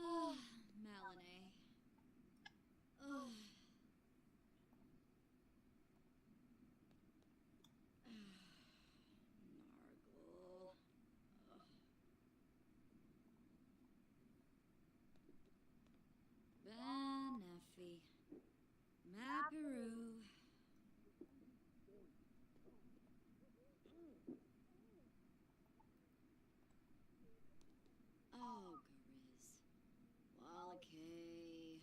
C: Oh. Melanie. Nargle. Benefi. Maparoo. Oh, Gariz. Wallakay.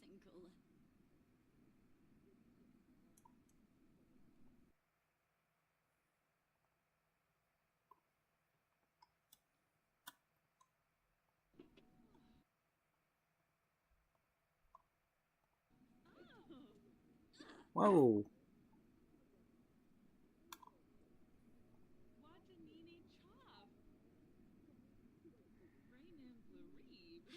C: Single.
A: Whoa.
D: Wajanini chop. Rain and Blurib.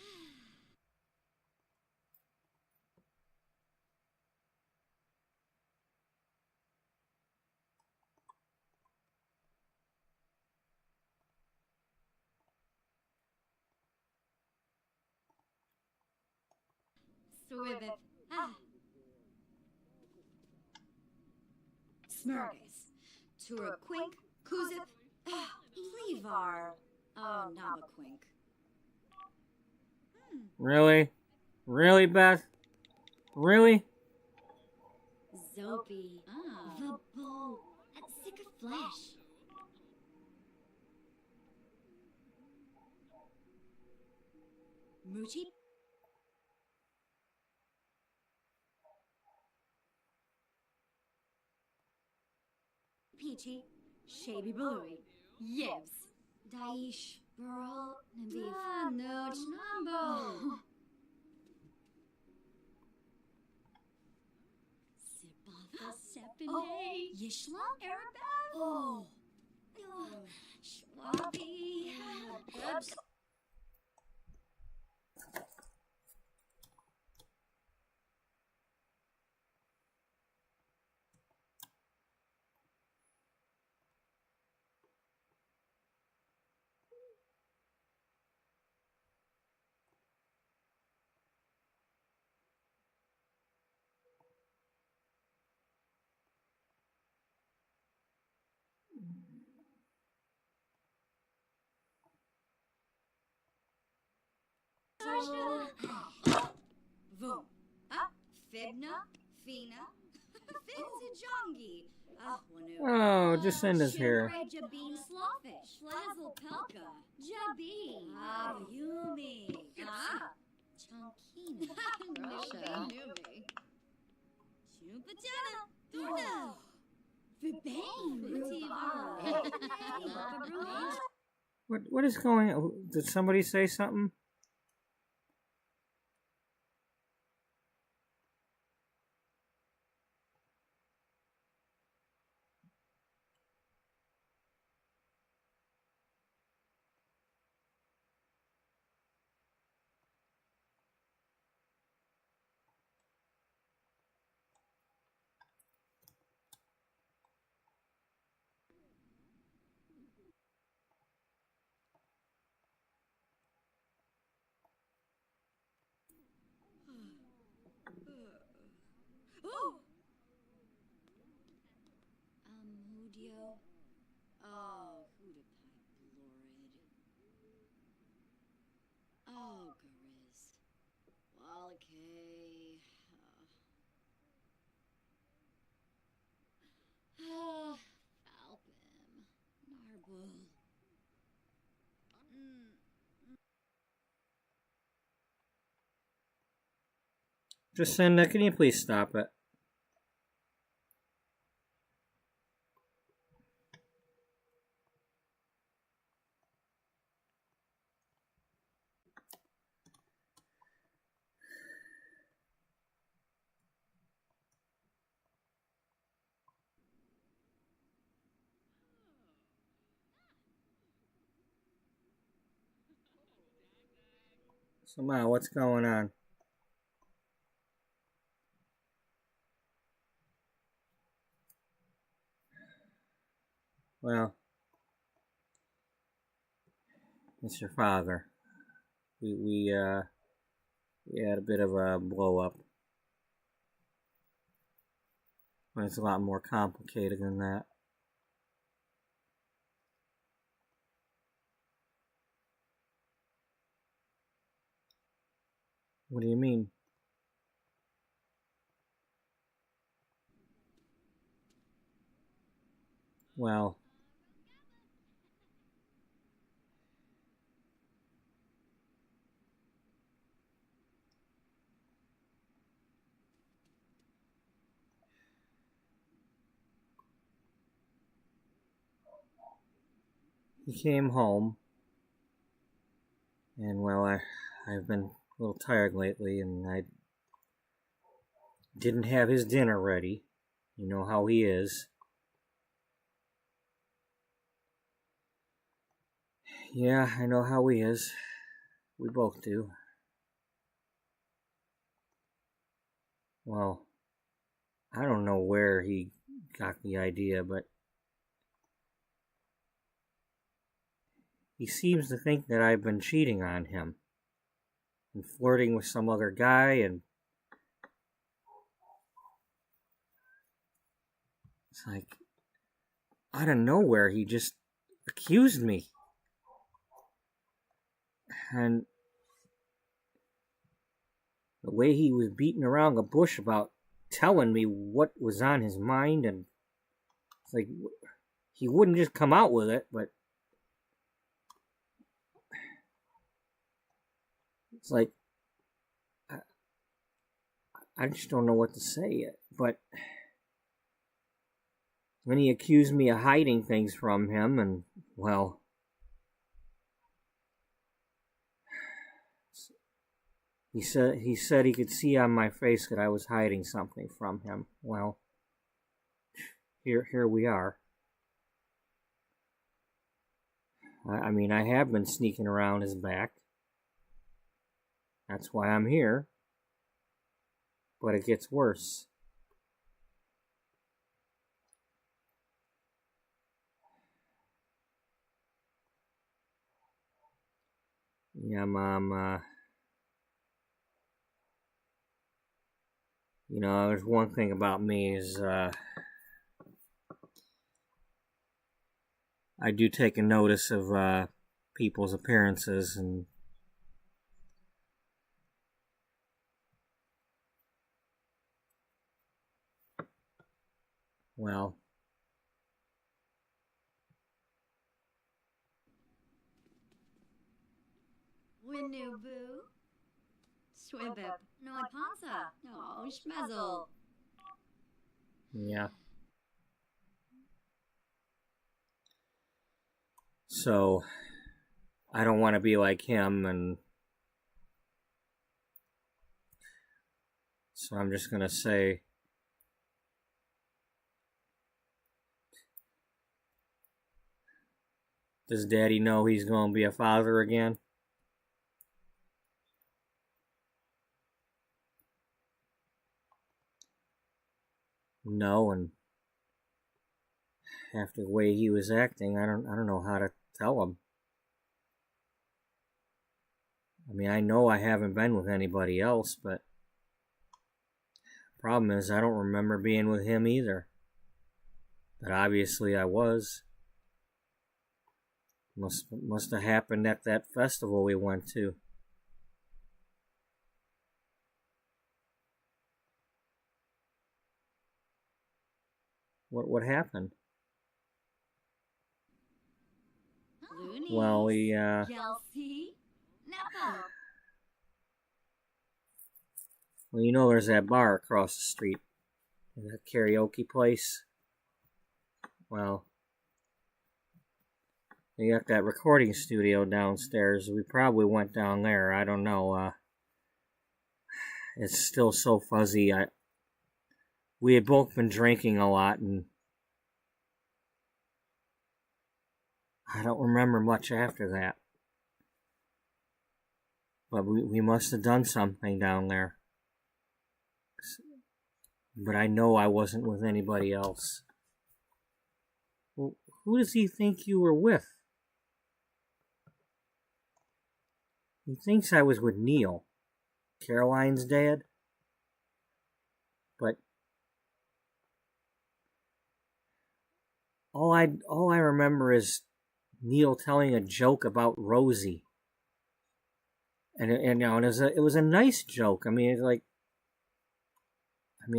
C: Swibbit. Smurgus. Turaquink. Kuzip. Plevar. Oh, Nabaquink.
A: Really? Really, Beth? Really?
C: Zopi. The bull. Sick of flesh. Moochie. Peachy. Shaby Balooey. Yibs. Daish. Burl. Nambeef. No, Numbo. Sibatha.
D: Benay.
C: Yishla? Arabelle? Oh. Schwabi. Oops. Voom. Fibna. Fina. Finzajongi.
A: Oh, Jacinda's here.
C: Jabin Slawfish. Flazzle Pelka. Jabin. Yumi. Chunkina. Numi. Chumpatana. Durno. Vibane.
A: What is going on? Did somebody say something?
C: Hudio. Oh, Huda Pipe Blorid. Oh, Gariz. Wallakay. Falcon. Narbul.
A: Jacinda, can you please stop it? So, Ma, what's going on? Well, it's your father. We had a bit of a blow up. But it's a lot more complicated than that. What do you mean? Well, he came home, and well, I've been a little tired lately, and I didn't have his dinner ready. You know how he is. Yeah, I know how he is. We both do. Well, I don't know where he got the idea, but he seems to think that I've been cheating on him and flirting with some other guy, and it's like, out of nowhere, he just accused me. And the way he was beating around the bush about telling me what was on his mind, and it's like, he wouldn't just come out with it, but it's like, I just don't know what to say yet. But when he accused me of hiding things from him, and well, he said he could see on my face that I was hiding something from him. Well, here we are. I mean, I have been sneaking around his back. That's why I'm here. But it gets worse. Yeah, Mom, you know, there's one thing about me is, I do take a notice of, people's appearances, and well,
C: Winnu boo. Swibbip. Noi panza. Oh, schmezzle.
A: yeah. So, I don't want to be like him, and so I'm just gonna say, does Daddy know he's gonna be a father again? No, and after the way he was acting, I don't know how to tell him. I mean, I know I haven't been with anybody else, but problem is I don't remember being with him either. But obviously I was. Must have happened at that festival we went to. What happened?
C: Loonies.
A: Well, we
C: Yelsey. Neppo.
A: well, you know, there's that bar across the street, that karaoke place. Well, they got that recording studio downstairs. We probably went down there. I don't know. It's still so fuzzy. We had both been drinking a lot, and I don't remember much after that. But we must have done something down there. But I know I wasn't with anybody else. Well, who does he think you were with? He thinks I was with Neil, Caroline's dad. But all I remember is Neil telling a joke about Rosie. And you know, it was a nice joke. I mean,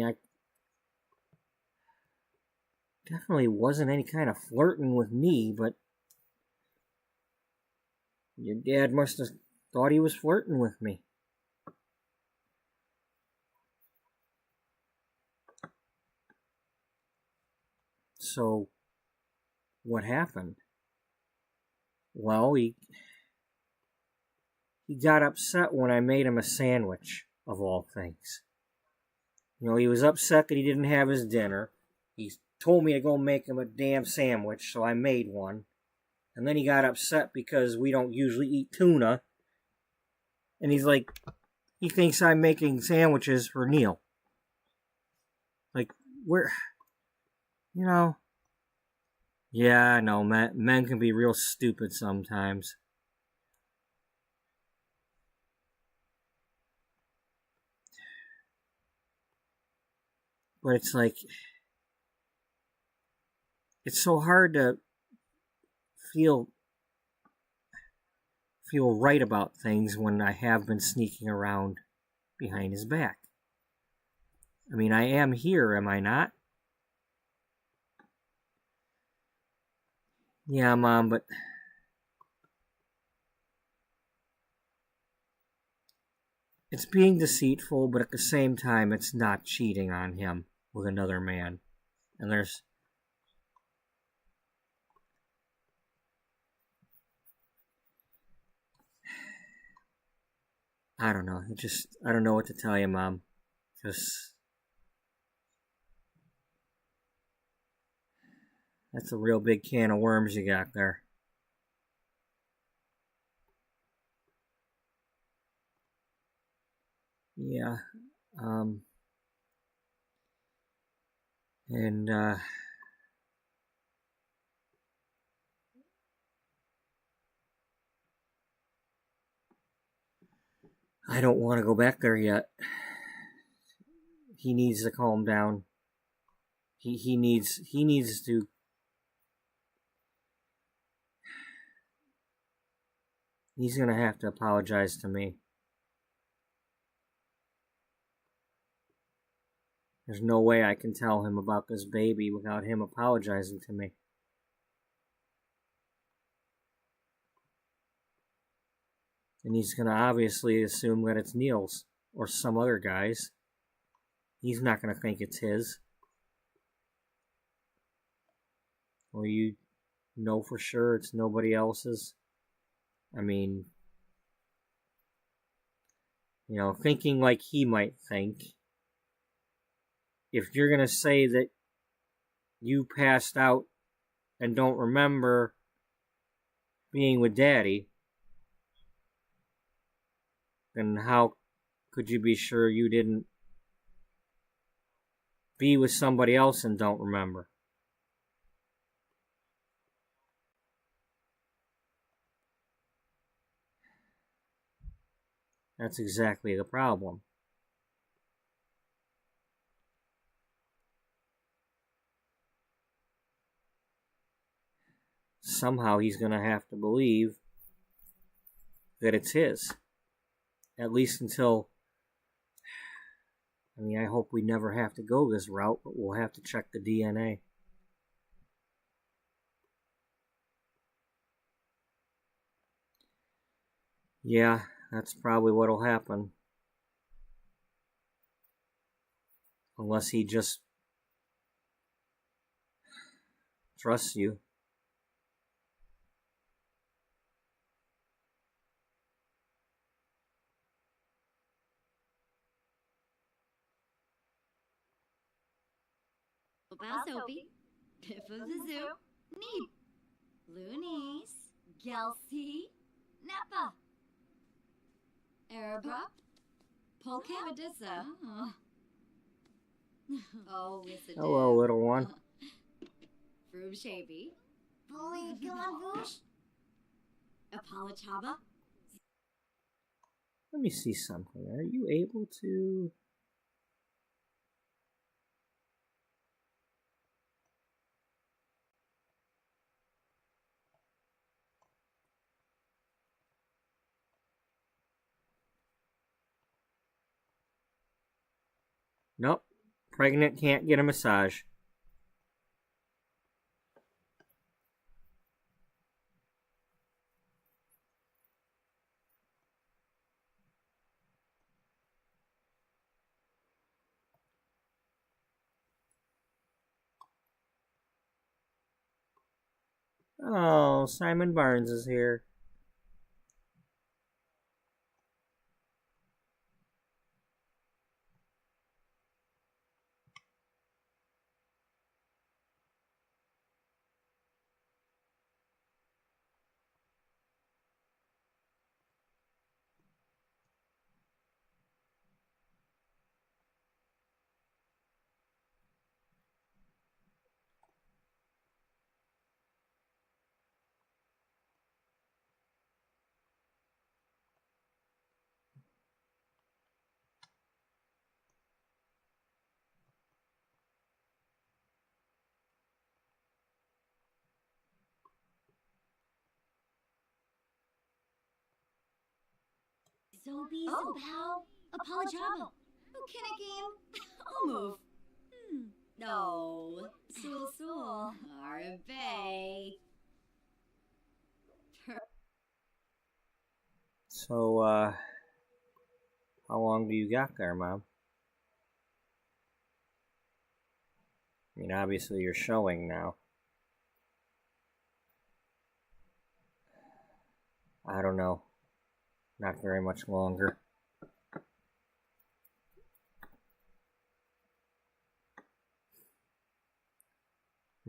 A: I definitely wasn't any kind of flirting with me, but your dad must have thought he was flirting with me. So, what happened? Well, he got upset when I made him a sandwich, of all things. You know, he was upset that he didn't have his dinner. He told me to go make him a damn sandwich, so I made one. And then he got upset because we don't usually eat tuna. And he's like, he thinks I'm making sandwiches for Neil. Like, where, you know, yeah, I know, men can be real stupid sometimes. But it's like, it's so hard to feel right about things when I have been sneaking around behind his back. I mean, I am here, am I not? Yeah, Mom, but it's being deceitful, but at the same time, it's not cheating on him with another man. And there's... I don't know. I don't know what to tell you, Mom. Because That's a real big can of worms you got there. Yeah. And I don't want to go back there yet. He needs to calm down. He needs to. He's gonna have to apologize to me. There's no way I can tell him about this baby without him apologizing to me. And he's gonna obviously assume that it's Neil's or some other guy's. He's not gonna think it's his. Well, you know for sure it's nobody else's. I mean, thinking like he might think. If you're going to say that you passed out and don't remember being with Daddy, then how could you be sure you didn't be with somebody else and don't remember? That's exactly the problem. Somehow he's going to have to believe that it's his. At least until... I hope we never have to go this route, but we'll have to check the DNA. Yeah, that's probably what'll happen. Unless he just trusts you.
C: Bow Soapy, Piff of the Zoo, Neep, Loonies, Gelsey, Nappa, Araba, Polka Odessa. Oh, Wissa.
A: Hello, little one.
C: Froob Shavy, Bully Galavoosh, Apolachaba.
A: Let me see something. Are you able to... Nope. Pregnant can't get a massage. Oh, Simon Barnes is here.
C: Soapy, Soaphow, Apolachaba, Ukinakim, I'll move. No, Sul, Arabe.
A: So, how long do you got there, Mom? Obviously you're showing now. I don't know. Not very much longer.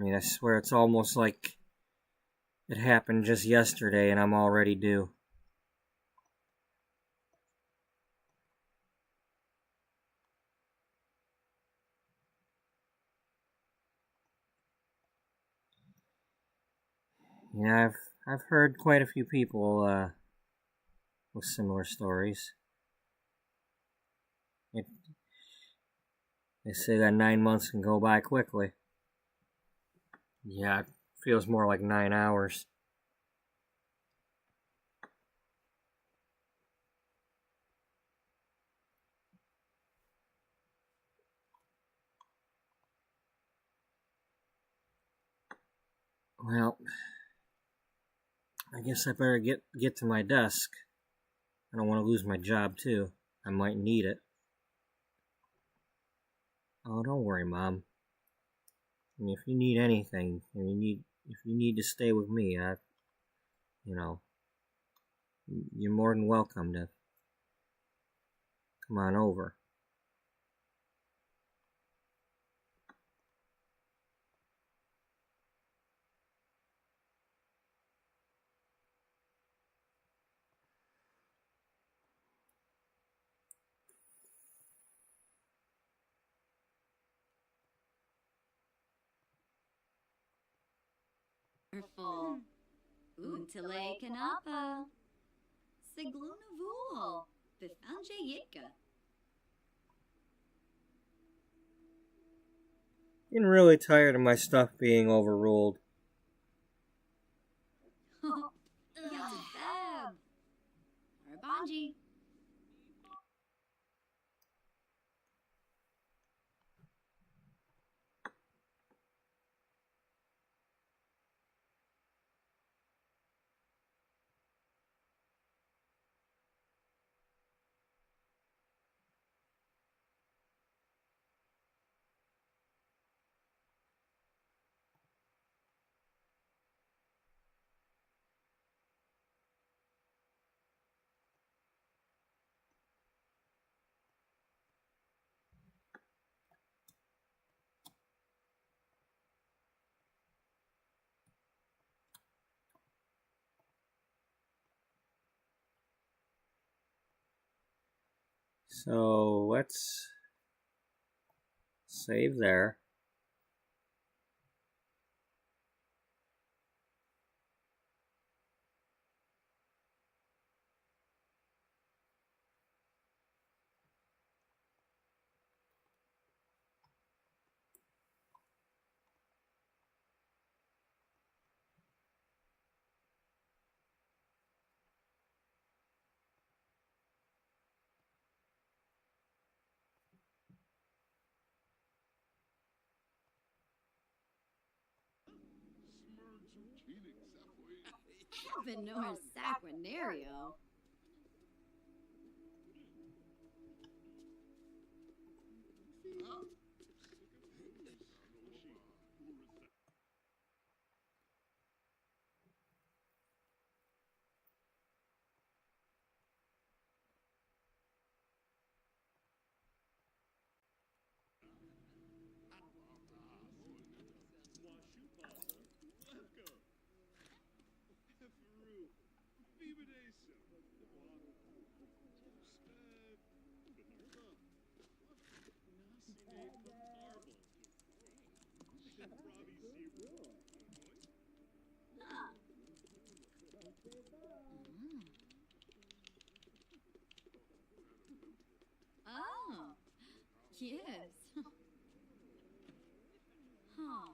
A: I mean, I swear it's almost like it happened just yesterday and I'm already due. Yeah, I've heard quite a few people with similar stories. They say that 9 months can go by quickly. Yeah, it feels more like 9 hours. Well, I guess I better get to my desk. I don't want to lose my job too. I might need it. Oh, don't worry, Mom. I mean, if you need anything, if you need to stay with me, you're more than welcome to come on over.
C: Wonderful. Untele kanapa. Sigluna vul. Bifanje yitka.
A: Getting really tired of my stuff being overruled.
C: Yabab. Arbanji.
A: So let's save there.
C: Venor Sacranario. Oh, yes. Huh.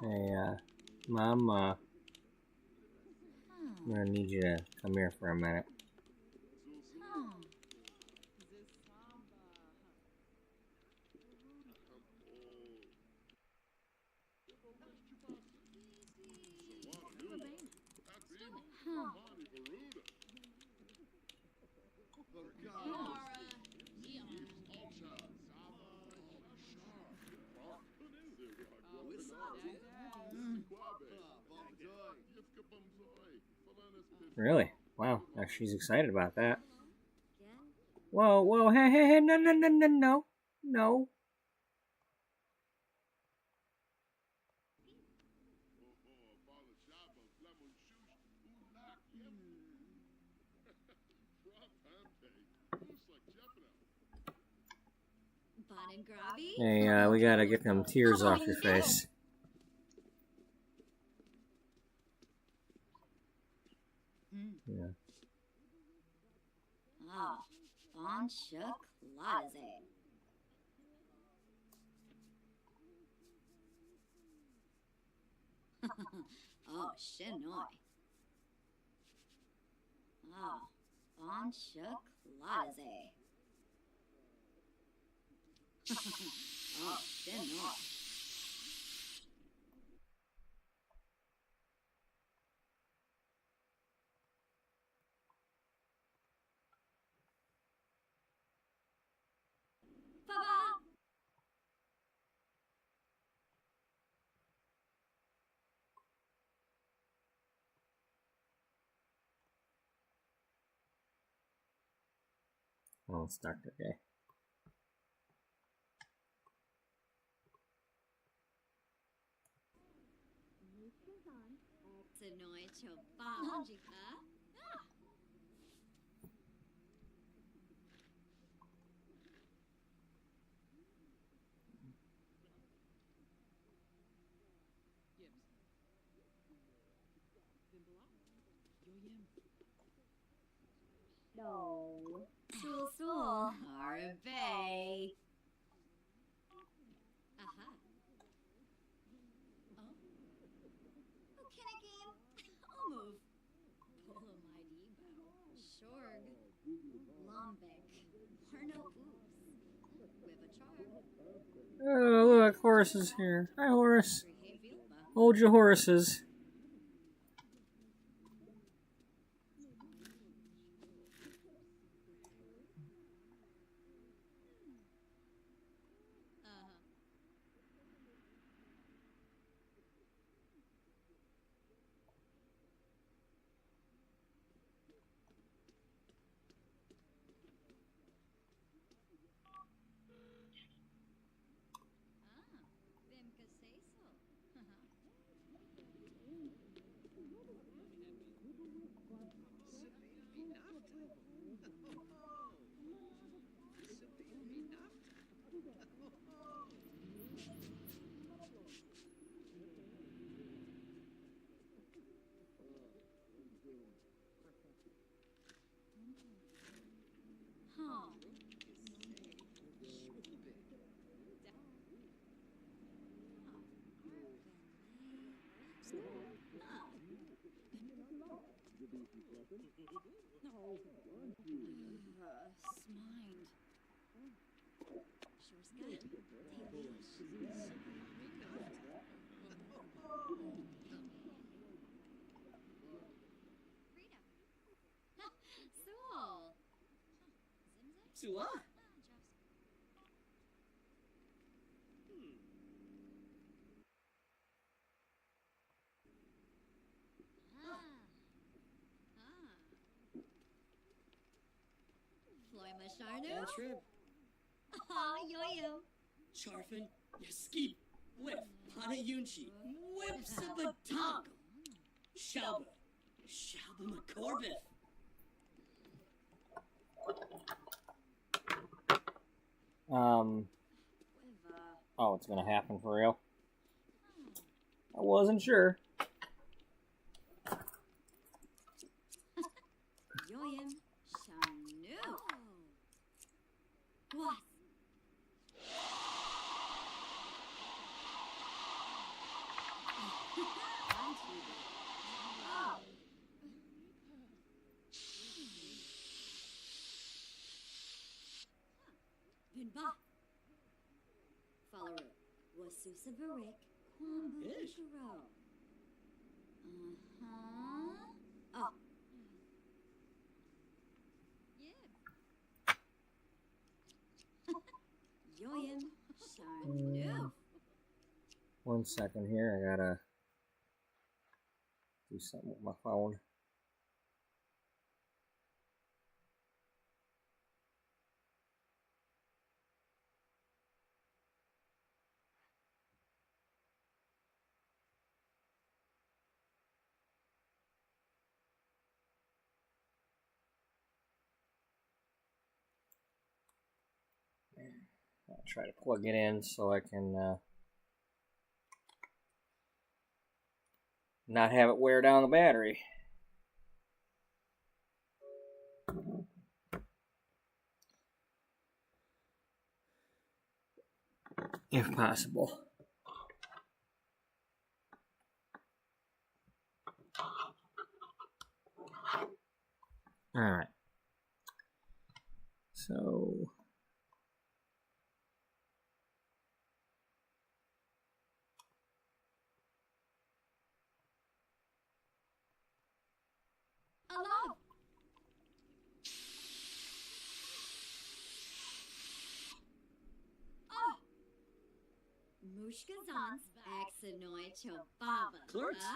A: Hey, Mom, I'm gonna need you to come here for a minute. Really? Wow, now she's excited about that. Whoa, hey, no.
C: Bon and Grabby?
A: Hey, we gotta get them tears off your face. Yeah.
C: Ah, bon chocolate. Oh, chenoy. Ah, bon chocolate. Oh, chenoy. Baba!
A: Well, let's start the day.
C: Chenoy choban. No. Sul. Harvey. Aha. Oh. Oh, can I game? I'll move. Polo mighty bow. Shorg. Lombek. Warno oops. With a charm.
A: Oh, look, Horace is here. Hi, Horace. Hold your horses.
C: Vem que sei so. Huh. Smind. Sure Soul.
F: Sua?
C: Floy Masharnu?
F: Bad trip.
C: Aw, yo-yo.
F: Charfin, Yaskip, Whip, Hana Yunchi, Whips of a Tongue. Shalba, Shalba McCorbeth.
A: Oh, it's gonna happen for real? I wasn't sure.
C: Yoyim Shanu. What? Vinba. Follow Wasusa Barik.
F: Ish.
C: Kwambukuro. Oh. Yoyim Shanu.
A: 1 second here, I gotta do something with my phone. Try to plug it in so I can not have it wear down the battery. If possible. Alright. So
C: Hello. Oh. Mushkazans Axanoy Chobaba.
E: Clerks?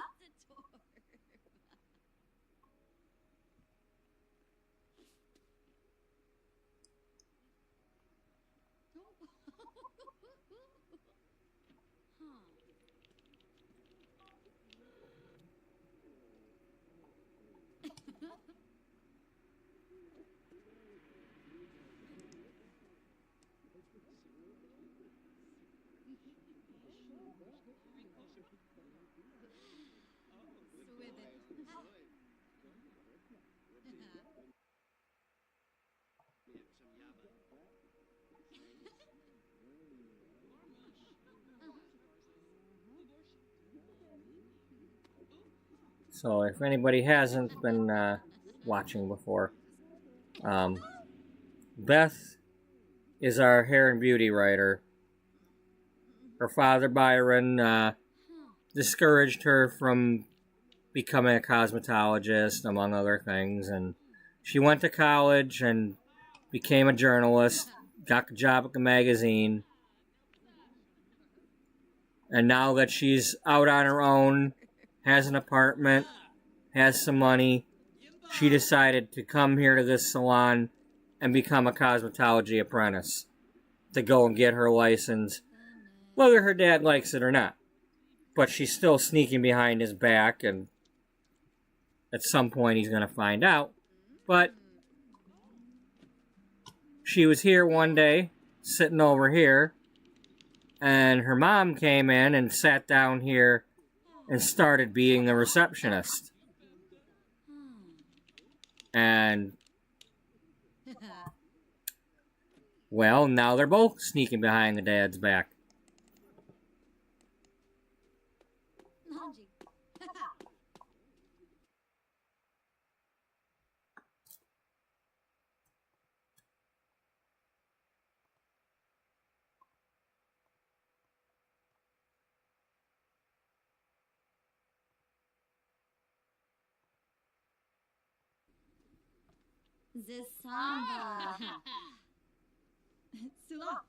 A: So if anybody hasn't been watching before, Beth is our hair and beauty writer. Her father, Byron, discouraged her from becoming a cosmetologist, among other things, and she went to college and became a journalist, got a job at the magazine, and now that she's out on her own, has an apartment, has some money, she decided to come here to this salon and become a cosmetology apprentice to go and get her license, whether her dad likes it or not. But she's still sneaking behind his back, and at some point he's going to find out. But she was here one day, sitting over here, and her mom came in and sat down here and started being the receptionist. And, well, now they're both sneaking behind the dad's back.
C: Zisamba.
D: Sula.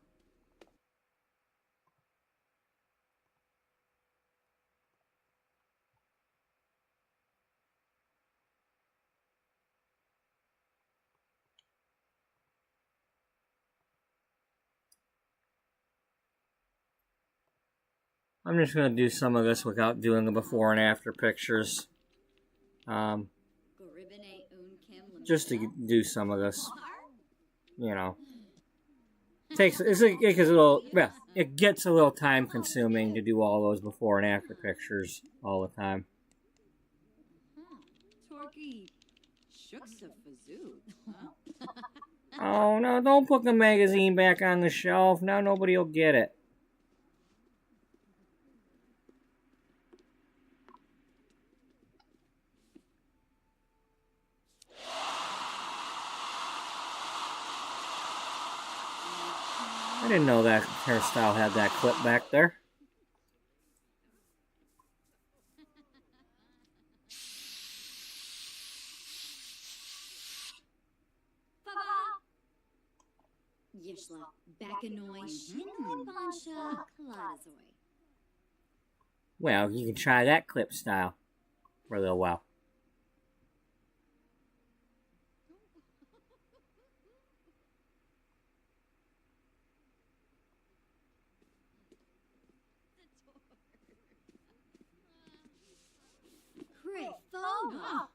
A: I'm just going to do some of this without doing the before and after pictures. Just to do some of this. You know. It gets a little time consuming to do all those before and after pictures all the time.
D: Torky. Shooks of Fazoo.
A: Oh no, don't put the magazine back on the shelf. Now nobody will get it. I didn't know that hairstyle had that clip back there.
C: Yishla, Bakanoy, Shinlin Bansha, Kalazoy.
A: Well, you can try that clip style for a little while.
C: Foga.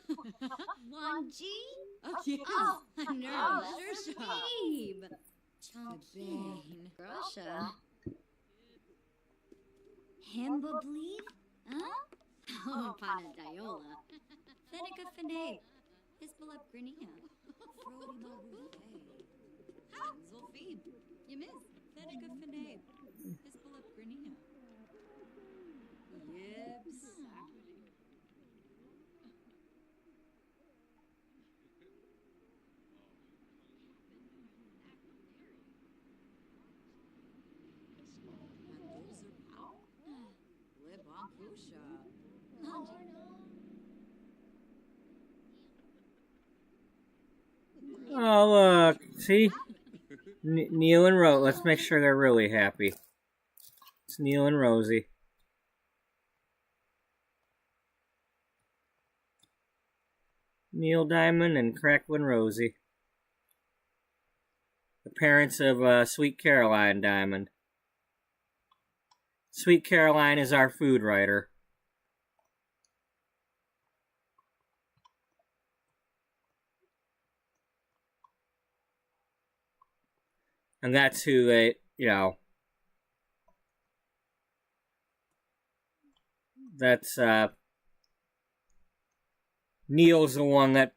C: 1G?
D: Oh, yes.
C: Oh, nervous. Babe. Champagne. Grosha. Himba bleed? Huh? Oh, Panadiola. Thenica Fanabe. Hisbalup Grania. Frody Marufe. Hansel Phoebe. You miss. Thenica Fanabe. Hisbalup Grania. Yibs.
A: Oh, look. See? Neil and Rose. Let's make sure they're really happy. It's Neil and Rosie. Neil Diamond and Cracklin Rosie. The parents of Sweet Caroline Diamond. Sweet Caroline is our food writer. And that's who they, that's, Neil's the one that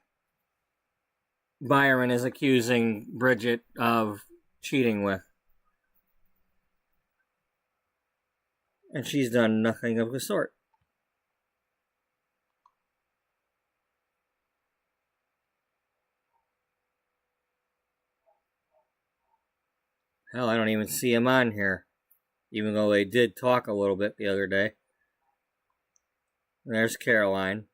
A: Byron is accusing Bridget of cheating with. And she's done nothing of the sort. Hell, I don't even see him on here. Even though they did talk a little bit the other day. And there's Caroline.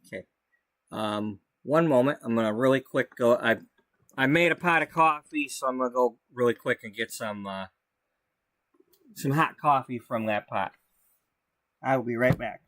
A: Okay. One moment. I'm gonna really quick go. I made a pot of coffee, so I'm gonna go really quick and get some hot coffee from that pot. I will be right back.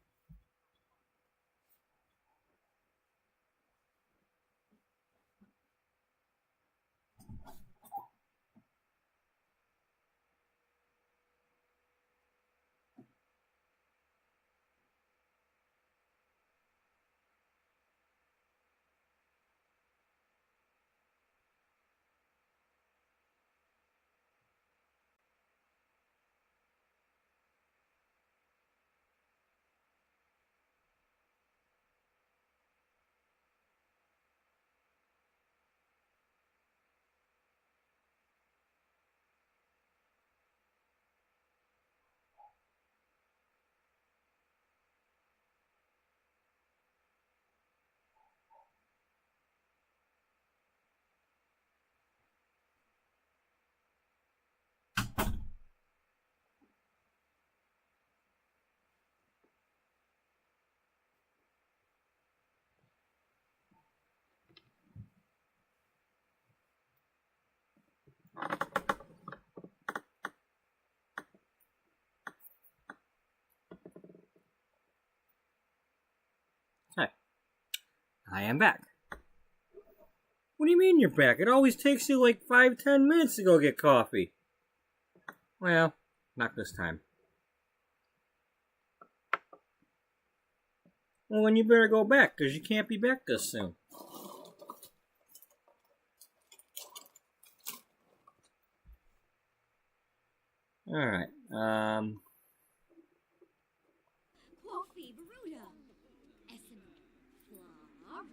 A: Hi. I am back. What do you mean you're back? It always takes you like 5-10 minutes to go get coffee. Well, not this time. Well, then you better go back, because you can't be back this soon. Alright,
C: Coffee Baruda. Essen Florib.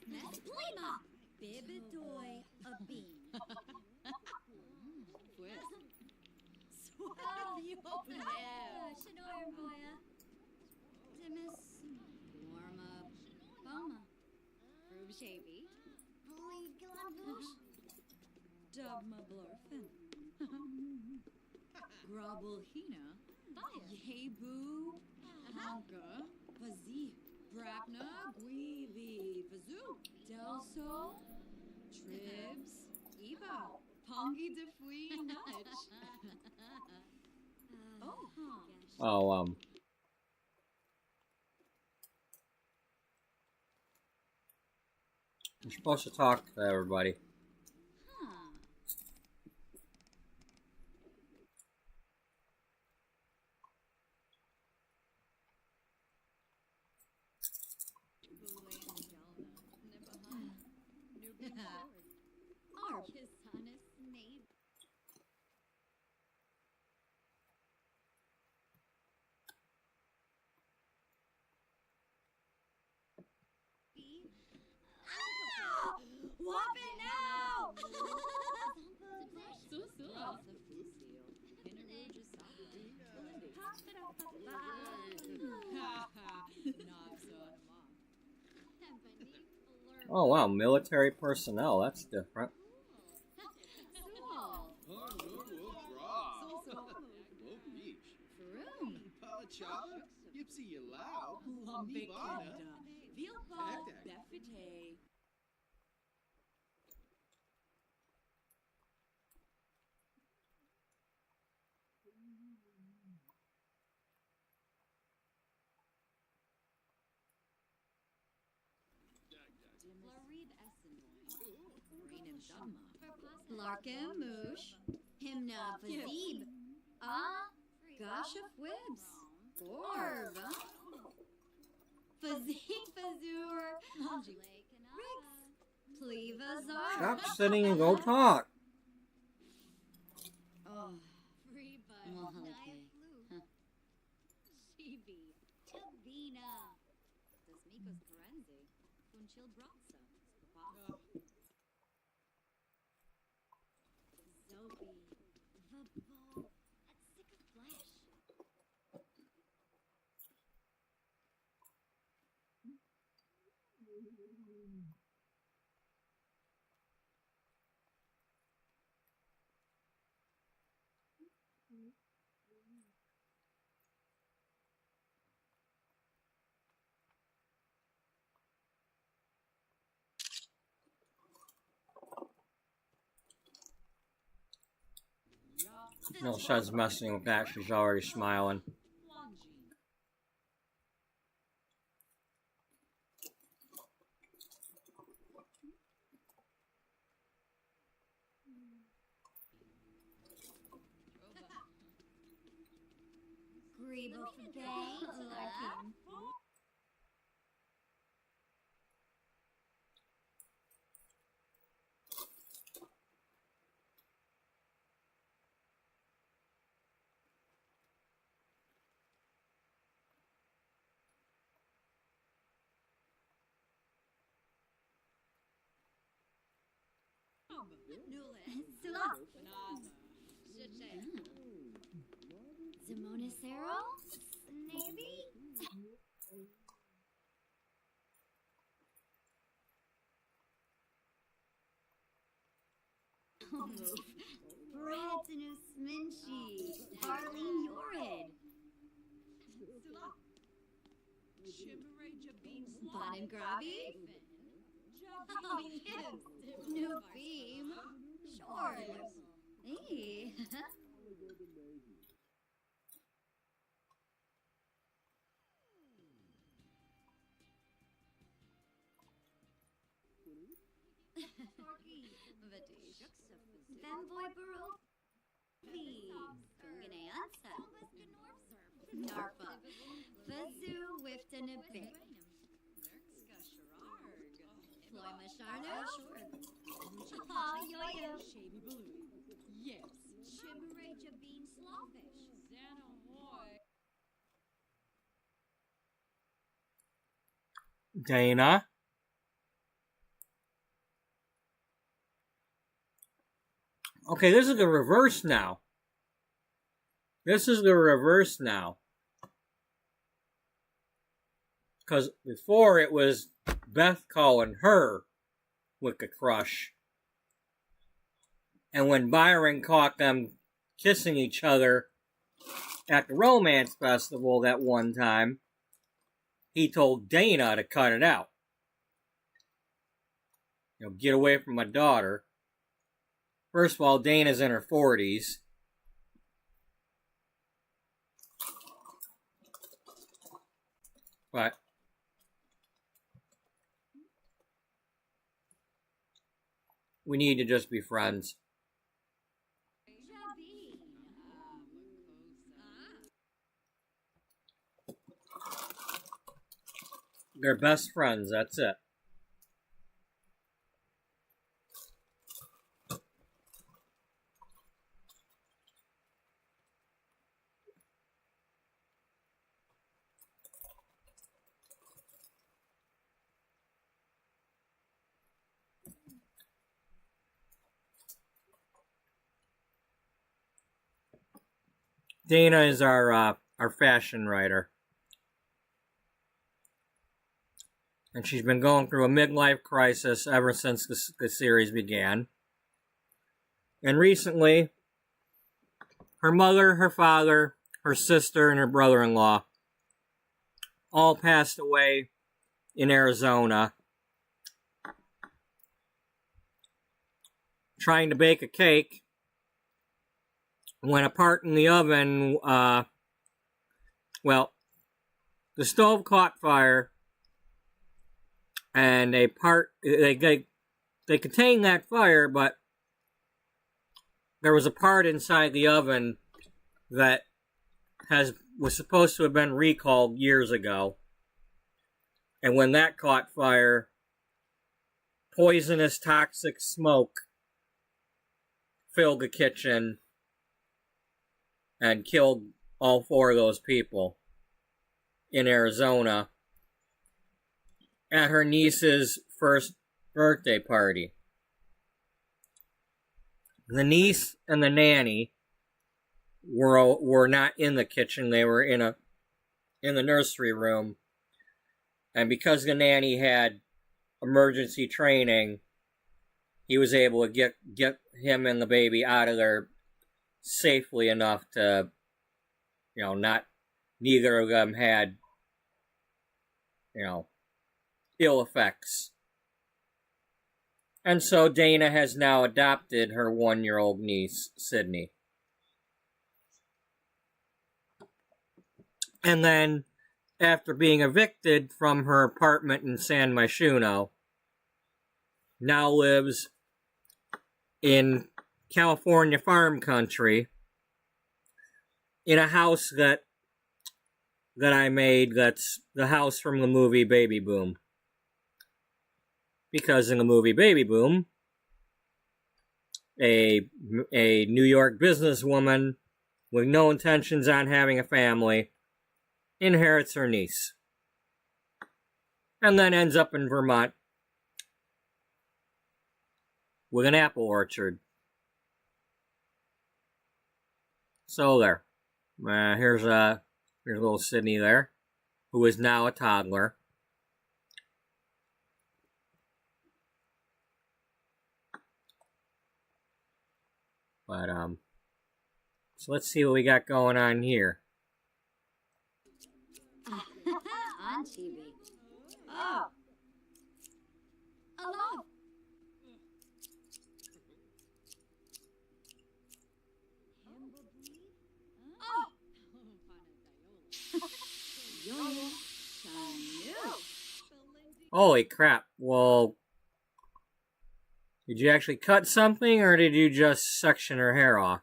C: Mess Plima. Bibidoy a bean. Oh, you open there. Shanor Boya. Demis. Warma. Boma. Rube Shavy. Bully Gladbush. Dogma Blorfin. Grobble Hina. Yebu. Hanka. Pazi. Brapna. Guivi. Pazoo. Delso. Tribs. Eva. Pongi de Fui Nudge.
A: you're supposed to talk to everybody.
C: Ah! Whop it now!
A: Oh wow, military personnel. That's different.
C: Larkin Moosh, Himna Fazib, Gosh of Wibs, Orb, Fazib Fazur, Rix, Plevazar.
A: Stop sitting and go talk.
C: Oh,
A: No sense messing with that. She's already smiling.
C: Grebo Fagay, Larkin. Sulap. Zimonicero? Maybe? Bratinus Minchi. Arlene Yorid. Bonin Grabby? Oh, yes. New beam. Sure. Hey. Fanboy Baruch. Gunganeansa. Narpa. Vazu Wifton a bit. Floy Masharno. Ah, yo-yo.
D: Yes.
C: Chimeraja bean slawfish.
A: Dana. Okay, this is the reverse now. This is the reverse now. Because before it was Beth calling her with a crush. And when Byron caught them kissing each other at the romance festival that one time, he told Dana to cut it out. You know, get away from my daughter. First of all, Dana's in her 40s. But we need to just be friends. They're best friends, that's it. Dana is our fashion writer. And she's been going through a midlife crisis ever since the series began. And recently, her mother, her father, her sister, and her brother-in-law all passed away in Arizona trying to bake a cake when a part in the oven, well, the stove caught fire, and a part, they contained that fire, but there was a part inside the oven that was supposed to have been recalled years ago. And when that caught fire, poisonous, toxic smoke filled the kitchen and killed all 4 of those people in Arizona at her niece's first birthday party. The niece and the nanny were not in the kitchen. They were in the nursery room. And because the nanny had emergency training, he was able to get him and the baby out of there safely enough to, neither of them had, ill effects. And so Dana has now adopted her 1-year-old niece, Sydney. And then, after being evicted from her apartment in San Myshuno, now lives in California farm country in a house that I made that's the house from the movie Baby Boom. Because in the movie Baby Boom, a New York businesswoman with no intentions on having a family inherits her niece. And then ends up in Vermont with an apple orchard. So there. Here's little Sydney there, who is now a toddler. But, so let's see what we got going on here.
C: On TV. Oh. Hello.
A: Holy crap. Well, did you actually cut something, or did you just section her hair off?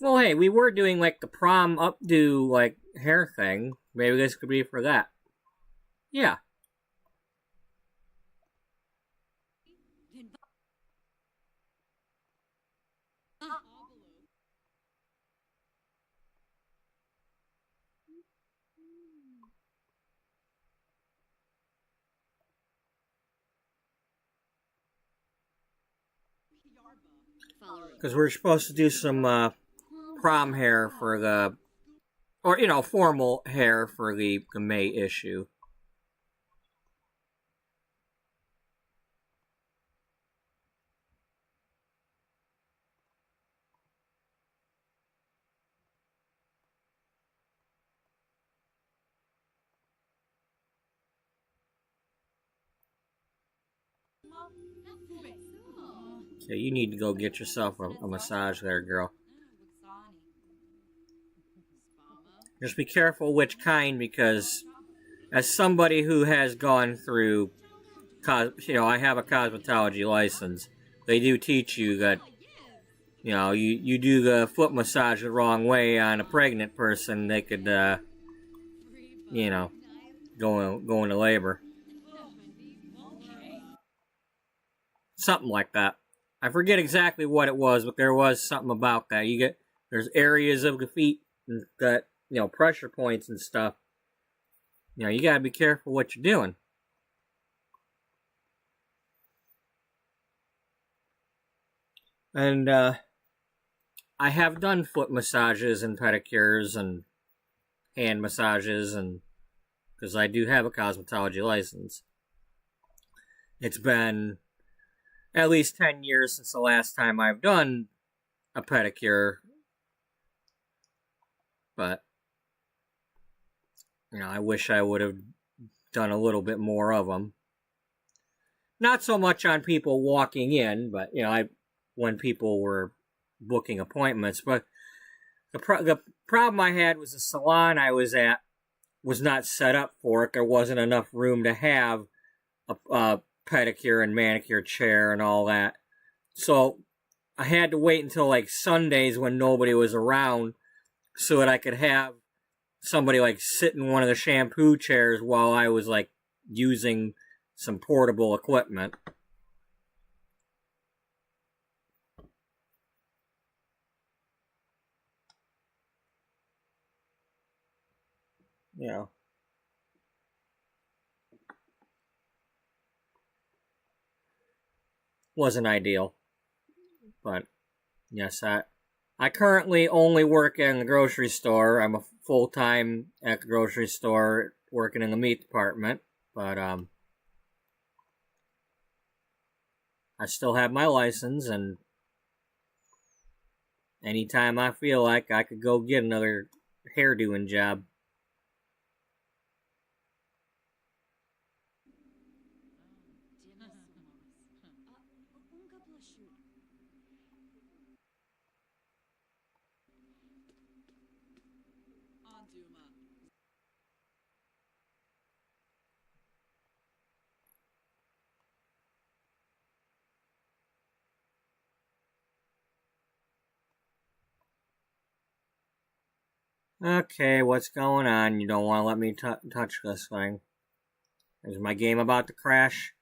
A: Well, hey, we were doing, like, the prom updo, like, hair thing. Maybe this could be for that. Yeah. Because we're supposed to do some, prom hair for the, or, formal hair for the May issue. So you need to go get yourself a massage there, girl. Just be careful which kind, because as somebody who has gone through, I have a cosmetology license. They do teach you that, you do the foot massage the wrong way on a pregnant person, they could, go into labor. Something like that. I forget exactly what it was, but there was something about that. There's areas of the feet that, pressure points and stuff. You gotta be careful what you're doing. And I have done foot massages and pedicures and hand massages, and because I do have a cosmetology license. It's been at least 10 years since the last time I've done a pedicure. But, I wish I would have done a little bit more of them. Not so much on people walking in, but, when people were booking appointments. But the problem I had was the salon I was at was not set up for it. There wasn't enough room to have a pedicure and manicure chair and all that. So I had to wait until like Sundays when nobody was around so that I could have somebody like sit in one of the shampoo chairs while I was like using some portable equipment. Wasn't ideal. But yes, I currently only work in the grocery store. I'm a full-time at the grocery store working in the meat department. But I still have my license, and anytime I feel like I could go get another hairdoing job. Okay, what's going on? You don't want to let me touch this thing. Is my game about to crash?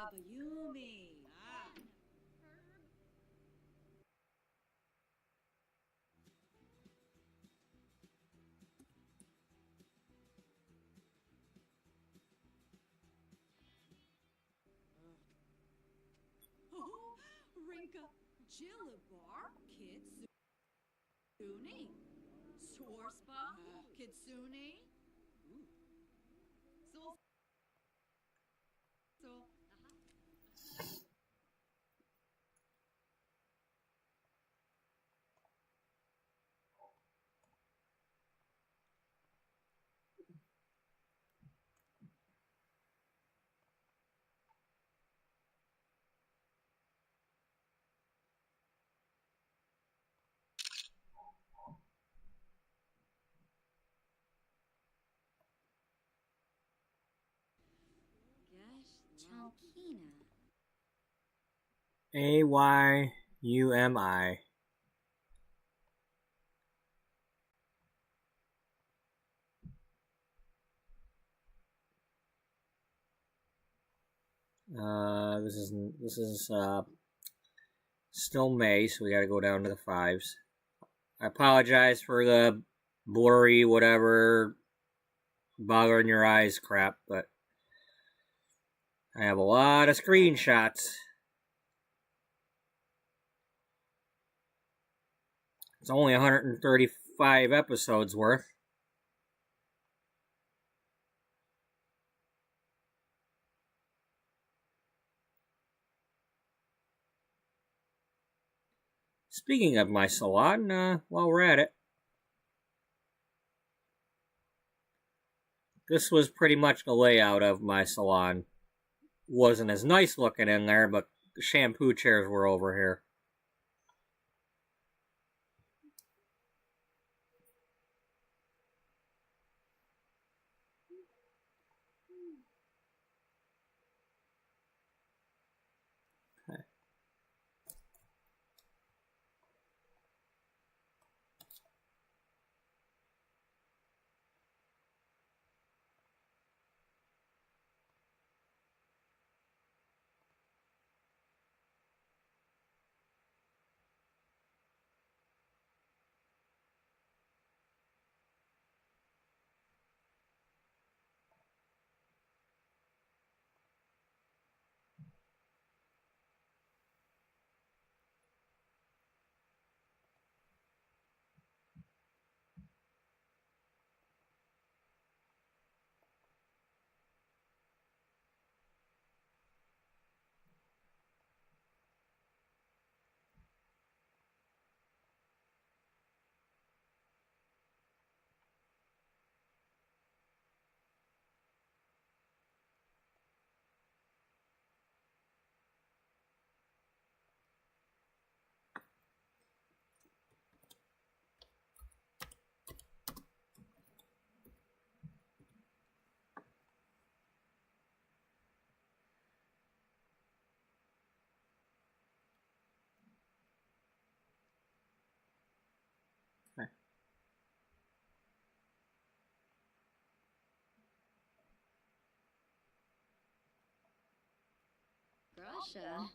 C: Bayumi.
D: Rinka, Jilibar, Kitsune, Swarspa, Kitsune, So,
C: Gash Chankina.
A: Ayumi. This is still May, so we got to go down to the 5s. I apologize for the blurry, whatever, bothering your eyes crap, but I have a lot of screenshots. It's only 135 episodes worth. Speaking of my salon, while we're at it, this was pretty much the layout of my salon. Wasn't as nice looking in there, but the shampoo chairs were over here.
C: Russia.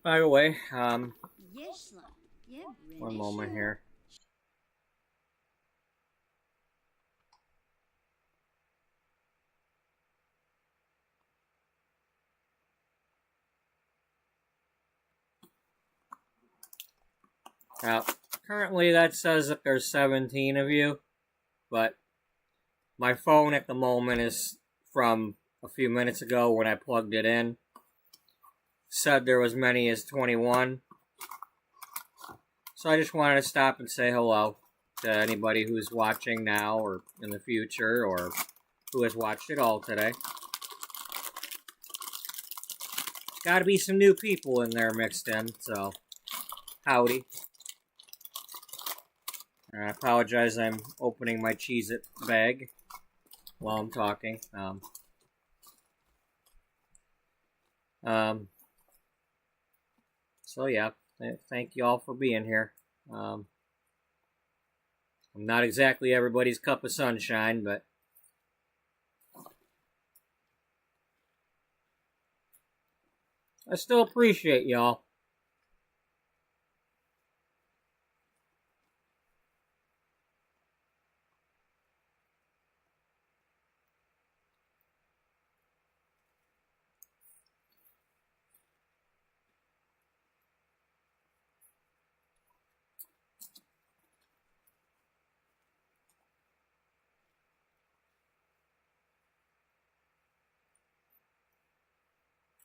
A: By the way,
C: Yeshla.
A: one moment here. Now, currently that says that there's 17 of you, but my phone at the moment is from a few minutes ago when I plugged it in. Said there was many as 21. So I just wanted to stop and say hello to anybody who's watching now or in the future or who has watched it all today. Gotta be some new people in there mixed in, so howdy. I apologize, I'm opening my Cheez-It bag while I'm talking. So yeah, thank you all for being here. I'm not exactly everybody's cup of sunshine, but I still appreciate y'all.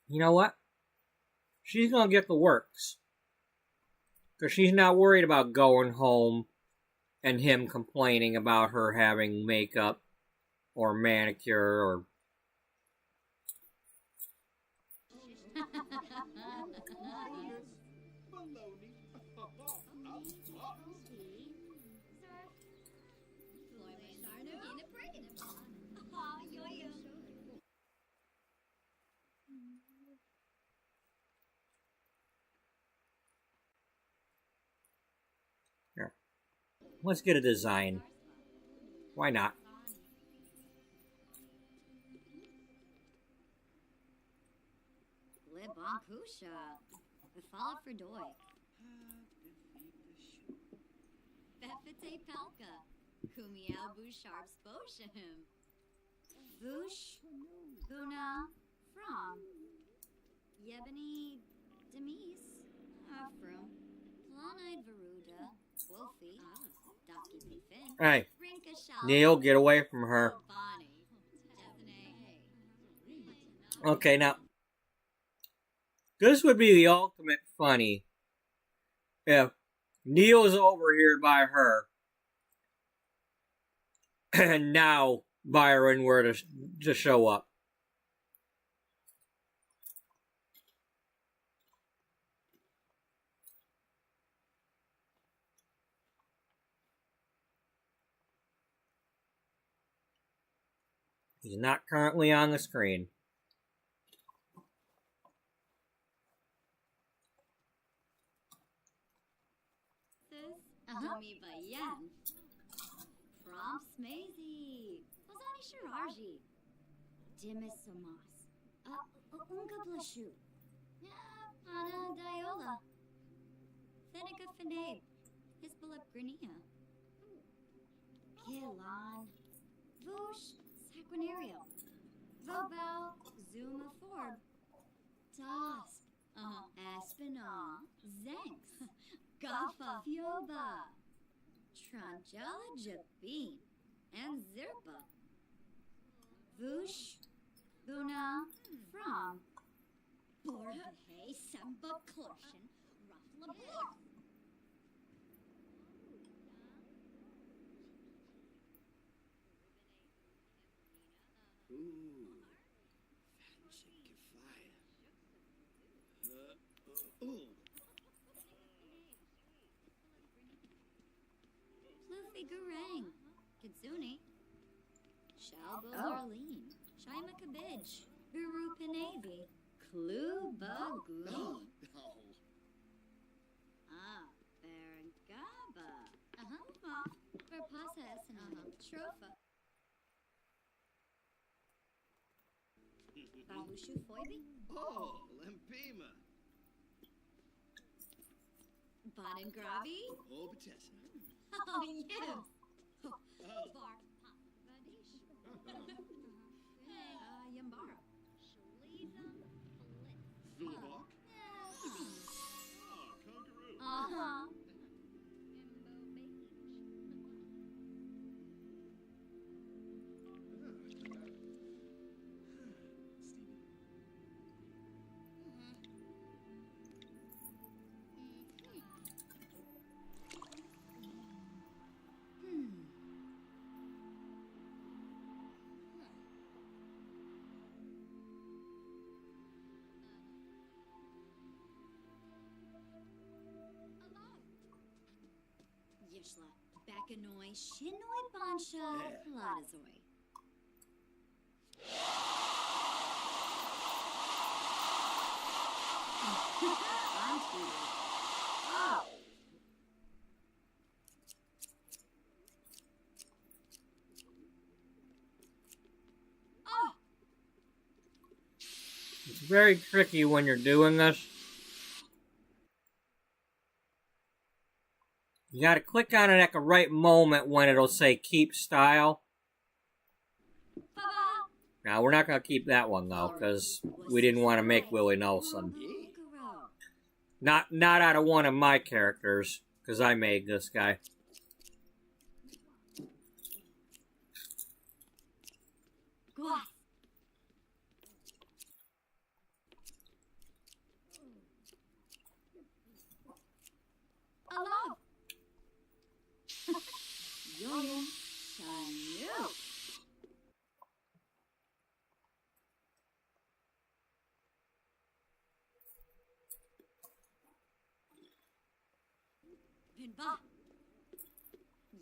A: You know what? She's gonna get the works. Because she's not worried about going home and him complaining about her having makeup or manicure or... Here. Let's get a design. Why not?
C: kusha. Befala for doi. Befete pelka. Kumiao busharp sposhim. Vush. Buna. From. Yebony. Demise. From. Planide Veruda. Wolfie. Docky Pifin.
A: Hey,
C: Rinka Shal.
A: Neil, get away from her.
C: Bonnie.
A: Okay, now, this would be the ultimate funny if Neil's over here by her and now Byron were to show up. He's not currently on the screen.
C: Domi Bayan. From Smazy. Pozani Shiraji. Dimis Somas. Unga Blashu. Anna Diola. Fenica Finabe. Hisbalip Grania. Gilon. Vush. Saquinario. Vobel. Zuma Forb. Tasp. Aspinall. Zenks. Gaffa. Fioba. Trangella Jabin. And Zirpa. Vush. Buna. From. Borbehe. Samba Clorshin. Rufflabor.
E: Ooh. Fancy kefaya. Ooh.
C: Luffy Gurang. Kitsune. Shalbo Arlene. Shaima Kabij. Guru Pinavi. Kluba Guni. Berengaba. Verpasa Esana. Trofa. Bahushu Foibi.
E: Oh, Lampima.
C: Bonengravi.
E: Oh, Batessa.
C: Oh, yes.
E: Oh.
C: Bark. Vadish. Yambara.
B: Philhawk? Ah,
C: Uh-huh. Yishla, Bakanoi, Shinoi Bansha, Ladazoi. Oh! Oh!
A: It's very tricky when you're doing this. You gotta click on it at the right moment when it'll say keep style. Now, we're not gonna keep that one though, because we didn't want to make Willie Nelson. Not out of one of my characters, because I made this guy.
C: Hello. Yo, Shanu. Pinba.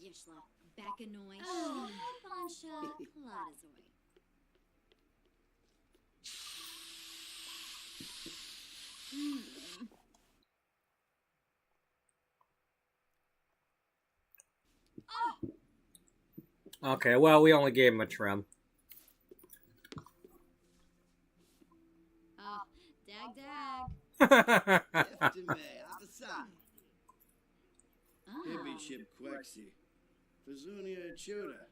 C: Yishla, Bakanoi, Shinoi Bansha, Ladazoi.
A: Okay, well, we only gave him a trim.
C: Oh, dag dag.
E: Abasai. Hibby Quexi. Fazunia Chuda.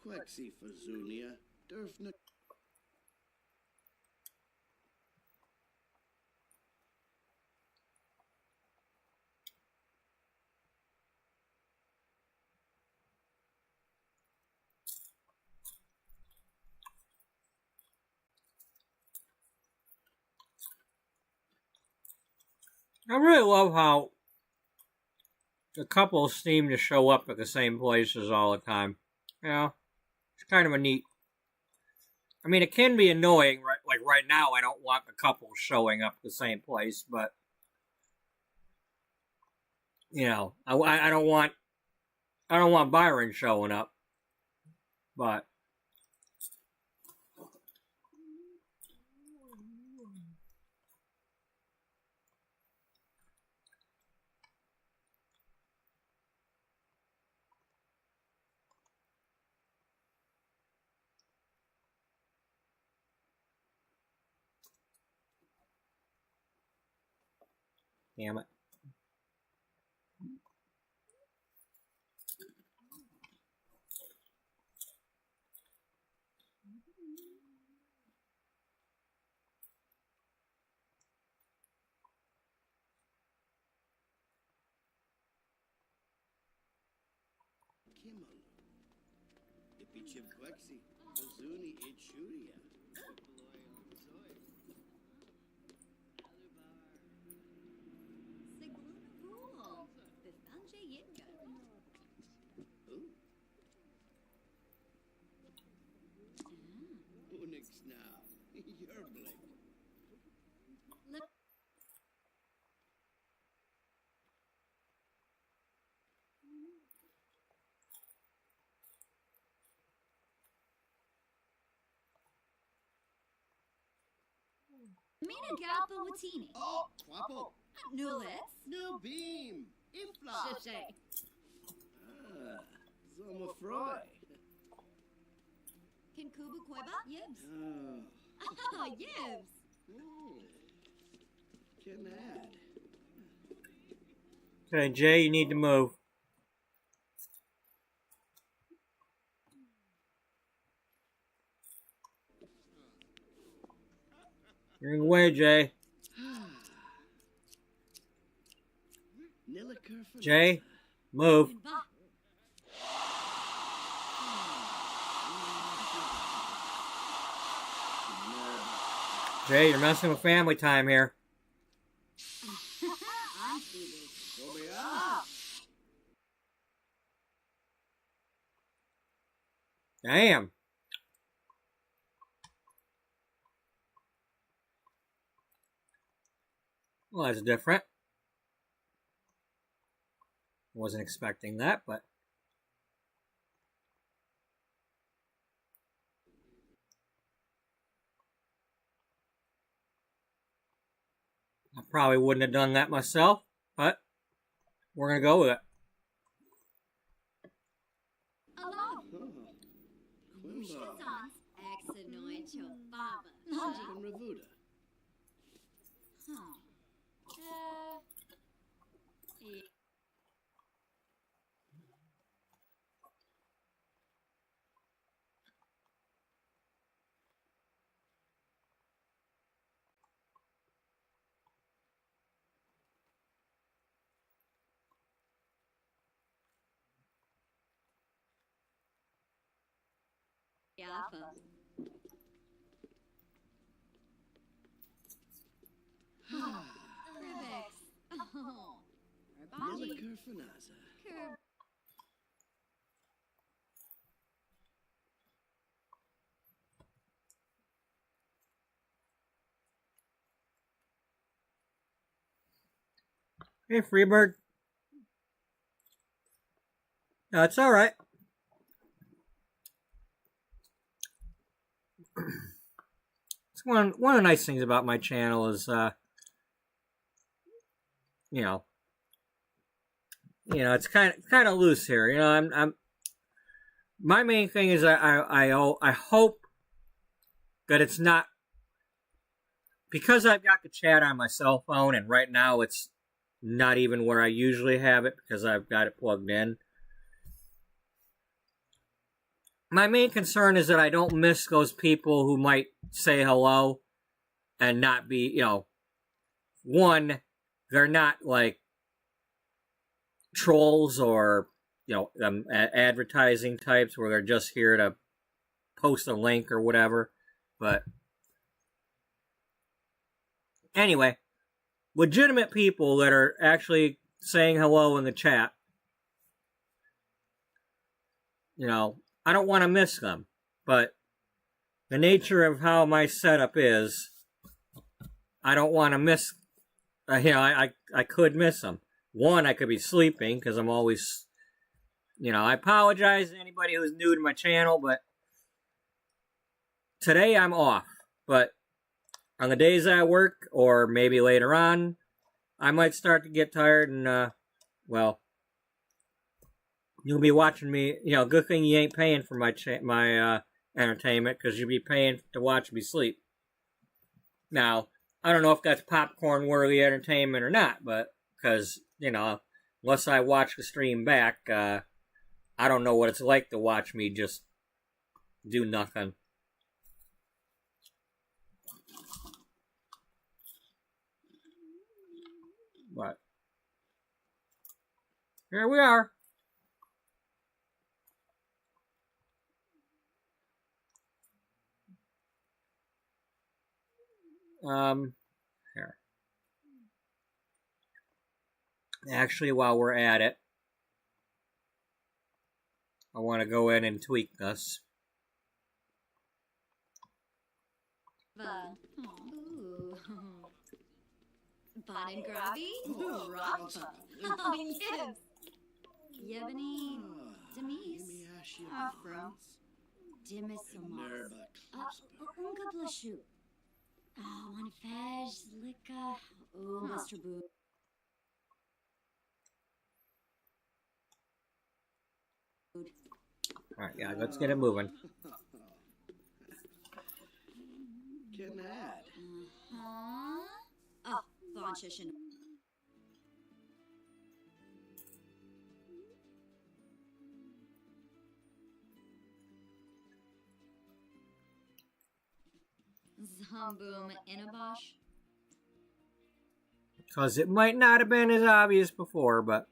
E: Quexi Fazunia. Durfna.
A: I really love how the couples seem to show up at the same places all the time. You know, it's kind of a neat. I mean, it can be annoying, right? Like right now, I don't want the couple showing up at the same place, but you know, I don't want Byron showing up, but. Damn it.
E: Kimmel. Hippy Quexi. Fazuni Ichudia. Unix now. You're blink.
C: Mina Galpa Watini.
E: Oh, Quapo.
C: Nulets.
E: New beam. Infla.
C: Shay.
E: Zoma Froy.
C: Can Kuba Queba? Yibs.
E: Oh.
C: Oh, Yibs.
E: Can add.
A: Okay, Jay, you need to move. You're in the way, Jay. Jay, move. Jay, you're messing with family time here. Damn. Well, that's different. Wasn't expecting that, but... I probably wouldn't have done that myself, but we're going to go with it. Hey, Freebird. No, it's all right. It's one of the nice things about my channel is, it's kind of loose here. You know, I'm. My main thing is I hope that it's not because I've got the chat on my cell phone, and right now it's not even where I usually have it because I've got it plugged in. My main concern is that I don't miss those people who might say hello and not be, you know, one, they're not like trolls or, you know, advertising types where they're just here to post a link or whatever. But anyway, legitimate people that are actually saying hello in the chat, you know, I don't want to miss them. But the nature of how my setup is, I don't want to miss, you know, I could miss them. One, I could be sleeping because I'm always, you know, I apologize to anybody who's new to my channel, but today I'm off. But on the days I work, or maybe later on, I might start to get tired and, well, you'll be watching me, you know, good thing you ain't paying for my entertainment, because you'll be paying to watch me sleep. Now, I don't know if that's popcorn-worthy entertainment or not, but, because, you know, unless I watch the stream back, I don't know what it's like to watch me just do nothing. But here we are. Here. Actually, while we're at it, I want to go in and tweak this.
C: Ooh. Bon and Grabby? Rappa. Oh, yes. Yevany. Demise. Dimisomos. Unga Blashu. Oh, one Fej, Lika. Oh, Mr. Boo.
A: Alright, yeah, let's get it moving.
E: Getting ad.
C: Oh, Bon Shishin. Zamboom Inabosh.
A: Because it might not have been as obvious before, but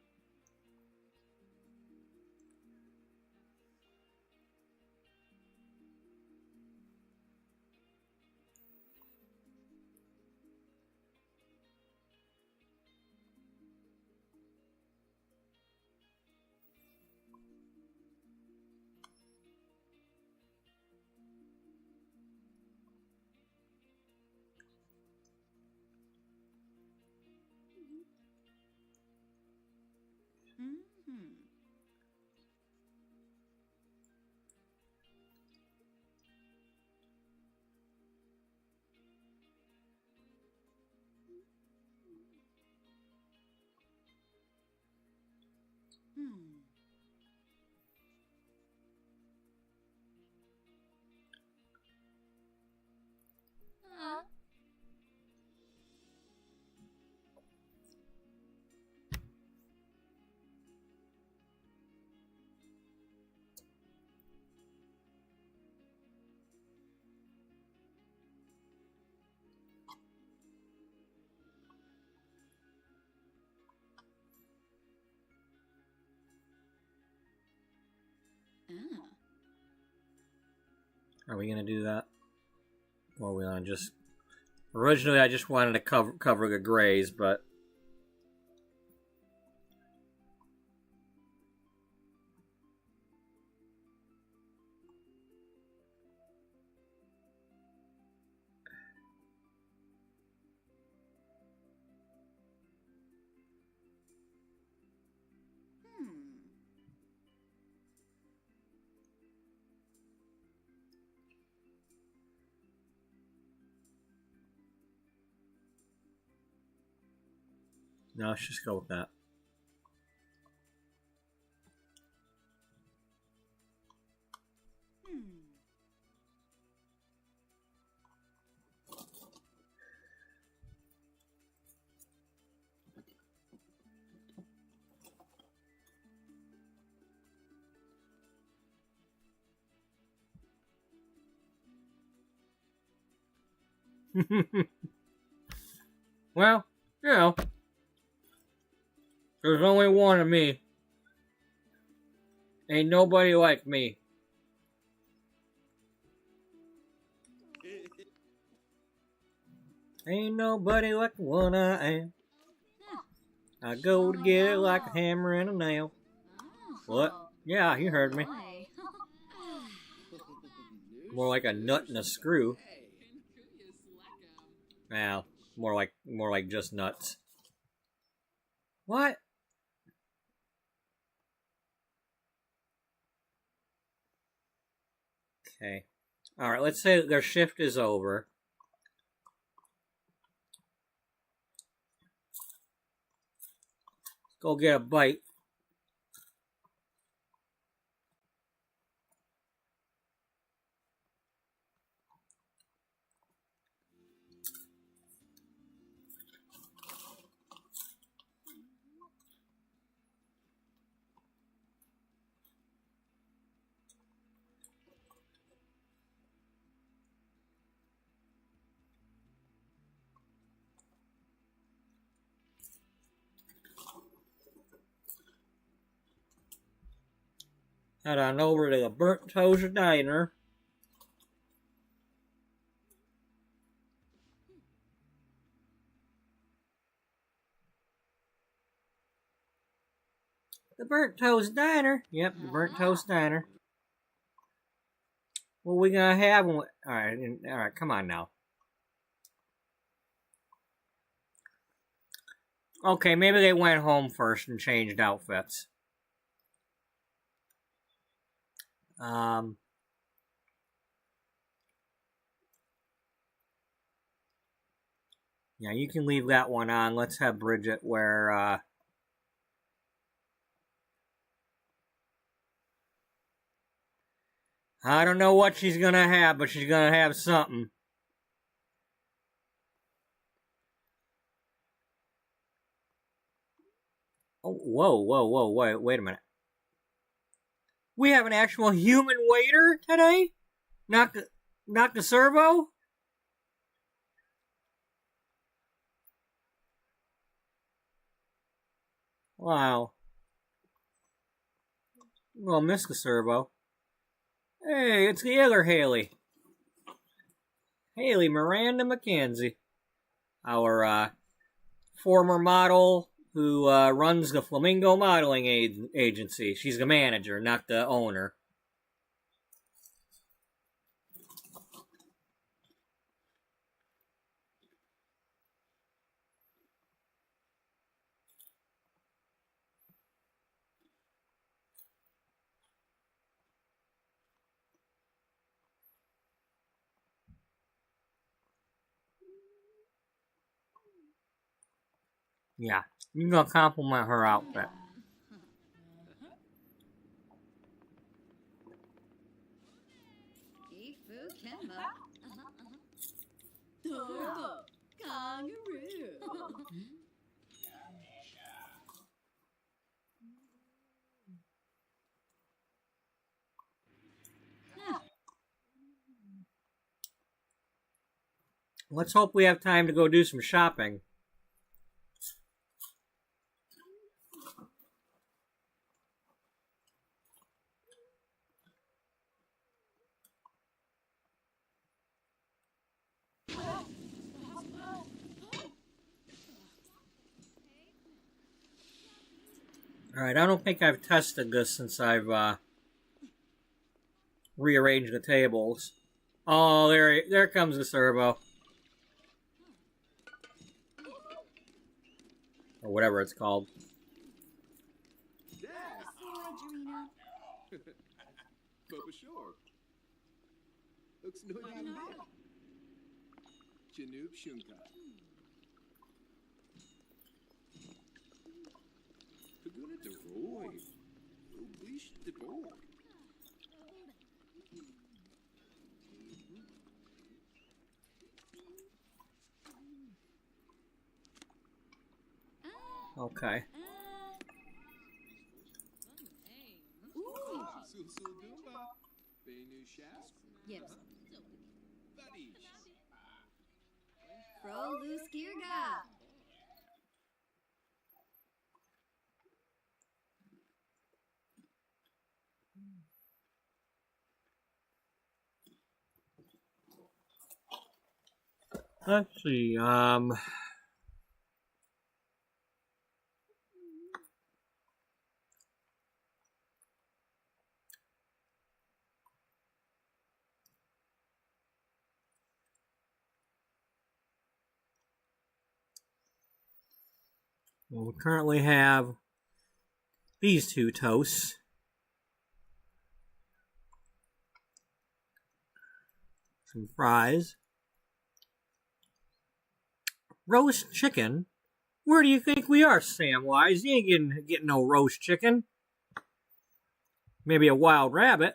A: are we going to do that? Or are we going to just... Originally, I just wanted to cover the grays, but... No, let's just go with that. Well, you know, there's only one of me. Ain't nobody like me. Ain't nobody like the one I am. I go together like a hammer and a nail. What? Yeah, you heard me. More like a nut and a screw. Well, more like just nuts. What? Okay. Alright, let's say their shift is over. Go get a bite. Head on over to the Burnt Toast Diner. The Burnt Toast Diner. Yep, the Burnt Toast Diner. What we gonna have? Alright, come on now. Okay, maybe they went home first and changed outfits. Yeah, you can leave that one on. Let's have Bridget wear, I don't know what she's gonna have, but she's gonna have something. Oh, whoa, wait a minute. We have an actual human waiter today? Not the servo? Wow. Well, miss the servo. Hey, it's the other Haley. Haley Miranda McKenzie. Our, former model who, runs the Flamingo Modeling Agency. She's the manager, not the owner. Yeah, you're gonna compliment her outfit.
D: Kangaroo.
A: Let's hope we have time to go do some shopping. Alright, I don't think I've tested this since I've rearranged the tables. Oh, there comes the servo. Or whatever it's called.
B: But for sure. Looks no bad. Janub Shunka. Kaguna de Roy. Wish de Boy.
A: Okay.
C: Fro loose Kirga.
A: Let's see, well, we currently have these two toasts. Some fries. Roast chicken? Where do you think we are, Samwise? You ain't getting no roast chicken. Maybe a wild rabbit.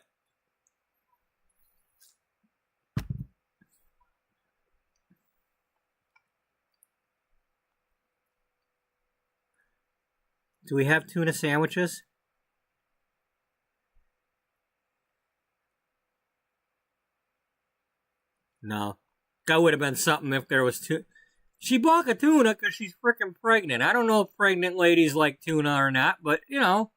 A: Do we have tuna sandwiches? No. That would have been something if there was tuna. She bought a tuna because she's freaking pregnant. I don't know if pregnant ladies like tuna or not, but, you know,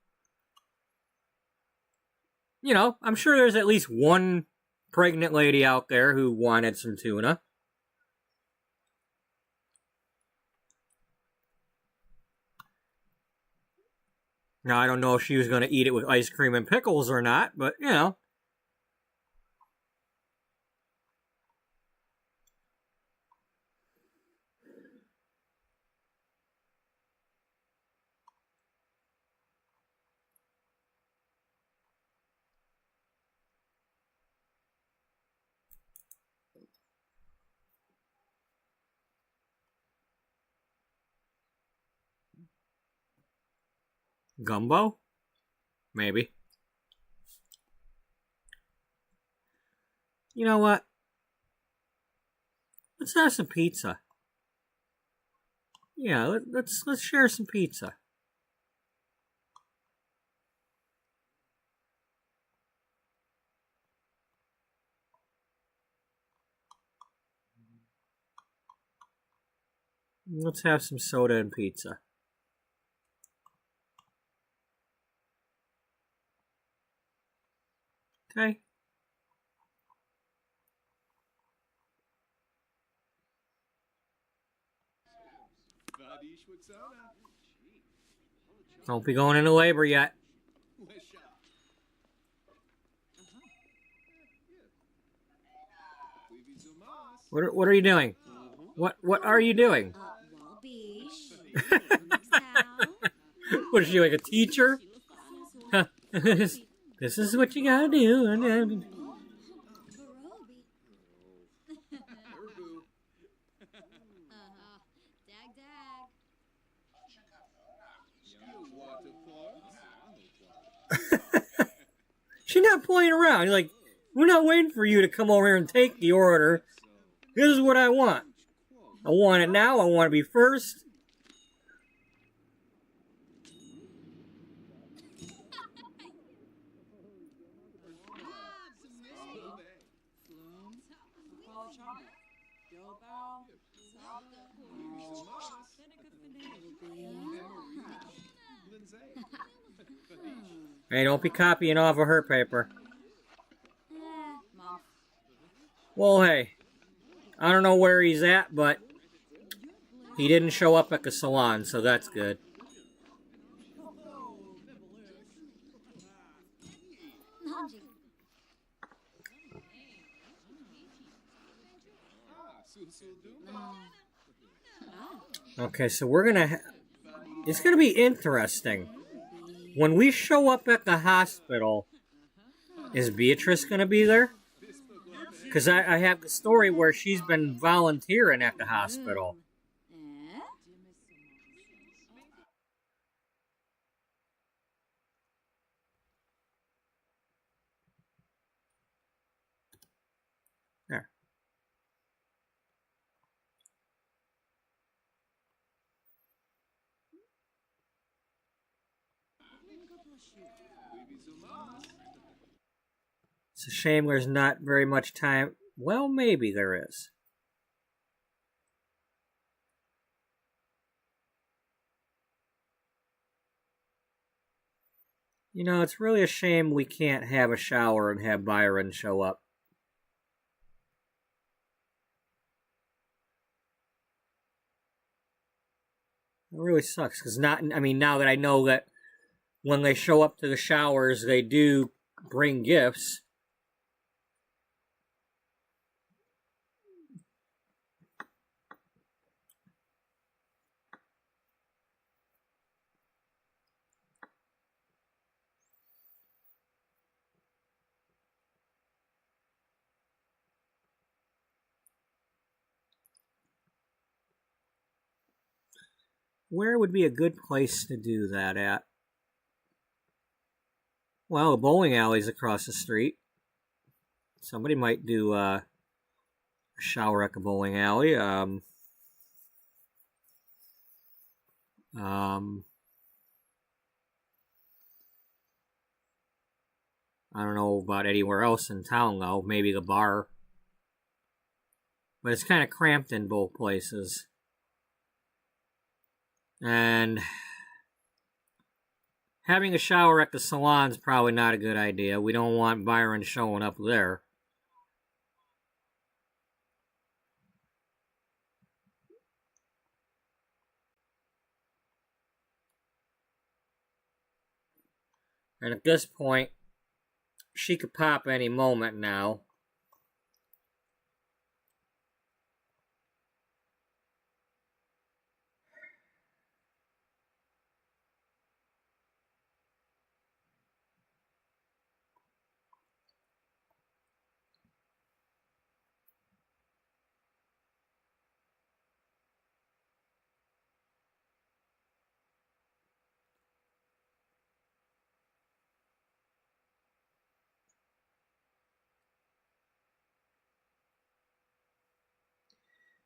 A: I'm sure there's at least one pregnant lady out there who wanted some tuna. Now, I don't know if she was going to eat it with ice cream and pickles or not, but, you know. Gumbo? Maybe. You know what? Let's have some pizza. Yeah, let's share some pizza. Let's have some soda and pizza. Okay. Don't be going into labor yet. What are you doing? What are you doing? What is she, like a teacher? This is what you gotta do. She's not playing around. You're like, we're not waiting for you to come over here and take the order. This is what I want. I want it now. I want to be first. Hey, don't be copying off of her paper. Well, hey, I don't know where he's at, but he didn't show up at the salon, so that's good. Okay, so we're gonna... It's gonna be interesting. When we show up at the hospital, is Beatrice gonna be there? Because I have the story where she's been volunteering at the hospital. There. It's a shame there's not very much time. Well, maybe there is. You know, it's really a shame we can't have a shower and have Byron show up. It really sucks, because now that I know that when they show up to the showers, they do bring gifts. Where would be a good place to do that at? Well, a bowling alley's across the street. Somebody might do a shower at the bowling alley. I don't know about anywhere else in town, though. Maybe the bar. But it's kind of cramped in both places. And having a shower at the salon's probably not a good idea. We don't want Byron showing up there. And at this point, she could pop any moment now.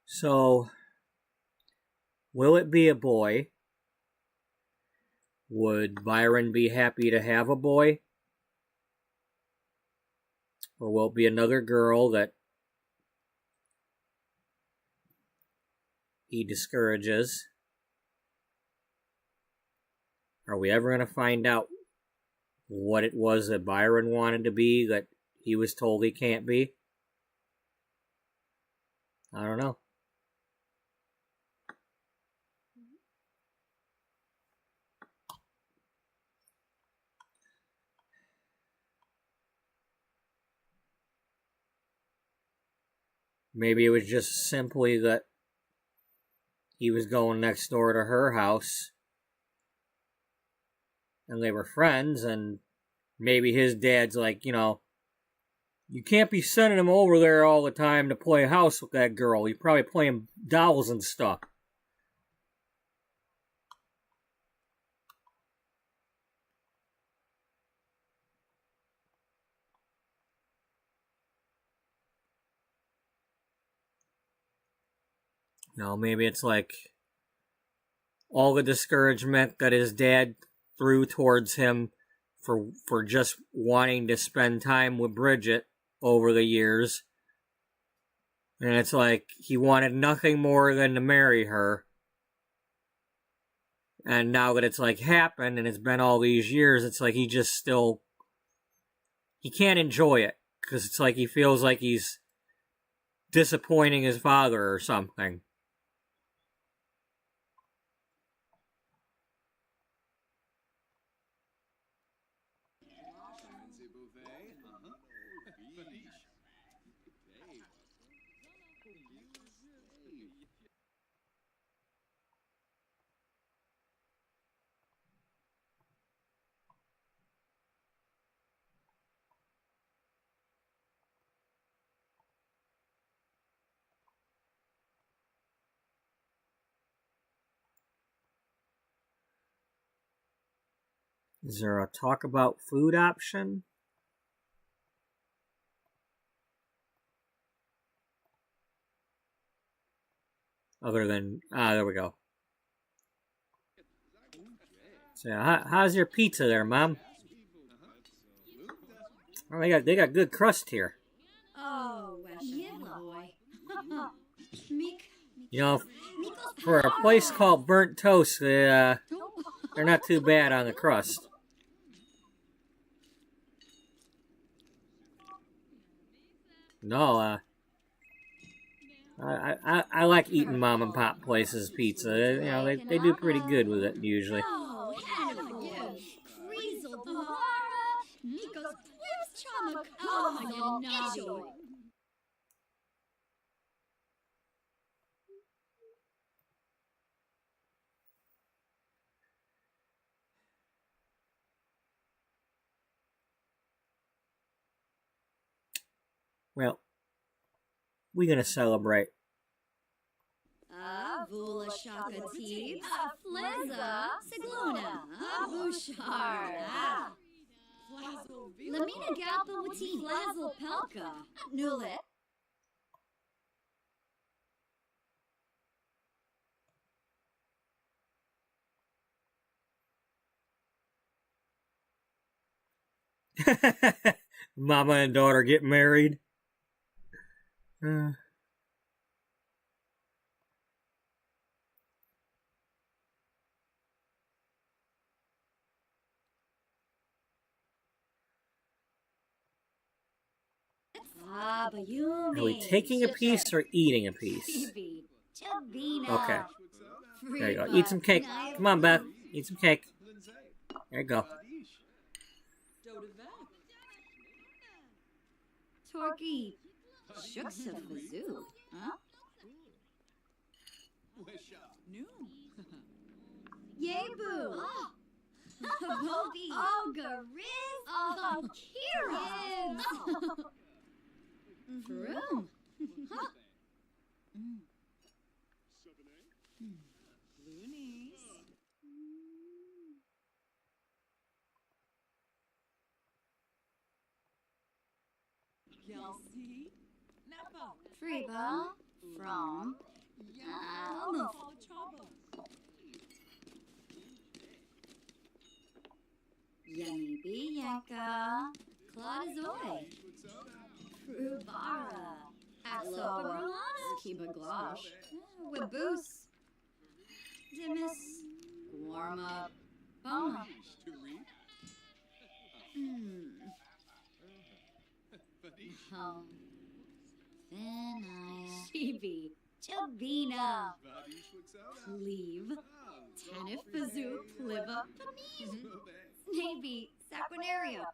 A: So, will it be a boy? Would Byron be happy to have a boy? Or will it be another girl that he discourages? Are we ever going to find out what it was that Byron wanted to be that he was told he can't be? I don't know. Maybe it was just simply that he was going next door to her house and they were friends, and maybe his dad's like, you can't be sending him over there all the time to play house with that girl. He's probably playing dolls and stuff. Maybe it's like all the discouragement that his dad threw towards him for just wanting to spend time with Bridget over the years. And it's like he wanted nothing more than to marry her. And now that it's like happened and it's been all these years, it's like he can't enjoy it. Because it's like he feels like he's disappointing his father or something. Is there a talk about food option? Other than, there we go. So, how's your pizza there, Mom? Oh, they got good crust here.
C: Oh, boy.
A: For a place called Burnt Toast, they're not too bad on the crust. No, I like eating mom and pop places pizza. You know, they do pretty good with it usually.
C: Oh, hello. Griesel Bahara, Nikos Plips Chama
D: Oh,
C: Enjoy.
A: Well, we're gonna celebrate.
C: Vula Shaka Teebs, Flizza, Sigluna, Bouchard, Lamina Galpa Wati, Flazzle Pelka, Nulit.
A: Mama and daughter get married. Are we taking a piece or eating a piece? Okay. There you go. Eat some cake. Come on, Beth. Eat some cake. There you go.
C: Torky, Shuksa Fazoo, huh? Yebu! Vobi! Ogariz! Oh, Kira! Vroom!
D: Loonies. Kelsey. Napa.
C: Freeba, from, Yummy Bee Yanka, Claudazoy, Frubara, Axopa Kiba Glosh, Waboose, Dimis, Warm-Up, Boma. Thenaya, Chibi, Chabina, Cleve, Tanifazoo, Pliva, Snaby, Saquinaria,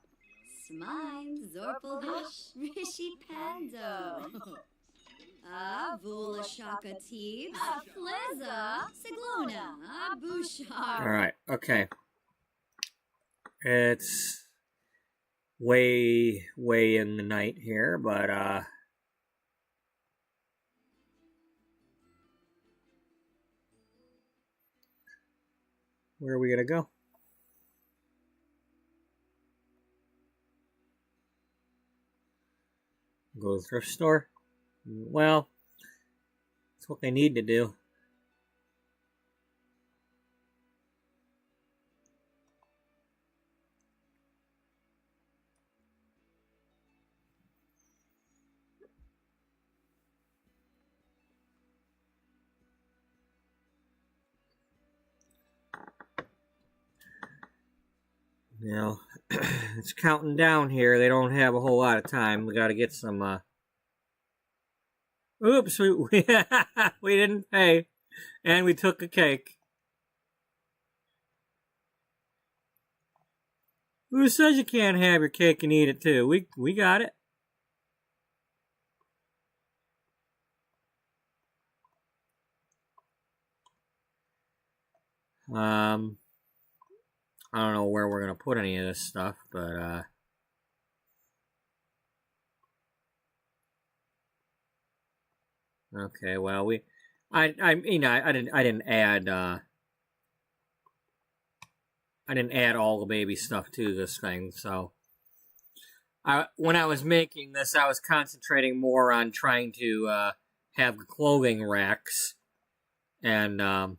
C: Smine, Zorpalhush, Rishi Pando, Vula Shaka Teebs, Flizza, Sigluna, Bouchard.
A: Alright, okay. It's way in the night here, but where are we gonna go? Go to the thrift store? Well, that's what they need to do. You know, it's counting down here. They don't have a whole lot of time. We got to get some, Oops, we didn't pay. And we took a cake. Who says you can't have your cake and eat it too? We got it. I don't know where we're gonna put any of this stuff, but okay. Well, I didn't add all the baby stuff to this thing. So, when I was making this, I was concentrating more on trying to have clothing racks, and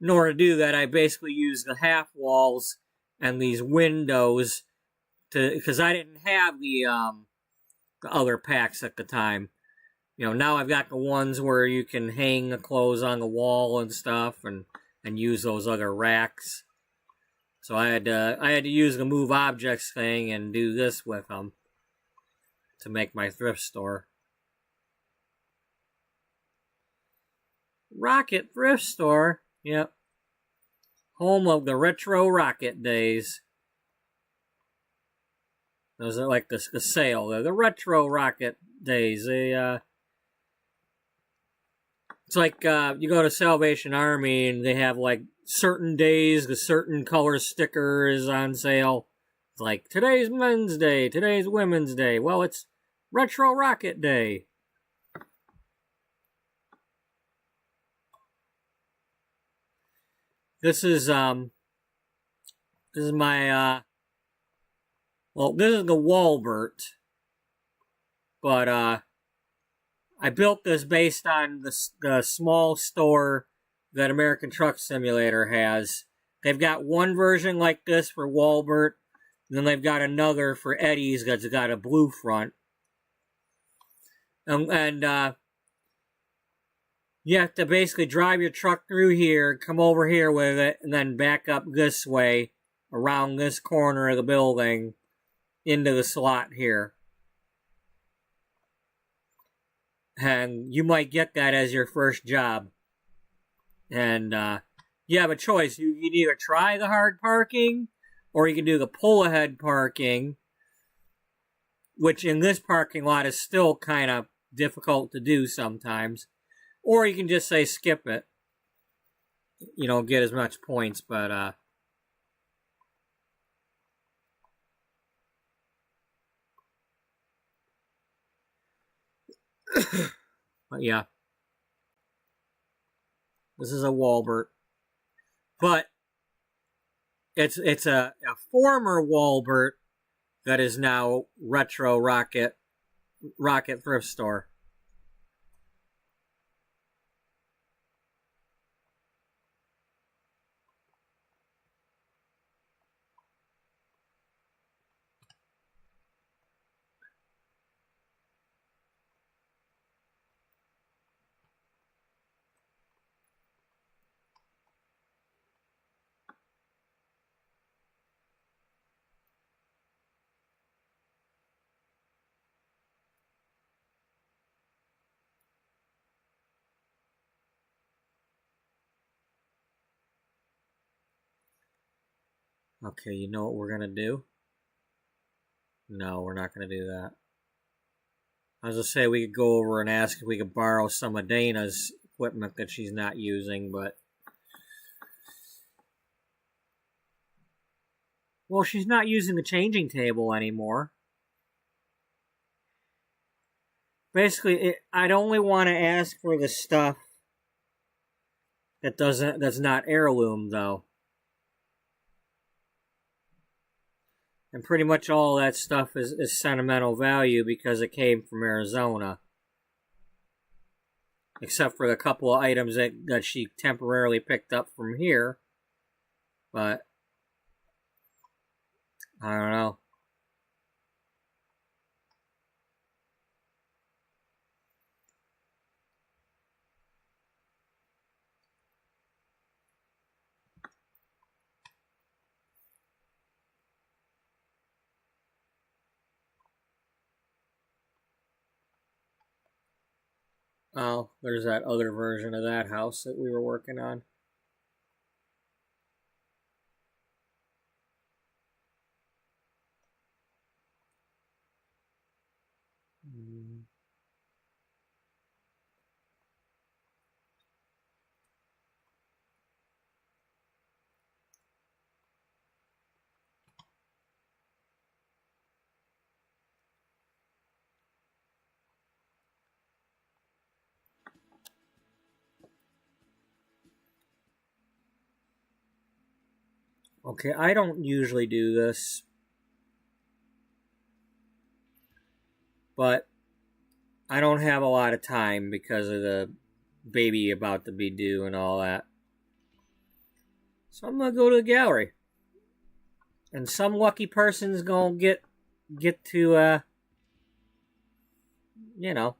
A: in order to do that, I basically used the half walls and these windows because I didn't have the other packs at the time. You know, now I've got the ones where you can hang the clothes on the wall and stuff, and use those other racks. So I had to use the move objects thing and do this with them. to make my thrift store. Rocket Thrift Store. Yep. Home of the retro rocket days. Those are like the sale. The retro rocket days. It's like you go to Salvation Army and they have like certain days, the certain color sticker is on sale. It's like today's Men's Day, today's Women's Day. Well, it's Retro Rocket Day. This is my this is the Walbert, but I built this based on the small store that American Truck Simulator has. They've got one version like this for Walbert, and then they've got another for Eddie's that's got a blue front. And you have to basically drive your truck through here, come over here with it, and then back up this way, around this corner of the building, into the slot here. And you might get that as your first job. And you have a choice. You can either try the hard parking, or you can do the pull-ahead parking, which in this parking lot is still kind of difficult to do sometimes. Or you can just say skip it. You don't get as much points, but but yeah. This is a Walbert. But it's a former Walbert that is now Retro Rocket Thrift Store. Okay, you know what we're going to do? No, we're not going to do that. I was going to say we could go over and ask if we could borrow some of Dana's equipment that she's not using, but... Well, she's not using the changing table anymore. Basically, I'd only want to ask for the stuff that's not heirloom, though. And pretty much all that stuff is sentimental value because it came from Arizona. Except for the couple of items that she temporarily picked up from here. But I don't know. Oh, there's that other version of that house that we were working on. Okay, I don't usually do this, but I don't have a lot of time because of the baby about to be due and all that. So I'm gonna go to the gallery, and some lucky person's gonna get to you know.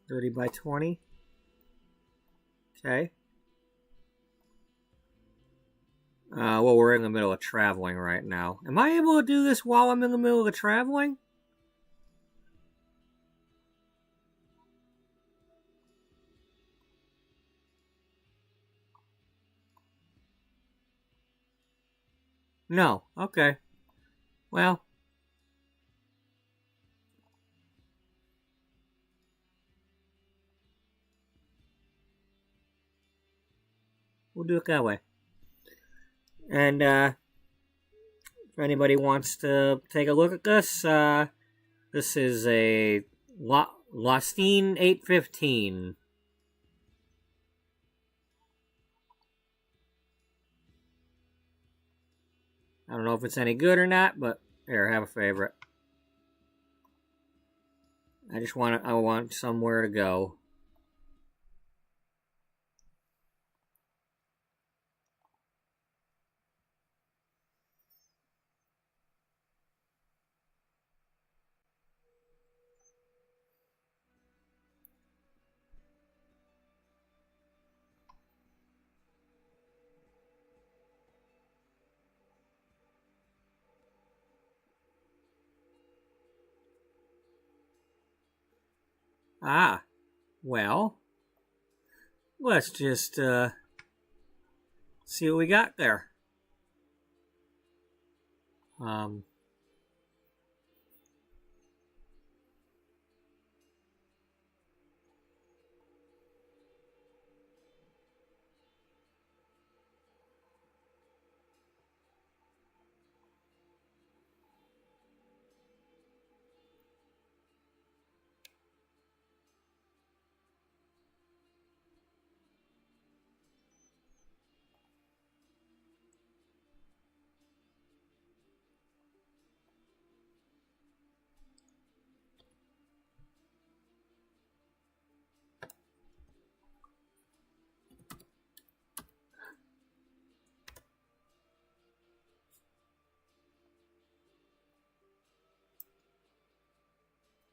A: 30 by 20. Okay. Well, we're in the middle of traveling right now. Am I able to do this while I'm in the middle of traveling? No. Okay. Well. We'll do it that way. And, if anybody wants to take a look at this, this is a Lostine 815. I don't know if it's any good or not, but here, have a favorite. I want somewhere to go. Ah, well, let's just see what we got there.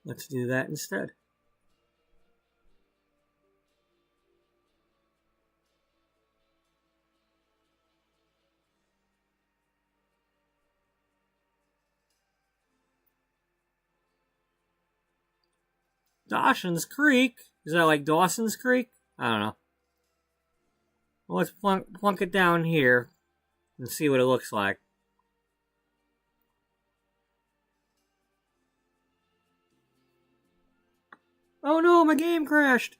A: Let's do that instead. Dawson's Creek? Is that like Dawson's Creek? I don't know. Well, let's plunk it down here and see what it looks like. Oh no, my game crashed!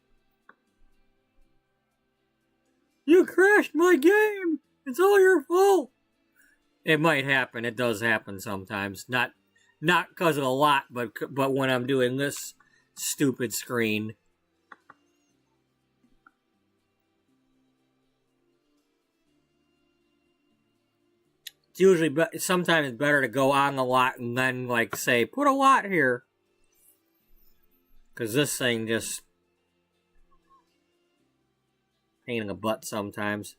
A: You crashed my game! It's all your fault! It might happen. It does happen sometimes. Not because of a lot, but when I'm doing this stupid screen. It's usually, sometimes it's better to go on the lot and then, like, say, put a lot here. Because this thing just pain in the butt sometimes.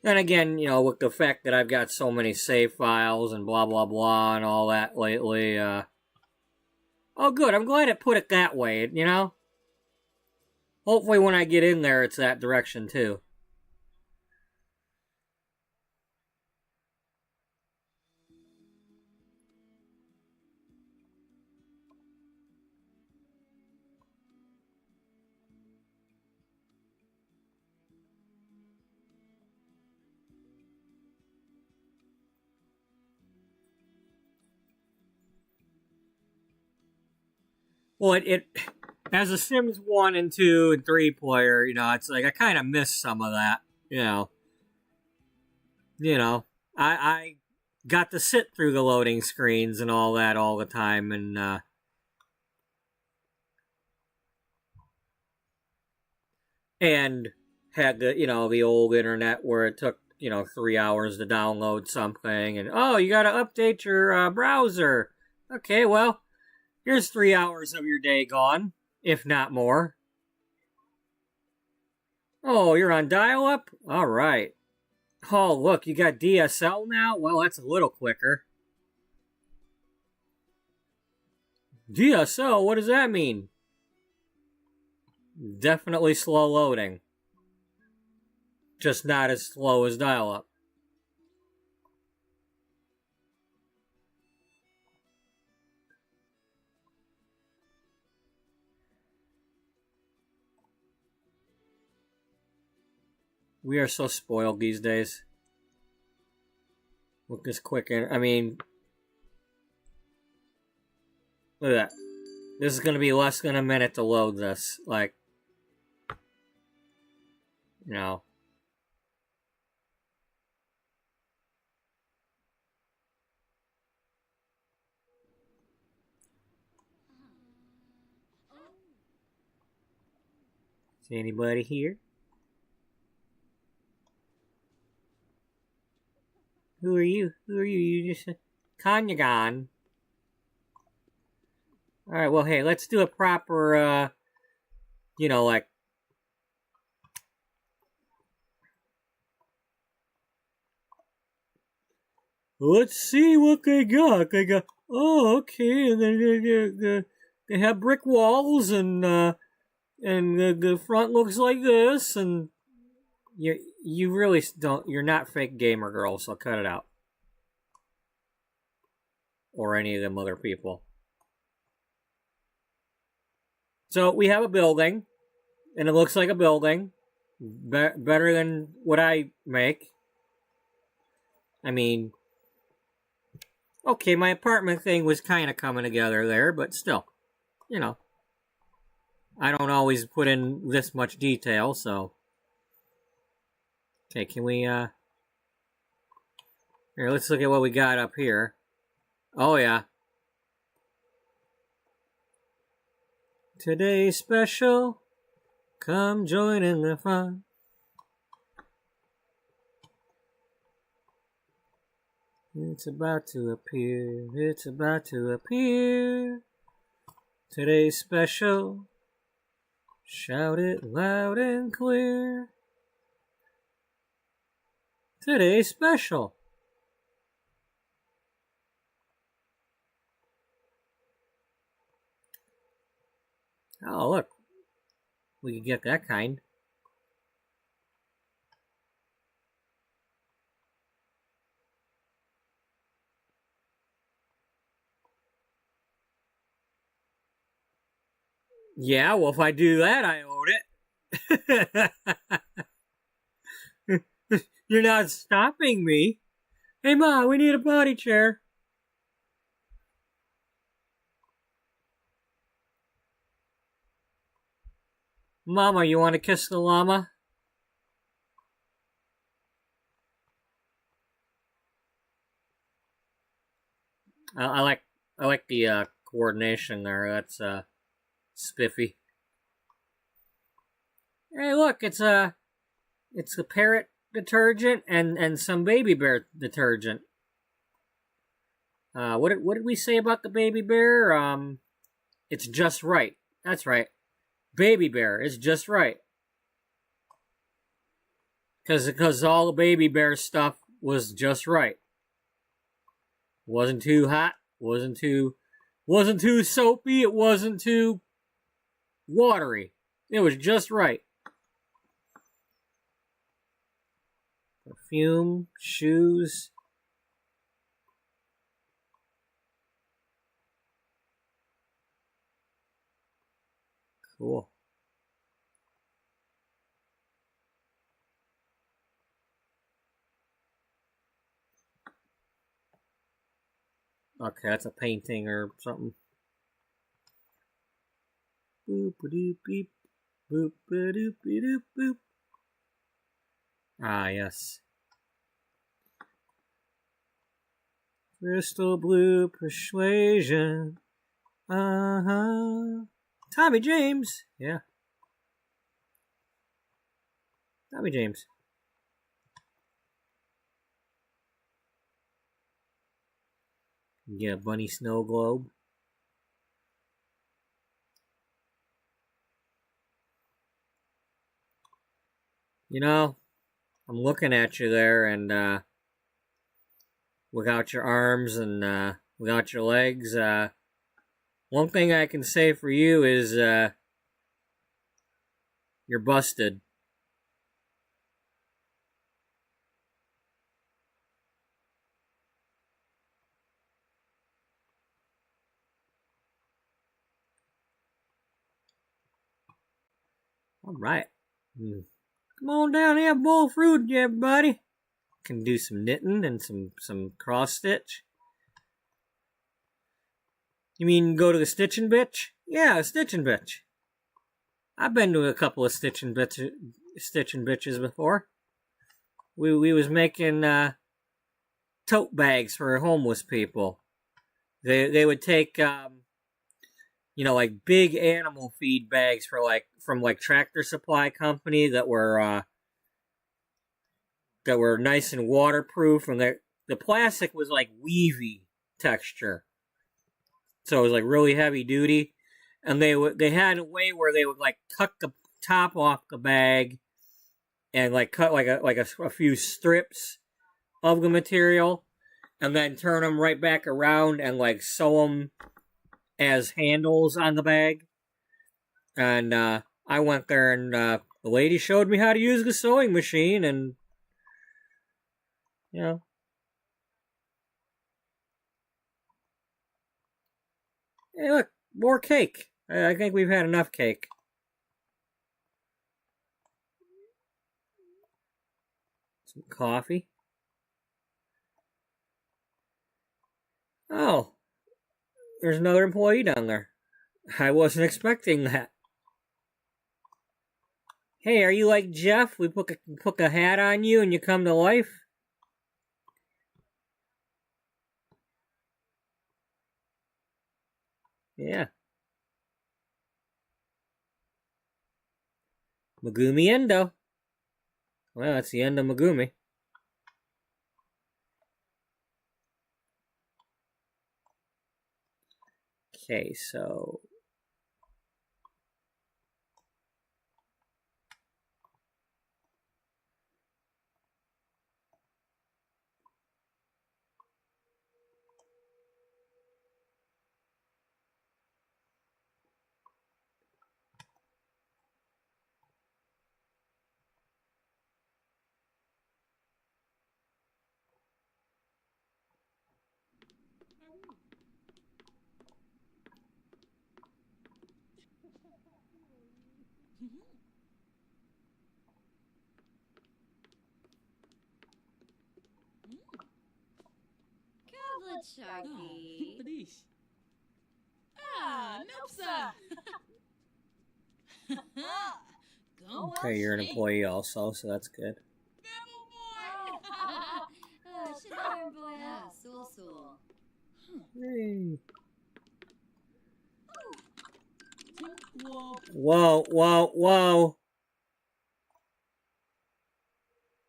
A: Then again, you know, with the fact that I've got so many save files and blah, blah, blah and all that lately, oh, good. I'm glad it put it that way, you know? Hopefully when I get in there, it's that direction, too. Well, it as a Sims 1 and 2 and 3 player, you know, it's like I kind of miss some of that, you know. I got to sit through the loading screens and all that all the time, and had the old internet where it took 3 hours to download something, and oh, you got to update your browser. Okay, well, here's 3 hours of your day gone, if not more. Oh, you're on dial-up? All right. Oh, look, you got DSL now? Well, that's a little quicker. DSL, what does that mean? Definitely slow loading. Just not as slow as dial-up. We are so spoiled these days. Look this quick. I mean, look at that. This is going to be less than a minute to load this. Like, you know. Is anybody here? Who are you? Who are you? You just... Kanyagan. Alright, well, hey, let's do a proper, you know, like... Let's see what they got. They got... Oh, okay, and then they have brick walls, and the front looks like this, and... You really don't... You're not fake gamer girl, so cut it out. Or any of them other people. So, we have a building, and it looks like a building. Better than what I make. I mean... Okay, my apartment thing was kind of coming together there, but still. You know. I don't always put in this much detail, so... Okay, can we, Here, let's look at what we got up here. Oh, yeah. Today's special. Come join in the fun. It's about to appear. It's about to appear. Today's special. Shout it loud and clear. Today's special. Oh, look. We could get that kind. Yeah, well, if I do that, I own it. You're not stopping me. Hey, Ma, we need a potty chair. Mama, you want to kiss the llama? I like the coordination there. That's spiffy. Hey, look, it's a parrot detergent and some baby bear detergent. What did we say about the baby bear? It's just right. That's right. Baby bear is just right. Because all the baby bear stuff was just right. Wasn't too hot. Wasn't too soapy. It wasn't too watery. It was just right. Perfume, shoes. Cool. Okay, that's a painting or something. Boop a doop beep. Boop a doop doop boop. Ah, yes. Crystal blue persuasion. Uh-huh. Tommy James. Yeah. Tommy James. Get a bunny snow globe. You know, I'm looking at you there, and without your arms and without your legs, One thing I can say for you is you're busted. All right. Come on down and have a bowl of fruit, everybody. Can do some knitting and some cross stitch. You mean go to the stitching bitch? Yeah, stitching bitch. I've been to a couple of stitching bitches before. We was making tote bags for homeless people. They would take like big animal feed bags from Tractor Supply Company that were nice and waterproof, and the plastic was like weavy texture, so it was like really heavy duty. And they had a way where they would like cut the top off the bag and like cut a few strips of the material, and then turn them right back around and like sew them as handles on the bag. And I went there, and the lady showed me how to use the sewing machine, and hey, look, more cake. I think we've had enough cake. Some coffee. Oh, there's another employee down there. I wasn't expecting that. Hey, are you like Jeff? We put a hat on you and you come to life? Yeah. Megumi Endo. Well, that's the end of Megumi. Okay, so
C: Good Sharky.
F: Beatrice.
D: Ah, Nupsa. Go
A: okay, you're an employee also, so that's good.
C: Shidar boy. Ah, so.
A: Hey.
F: Whoa.
A: Whoa.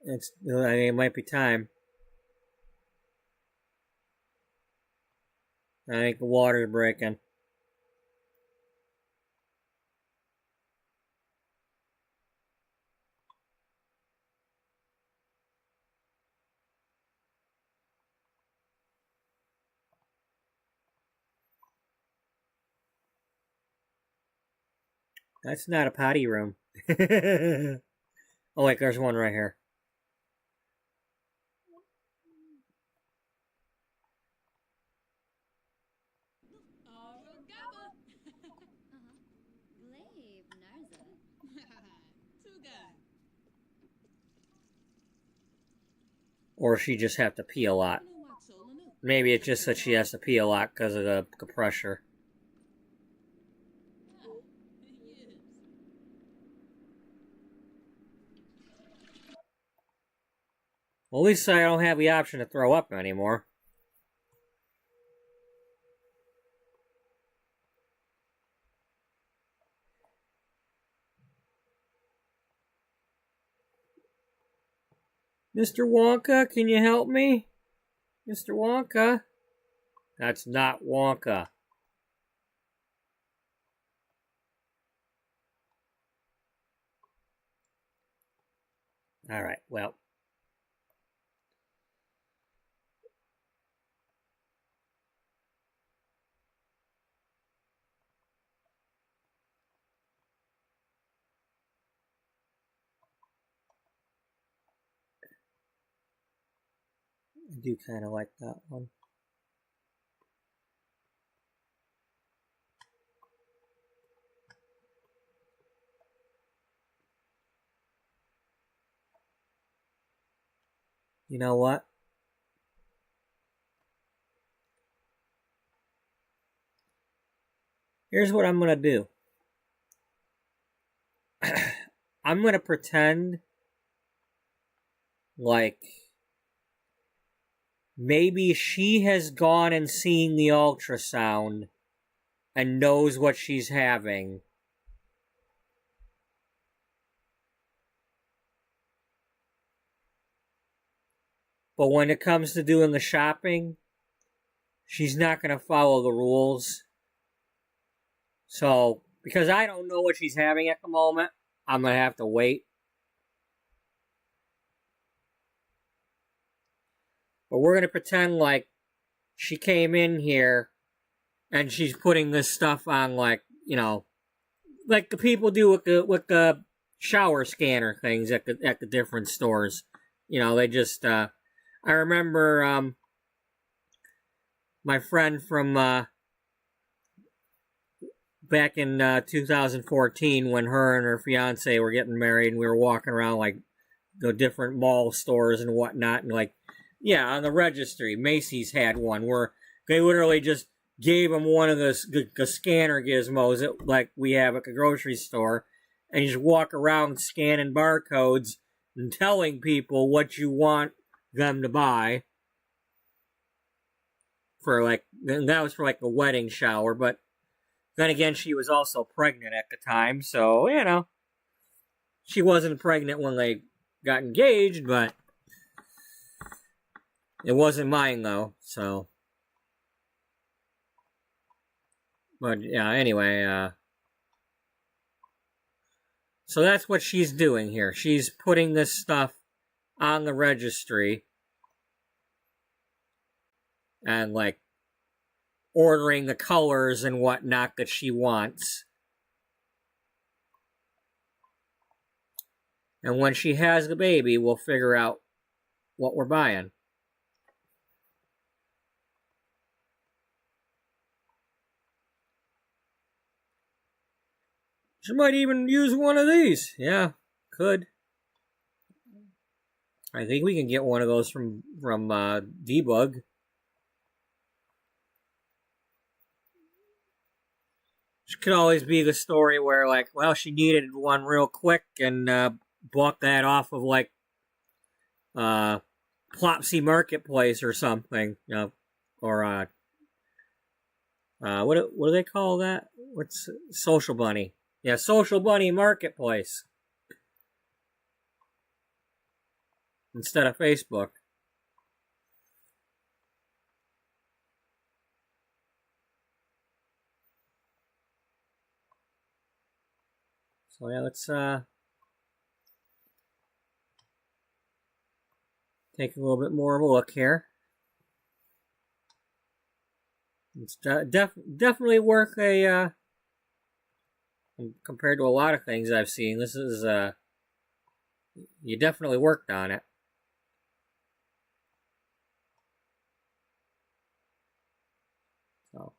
A: It might be time. I think the water's breaking. That's not a potty room. Oh, wait, there's one right here.
C: Glave Narza.
A: Or she just have to pee a lot. Maybe it's just that she has to pee a lot because of the pressure. Well, at least I don't have the option to throw up anymore. Mr. Wonka, can you help me? Mr. Wonka? That's not Wonka. Alright, well. I do kind of like that one. You know what? Here's what I'm going to do. I'm going to pretend like maybe she has gone and seen the ultrasound and knows what she's having. But when it comes to doing the shopping, she's not going to follow the rules. So, because I don't know what she's having at the moment, I'm going to have to wait. But we're going to pretend like she came in here and she's putting this stuff on, like, you know, like the people do with the shower scanner things at the different stores. You know, they just, I remember, my friend from, back in 2014 when her and her fiance were getting married and we were walking around like the different mall stores and whatnot, and like, yeah, on the registry, Macy's had one where they literally just gave him one of the scanner gizmos that, like we have at the grocery store, and you just walk around scanning barcodes and telling people what you want them to buy for, like, and that was for like the wedding shower. But then again, she was also pregnant at the time, so, you know, she wasn't pregnant when they got engaged, but it wasn't mine, though, so. But, yeah, anyway, so that's what she's doing here. She's putting this stuff on the registry and, like, ordering the colors and whatnot that she wants. And when she has the baby, we'll figure out what we're buying. She might even use one of these. Yeah, could. I think we can get one of those from Debug. It could always be the story where, like, well, she needed one real quick and bought that off of, like, Plopsy Marketplace or something, you know, or what do they call that? What's Social Bunny? Yeah, Social Bunny Marketplace instead of Facebook. So yeah, let's take a little bit more of a look here. It's definitely worth a compared to a lot of things I've seen. This is you definitely worked on it. So.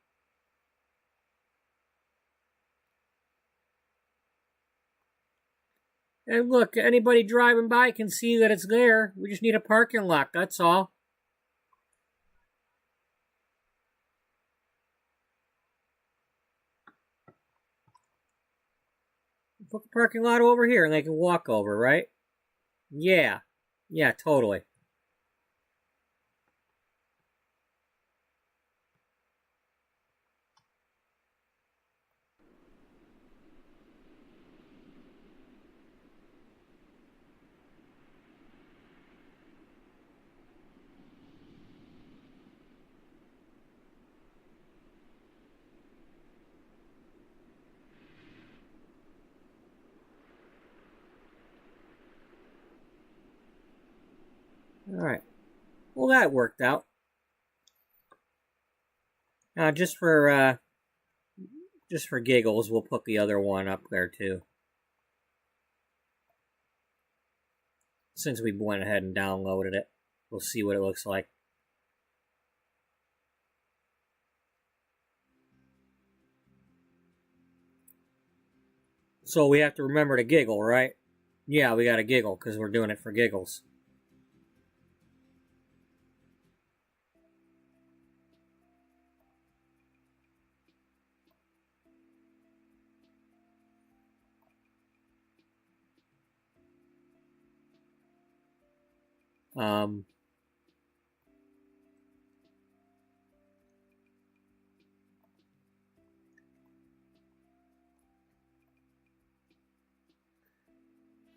A: And look, anybody driving by can see that it's there. We just need a parking lot, that's all. Put the parking lot over here and they can walk over, right? Yeah. Yeah, totally. Alright. Well, that worked out. Now, just for giggles, we'll put the other one up there, too. Since we went ahead and downloaded it. We'll see what it looks like. So we have to remember to giggle, right? Yeah, we gotta giggle, because we're doing it for giggles.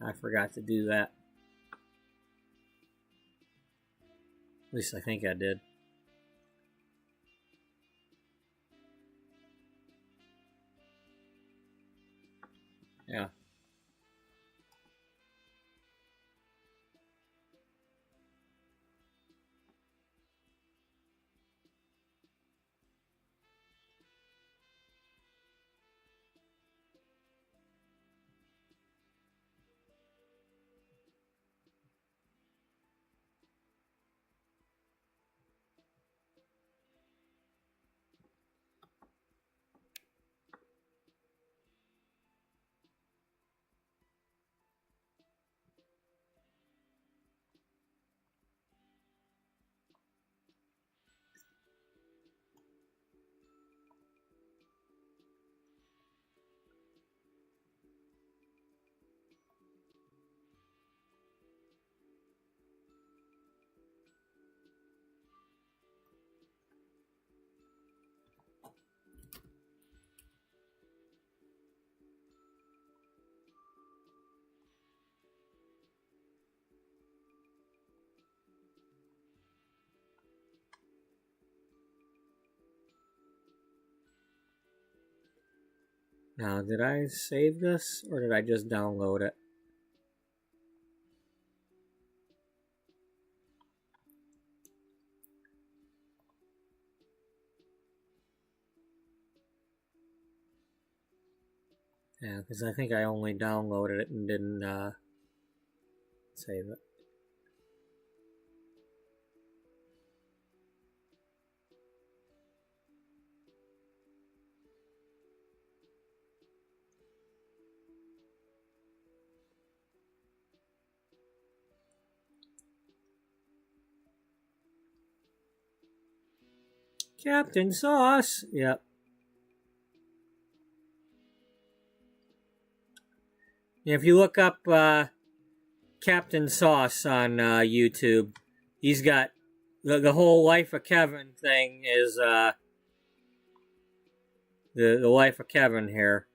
A: I forgot to do that. At least I think I did. Yeah. Now, did I save this, or did I just download it? Yeah, because I think I only downloaded it and didn't save it. Captain Sauce! Yep. If you look up Captain Sauce on YouTube, he's got the whole Life of Kevin thing is the Life of Kevin here.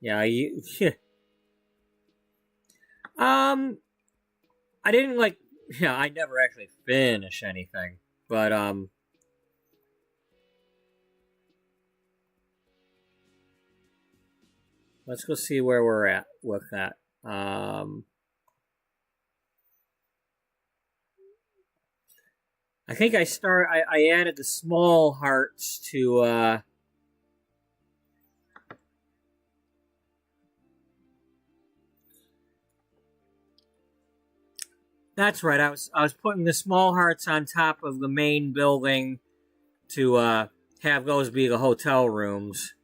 A: Yeah, I didn't I never actually finish anything, but let's go see where we're at with that. I think I added the small hearts to that's right. I was putting the small hearts on top of the main building to have those be the hotel rooms.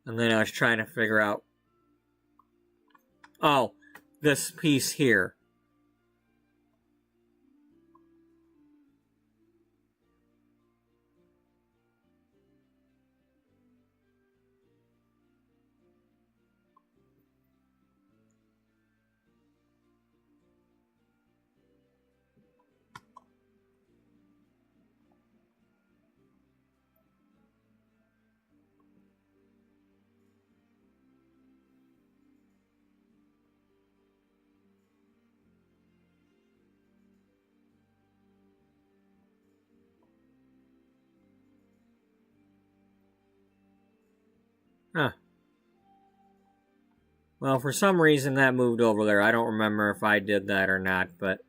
A: And then I was trying to figure out, oh, this piece here. Huh. Well, for some reason that moved over there. I don't remember if I did that or not, but...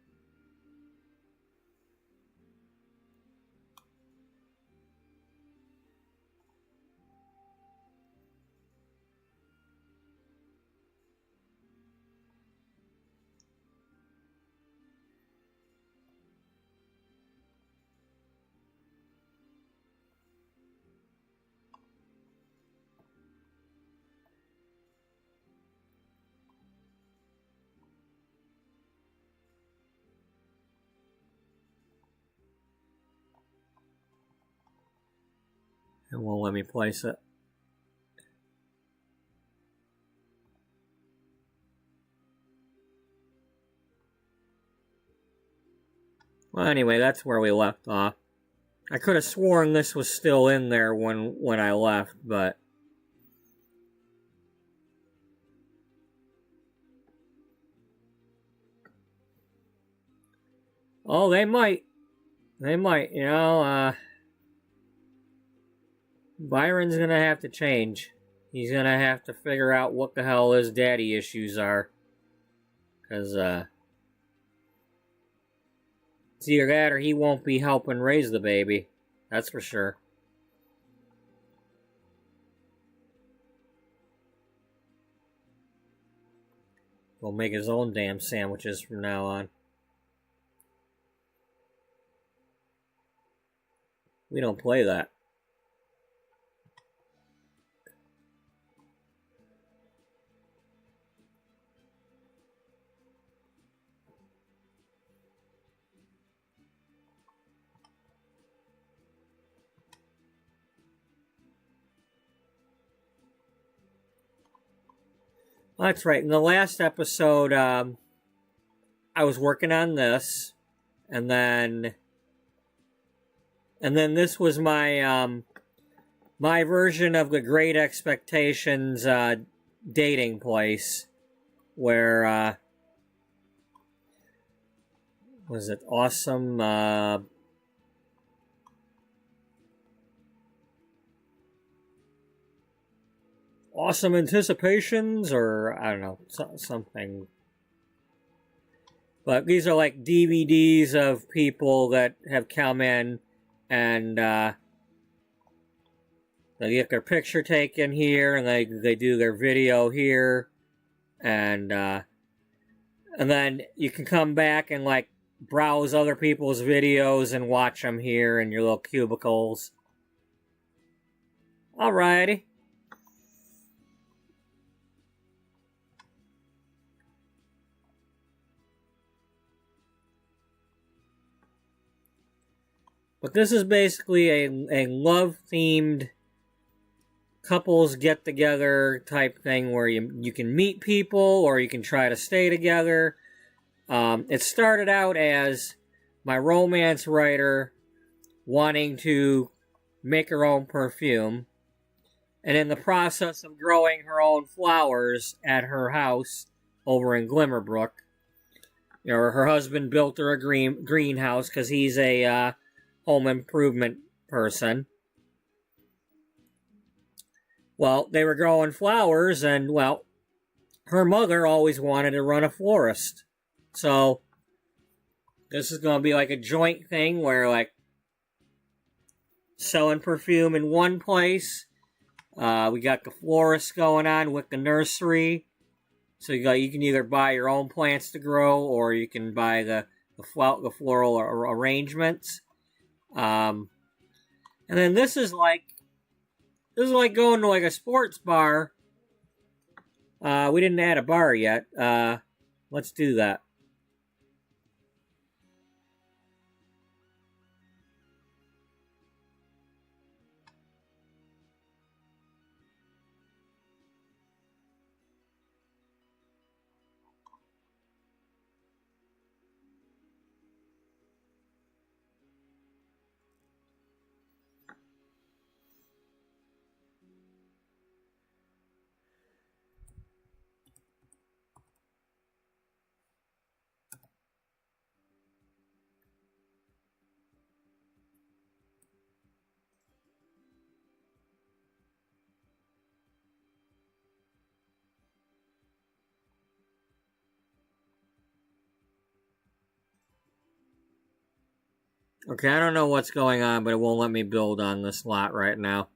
A: It won't let me place it. Well, anyway, that's where we left off. I could have sworn this was still in there when I left, but... Oh, they might. They might, you know, Byron's gonna have to change. He's gonna have to figure out what the hell his daddy issues are. Because, it's either that or he won't be helping raise the baby. That's for sure. He'll make his own damn sandwiches from now on. We don't play that. That's right. In the last episode, I was working on this, and then this was my my version of the Great Expectations dating place, where was it awesome? Awesome Anticipations, or I don't know, something. But these are like DVDs of people that have come in and they get their picture taken here, and they do their video here, and then you can come back and like browse other people's videos and watch them here in your little cubicles. Alrighty. But this is basically a love-themed couples get-together type thing where you can meet people or you can try to stay together. It started out as my romance writer wanting to make her own perfume. And in the process of growing her own flowers at her house over in Glimmerbrook, you know, her husband built her a greenhouse because he's a... home improvement person. Well, they were growing flowers, and, well, her mother always wanted to run a florist. So, this is going to be like a joint thing where, like, selling perfume in one place. We got the florist going on with the nursery. So you can either buy your own plants to grow, or you can buy the floral arrangements. And then this is like going to like a sports bar. We didn't add a bar yet. Let's do that. Okay, I don't know what's going on, but it won't let me build on this lot right now.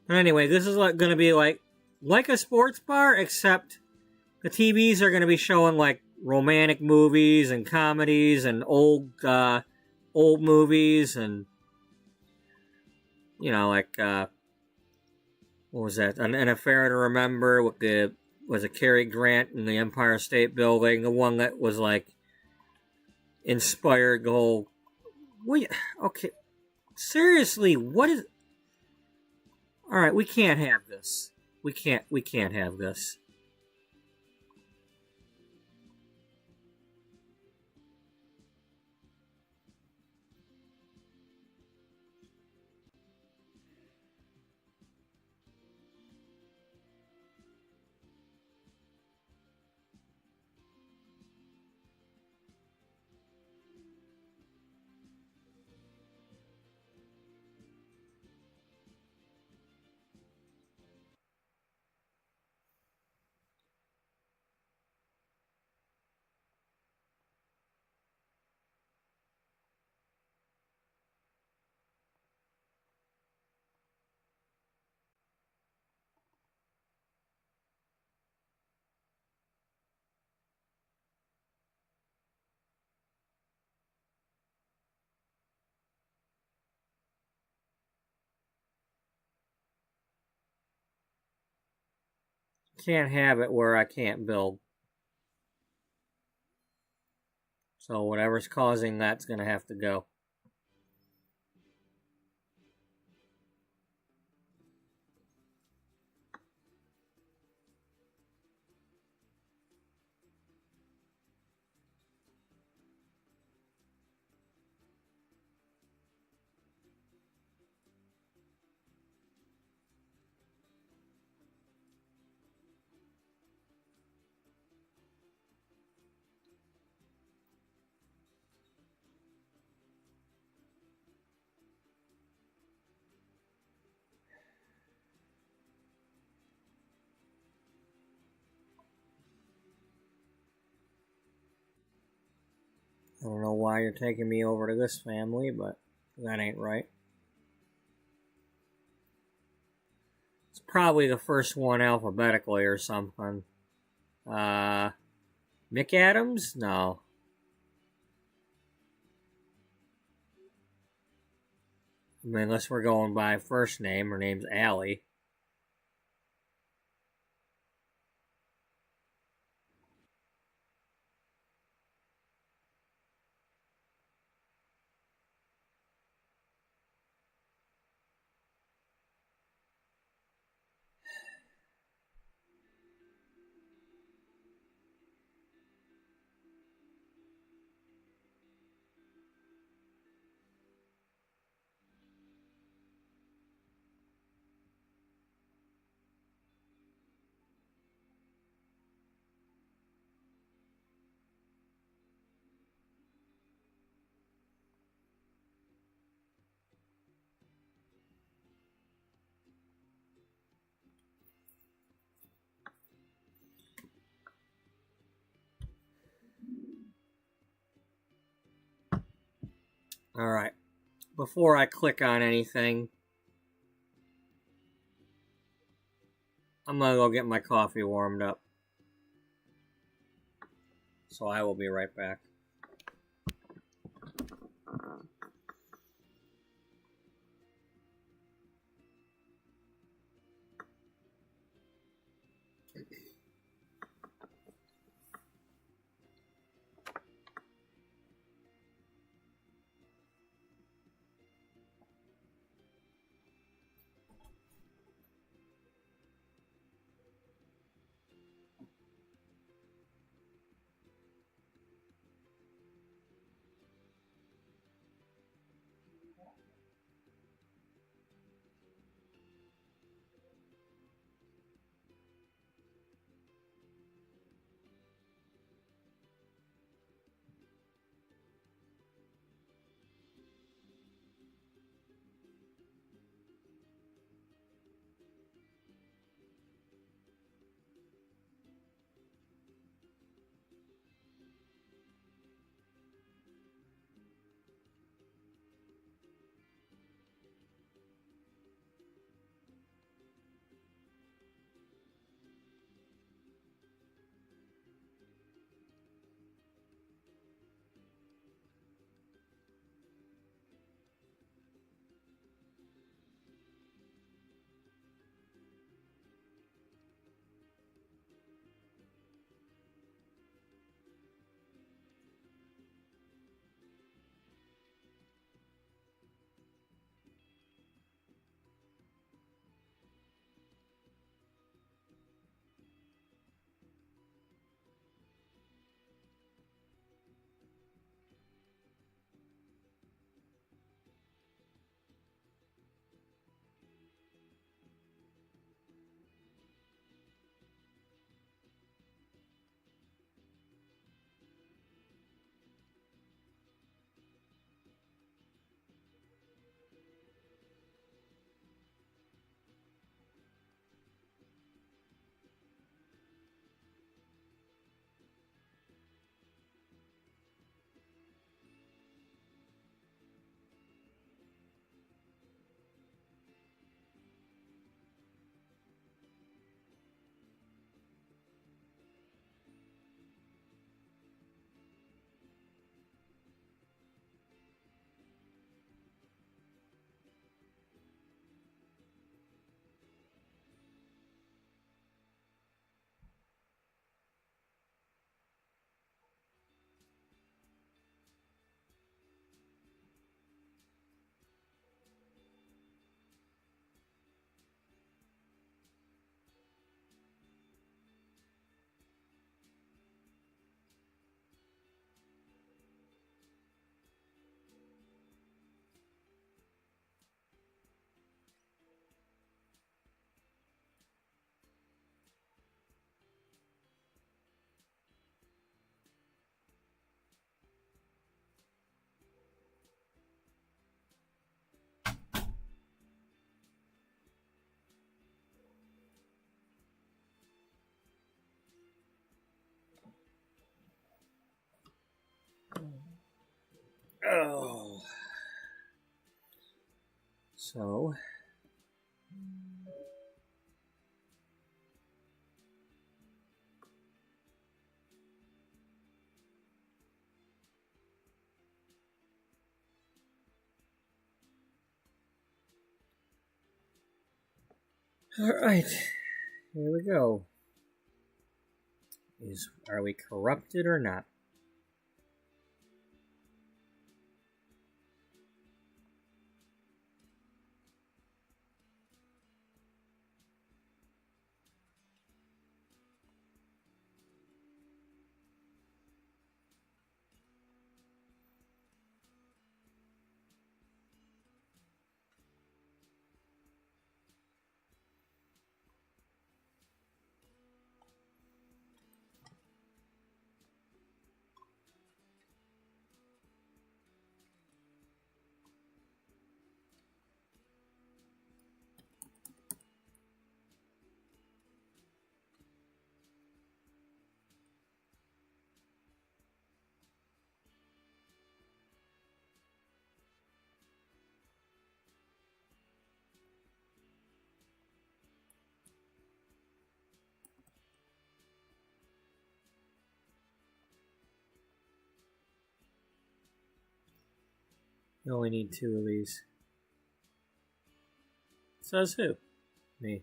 A: But anyway, this is going to be like a sports bar, except the TVs are going to be showing like romantic movies and comedies and old movies and like what was that? An Affair to Remember with was it Cary Grant in the Empire State Building? The one that was like inspired the whole. Okay, seriously, what is? All right, we can't have this. We can't have this. Can't have it where I can't build. So whatever's causing that's going to have to go. I don't know why you're taking me over to this family, but that ain't right. It's probably the first one alphabetically or something. Mick Adams? No. I mean, unless we're going by first name. Her name's Allie. Alright. Before I click on anything, I'm gonna go get my coffee warmed up. So I will be right back. Oh. So. Alright. Here we go. Are we corrupted or not? You only need 2 of these. Says who? Me.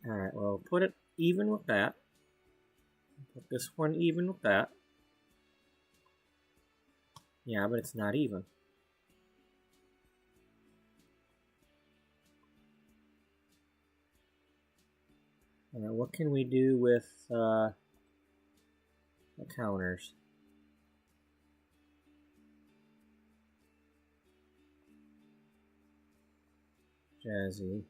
A: Alright, well, put it even with that. Put this one even with that. Yeah, but it's not even. Alright, what can we do with the counters? Jazzy.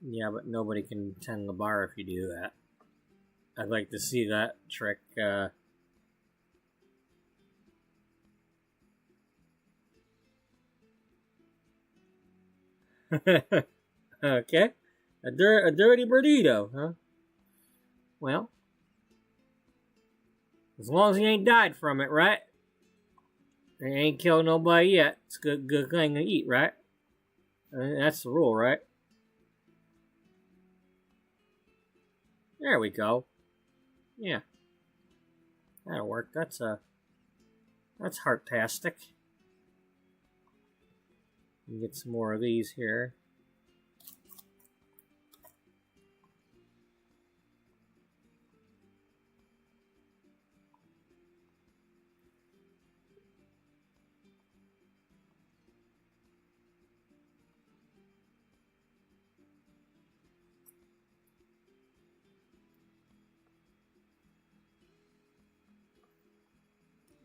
A: Yeah, but nobody can tend the bar if you do that. I'd like to see that trick. Okay. A dirty burrito, huh? Well, as long as he ain't died from it, right? He ain't killed nobody yet. It's a good thing to eat, right? That's the rule, right? There we go. Yeah. That'll work. That's heartastic. Get some more of these here.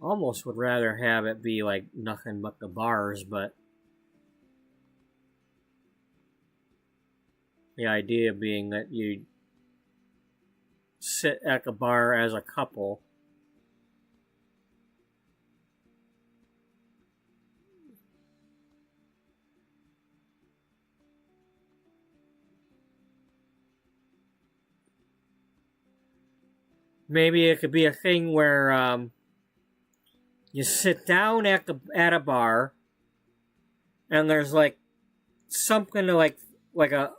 A: Almost would rather have it be like nothing but the bars, but the idea being that you sit at the bar as a couple. Maybe it could be a thing where you sit down at a bar, and there's like something to like a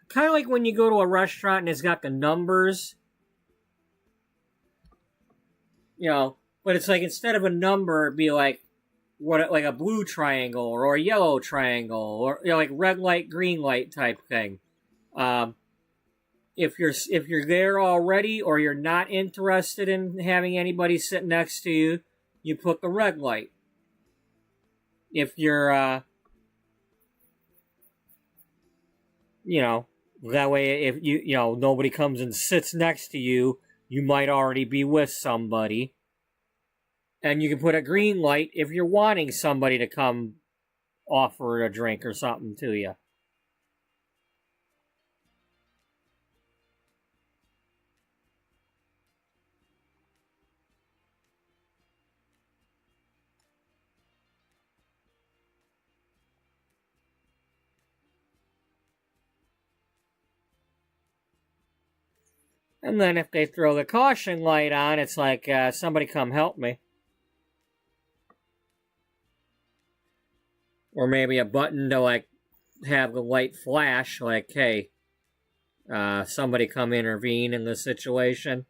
A: kind of like when you go to a restaurant and it's got the numbers, you know, but it's like instead of a number, it'd be like like a blue triangle or a yellow triangle or like red light, green light type thing. If you're there already or you're not interested in having anybody sit next to you, you put the red light. If you're that way if nobody comes and sits next to you, you might already be with somebody. And you can put a green light if you're wanting somebody to come offer a drink or something to you. And then if they throw the caution light on, it's like, somebody come help me. Or maybe a button to like have the light flash, like, hey, somebody come intervene in this situation.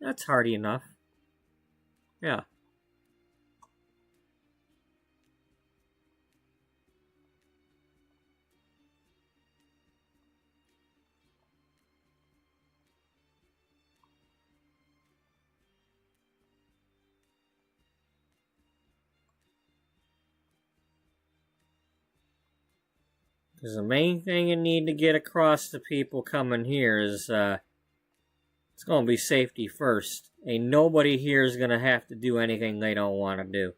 A: That's hardy enough. Yeah. Because the main thing you need to get across to people coming here is, it's going to be safety first. Ain't nobody here is going to have to do anything they don't want to do.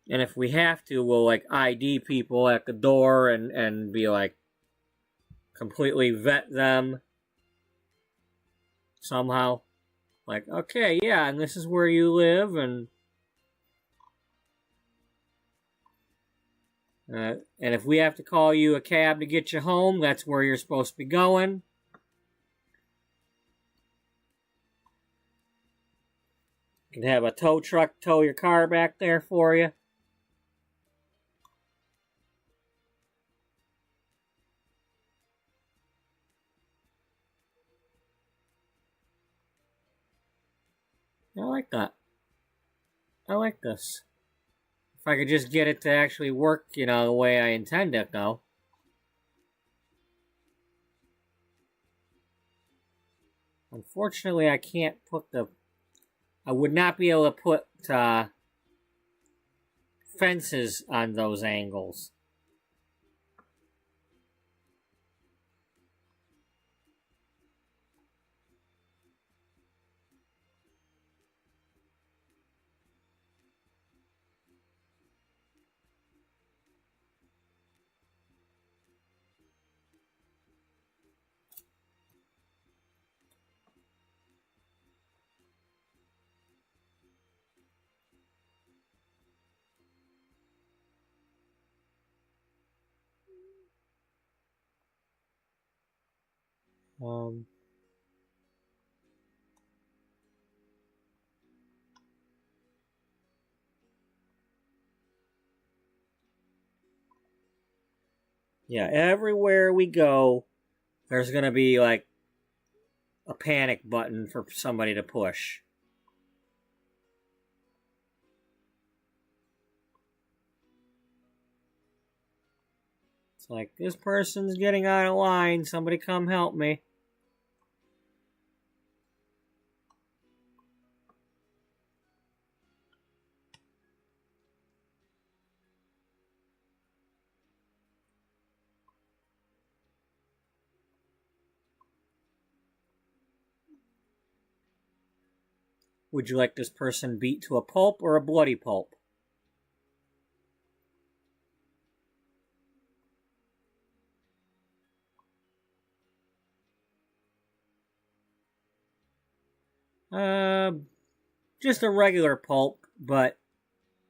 A: And if we have to, we'll like ID people at the door and be like, completely vet them somehow. Like, okay, yeah, and this is where you live, and if we have to call you a cab to get you home, that's where you're supposed to be going. You can have a tow truck tow your car back there for you. I like that. I like this. If I could just get it to actually work, you know, the way I intend it, though. Unfortunately, I can't put the... I would not be able to put fences on those angles. Yeah, everywhere we go, there's gonna be like a panic button for somebody to push. It's like, this person's getting out of line, somebody come help me. Would you like this person beat to a pulp or a bloody pulp? Just a regular pulp, but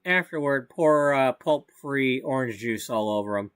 A: afterward pour pulp-free orange juice all over them.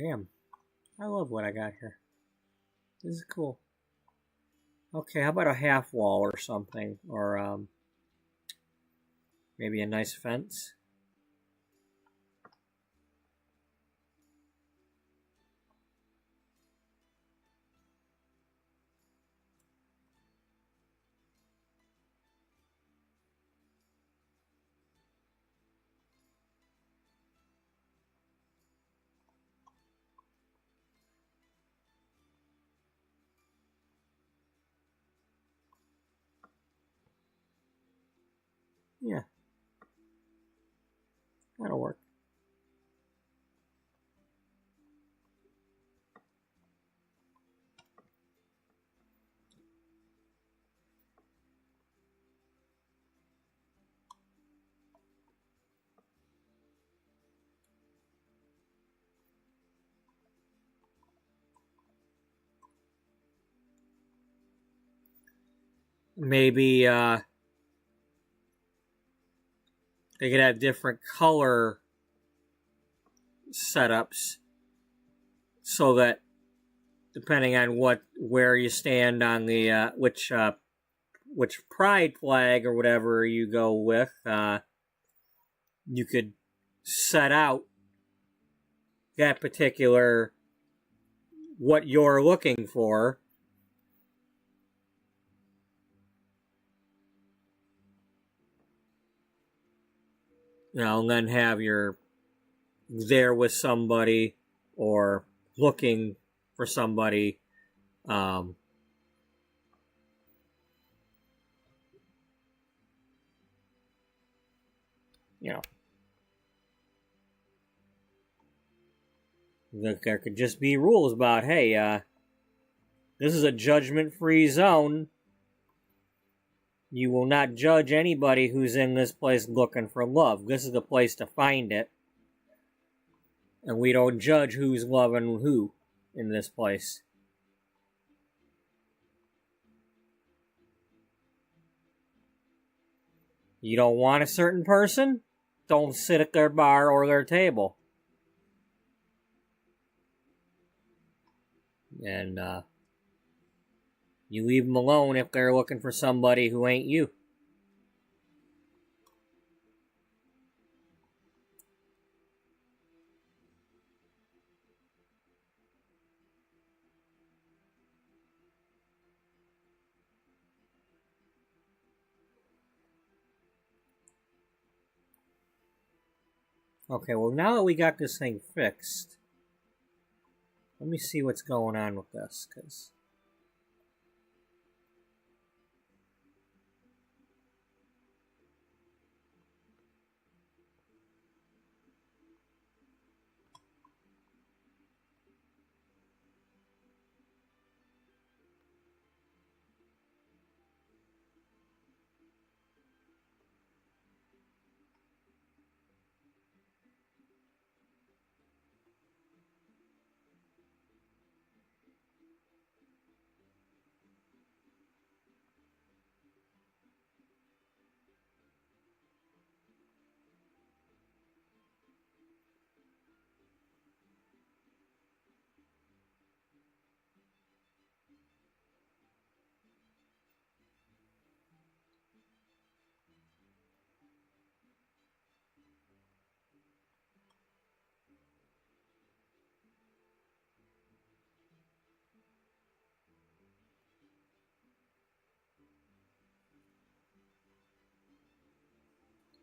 A: Damn, I love what I got here. This is cool. Okay, how about a half wall or something? Or maybe a nice fence? Yeah. That'll work. Maybe they could have different color setups so that depending on where you stand on the which pride flag or whatever you go with, you could set out that particular what you're looking for. You know, and then have your there with somebody or looking for somebody. You know, there could just be rules about, hey, this is a judgment-free zone. You will not judge anybody who's in this place looking for love. This is the place to find it. And we don't judge who's loving who in this place. You don't want a certain person? Don't sit at their bar or their table. And, you leave them alone if they're looking for somebody who ain't you. Okay, well, now that we got this thing fixed, let me see what's going on with this, because...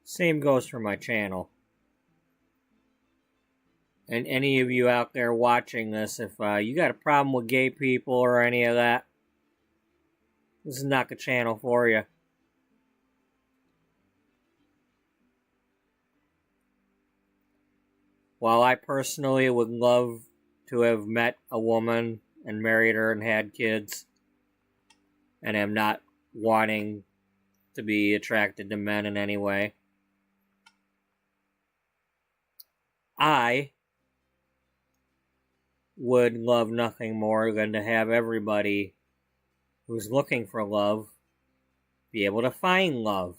A: Same goes for my channel. And any of you out there watching this, if you got a problem with gay people or any of that, this is not the channel for you. While I personally would love to have met a woman and married her and had kids, and am not wanting to be attracted to men in any way, I would love nothing more than to have everybody who's looking for love be able to find love.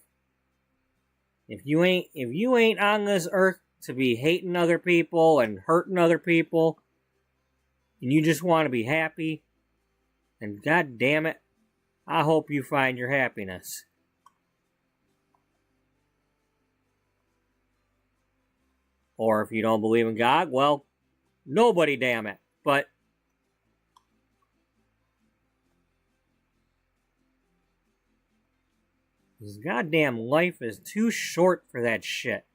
A: If you ain't on this earth to be hating other people and hurting other people, and you just want to be happy, then god damn it, I hope you find your happiness. Or if you don't believe in God, well, nobody, damn it. But this goddamn life is too short for that shit.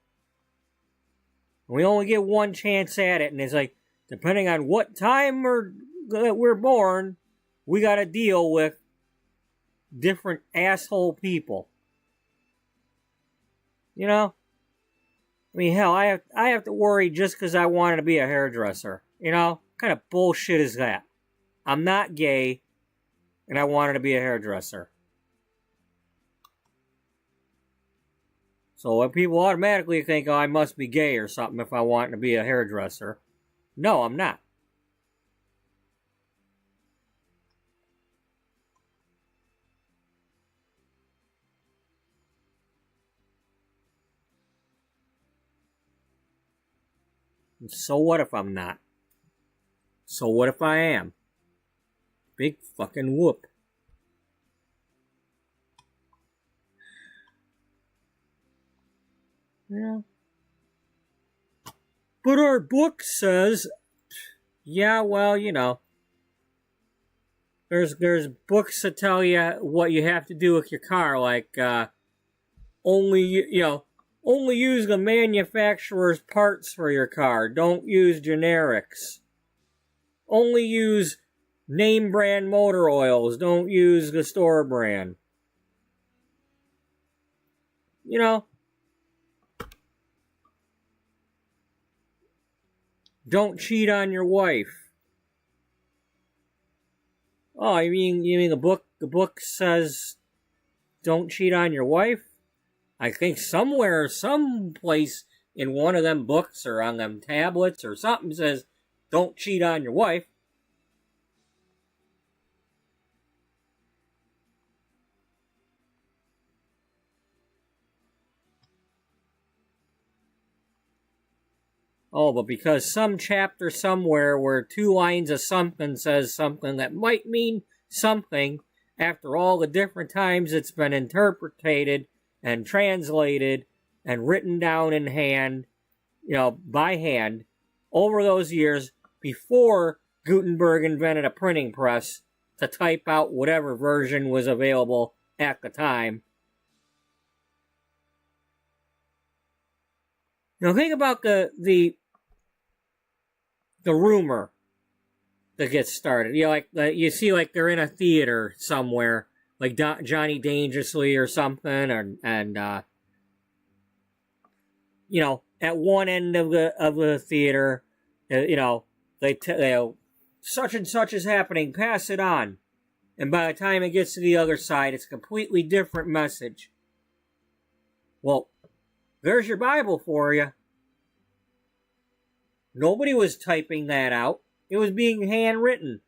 A: We only get one chance at it, and it's like, depending on what time we're born, we gotta deal with different asshole people. You know? I mean, hell, I have to worry just because I wanted to be a hairdresser. You know? What kind of bullshit is that? I'm not gay, and I wanted to be a hairdresser. So people automatically think, oh, I must be gay or something if I want to be a hairdresser. No, I'm not. So what if I'm not? So what if I am? Big fucking whoop. Yeah. But our book says, yeah, well, you know, there's books that tell you what you have to do with your car, like only use the manufacturer's parts for your car. Don't use generics. Only use name brand motor oils. Don't use the store brand. You know, don't cheat on your wife. Oh, you mean the book says don't cheat on your wife. I think somewhere, someplace in one of them books or on them tablets or something says, don't cheat on your wife. Oh, but because some chapter somewhere where 2 lines of something says something that might mean something, after all the different times it's been interpreted and translated and written down in hand, by hand, over those years before Gutenberg invented a printing press to type out whatever version was available at the time. Think about the rumor that gets started. You see, like they're in a theater somewhere, like Johnny Dangerously or something, and at one end of the theater, they such and such is happening, pass it on, and by the time it gets to the other side, it's a completely different message. Well, there's your Bible for you. Nobody was typing that out. It was being handwritten.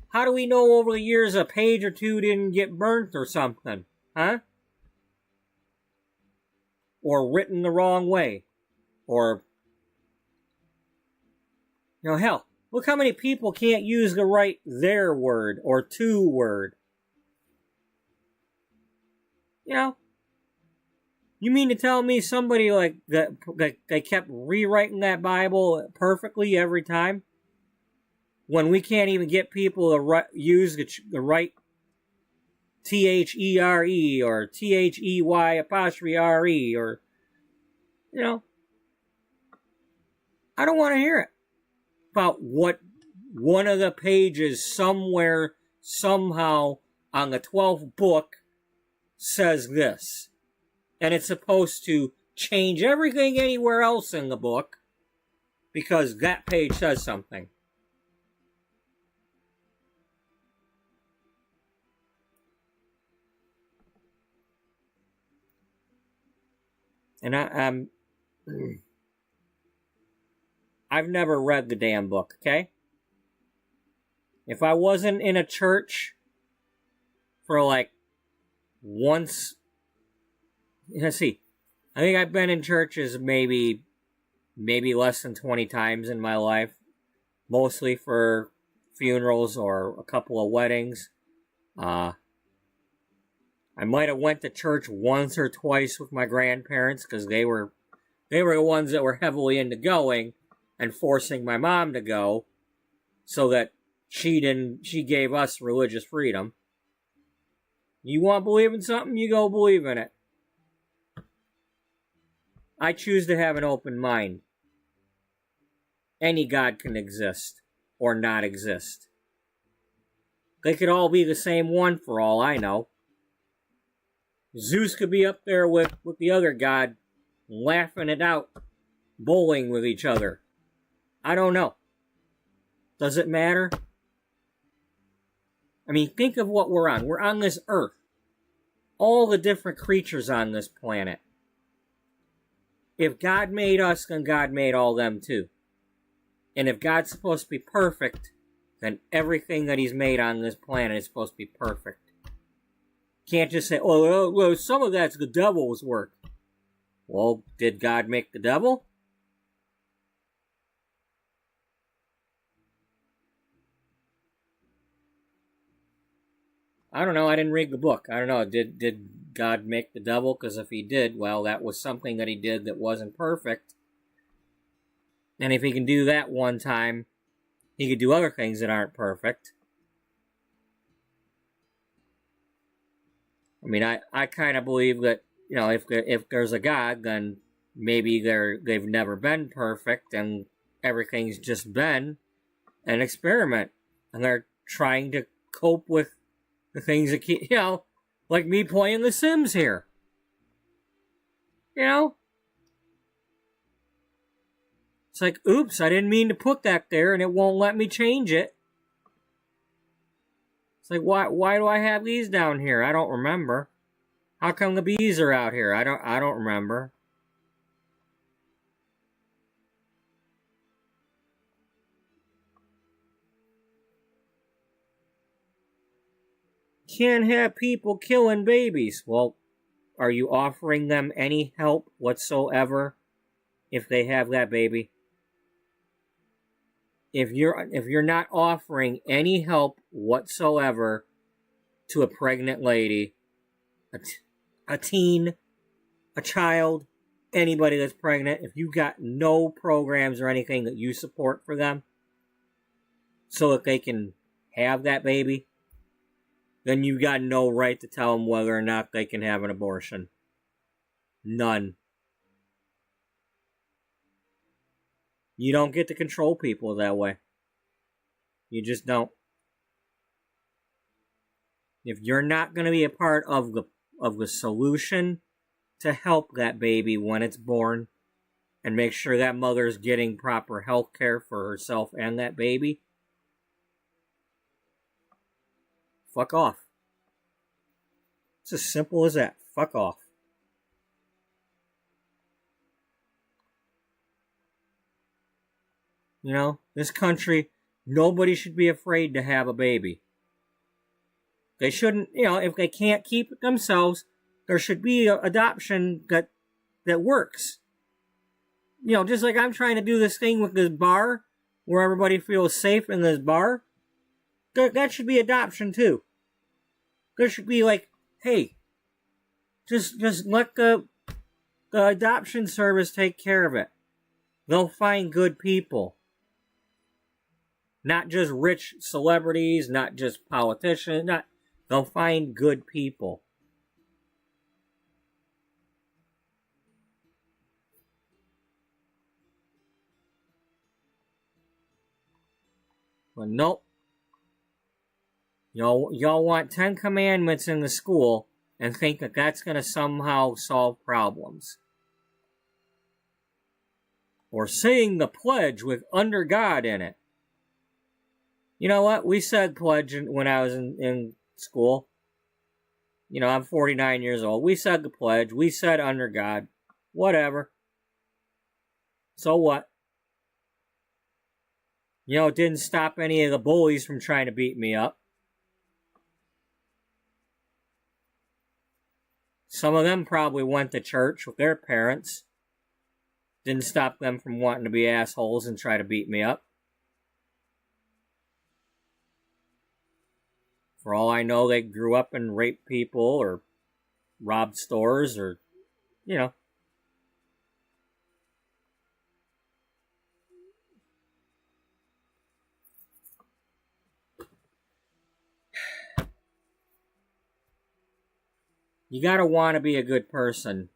A: How do we know over the years a page or two didn't get burnt or something? Huh? Or written the wrong way. Or, hell, look how many people can't use the right there word or to word. You mean to tell me somebody like that they kept rewriting that Bible perfectly every time? When we can't even get people to use the right THERE or THEY''RE or, I don't want to hear it about what one of the pages somewhere, somehow on the 12th book says this. And it's supposed to change everything anywhere else in the book because that page says something. And I've never read the damn book, okay? If I wasn't in a church for like once... Let's see. I think I've been in churches maybe less than 20 times in my life. Mostly for funerals or a couple of weddings. I might have went to church once or twice with my grandparents because they were the ones that were heavily into going and forcing my mom to go so that she gave us religious freedom. You want to believe in something, you go believe in it. I choose to have an open mind. Any God can exist or not exist. They could all be the same one for all I know. Zeus could be up there with the other god, laughing it out, bowling with each other. I don't know. Does it matter? I mean, think of what we're on. We're on this earth. All the different creatures on this planet. If God made us, then God made all them too. And if God's supposed to be perfect, then everything that he's made on this planet is supposed to be perfect. Can't just say, oh, well, some of that's the devil's work. Well, did God make the devil? I don't know. I didn't read the book. I don't know. Did God make the devil? Because if he did, well, that was something that he did that wasn't perfect. And if he can do that one time, he could do other things that aren't perfect. I mean, I kind of believe that, if there's a God, then maybe they've never been perfect, and everything's just been an experiment, and they're trying to cope with the things that keep, like me playing The Sims here. It's like, oops, I didn't mean to put that there, and it won't let me change it. It's like, why do I have these down here? I don't remember. How come the bees are out here? I don't remember. Can't have people killing babies. Well, are you offering them any help whatsoever if they have that baby? If you're not offering any help whatsoever to a pregnant lady, a teen, a child, anybody that's pregnant, if you got no programs or anything that you support for them so that they can have that baby, then you got no right to tell them whether or not they can have an abortion. None. You don't get to control people that way. You just don't. If you're not going to be a part of the solution to help that baby when it's born and make sure that mother's getting proper health care for herself and that baby, fuck off. It's as simple as that. Fuck off. You know, this country, nobody should be afraid to have a baby. They shouldn't, you know, if they can't keep it themselves, there should be an adoption that works. You know, just like I'm trying to do this thing with this bar, where everybody feels safe in this bar, that should be adoption too. There should be like, hey, just let the adoption service take care of it. They'll find good people. Not just rich celebrities, not just politicians, they'll find good people. But nope. Y'all want 10 commandments in the school and think that that's going to somehow solve problems. Or saying the pledge with under God in it. You know what? We said pledge when I was in school. You know, I'm 49 years old. We said the pledge. We said under God. Whatever. So what? You know, it didn't stop any of the bullies from trying to beat me up. Some of them probably went to church with their parents. Didn't stop them from wanting to be assholes and try to beat me up. For all I know, they grew up and raped people or robbed stores or, you know. You gotta want to be a good person.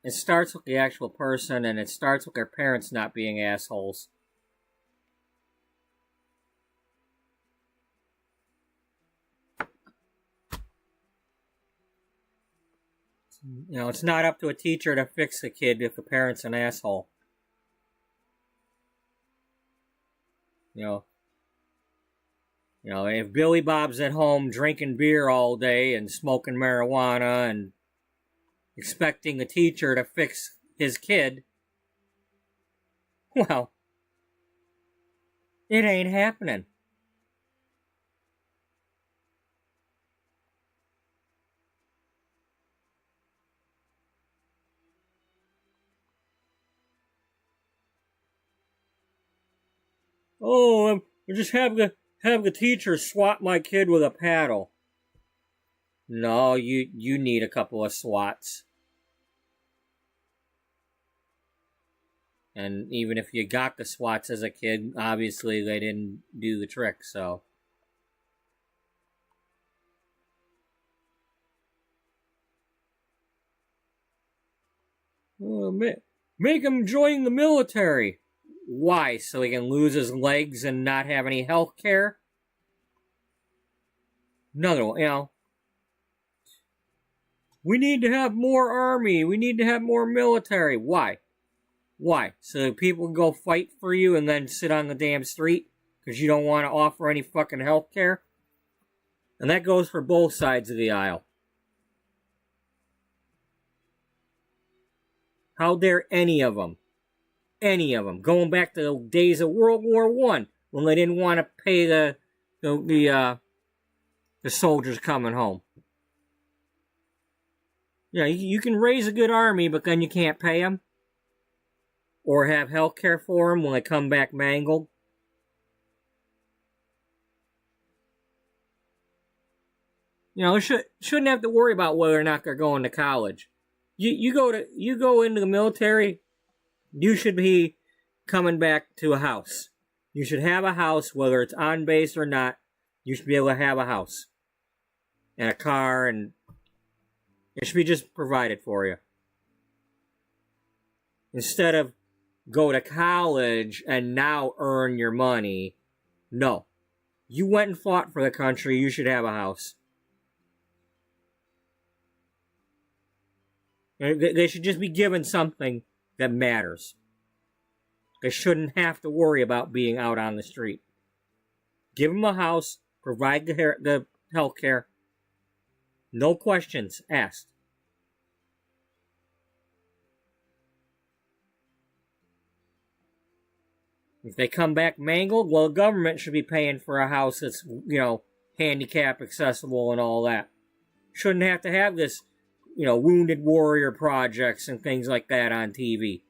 A: It starts with the actual person, and it starts with their parents not being assholes. You know, it's not up to a teacher to fix a kid if the parent's an asshole. You know, if Billy Bob's at home drinking beer all day and smoking marijuana and expecting a teacher to fix his kid, well, it ain't happening. Oh, just have the teacher swat my kid with a paddle. No, you need a couple of swats. And even if you got the swats as a kid, obviously they didn't do the trick, so. Make him join the military. Why? So he can lose his legs and not have any health care? Another one, you know. We need to have more army. We need to have more military. Why? Why? So people can go fight for you and then sit on the damn street because you don't want to offer any fucking health care? And that goes for both sides of the aisle. How dare any of them, going back to the days of World War I, when they didn't want to pay the soldiers coming home. You know, you can raise a good army, but then you can't pay them. Or have health care for them when they come back mangled. You know, shouldn't have to worry about whether or not they're going to college. You go into the military, you should be coming back to a house. You should have a house, whether it's on base or not. You should be able to have a house and a car, and it should be just provided for you. Instead of go to college and now earn your money. No. You went and fought for the country. You should have a house. They should just be given something that matters. They shouldn't have to worry about being out on the street. Give them a house. Provide the health care. No questions asked. If they come back mangled, well, the government should be paying for a house that's, handicap accessible and all that. Shouldn't have to have this, wounded warrior projects and things like that on TV.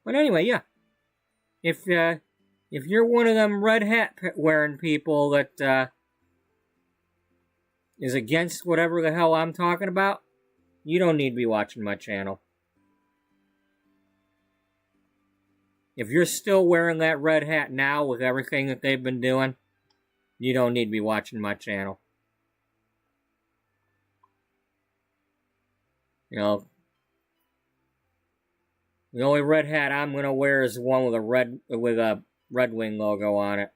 A: But anyway, yeah. If you're one of them red hat wearing people that is against whatever the hell I'm talking about, you don't need to be watching my channel. If you're still wearing that red hat now with everything that they've been doing, you don't need to be watching my channel. The only red hat I'm gonna wear is the one with a Red Wing logo on it.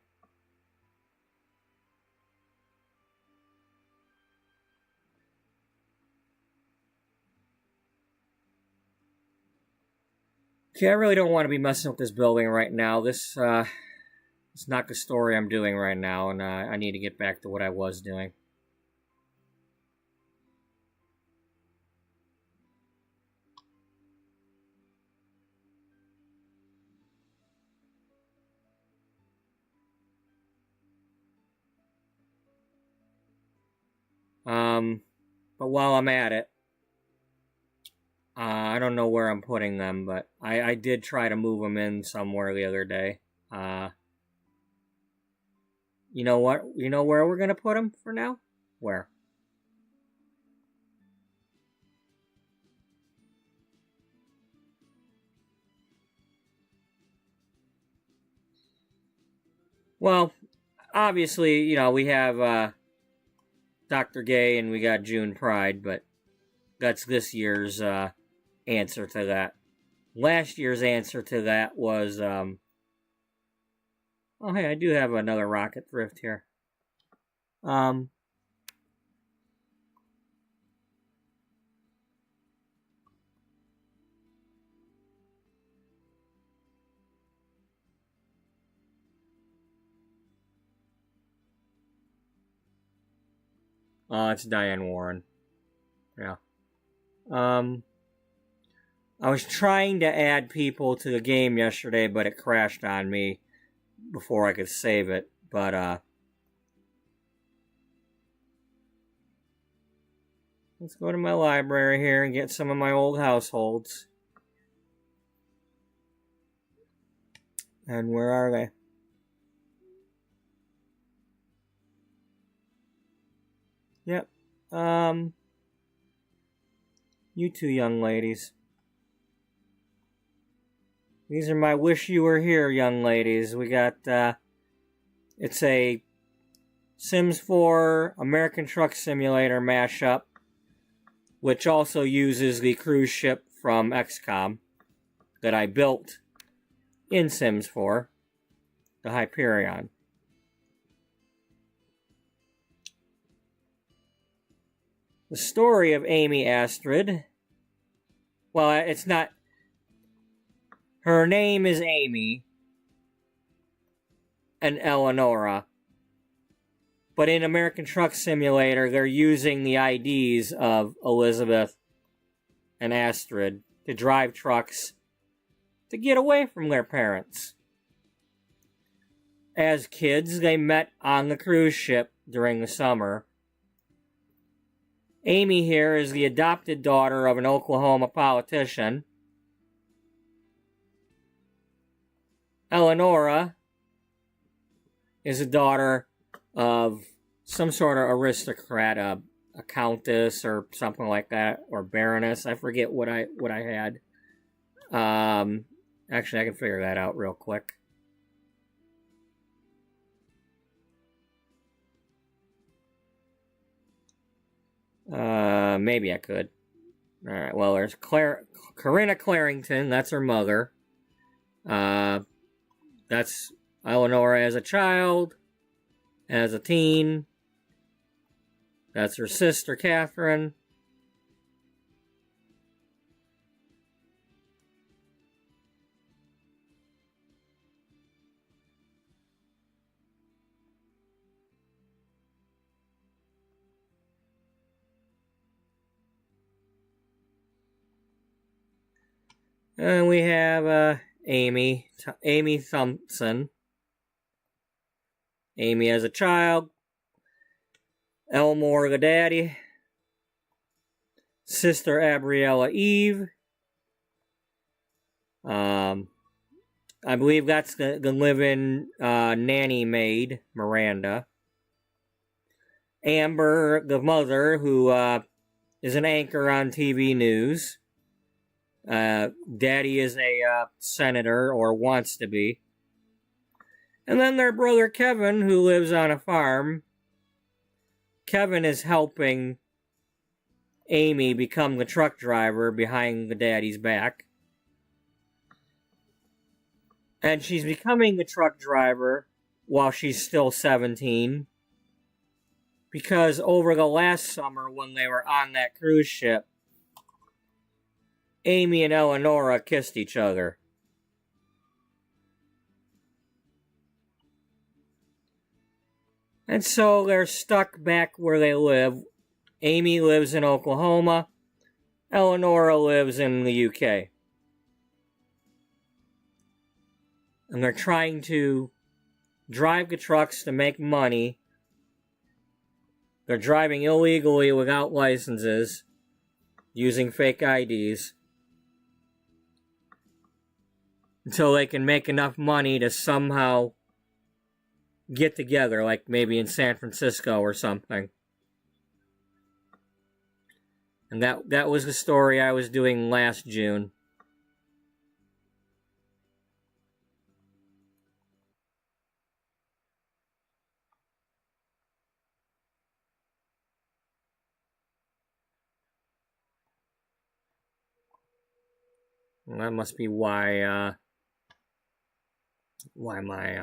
A: Okay, I really don't want to be messing with this building right now. This it's not the story I'm doing right now, and I need to get back to what I was doing. But while I'm at it, I don't know where I'm putting them, but I did try to move them in somewhere the other day. You know what? You know where we're going to put them for now? Where? Well, obviously, we have Dr. Gay and we got June Pride, but that's this year's answer to that. Last year's answer to that was, oh hey, I do have another rocket thrift here. It's Diane Warren. Yeah. I was trying to add people to the game yesterday, but it crashed on me before I could save it. But, let's go to my library here and get some of my old households. And where are they? Yep. You two young ladies. These are my wish you were here young ladies. We got, it's a Sims 4 American Truck Simulator mashup, which also uses the cruise ship from XCOM that I built in Sims 4, the Hyperion. the story of Amy Astrid. Well, it's not. Her name is Amy and Eleonora. But in American Truck Simulator, they're using the IDs of Elizabeth and Astrid to drive trucks to get away from their parents. As kids, they met on the cruise ship during the summer. Amy here is the adopted daughter of an Oklahoma politician. Eleonora is a daughter of some sort of aristocrat, a countess or something like that, or baroness. I forget what I had. Actually, I can figure that out real quick. Maybe I could. All right. Well, there's Corinna Clarington. That's her mother. That's Eleonora as a child, as a teen. That's her sister, Catherine. And we have Amy Thompson. Amy as a child. Elmore the daddy. Sister Abriella Eve. I believe that's the live-in nanny maid, Miranda. Amber, the mother, who is an anchor on TV news. Daddy is a senator, or wants to be. And then their brother Kevin, who lives on a farm. Kevin is helping Amy become the truck driver behind the daddy's back. And she's becoming the truck driver while she's still 17. Because over the last summer, when they were on that cruise ship, Amy and Eleonora kissed each other. And so they're stuck back where they live. Amy lives in Oklahoma. Eleonora lives in the UK. And they're trying to drive the trucks to make money. They're driving illegally without licenses, using fake IDs, until they can make enough money to somehow get together, like maybe in San Francisco or something. And that was the story I was doing last June. Well, that must be why my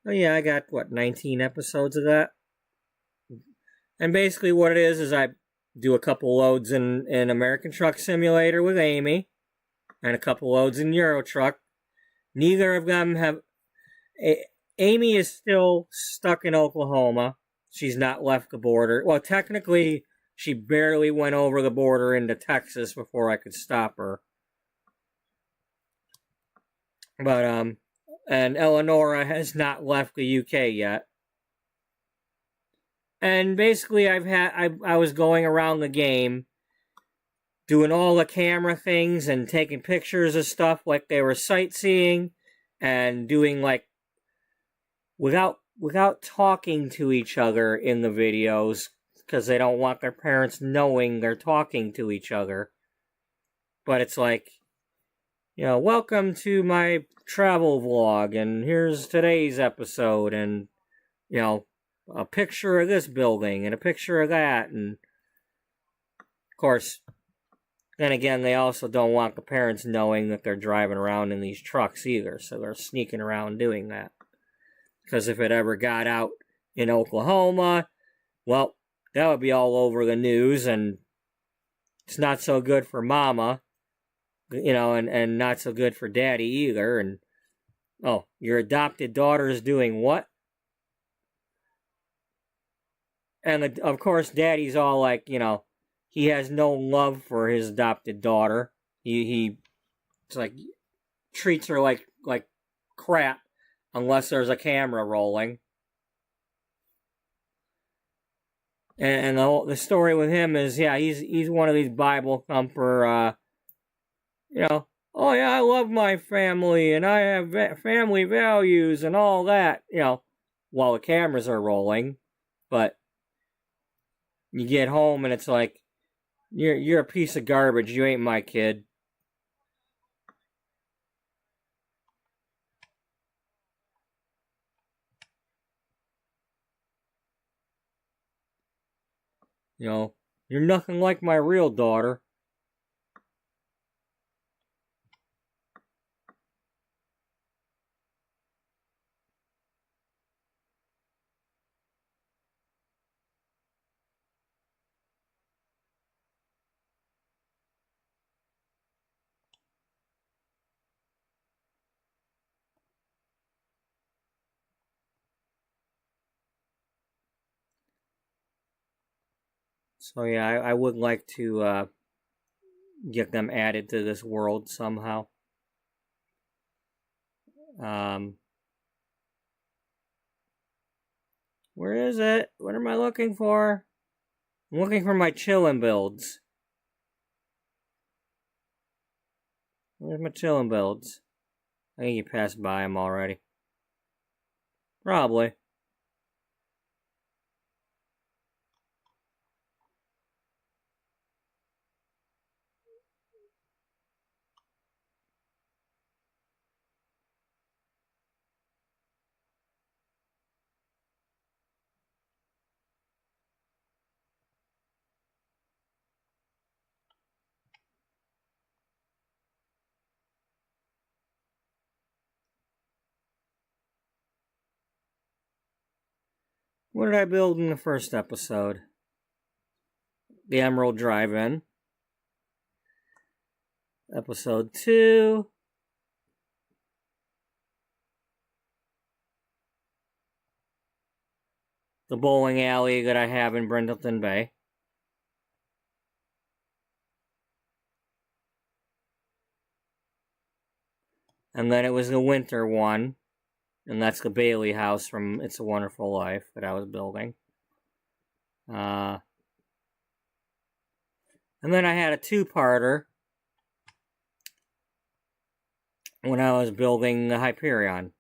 A: oh yeah, I got, 19 episodes of that? And basically what it is I do a couple loads in American Truck Simulator with Amy, and a couple loads in Euro Truck. Neither of them have... Amy is still stuck in Oklahoma. She's not left the border. Well, technically, she barely went over the border into Texas before I could stop her. But, and Eleonora has not left the UK yet. And basically, I was going around the game, doing all the camera things and taking pictures of stuff like they were sightseeing, and doing like without talking to each other in the videos because they don't want their parents knowing they're talking to each other. But it's like, welcome to my travel vlog, and here's today's episode, and a picture of this building and a picture of that, and of course, then again, they also don't want the parents knowing that they're driving around in these trucks either, so they're sneaking around doing that. Because if it ever got out in Oklahoma, well, that would be all over the news, and it's not so good for mama, and not so good for daddy either, and, oh, your adopted daughter is doing what? And, of course, daddy's all like, he has no love for his adopted daughter. He it's like, treats her like crap unless there's a camera rolling. And the story with him is, he's one of these Bible thumper, oh yeah, I love my family, and I have family values and all that, while the cameras are rolling. But you get home and it's like, you're a piece of garbage, you ain't my kid. You're nothing like my real daughter. So yeah, I would like to get them added to this world somehow. Where is it? What am I looking for? I'm looking for my chillin' builds. Where's my chillin' builds? I think you passed by them already. Probably. What did I build in the first episode? The Emerald Drive-In. Episode 2. The bowling alley that I have in Brindleton Bay. And then it was the winter one. And that's the Bailey house from It's a Wonderful Life that I was building. And then I had a two-parter when I was building the Hyperion.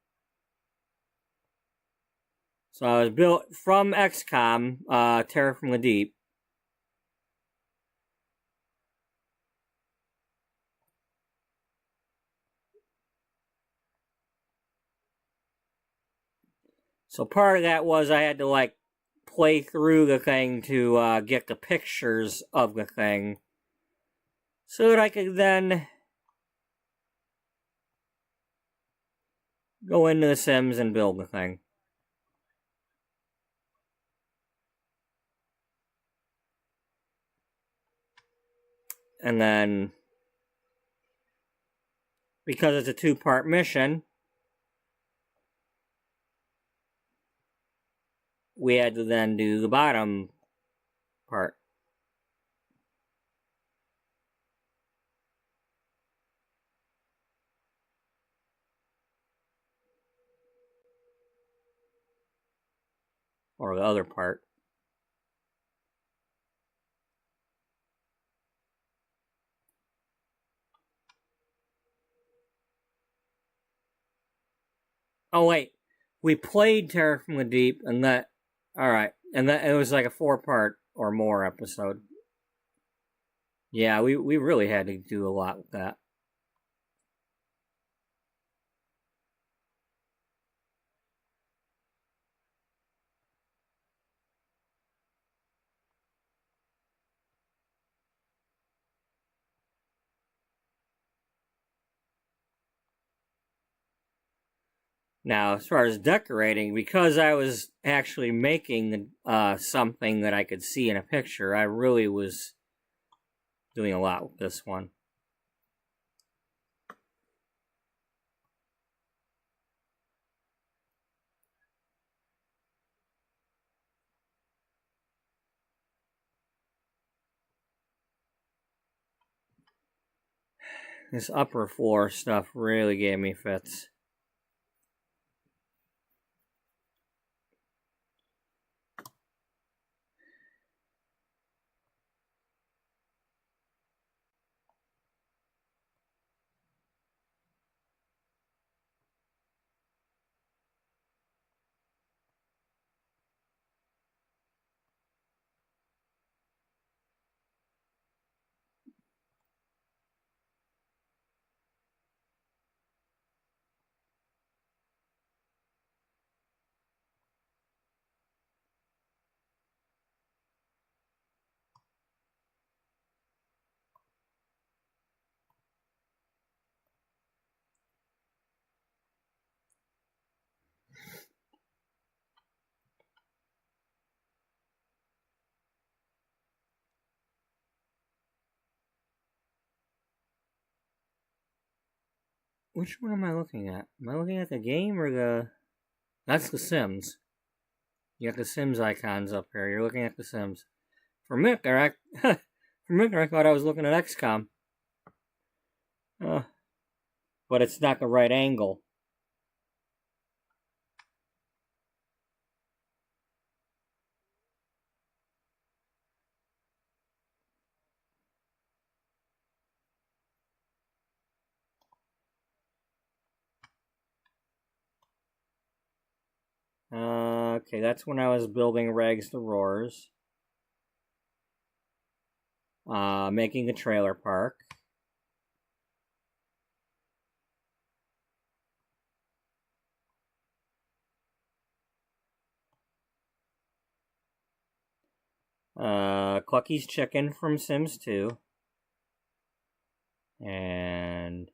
A: So I was built from XCOM, Terror from the Deep. So part of that was I had to, play through the thing to get the pictures of the thing so that I could then go into The Sims and build the thing. And then, because it's a two-part mission, we had to then do the bottom part. Or the other part. Oh wait, we played Terror from the Deep, and that. All right, and that it was like a 4-part or more episode. Yeah, we really had to do a lot with that. Now, as far as decorating, because I was actually making something that I could see in a picture, I really was doing a lot with this one. This upper floor stuff really gave me fits. Which one am I looking at? Am I looking at the game or the... That's the Sims. You got the Sims icons up here. You're looking at the Sims. For a minute there, I thought I was looking at XCOM. But it's not the right angle. Okay, that's when I was building Rags to Roars. Making a trailer park. Clucky's Chicken from Sims 2. And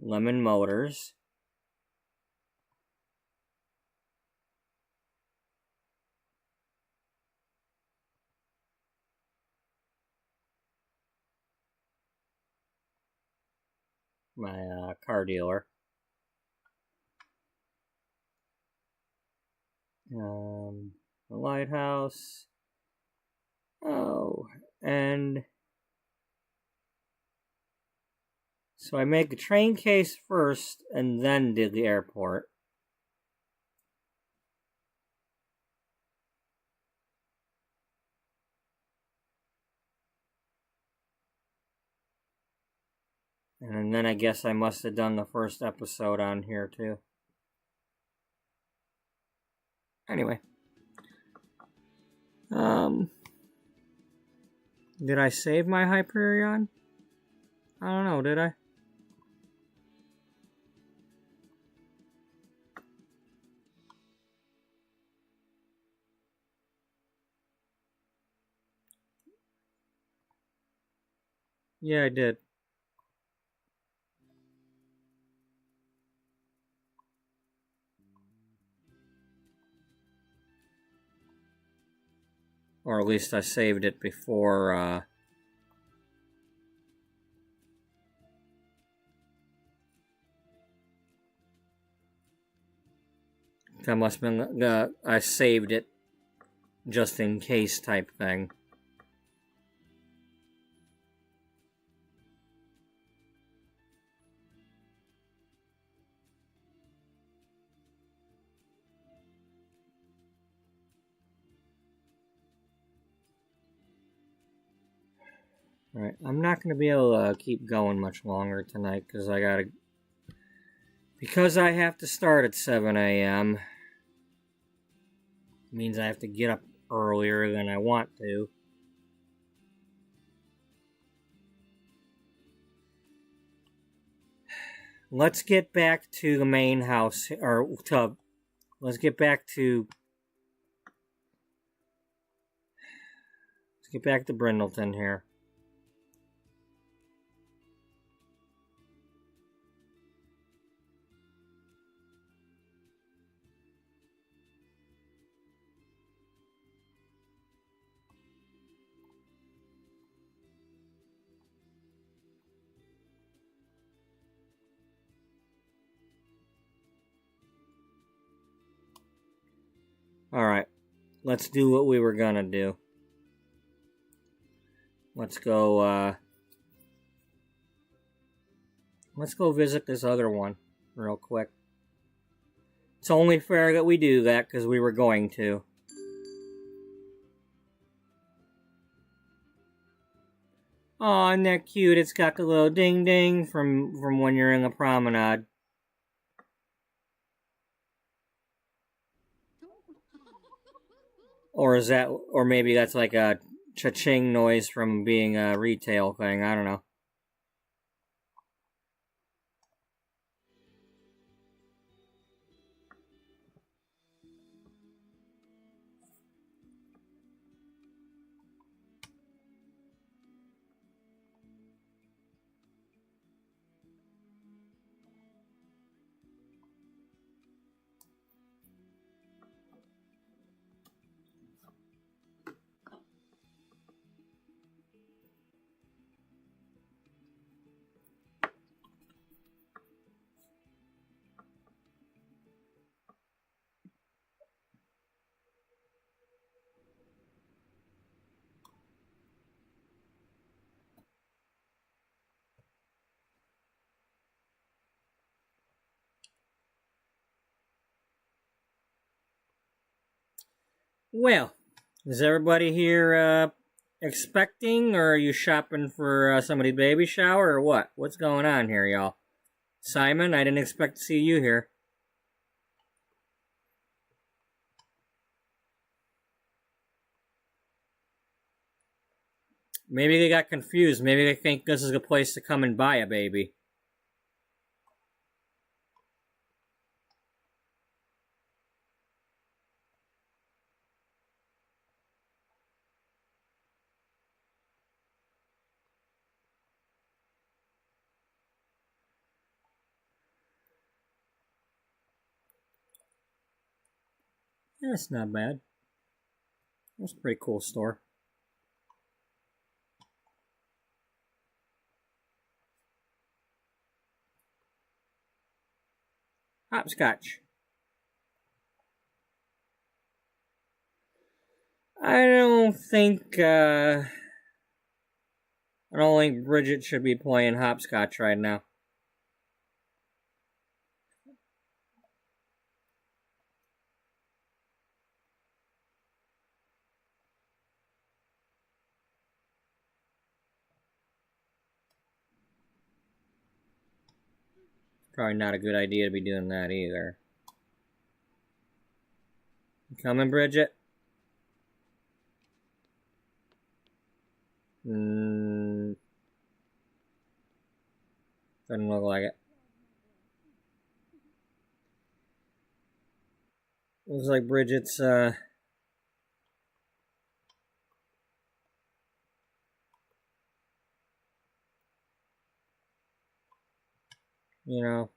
A: Lemon Motors. My car dealer. The lighthouse. Oh, and so I made the train case first and then did the airport. And then I guess I must have done the first episode on here too. Anyway. Did I save my Hyperion? I don't know, did I? Yeah, I did. Or at least I saved it before, that must have been I saved it just in case type thing. Alright, I'm not going to be able to keep going much longer tonight because I gotta Because I have to start at 7 a.m., means I have to get up earlier than I want to. Let's get back to the main house, or let's get back to Brindleton here. Alright, let's do what we were gonna do. Let's go visit this other one real quick. It's only fair that we do that because we were going to. Oh, isn't that cute? It's got the little ding ding from when you're in the promenade. Or maybe that's like a cha-ching noise from being a retail thing. I don't know. Well, is everybody here expecting, or are you shopping for somebody's baby shower, or what? What's going on here, y'all? Simon, I didn't expect to see you here. Maybe they got confused. Maybe they think this is a place to come and buy a baby. That's not bad. That's a pretty cool store. Hopscotch. I don't think Bridget should be playing hopscotch right now. Probably not a good idea to be doing that either. You coming, Bridget? Doesn't look like it. Looks like Bridget's you know,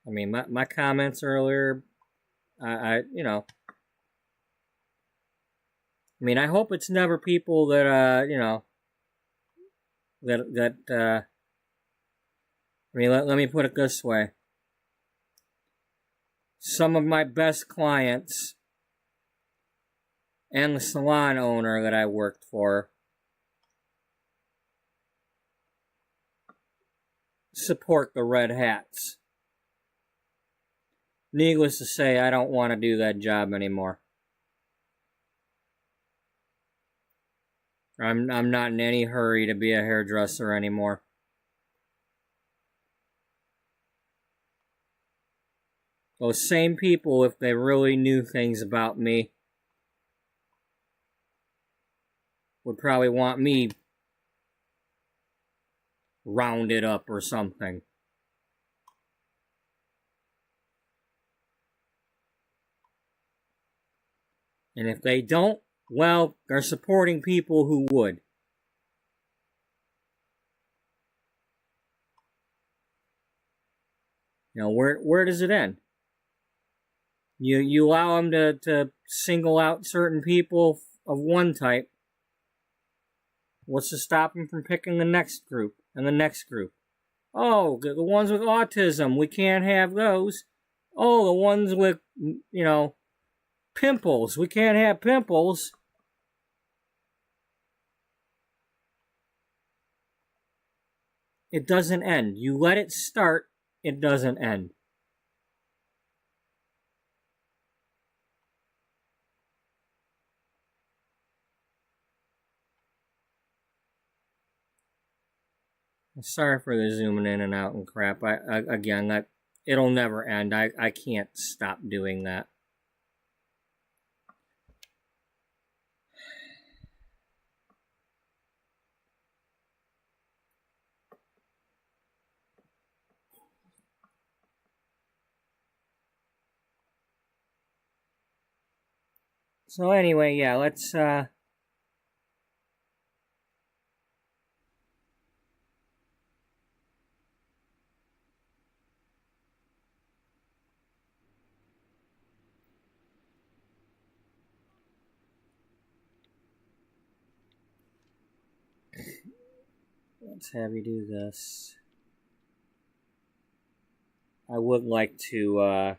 A: I mean, my comments earlier, you know, I mean, I hope it's never people that, you know, I mean, let me put it this way. Some of my best clients and the salon owner that I worked for support the red hats. Needless to say, I don't want to do that job anymore. I'm not in any hurry to be a hairdresser anymore. Those same people, if they really knew things about me, would probably want me rounded up or something. And if they don't, well, they're supporting people who would. You know, where does it end? You allow them to single out certain people of one type. What's to stop them from picking the next group and the next group? Oh, the ones with autism, we can't have those. Oh, the ones with, you know, pimples, we can't have pimples. It doesn't end. You let it start, it doesn't end. Sorry for the zooming in and out and crap. Again, it'll never end. I can't stop doing that. So anyway, yeah, let's have you do this. I would like to, I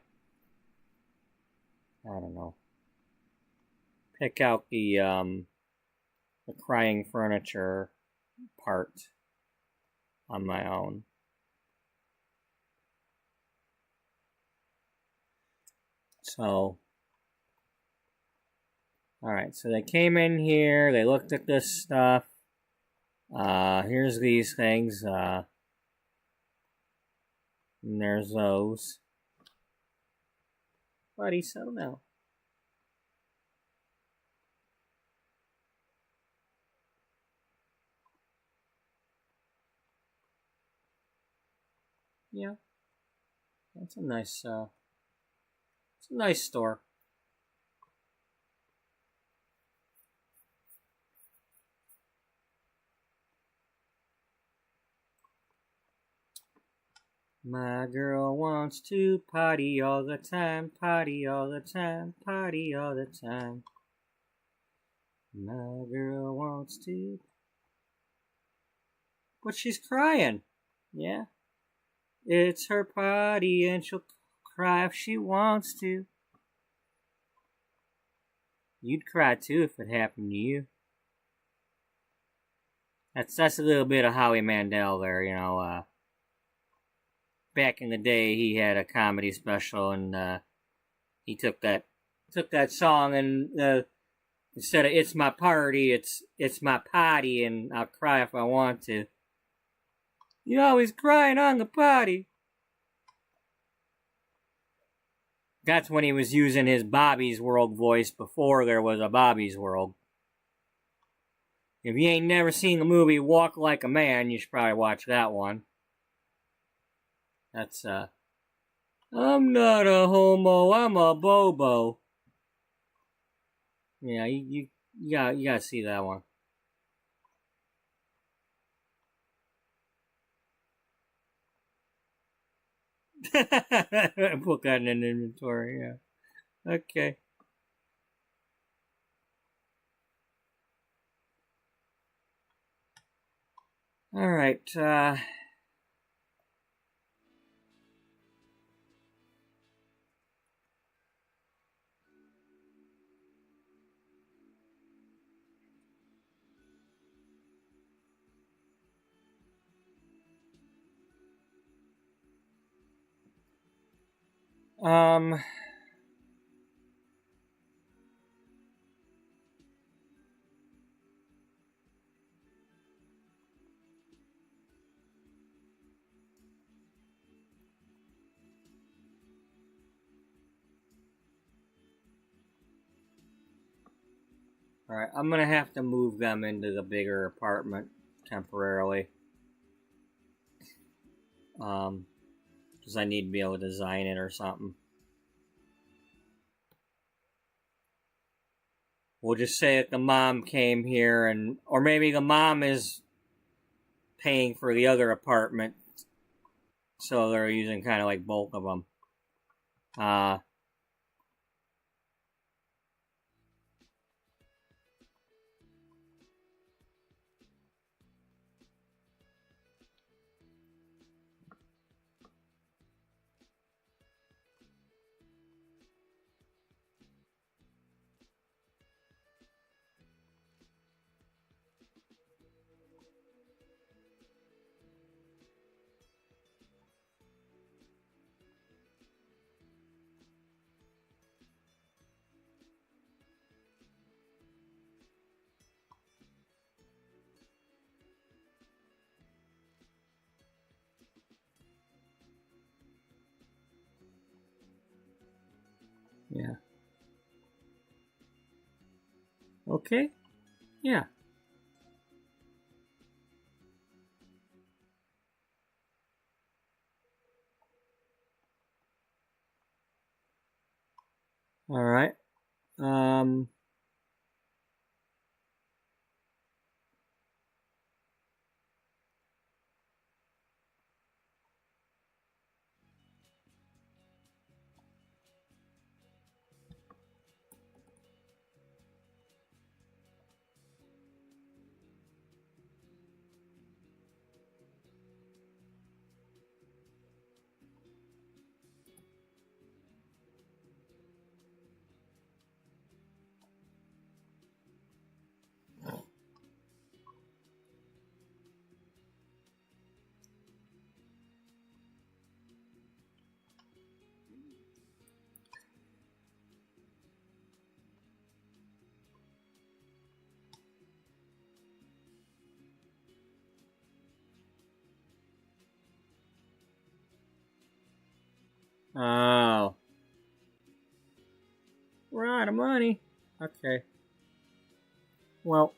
A: don't know, pick out the crying furniture part on my own. So, alright, so they came in here, they looked at this stuff. Here's these things, and there's those. Buddy, settle down. Yeah, that's a nice, it's a nice store. My girl wants to party all the time, party all the time, party all the time. My girl wants to... But she's crying. Yeah. It's her party and she'll cry if she wants to. You'd cry too if it happened to you. That's a little bit of Howie Mandel there, you know, back in the day, he had a comedy special, and he took that song and instead of "It's my party," it's my potty, and I'll cry if I want to. You always crying on the potty. That's when he was using his Bobby's World voice before there was a Bobby's World. If you ain't never seen the movie Walk Like a Man, you should probably watch that one. That's, I'm not a homo, I'm a bobo. Yeah, you gotta see that one. Put that in an inventory, yeah. Okay. Alright, Alright, I'm gonna have to move them into the bigger apartment temporarily. Because I need to be able to design it or something. We'll just say that the mom came here and, or maybe the mom is paying for the other apartment. So they're using kind of like both of them. Yeah. Okay. Yeah. All right. Oh. We're out of money. Okay. Well.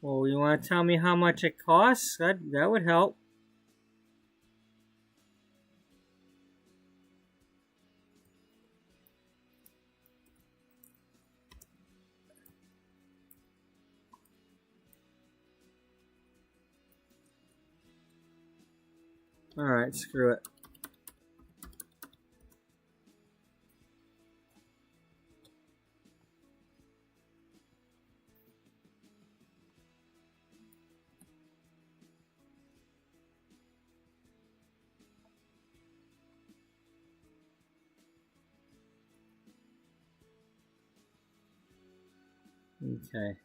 A: Well, you want to tell me how much it costs? That would help. Alright, screw it. Okay.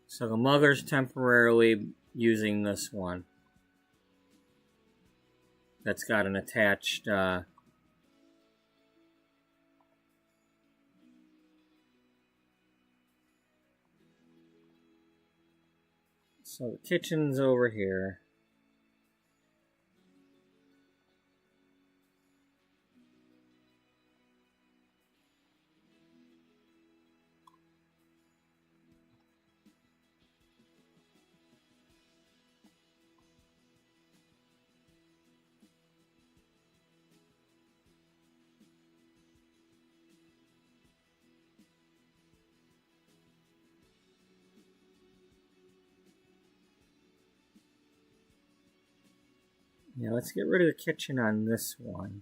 A: So the mother's temporarily using this one. That's got an attached, So the kitchen's over here. Yeah, let's get rid of the kitchen on this one.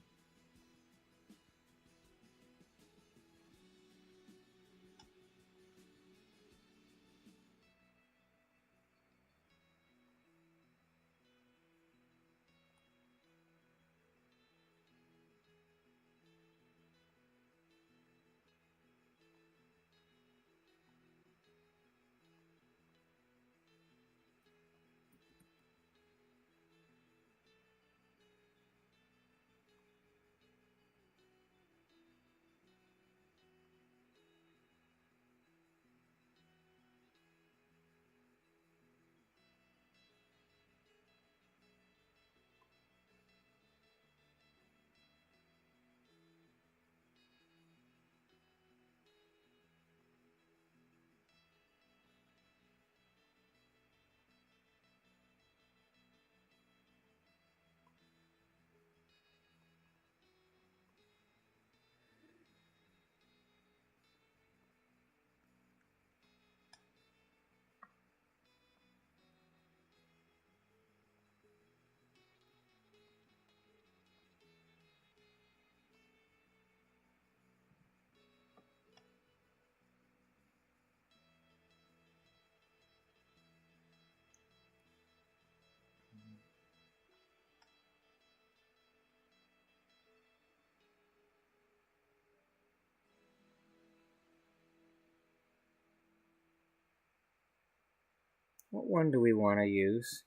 A: What one do we want to use?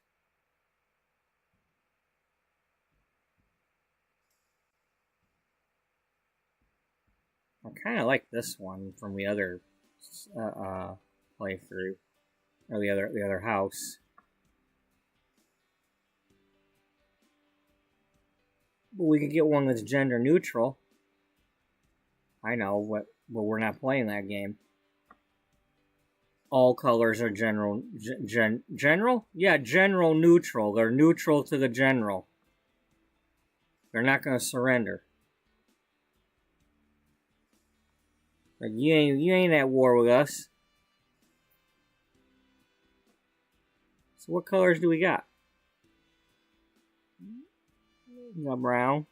A: I kind of like this one from the other playthrough, or the other house. But we could get one that's gender neutral. I know, but we're not playing that game. All colors are general. General? Yeah, general neutral. They're neutral to the general. They're not going to surrender. Like, you ain't at war with us. So what colors do we got? We got brown.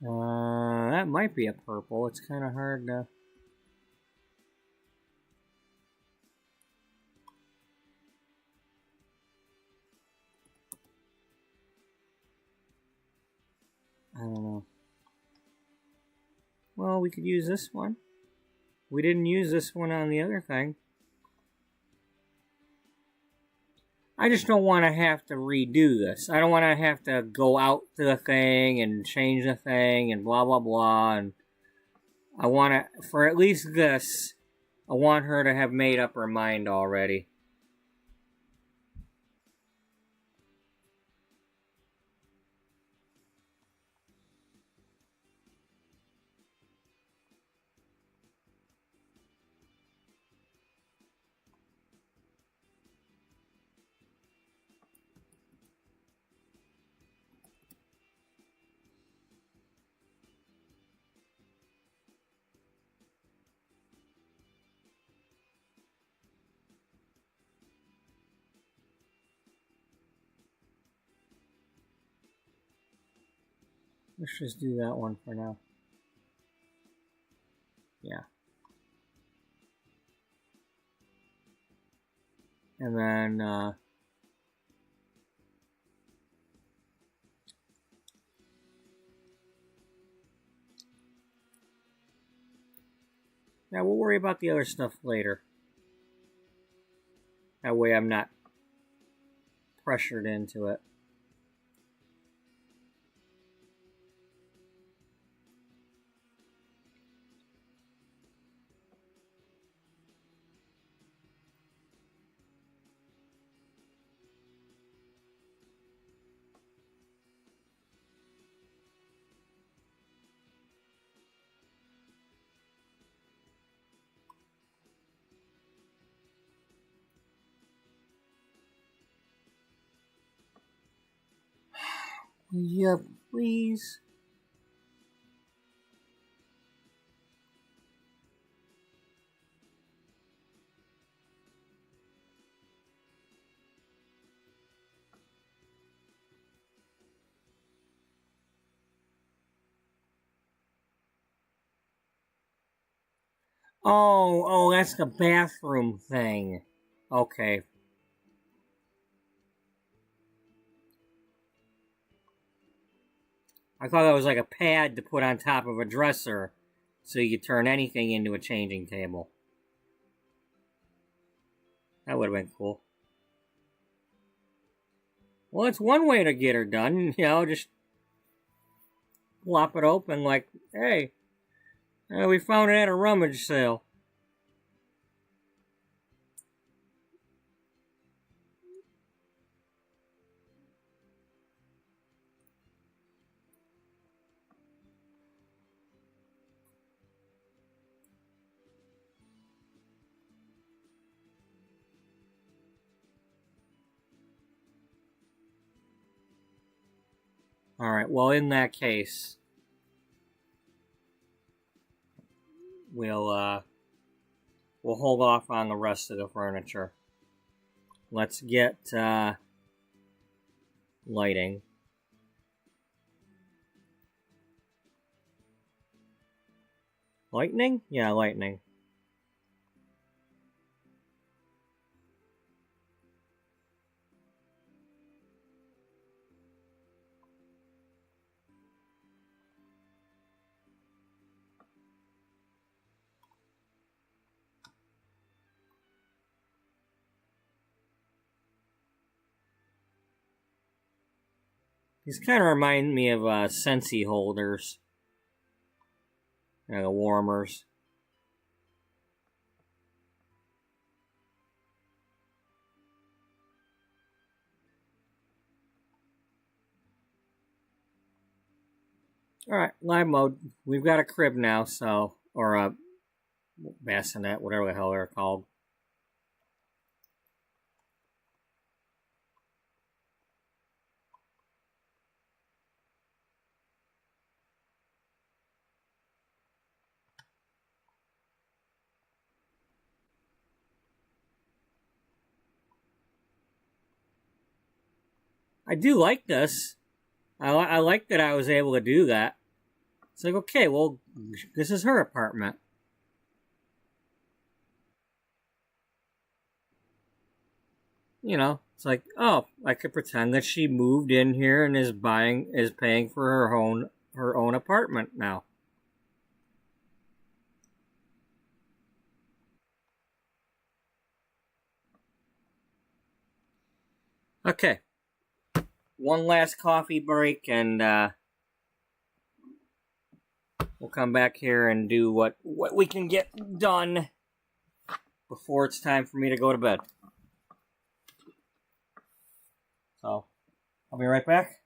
A: That might be a purple. It's kind of hard to... I don't know. Well, we could use this one. We didn't use this one on the other thing. I just don't want to have to redo this. I don't want to have to go out to the thing and change the thing and blah, blah, blah. And I want to, for at least this, I want her to have made up her mind already. Let's just do that one for now. Yeah. And then, yeah, we'll worry about the other stuff later. That way I'm not pressured into it. Yeah, please. Oh, that's the bathroom thing. Okay. I thought that was like a pad to put on top of a dresser so you could turn anything into a changing table. That would have been cool. Well, it's one way to get her done, just flop it open like, hey, we found it at a rummage sale. Alright, well, in that case, we'll hold off on the rest of the furniture. Let's get lighting. Lightning? Yeah, lightning. These kind of remind me of Scentsy holders. The warmers. Alright, live mode. We've got a crib now, or a bassinet, whatever the hell they're called. I do like this. I like that I was able to do that. It's like, okay, well, this is her apartment. It's like, oh, I could pretend that she moved in here and is paying for her own apartment now. Okay. One last coffee break, and we'll come back here and do what we can get done before it's time for me to go to bed. So, I'll be right back.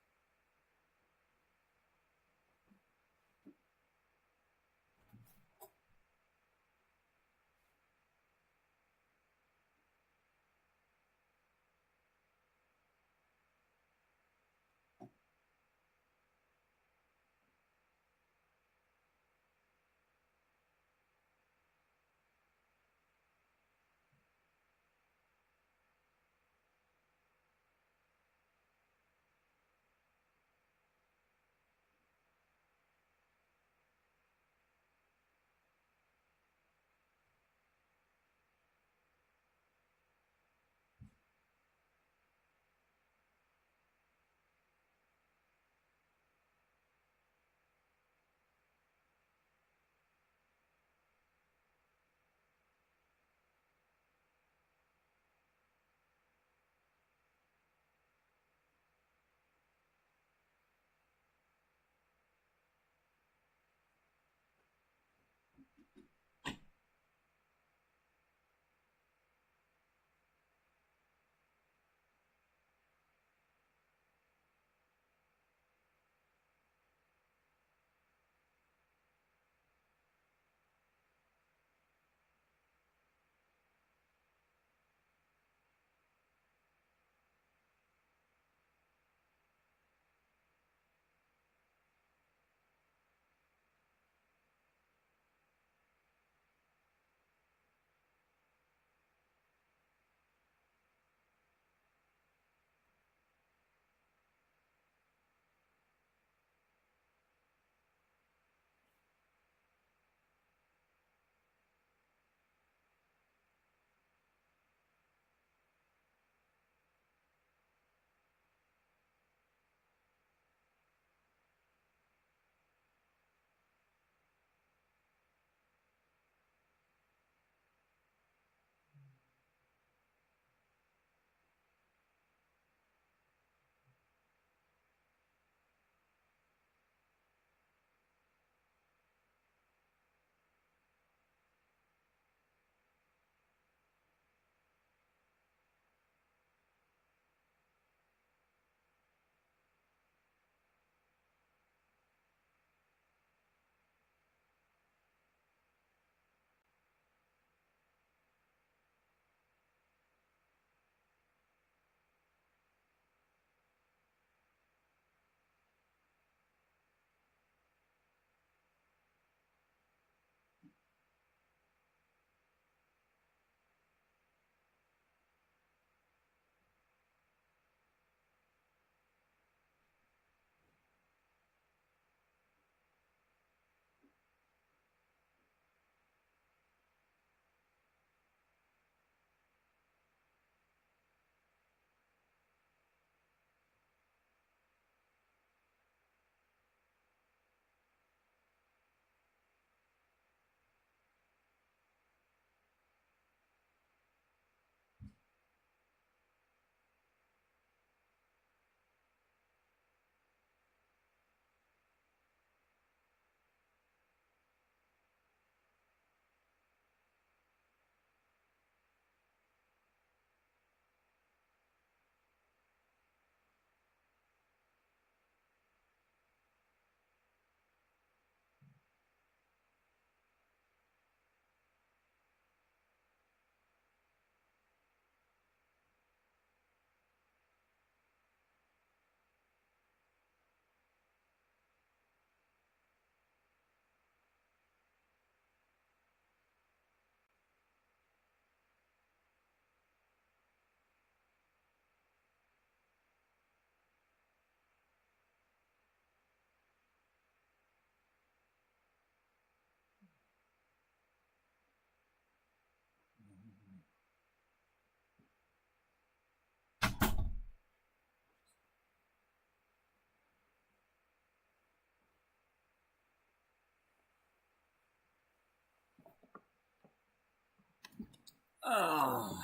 A: Oh.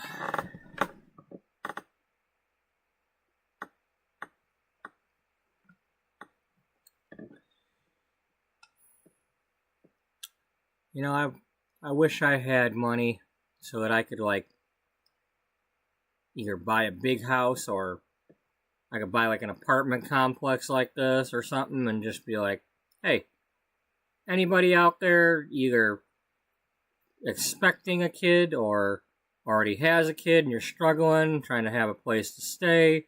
A: You know, I wish I had money so that I could, like, either buy a big house or I could buy, like, an apartment complex like this or something and just be like, hey, anybody out there either expecting a kid or already has a kid and you're struggling, trying to have a place to stay,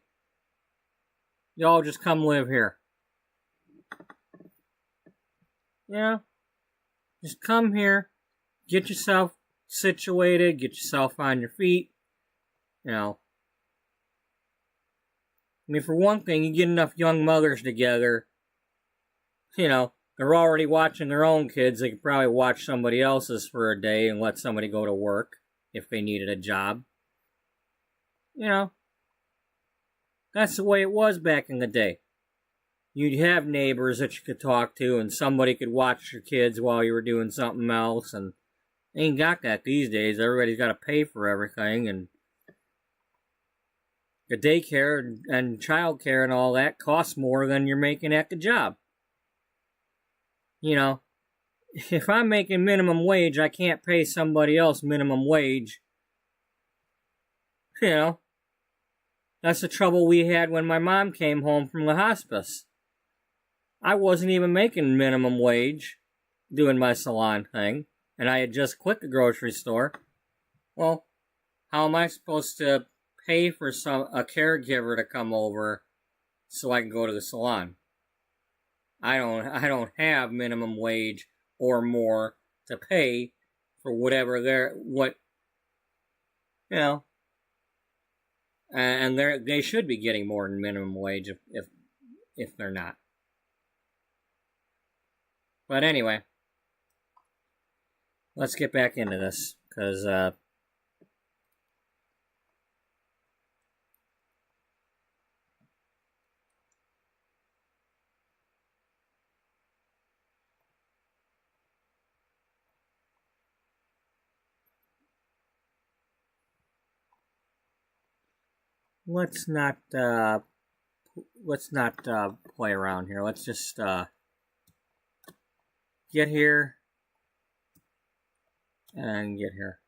A: y'all just come live here. You know? Just come here, get yourself situated, get yourself on your feet, you know. I mean, for one thing, you get enough young mothers together, you know, they're already watching their own kids, they could probably watch somebody else's for a day and let somebody go to work if they needed a job. You know, that's the way it was back in the day. You'd have neighbors that you could talk to, and somebody could watch your kids while you were doing something else, and ain't got that these days. Everybody's got to pay for everything, and the daycare and childcare and all that costs more than you're making at the job. You know, if I'm making minimum wage, I can't pay somebody else minimum wage. You know, that's the trouble we had when my mom came home from the hospice. I wasn't even making minimum wage doing my salon thing, and I had just quit the grocery store. Well, how am I supposed to pay for a caregiver to come over so I can go to the salon? I don't have minimum wage or more to pay for whatever you know, and they should be getting more than minimum wage if they're not. But anyway, let's get back into this, because let's not play around here. Let's just get here and get here.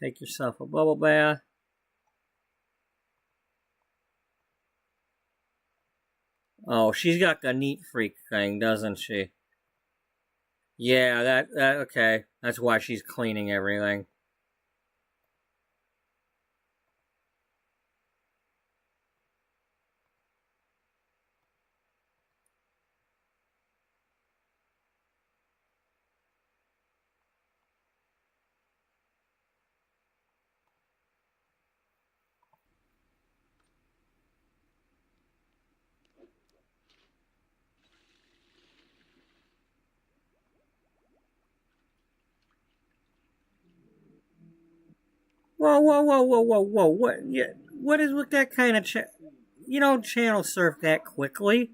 A: Take yourself a bubble bath. Oh, she's got the neat freak thing, doesn't she? Yeah, that okay. That's why she's cleaning everything. Whoa, whoa, whoa, whoa, whoa, whoa! What is with that kind of you don't channel surf that quickly.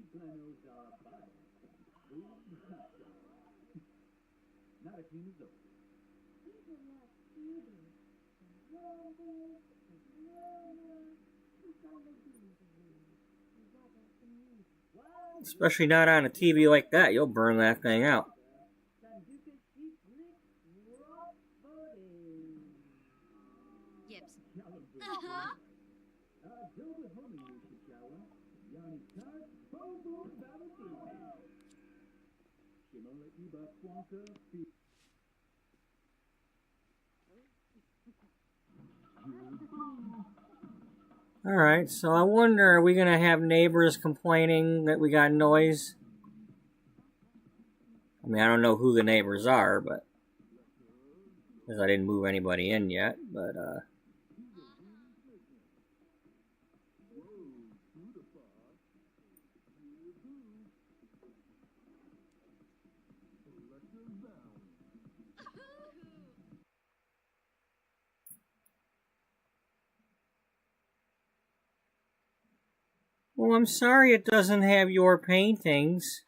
A: Especially not on a TV like that. You'll burn that thing out.
C: Gibbs. Uh-huh.
A: Alright, so I wonder, are we going to have neighbors complaining that we got noise? I mean, I don't know who the neighbors are, but because I didn't move anybody in yet, but Well, I'm sorry it doesn't have your paintings.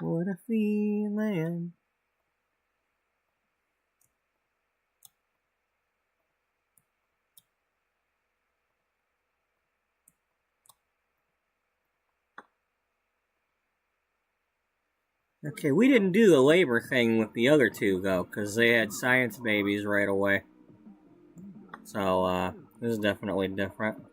A: What a feeling. Okay, we didn't do the labor thing with the other two, though, because they had science babies right away. So, this is definitely different.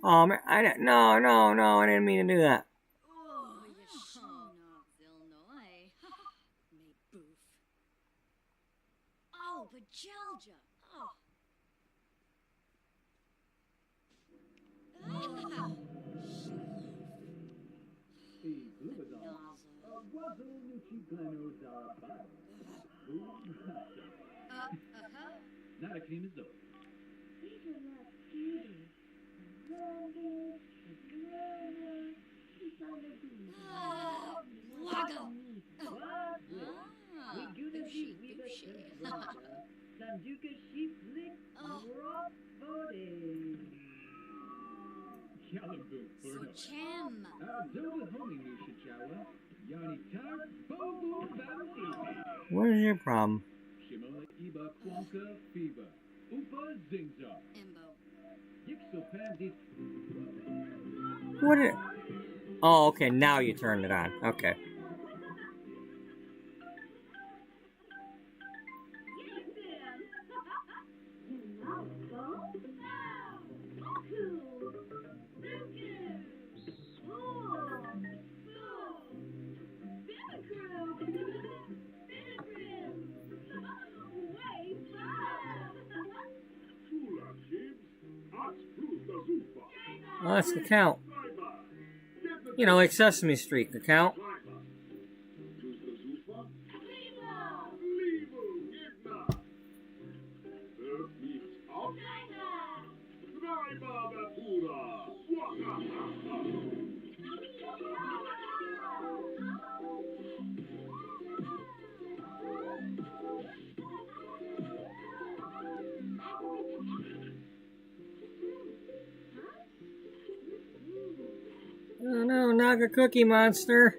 A: Oh, man, I didn't mean to do that.
C: Oh, Illinois. Me boof. Oh, Bajelja. Oh.
B: Not a cream is though.
C: Waggle. Cham.
A: What is your problem?
B: Shimola Iba Quonka Fever. Upa Zingza.
C: Imbo.
B: Yixopandi.
A: What is... Oh, okay, now you turned it on. Okay. Well, that's the count. You know, like Sesame Street, the count. Oh no, Naga Cookie Monster.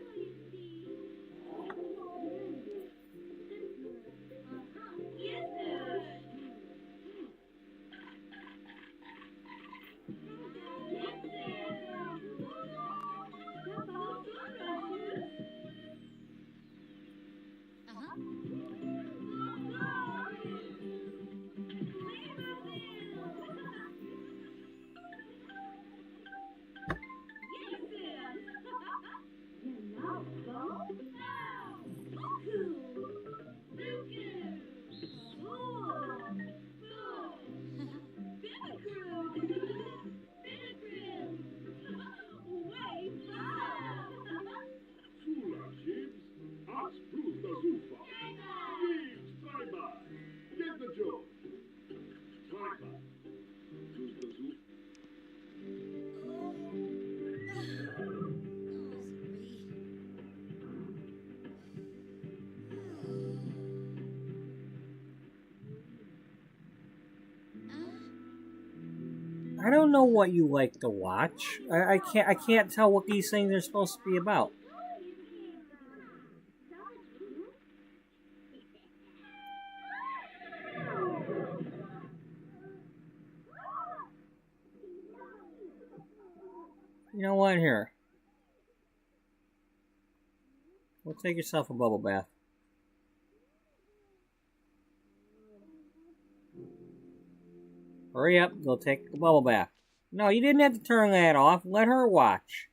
A: I don't know what you like to watch. I can't tell what these things are supposed to be about. You know what? Here. Go take yourself a bubble bath. Hurry up, go take the bubble bath. No, you didn't have to turn that off. Let her watch.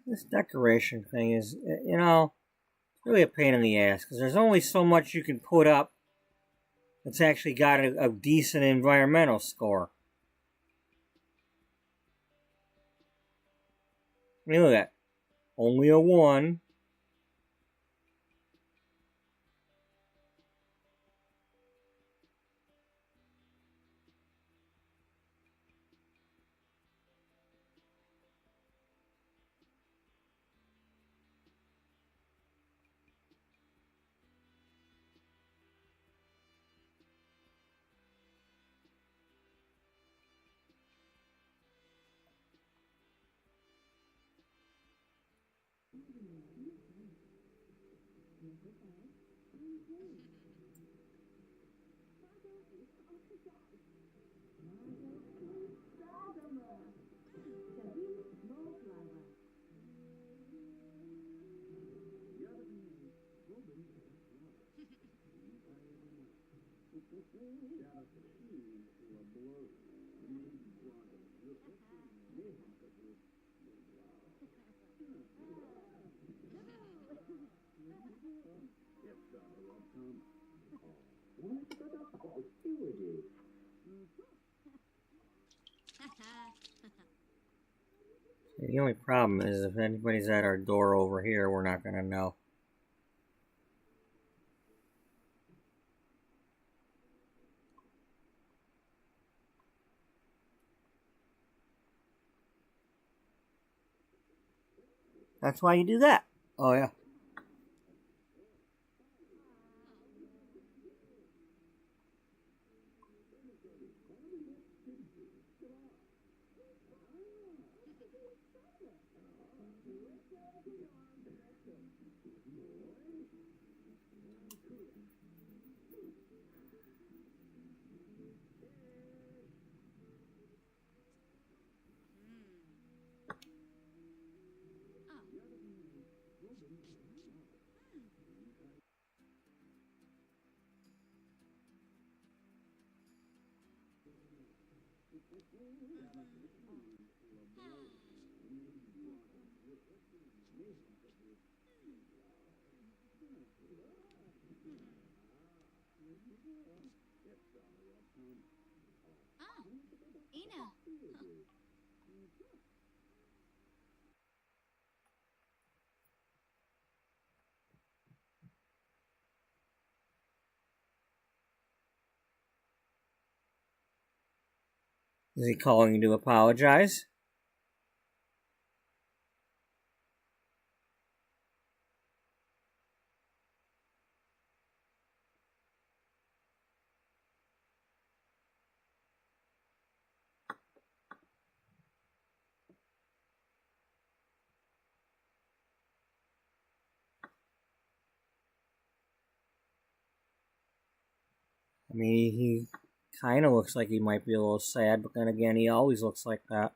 A: This decoration thing is, you know, really a pain in the ass because there's only so much you can put up that's actually got a decent environmental score. I mean, look at that. Only a 1. The only problem is if anybody's at our door over here, we're not going to know. That's why you do that. Oh, yeah. Is he calling you to apologize? I mean, he kind of looks like he might be a little sad, but then again, he always looks like that.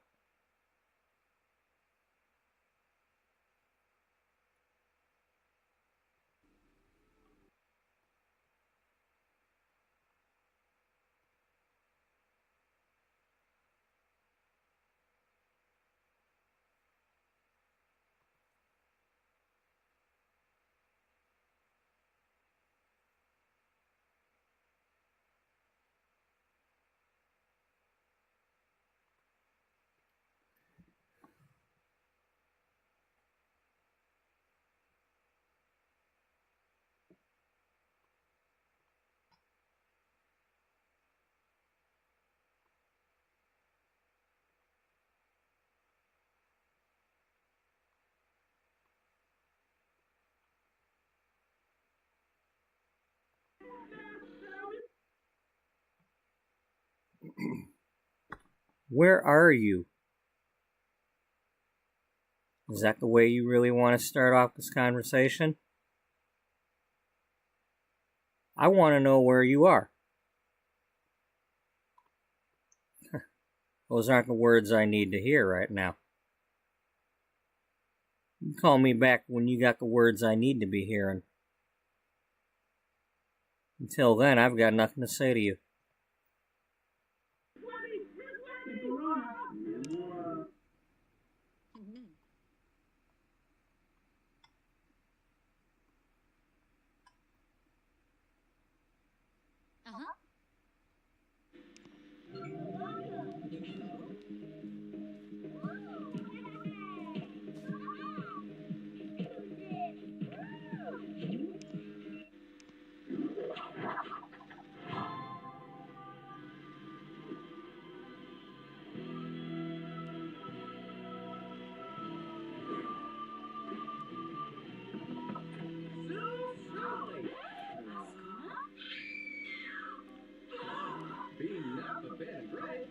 A: Where are you? Is that the way you really want to start off this conversation? I want to know where you are. Those aren't the words I need to hear right now. You call me back when you got the words I need to be hearing. Until then, I've got nothing to say to you.
C: Uh-huh.
B: Being not a bad bread.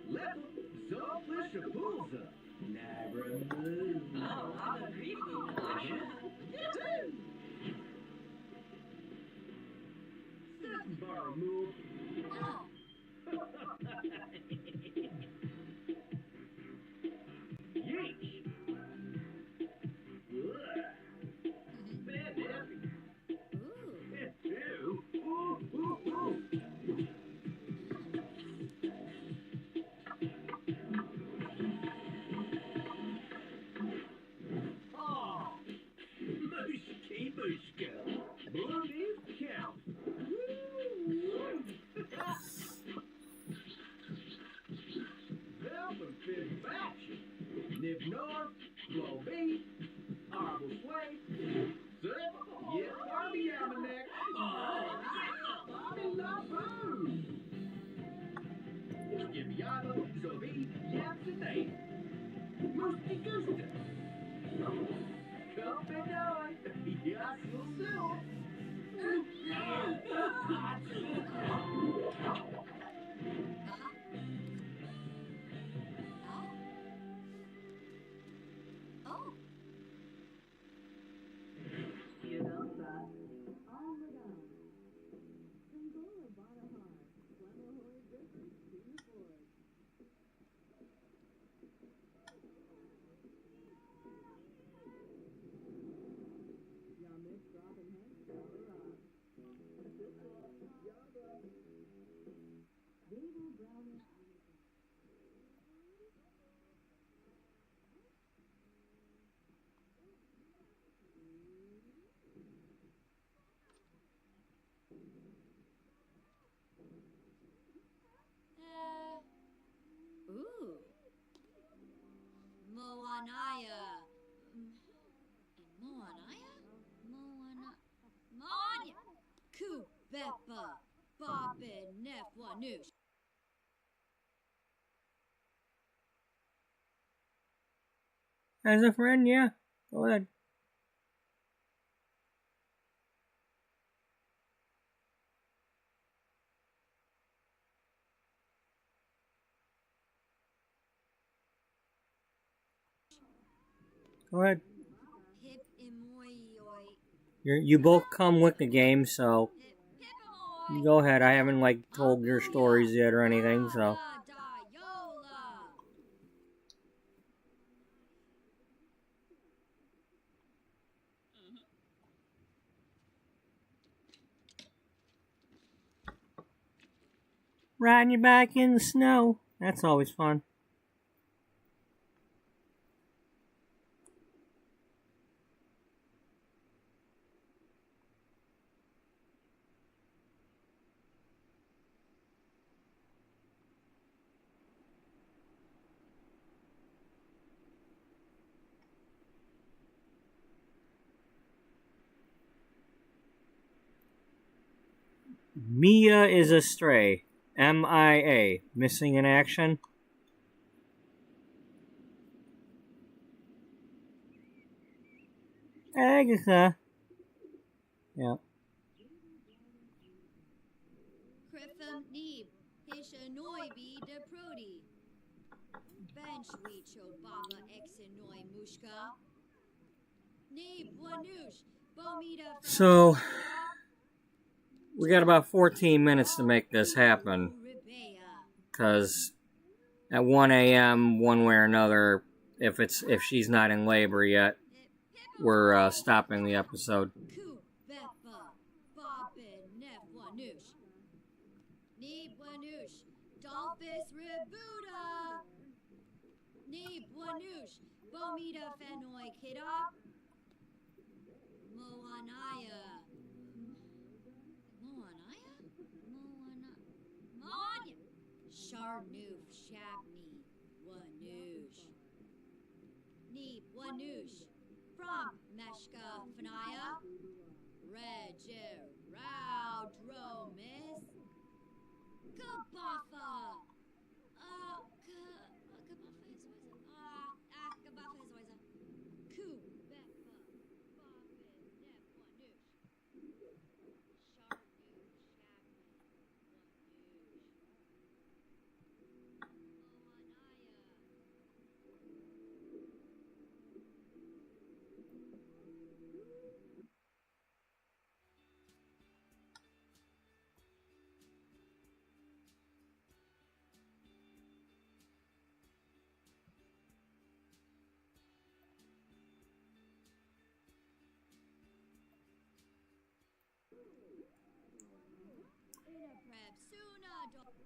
B: Level, Zoplish a Pulza. Nabra move.
F: Oh, I'm a greedy
B: Step bar move.
C: Oh.
B: Yeesh. Bad happy.
C: Ooh.
B: Ew. Ooh, ooh, ooh. Oh. Mushki mushka. Booty count. Velvet fit faction. Nip north. Blow beat. Arbor sway. Zip. Yes, Bobby Almanac. Oh, yeah. Bobby La Poo. Gibbiano. Zobi. Yapsonate. Moosty Goosta. Come and on. Yes, we'll soon.
C: Uh-huh. Oh. Oh. Ooh. Moanaya. Moanaya? Moanya. Kubepa. Bobbin Nefwanush.
A: As a friend, yeah. Go ahead. Go ahead.
C: Hip imoyoi.
A: You both come with the game, so
C: Hip hip
A: go ahead. I haven't told your stories yet or anything, so.
C: Yola.
A: Riding your bike in the snow. That's always fun. Mia is a stray. MIA. Missing in action. Agatha. Yeah.
C: Criffum Neeb. Hishanoi be de Prodi. Bench Weecho Baba Exenoi Mushka. Neeb Wanush. Bomita.
A: So, we got about 14 minutes to make this happen. Because at 1 a.m., one way or another, if she's not in labor yet, we're stopping the episode.
C: Dolphus Rebuda. Neeb Wanush. Bomita Fenoi Kidop. Moanaya. Moanya. Sharnoof Shabni. Wanush. Neeb Wanush. From Meshka Fanaya. Reger Rao Dromis. Kabafa.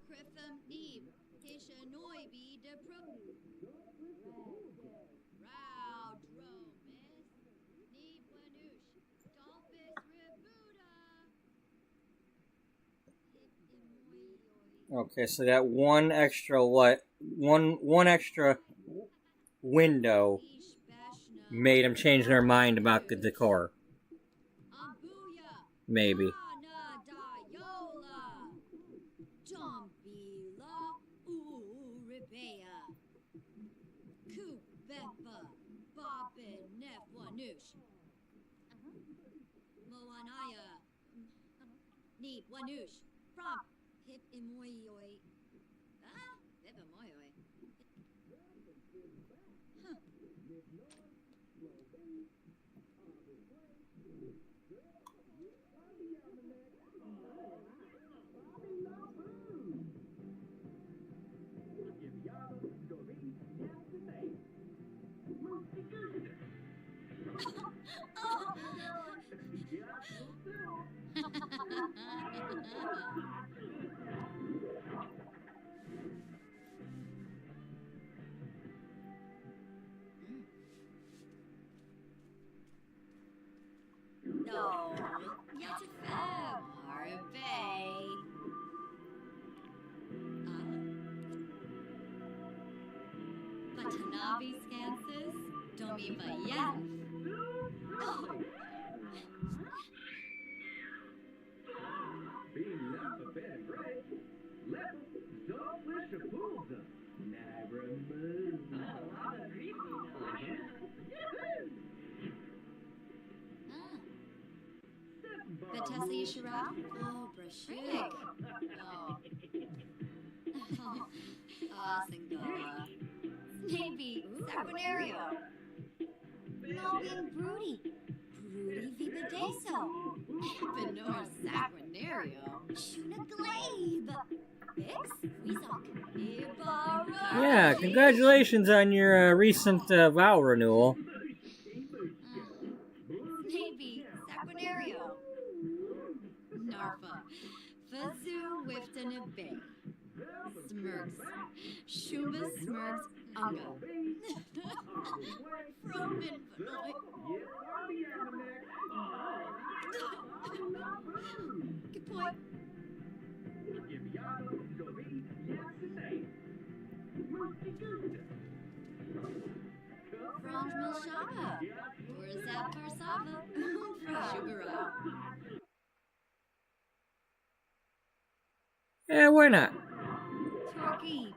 C: Criffum Neeb. Hishanoi be de Prodi. Rao Dromis. Neeb Wanush. Dolphus Rebuda.
A: Okay, so that one extra window made them change their mind about the decor. Maybe.
C: Moanaya. Neeb Wanush. From Hip Imoyoi. Hip Imoyoi. No, yet a fair Harvey. But Tanabe Scansis, don't mean by yet.
B: Being left a bed break. Left Dolphus Shapuza. Never move.
C: Nazi Shara? Oh, Brashik. Oh. Singola. Snaby, Saquinario. Malbian Broody. Broody Vivadeso. Benor Saquinario. Shuna Glabe. Bix, Weezok. Ibarra.
A: Yeah, congratulations on your recent vow renewal.
C: Snaby, Saquinario. Narfa. Fazoo Wifton a Bay. Smirks. Shumba Smirks Unga. From Invanoy. Good point. Franj Milshava. Urzap Karsava. Shugara.
A: Yeah, why not?
C: Torky.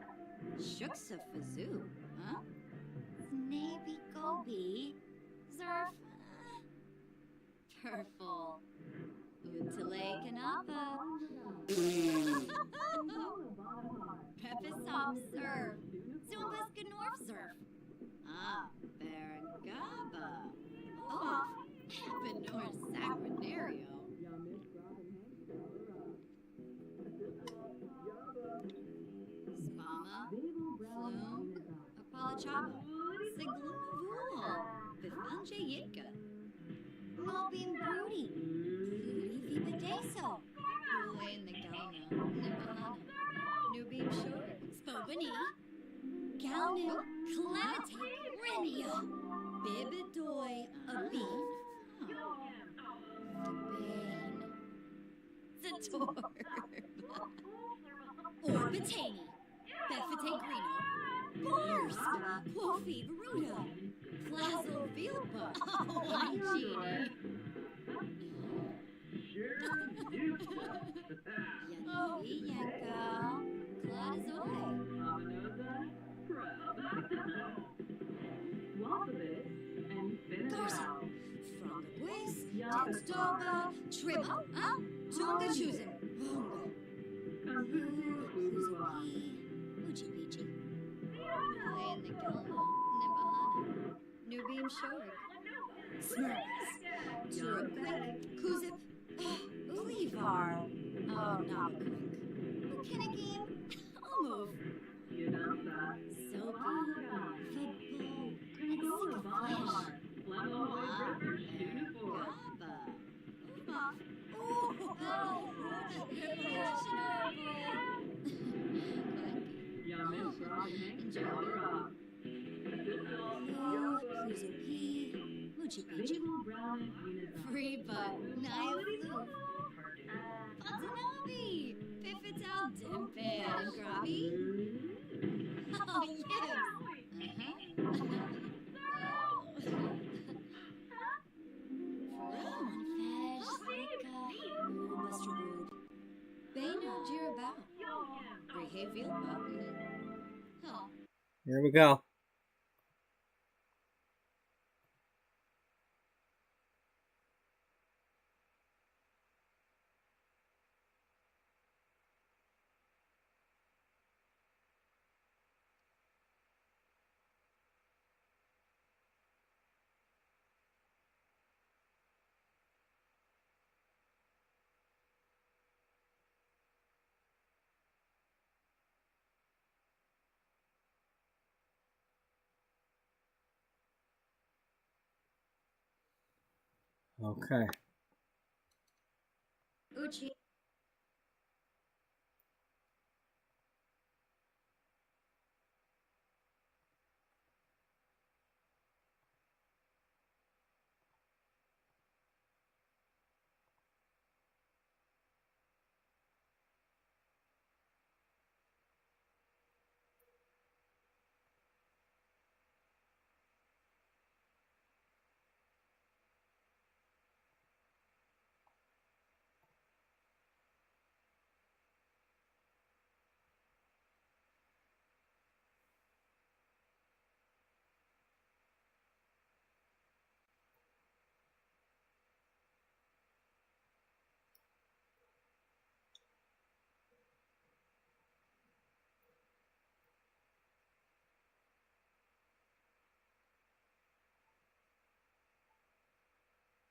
C: Shuksa Fazoo. Huh? Snaby Gobi. Zerf. Purple. Utile Kanapa. Prepis Surf. Zumbas Gnorf Surf. Ah, Barangaba. Oh, Benor Saquinario. Spama. Flume. Apalachaba. Siglumavul. Bifanje Yitka. Malbian Broody. Broody Vivadeso. Hule in the Galna. Nibahana. Nubeam Shore. Spobani. Galnin. Clemata. Rinia. Bibidoy. A beef. Debane. Zator. Orbitani. Befete Grino. Borsk. Quofi Veruda. Plazo Vilpa. Hygiene. Yanki Yanko. Cladazoy. Garza. Frogawis. Textoba. Trimma. Huh? Tunga Chusen. Uchi Peachy. Hule in the Galna. Nibahana. Nubeam Shorik. Smurfs. Turaquink. Kuzip. Ulivar. Oh, Navaquink. Bukinagim. Omov. Soapy. Football. And Gaba. Free but Naya Flu. Fatanabi. Pifital Dimpe and Grabby. Oh, yes.
A: Here we go. Okay.
C: Uchi.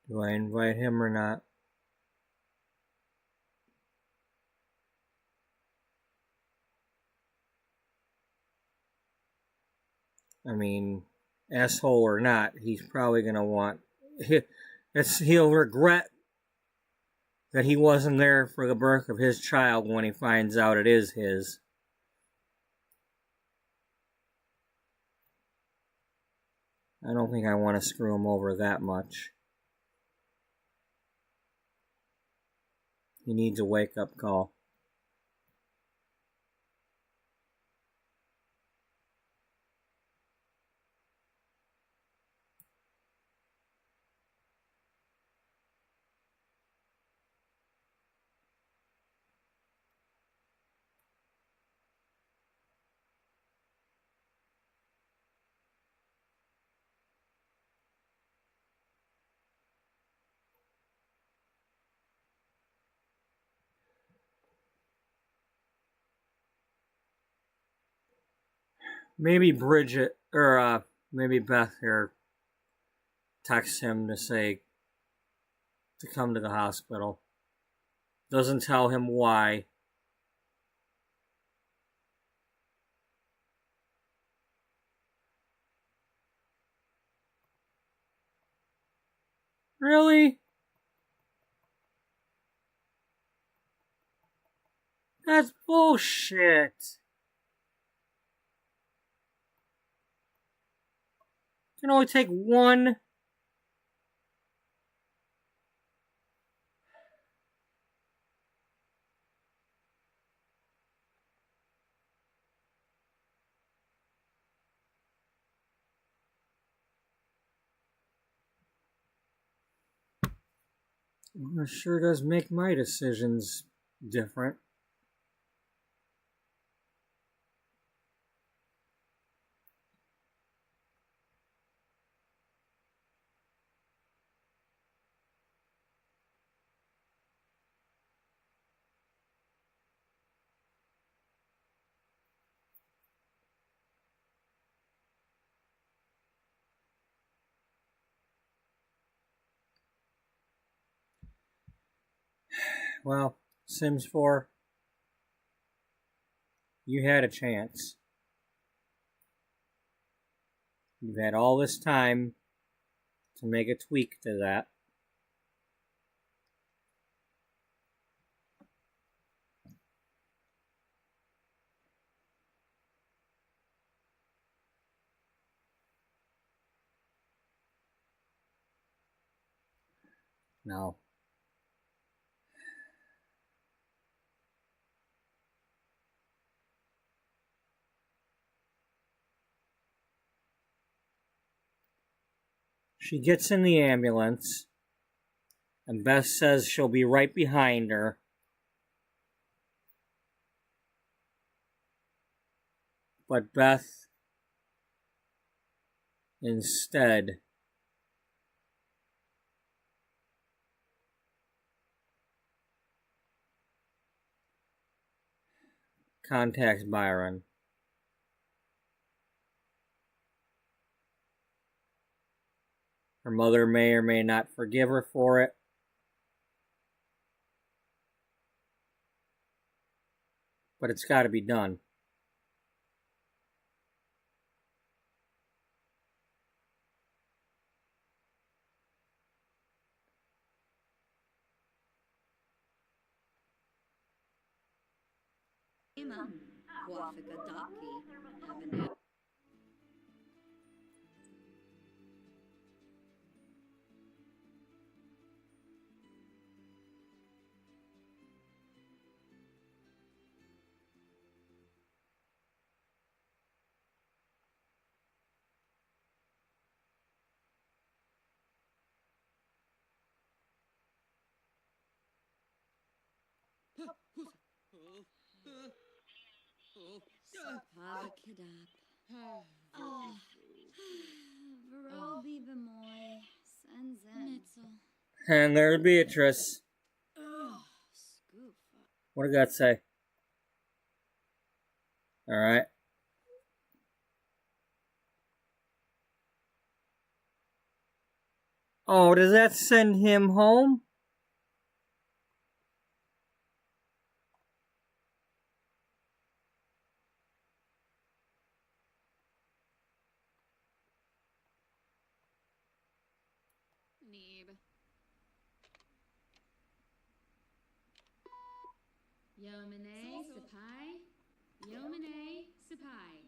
A: Do I invite him or not? I mean, asshole or not, he's probably going to want... He'll regret that he wasn't there for the birth of his child when he finds out it is his. I don't think I want to screw him over that much. He needs a wake-up call. Maybe Bridget, or maybe Beth here texts him to say to come to the hospital. Doesn't tell him why. Really? That's bullshit. You can only take one. Well, it sure does make my decisions different. Well, Sims 4, you had a chance. You've had all this time to make a tweak to that. No. She gets in the ambulance, and Beth says she'll be right behind her. But Beth instead contacts Byron. Her mother may or may not forgive her for it. But it's got to be done.
C: Pavakidap. Verobi bemoy. Senzen.
A: And there's Beatrice.
C: Scoof.
A: What did that say? Alright. Oh, does that send him home?
D: Neeb. Yomine Sapai. Yomine Sapai.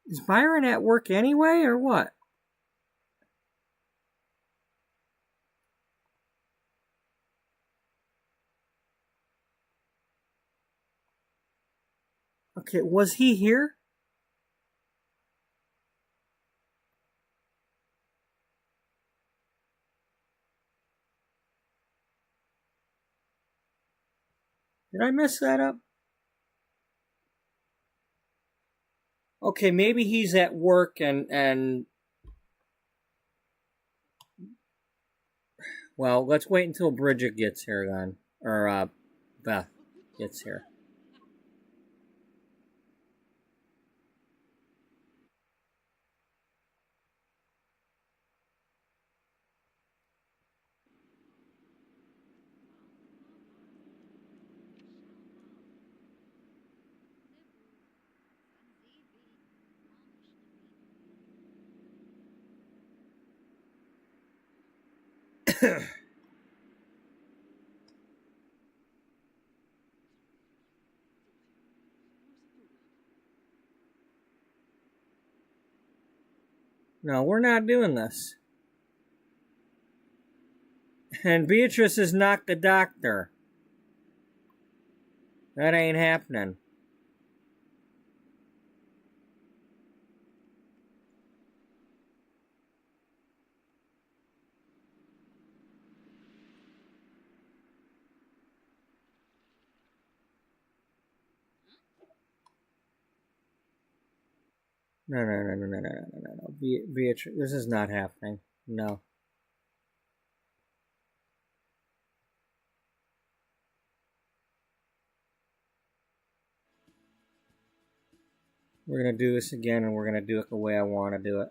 A: Is Byron at work anyway, or what? Okay, was he here? Did I mess that up? Okay, maybe he's at work and well, let's wait until Bridget gets here then. Or Beth gets here. No, we're not doing this. And Beatrice is not the doctor. That ain't happening. No. Beatrice, this is not happening. No. We're gonna do this again, and we're gonna do it the way I want to do it.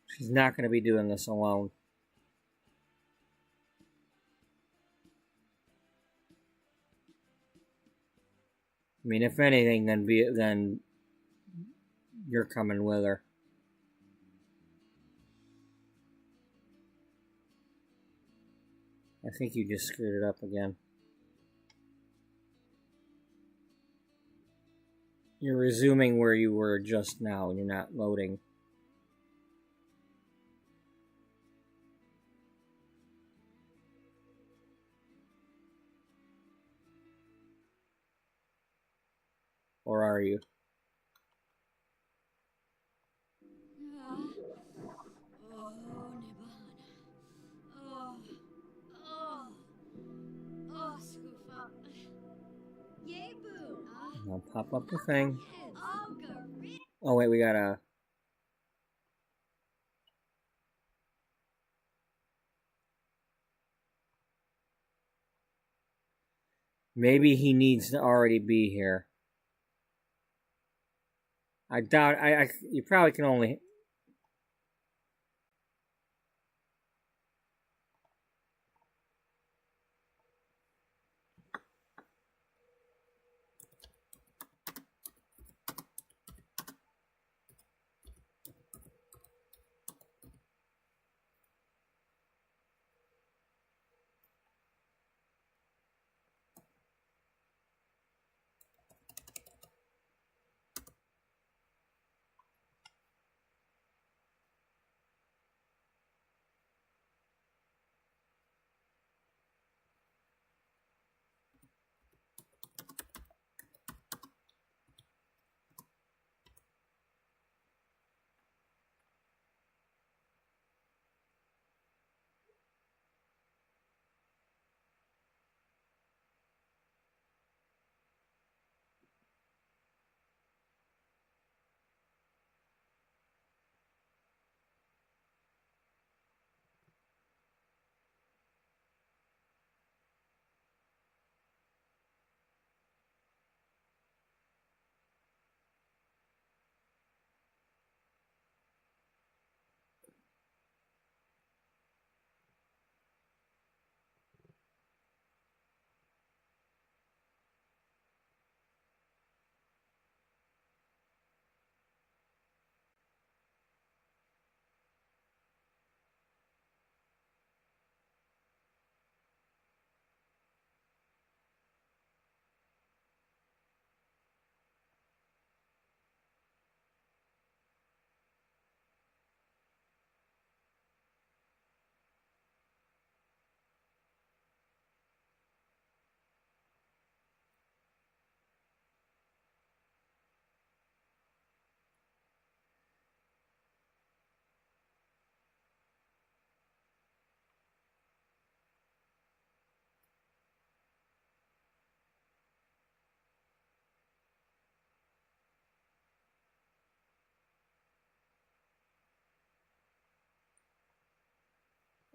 A: She's not gonna be doing this alone. I mean, if anything, then you're coming with her. I think you just screwed it up again. You're resuming where you were just now, and you're not loading. Or are you? I'll pop up the thing. Oh wait, we gotta... Maybe he needs to already be here. I doubt... you probably can only...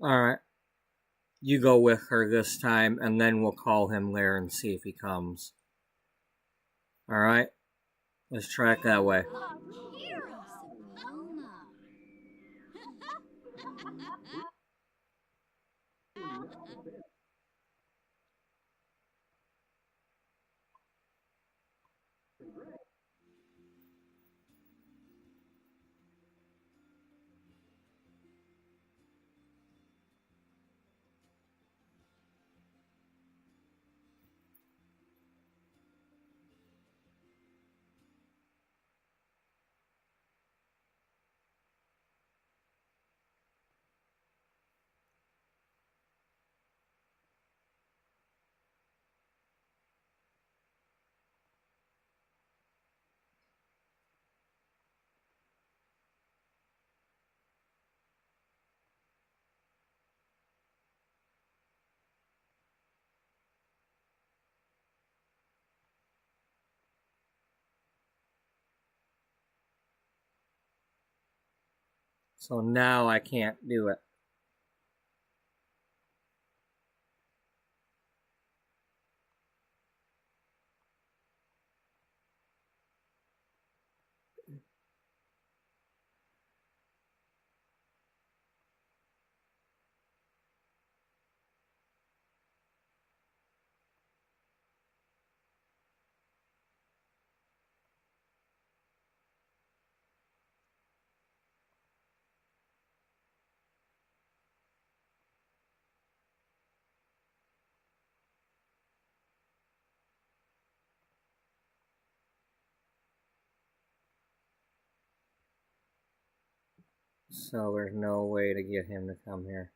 A: Alright. You go with her this time, and then we'll call him later and see if he comes. Alright? Let's try it that way. So now I can't do it. So there's no way to get him to come here.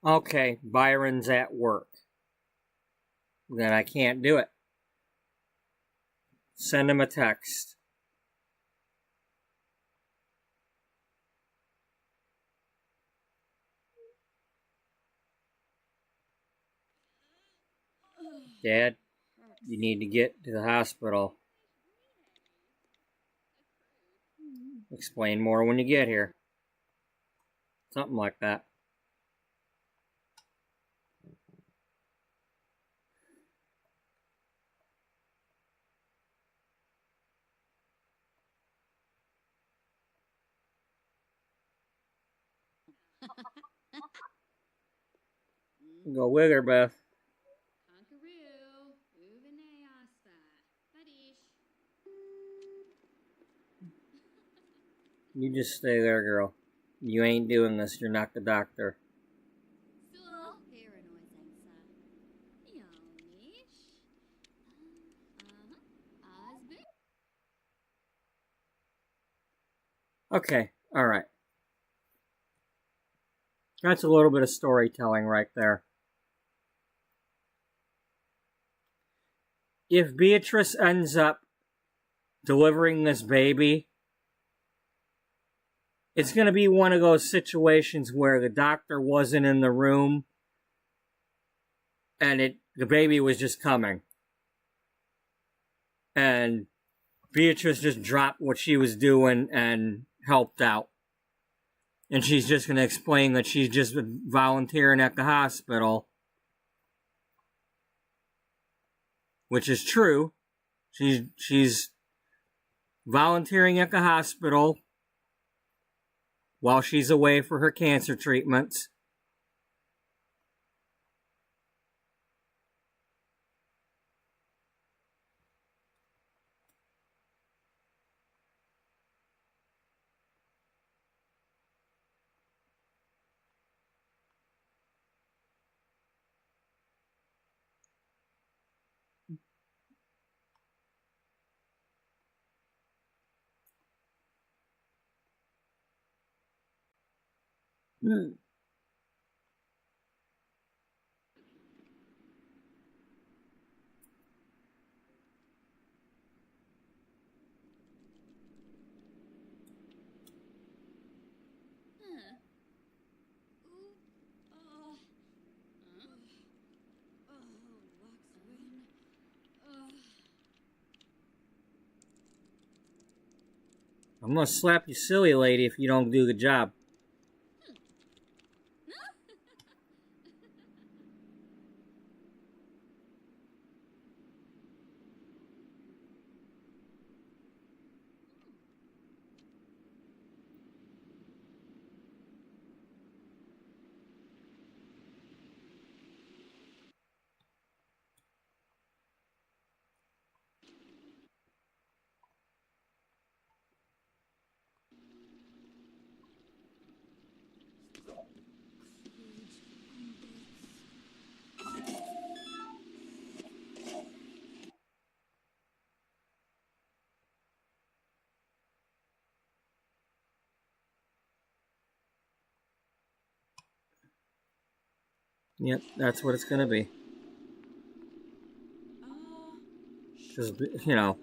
A: Okay, Byron's at work. Then I can't do it. Send him a text. Dad, you need to get to the hospital. Explain more when you get here. Something like that. Go with her, Beth. You just stay there, girl. You ain't doing this. You're not the doctor. Okay, alright. That's a little bit of storytelling right there. If Beatrice ends up delivering this baby, it's going to be one of those situations where the doctor wasn't in the room and the baby was just coming. And Beatrice just dropped what she was doing and helped out. And she's just going to explain that she's just volunteering at the hospital. Which is true. She's volunteering at the hospital while she's away for her cancer treatments. Hmm. I'm gonna slap you silly lady if you don't do the job. Yep, that's what it's gonna be. Because, you know,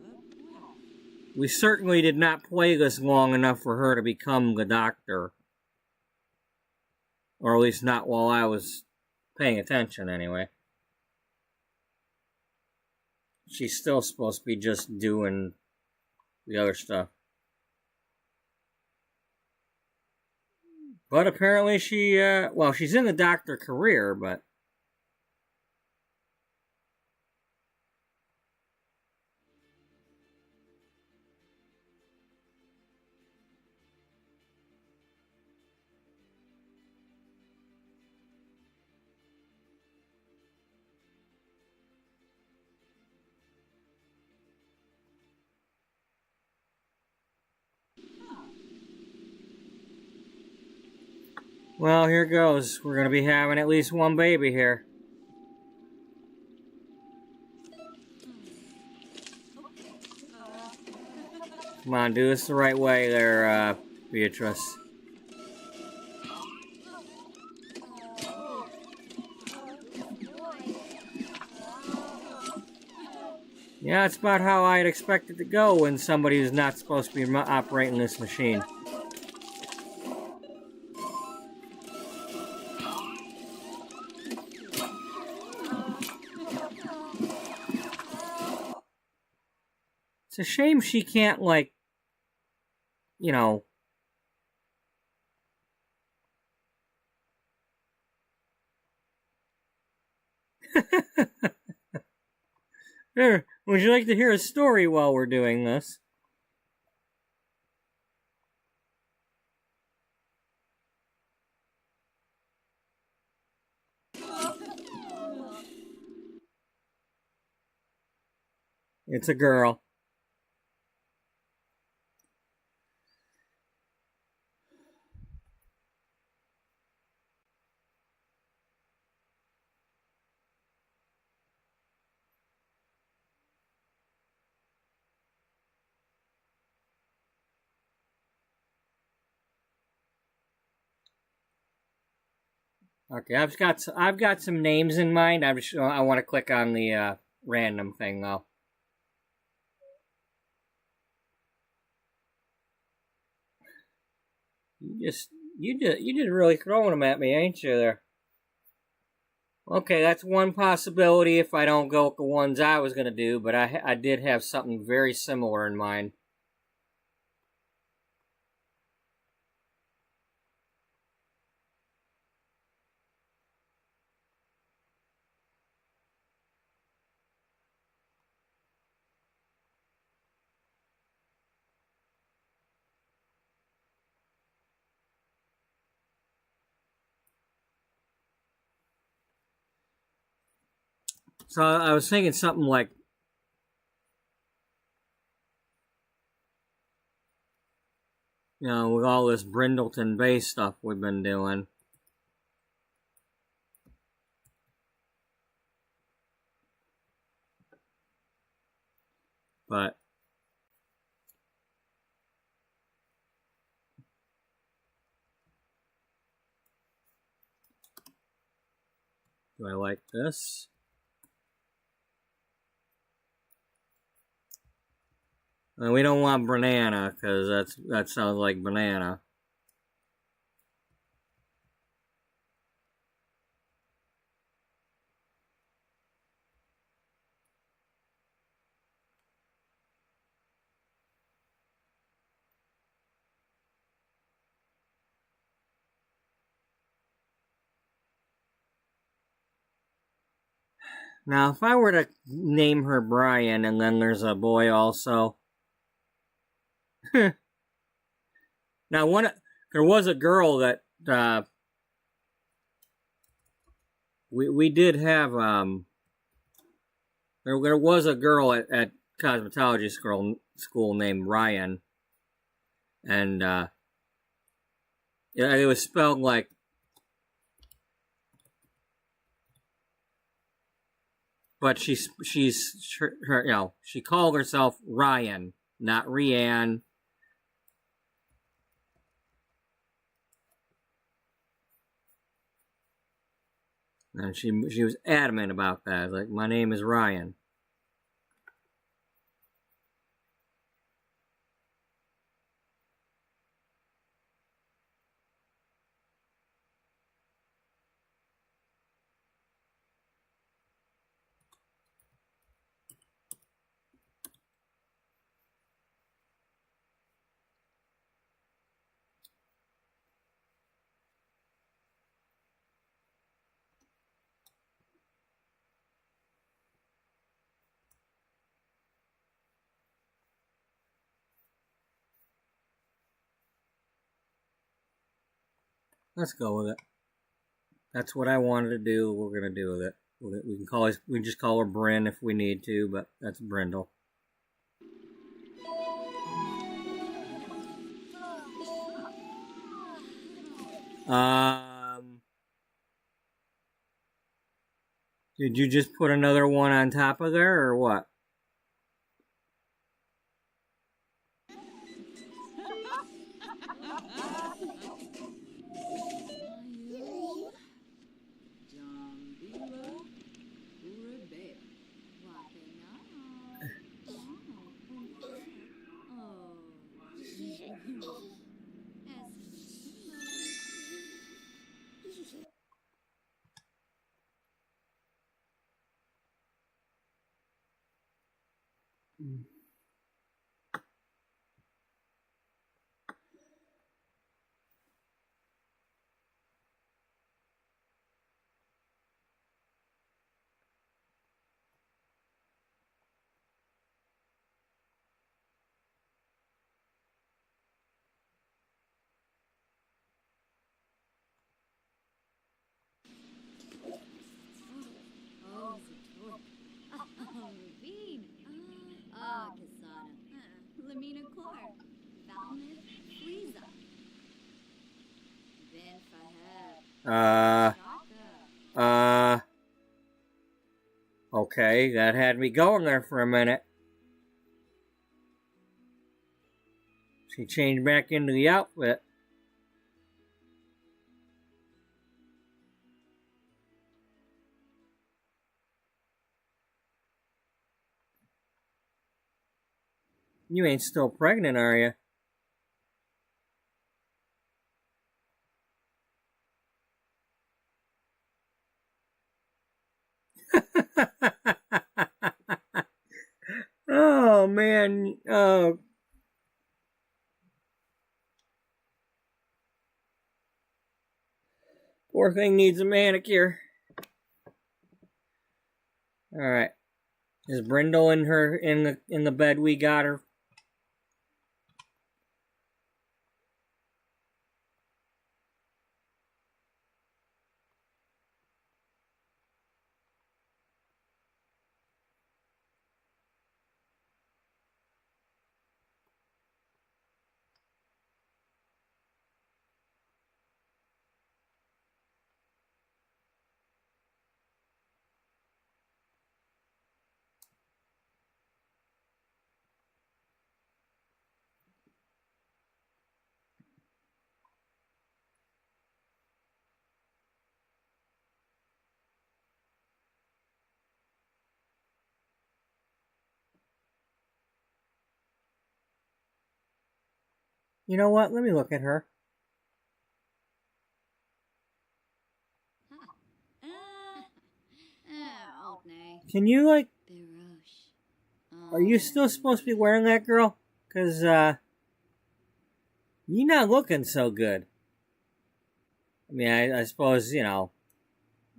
A: we certainly did not play this long enough for her to become the doctor. Or at least not while I was paying attention, anyway. She's still supposed to be just doing the other stuff. But apparently well, she's in the doctor career, but... Well, here goes. We're gonna be having at least one baby here. Come on, do this the right way there, Beatrice. Yeah, that's about how I'd expect it to go when somebody who's not supposed to be operating this machine. It's a shame she can't, like, you know... Here, would you like to hear a story while we're doing this? It's a girl. Okay, I've got some names in mind. I want to click on the random thing though. You just really throwing them at me, ain't you there? Okay, that's one possibility if I don't go with the ones I was gonna do, but I did have something very similar in mind. So I was thinking something like, you know, with all this Brindleton Bay stuff we've been doing. But do I like this? We don't want banana because that sounds like banana. Now, if I were to name her Brian, and then there's a boy also. Now, there was a girl that we did have. There was a girl at cosmetology school named Ryan, and it was spelled like. But she's her, she called herself Ryan, not Rianne. And she was adamant about that. Like, my name is Ryan. Let's go with it. That's what I wanted to do. We're gonna do with it. We can just call her Bryn if we need to, but that's Brindle. Did you just put another one on top of there, or what?
C: Ravine. Casada. Lamina Cor. Falmouth. Fleeza. Ben Fahad.
A: Okay, that had me going there for a minute. She changed back into the outfit. You ain't still pregnant, are you? Oh, man. Oh. Poor thing needs a manicure. All right. Is Brindle in the bed we got her? You know what? Let me look at her. Can you, like... Are you still supposed to be wearing that, girl? Because, you're not looking so good. I mean, I suppose, you're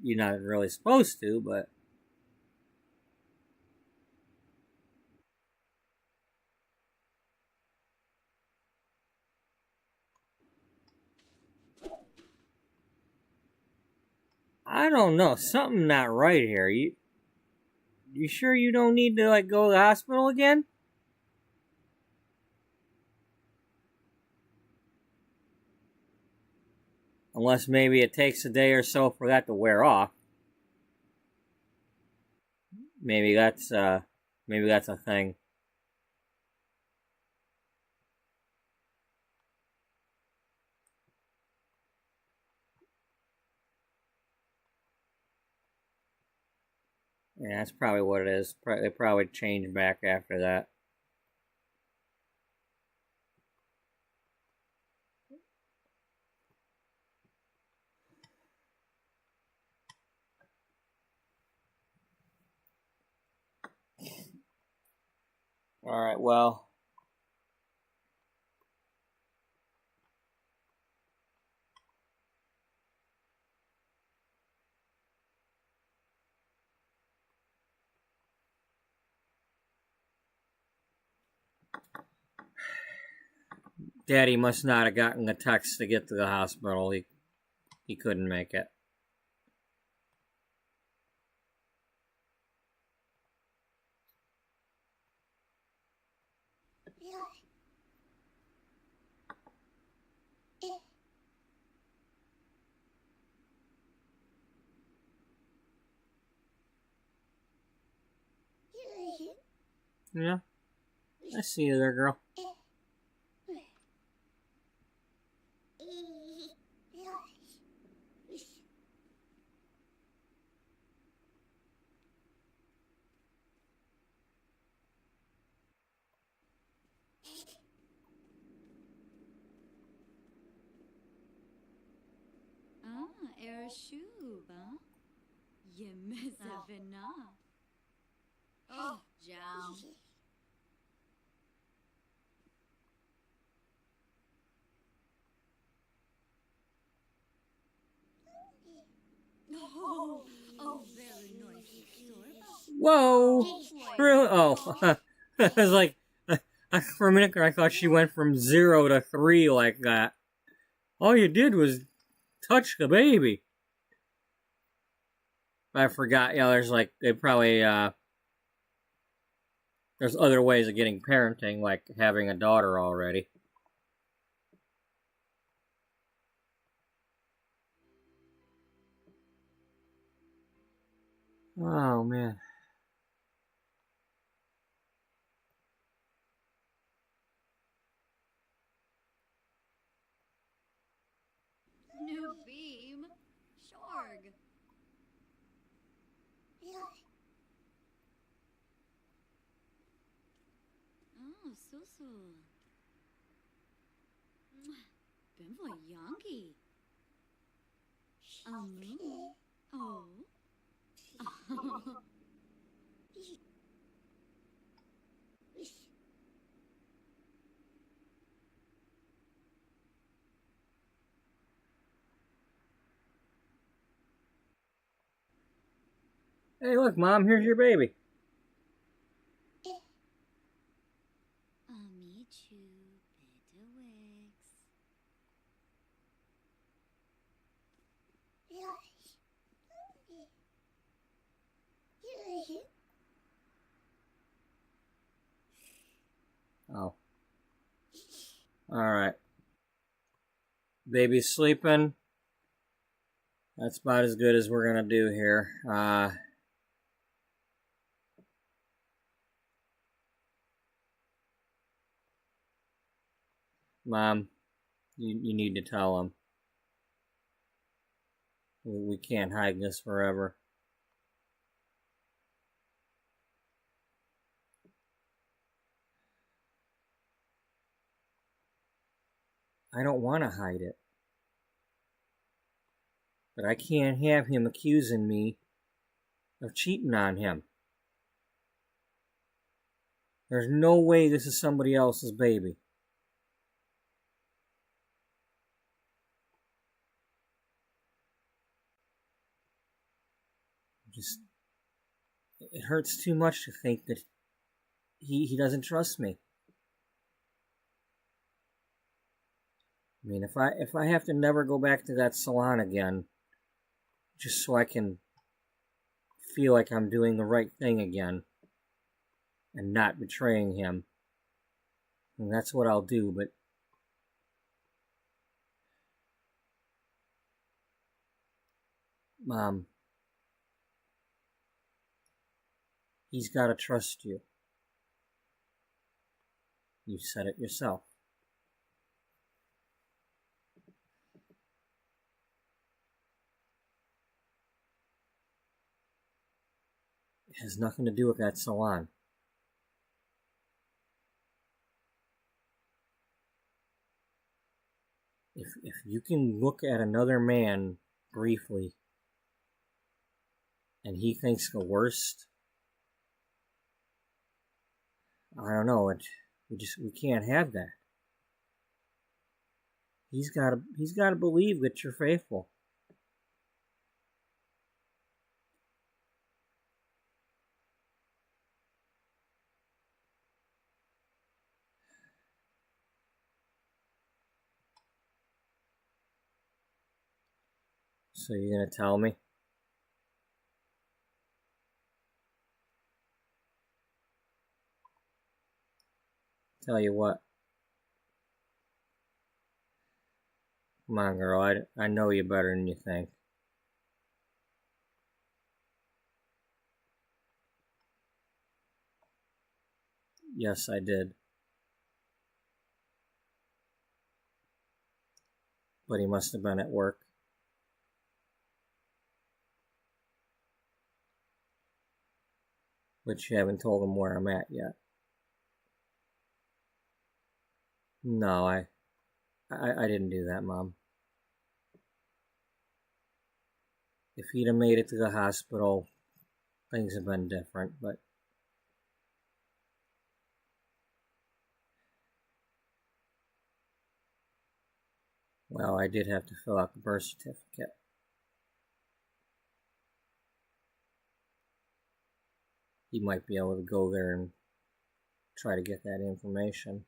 A: not really supposed to, but... I don't know. Something not right here. You sure you don't need to, like, go to the hospital again? Unless maybe it takes a day or so for that to wear off. Maybe that's a thing. Yeah, that's probably what it is. They probably changed back after that. Alright, well. Daddy must not have gotten a text to get to the hospital. He couldn't make it. Yeah, I see you there, girl.
C: Ershub, huh? Yemezavina. Oh, Jam. Oh, very noisy store.
A: Whoa! Really? Oh, I was like, for a minute there, I thought she went from 0 to 3 like that. All you did was touch the baby. I forgot. Yeah, there's like they probably there's other ways of getting parenting, like having a daughter already. Oh man.
C: New beam. Shorg. Oh, Susu. Bimbo Yankee. Oh.
A: Hey, look, Mom, here's your baby.
C: Amichu, Bitterwix.
A: Oh. Alright. Baby's sleeping. That's about as good as we're gonna do here. Mom, you need to tell him. We can't hide this forever. I don't want to hide it. But I can't have him accusing me of cheating on him. There's no way this is somebody else's baby. Just, it hurts too much to think that he doesn't trust me. I mean, if I have to never go back to that salon again, just so I can feel like I'm doing the right thing again and not betraying him. And that's what I'll do, but Mom, he's got to trust you. You said it yourself. It has nothing to do with that salon. If you can look at another man briefly and he thinks the worst, I don't know, we can't have that. He's got to believe that you're faithful. So you're gonna tell me? Tell you what. Come on, girl. I know you better than you think. Yes, I did. But he must have been at work. Which you haven't told him where I'm at yet. No, I didn't do that, Mom. If he'd have made it to the hospital, things have been different, but well, I did have to fill out the birth certificate. He might be able to go there and try to get that information.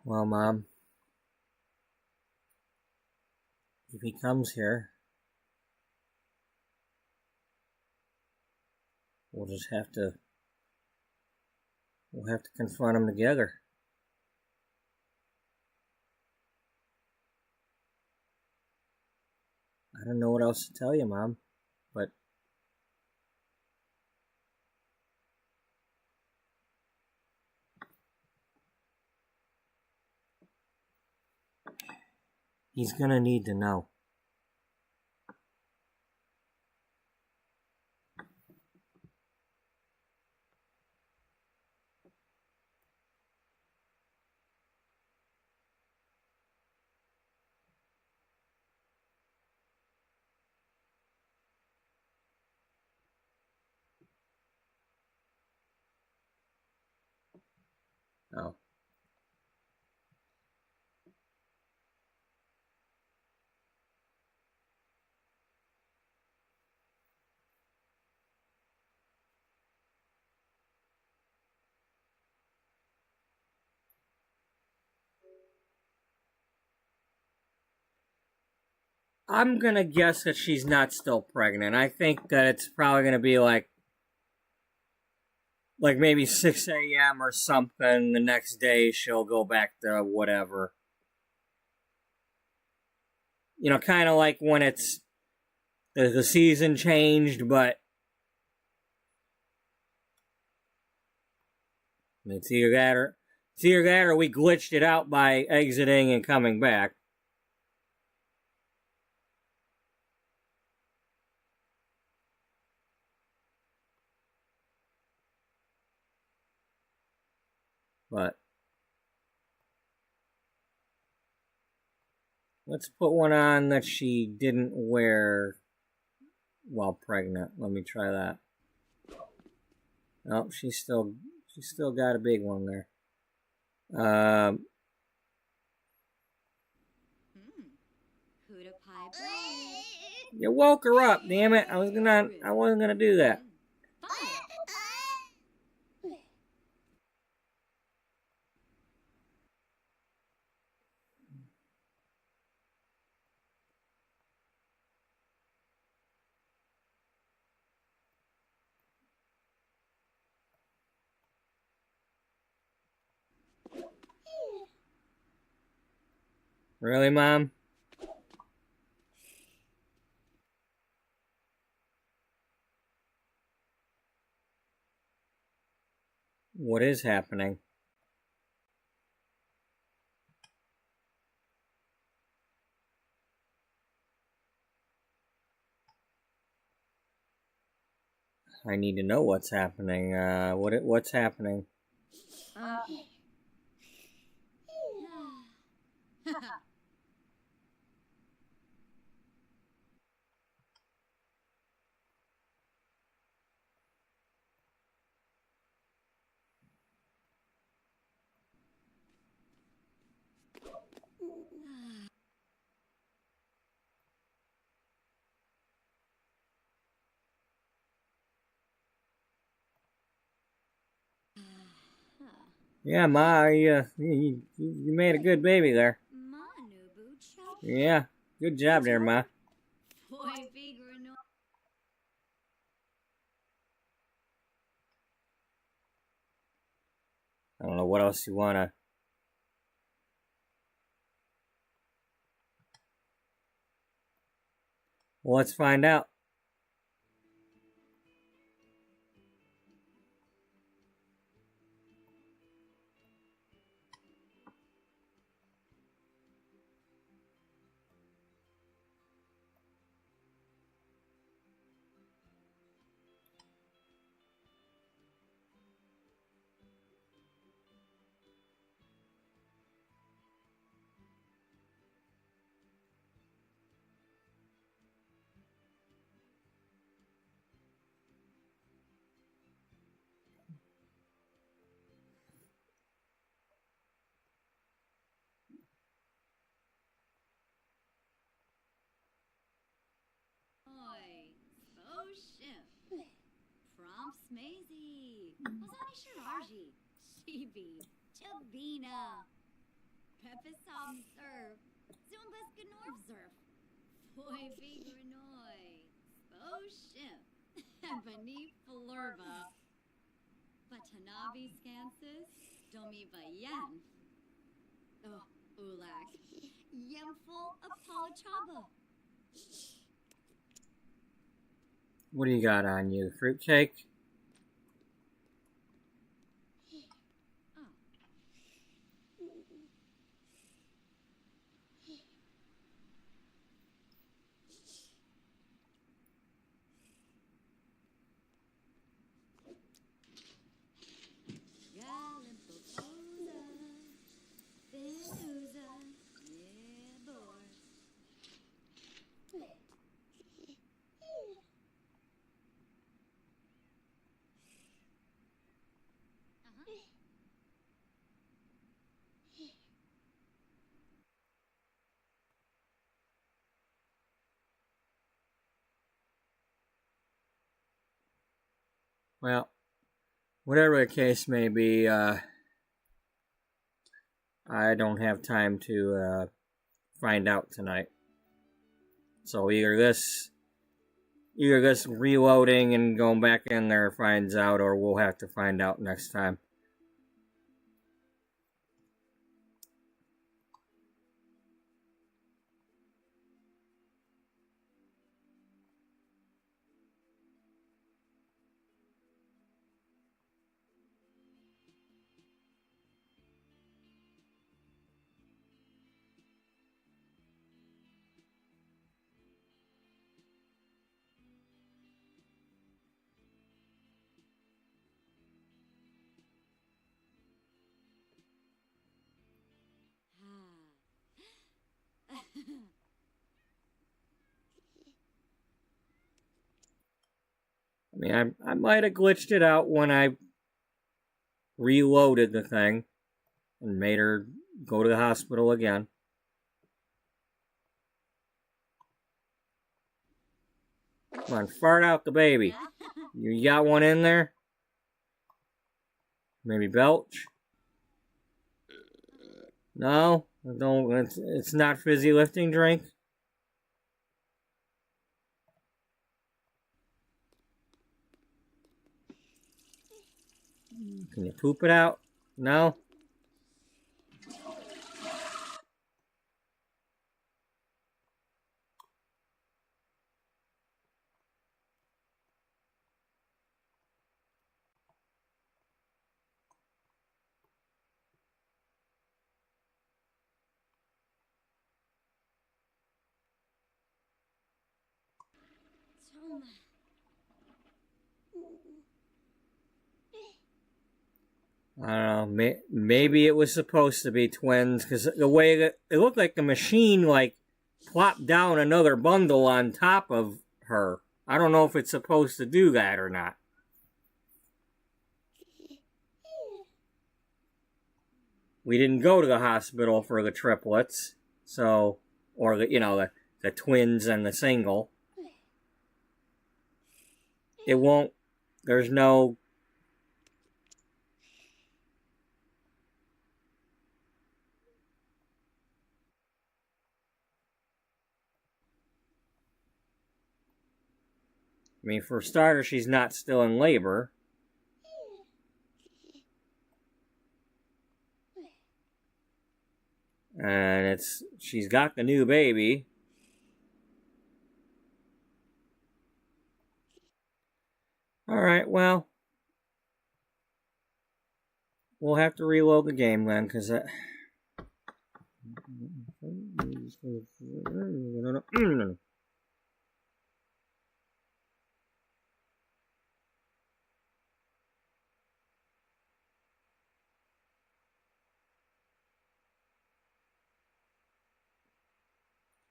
A: Well, Mom, if he comes here, we'll have to confront him together. I don't know what else to tell you, Mom, but he's gonna need to know. Oh. I'm gonna guess that she's not still pregnant. I think that it's probably gonna be like maybe 6 a.m. or something. The next day she'll go back to whatever. You know, kind of like when it's the season changed, but it's either that or we glitched it out by exiting and coming back. But let's put one on that she didn't wear while pregnant. Let me try that. Oh, she's still got a big one there. You woke her up, damn it! I wasn't gonna do that. Really, Mom? What is happening? I need to know what's happening. What's happening? Yeah, Ma, you made a good baby there. Yeah, good job there, Ma. I don't know what else you wanna. Well, let's find out.
C: Prompts Maisie. Ozani Shiraji. Shibi. Chabina. Pepisam Surf. Zumbas Gnorf Surf. Boy Figurinoy. Sposhim. Ebony Flurba. Batanavi Scansis. Domi Bayan. Oh, Ulak. Yemful Apolachaba.
A: What do you got on you? Fruitcake? Well, whatever the case may be, I don't have time to find out tonight. So either this reloading and going back in there finds out, or we'll have to find out next time. I mean, I might have glitched it out when I reloaded the thing and made her go to the hospital again. Come on, fart out the baby. You got one in there? Maybe belch? No? Don't. It's not fizzy lifting drink? Can you poop it out? No? I don't know. Maybe it was supposed to be twins because the way that it looked like the machine like plopped down another bundle on top of her. I don't know if it's supposed to do that or not. We didn't go to the hospital for the triplets, so or the twins and the single. It won't. There's no. I mean, for starters, she's not still in labor. And she's got the new baby. Alright, well. We'll have to reload the game then, because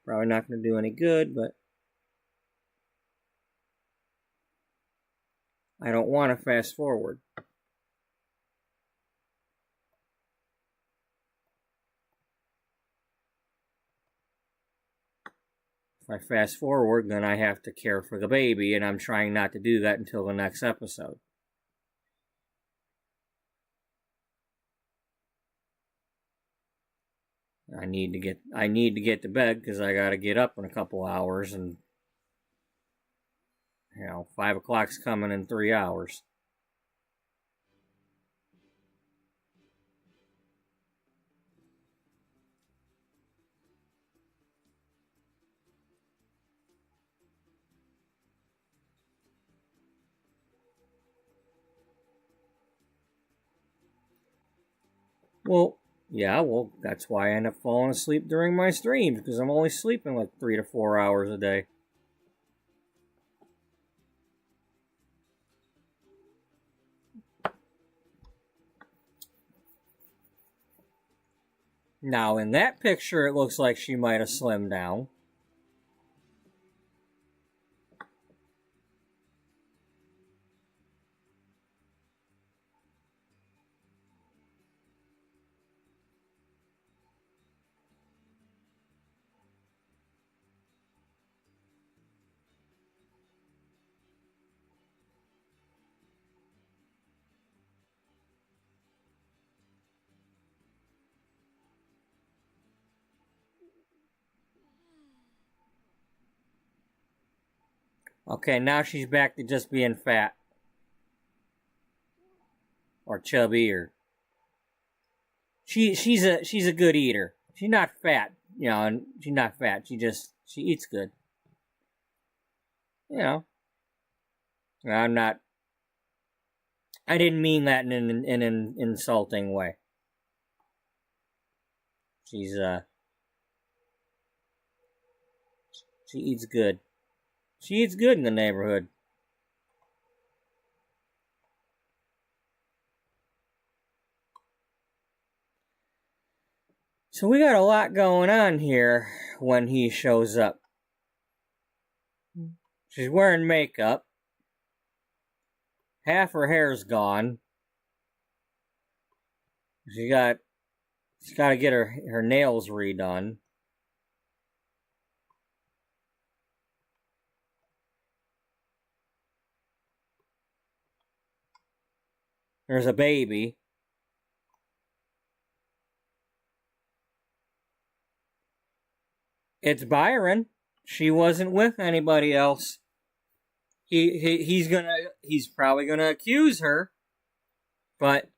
A: probably not going to do any good, but I don't want to fast forward. If I fast forward, then I have to care for the baby, and I'm trying not to do that until the next episode. I need to get to bed because I got to get up in a couple hours, and 5 o'clock's coming in 3 hours. Well, that's why I end up falling asleep during my streams, because I'm only sleeping like 3 to 4 hours a day. Now, in that picture, it looks like she might have slimmed down. Okay, now she's back to just being fat. Or chubby, or... She's a good eater. She's not fat, and she's not fat. She eats good. I didn't mean that in an insulting way. She eats good. She eats good in the neighborhood. So we got a lot going on here when he shows up. She's wearing makeup. Half her hair's gone. She's got to get her nails redone. There's a baby. It's Byron. She wasn't with anybody else. He's probably gonna accuse her, but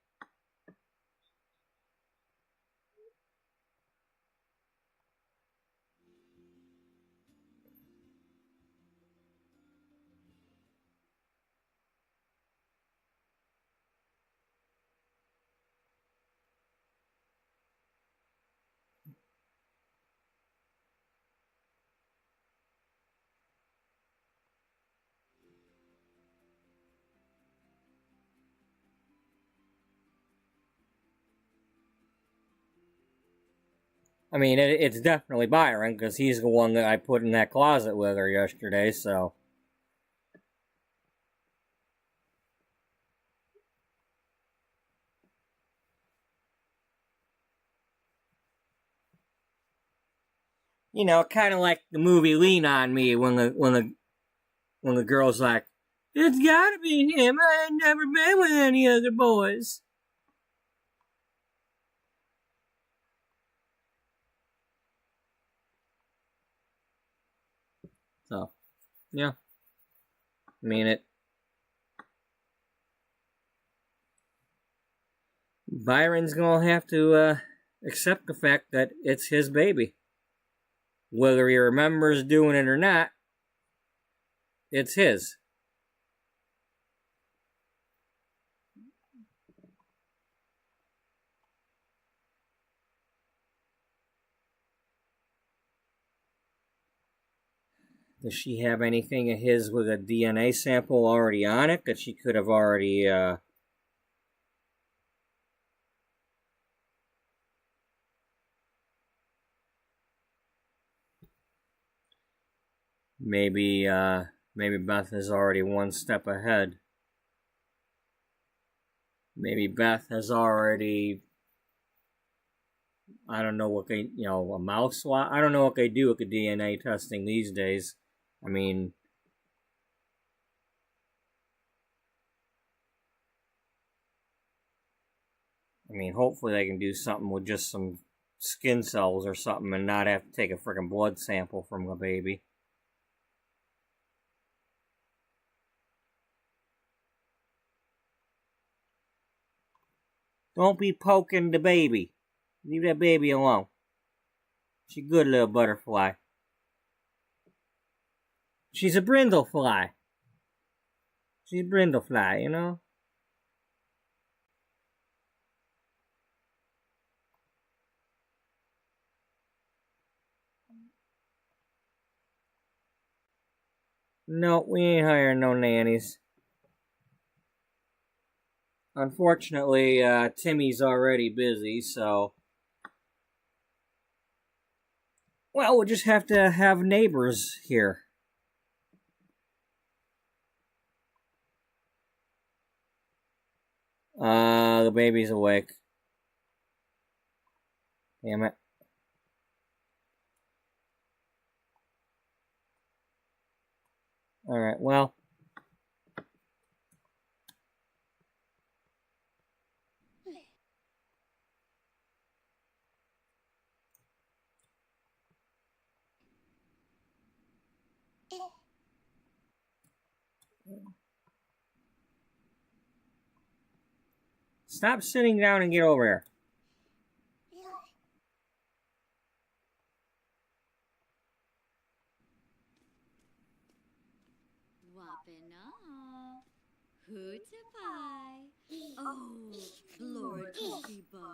A: I mean, it's definitely Byron, because he's the one that I put in that closet with her yesterday, so. You know, kind of like the movie Lean on Me, when the girl's like, "It's gotta be him. I ain't never been with any other boys." So, yeah. I mean, Byron's gonna have to accept the fact that it's his baby. Whether he remembers doing it or not, it's his. Does she have anything of his with a DNA sample already on it that she could have already, maybe Beth is already one step ahead. Maybe Beth has already, I don't know what they, a mouse swab. I don't know what they do with the DNA testing these days. I mean, hopefully they can do something with just some skin cells or something and not have to take a freaking blood sample from the baby. Don't be poking the baby. Leave that baby alone. She's a good little butterfly. She's a brindlefly. She's a brindlefly, you know? No, we ain't hiring no nannies. Unfortunately, Timmy's already busy, so. Well, we'll just have to have neighbors here. The baby's awake. Damn it. Alright, well. Stop sitting down and get over here.
C: Wapena. Hootapai. Oh, Lord Kishiba.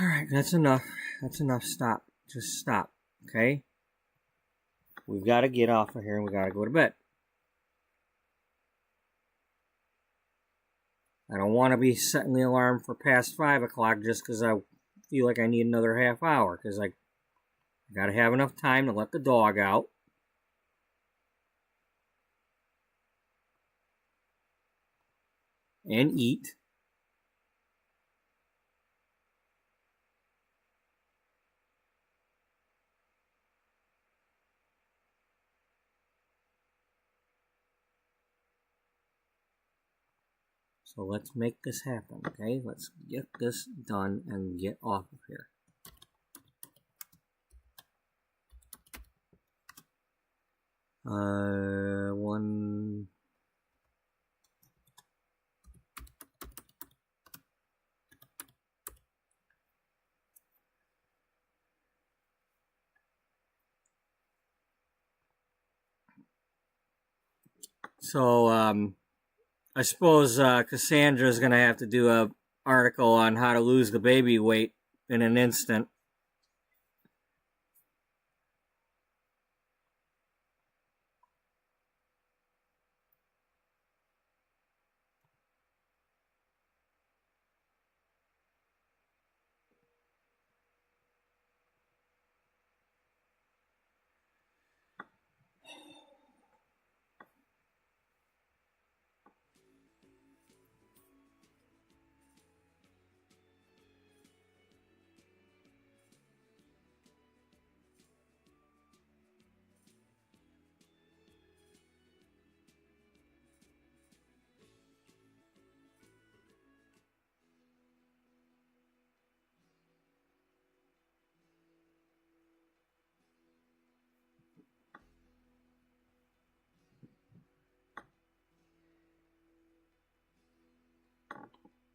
A: Alright, that's enough. That's enough. Stop. Just stop. Okay? We've got to get off of here and we got to go to bed. I don't want to be setting the alarm for past 5 o'clock just because I feel like I need another half hour. Because I got to have enough time to let the dog out. And eat. So let's make this happen, okay? Let's get this done and get off of here. One. So, I suppose Cassandra's going to have to do a article on how to lose the baby weight in an instant.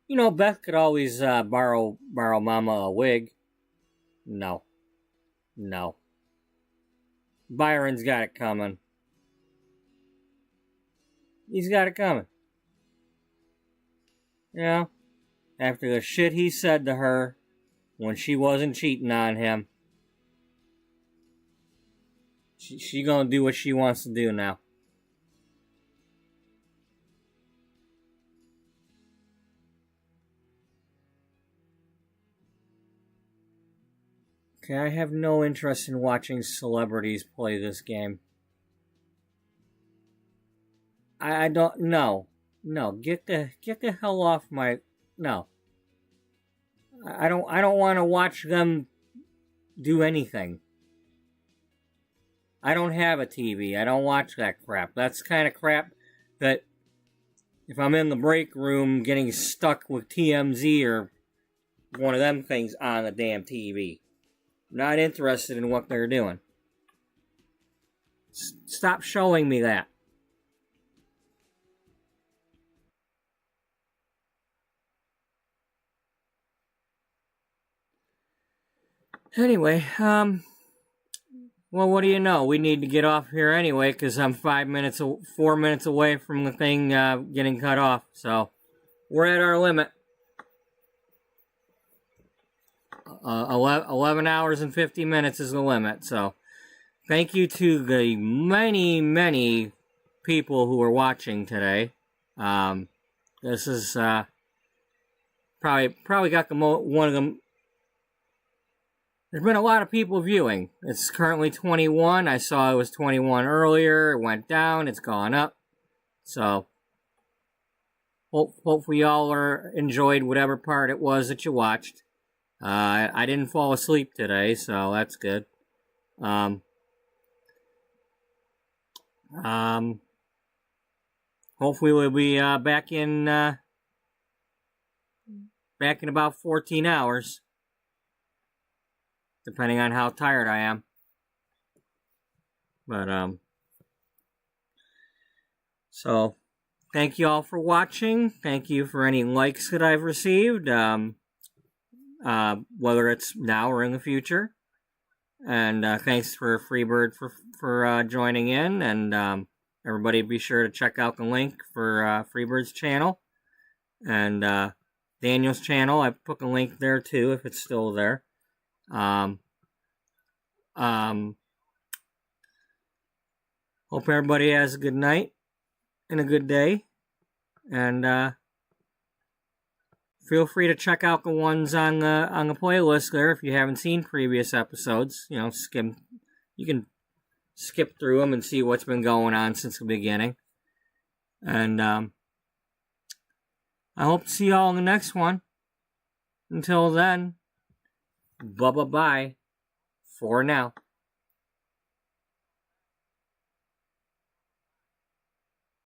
A: You know, Beth could always borrow Mama a wig. No. Byron's got it coming. He's got it coming. You know, after the shit he said to her when she wasn't cheating on him, she gonna do what she wants to do now. Okay, I have no interest in watching celebrities play this game. I don't. No, get the hell off my. No. I don't want to watch them do anything. I don't have a TV. I don't watch that crap. That's the kind of crap that if I'm in the break room getting stuck with TMZ or one of them things on the damn TV. Not interested in what they're doing. Stop showing me that. Anyway, well, what do you know? We need to get off here anyway, because I'm 4 minutes away from the thing getting cut off. So, we're at our limit. 11 hours and 50 minutes is the limit. So, thank you to the many people who are watching today. This is probably got one of them. There's been a lot of people viewing. It's currently 21. I saw it was 21 earlier. It went down. It's gone up. So, hopefully y'all enjoyed whatever part it was that you watched. I didn't fall asleep today, so that's good. Hopefully we'll be back in about 14 hours. Depending on how tired I am. But, so, thank you all for watching. Thank you for any likes that I've received, whether it's now or in the future. And, thanks for Freebird for joining in. And, everybody be sure to check out the link for, Freebird's channel. And, Daniel's channel. I put the link there too, if it's still there. Hope everybody has a good night and a good day, and feel free to check out the ones on the playlist there if you haven't seen previous episodes. You know, you can skip through them and see what's been going on since the beginning. And I hope to see y'all in the next one. Until then, bye-bye for now.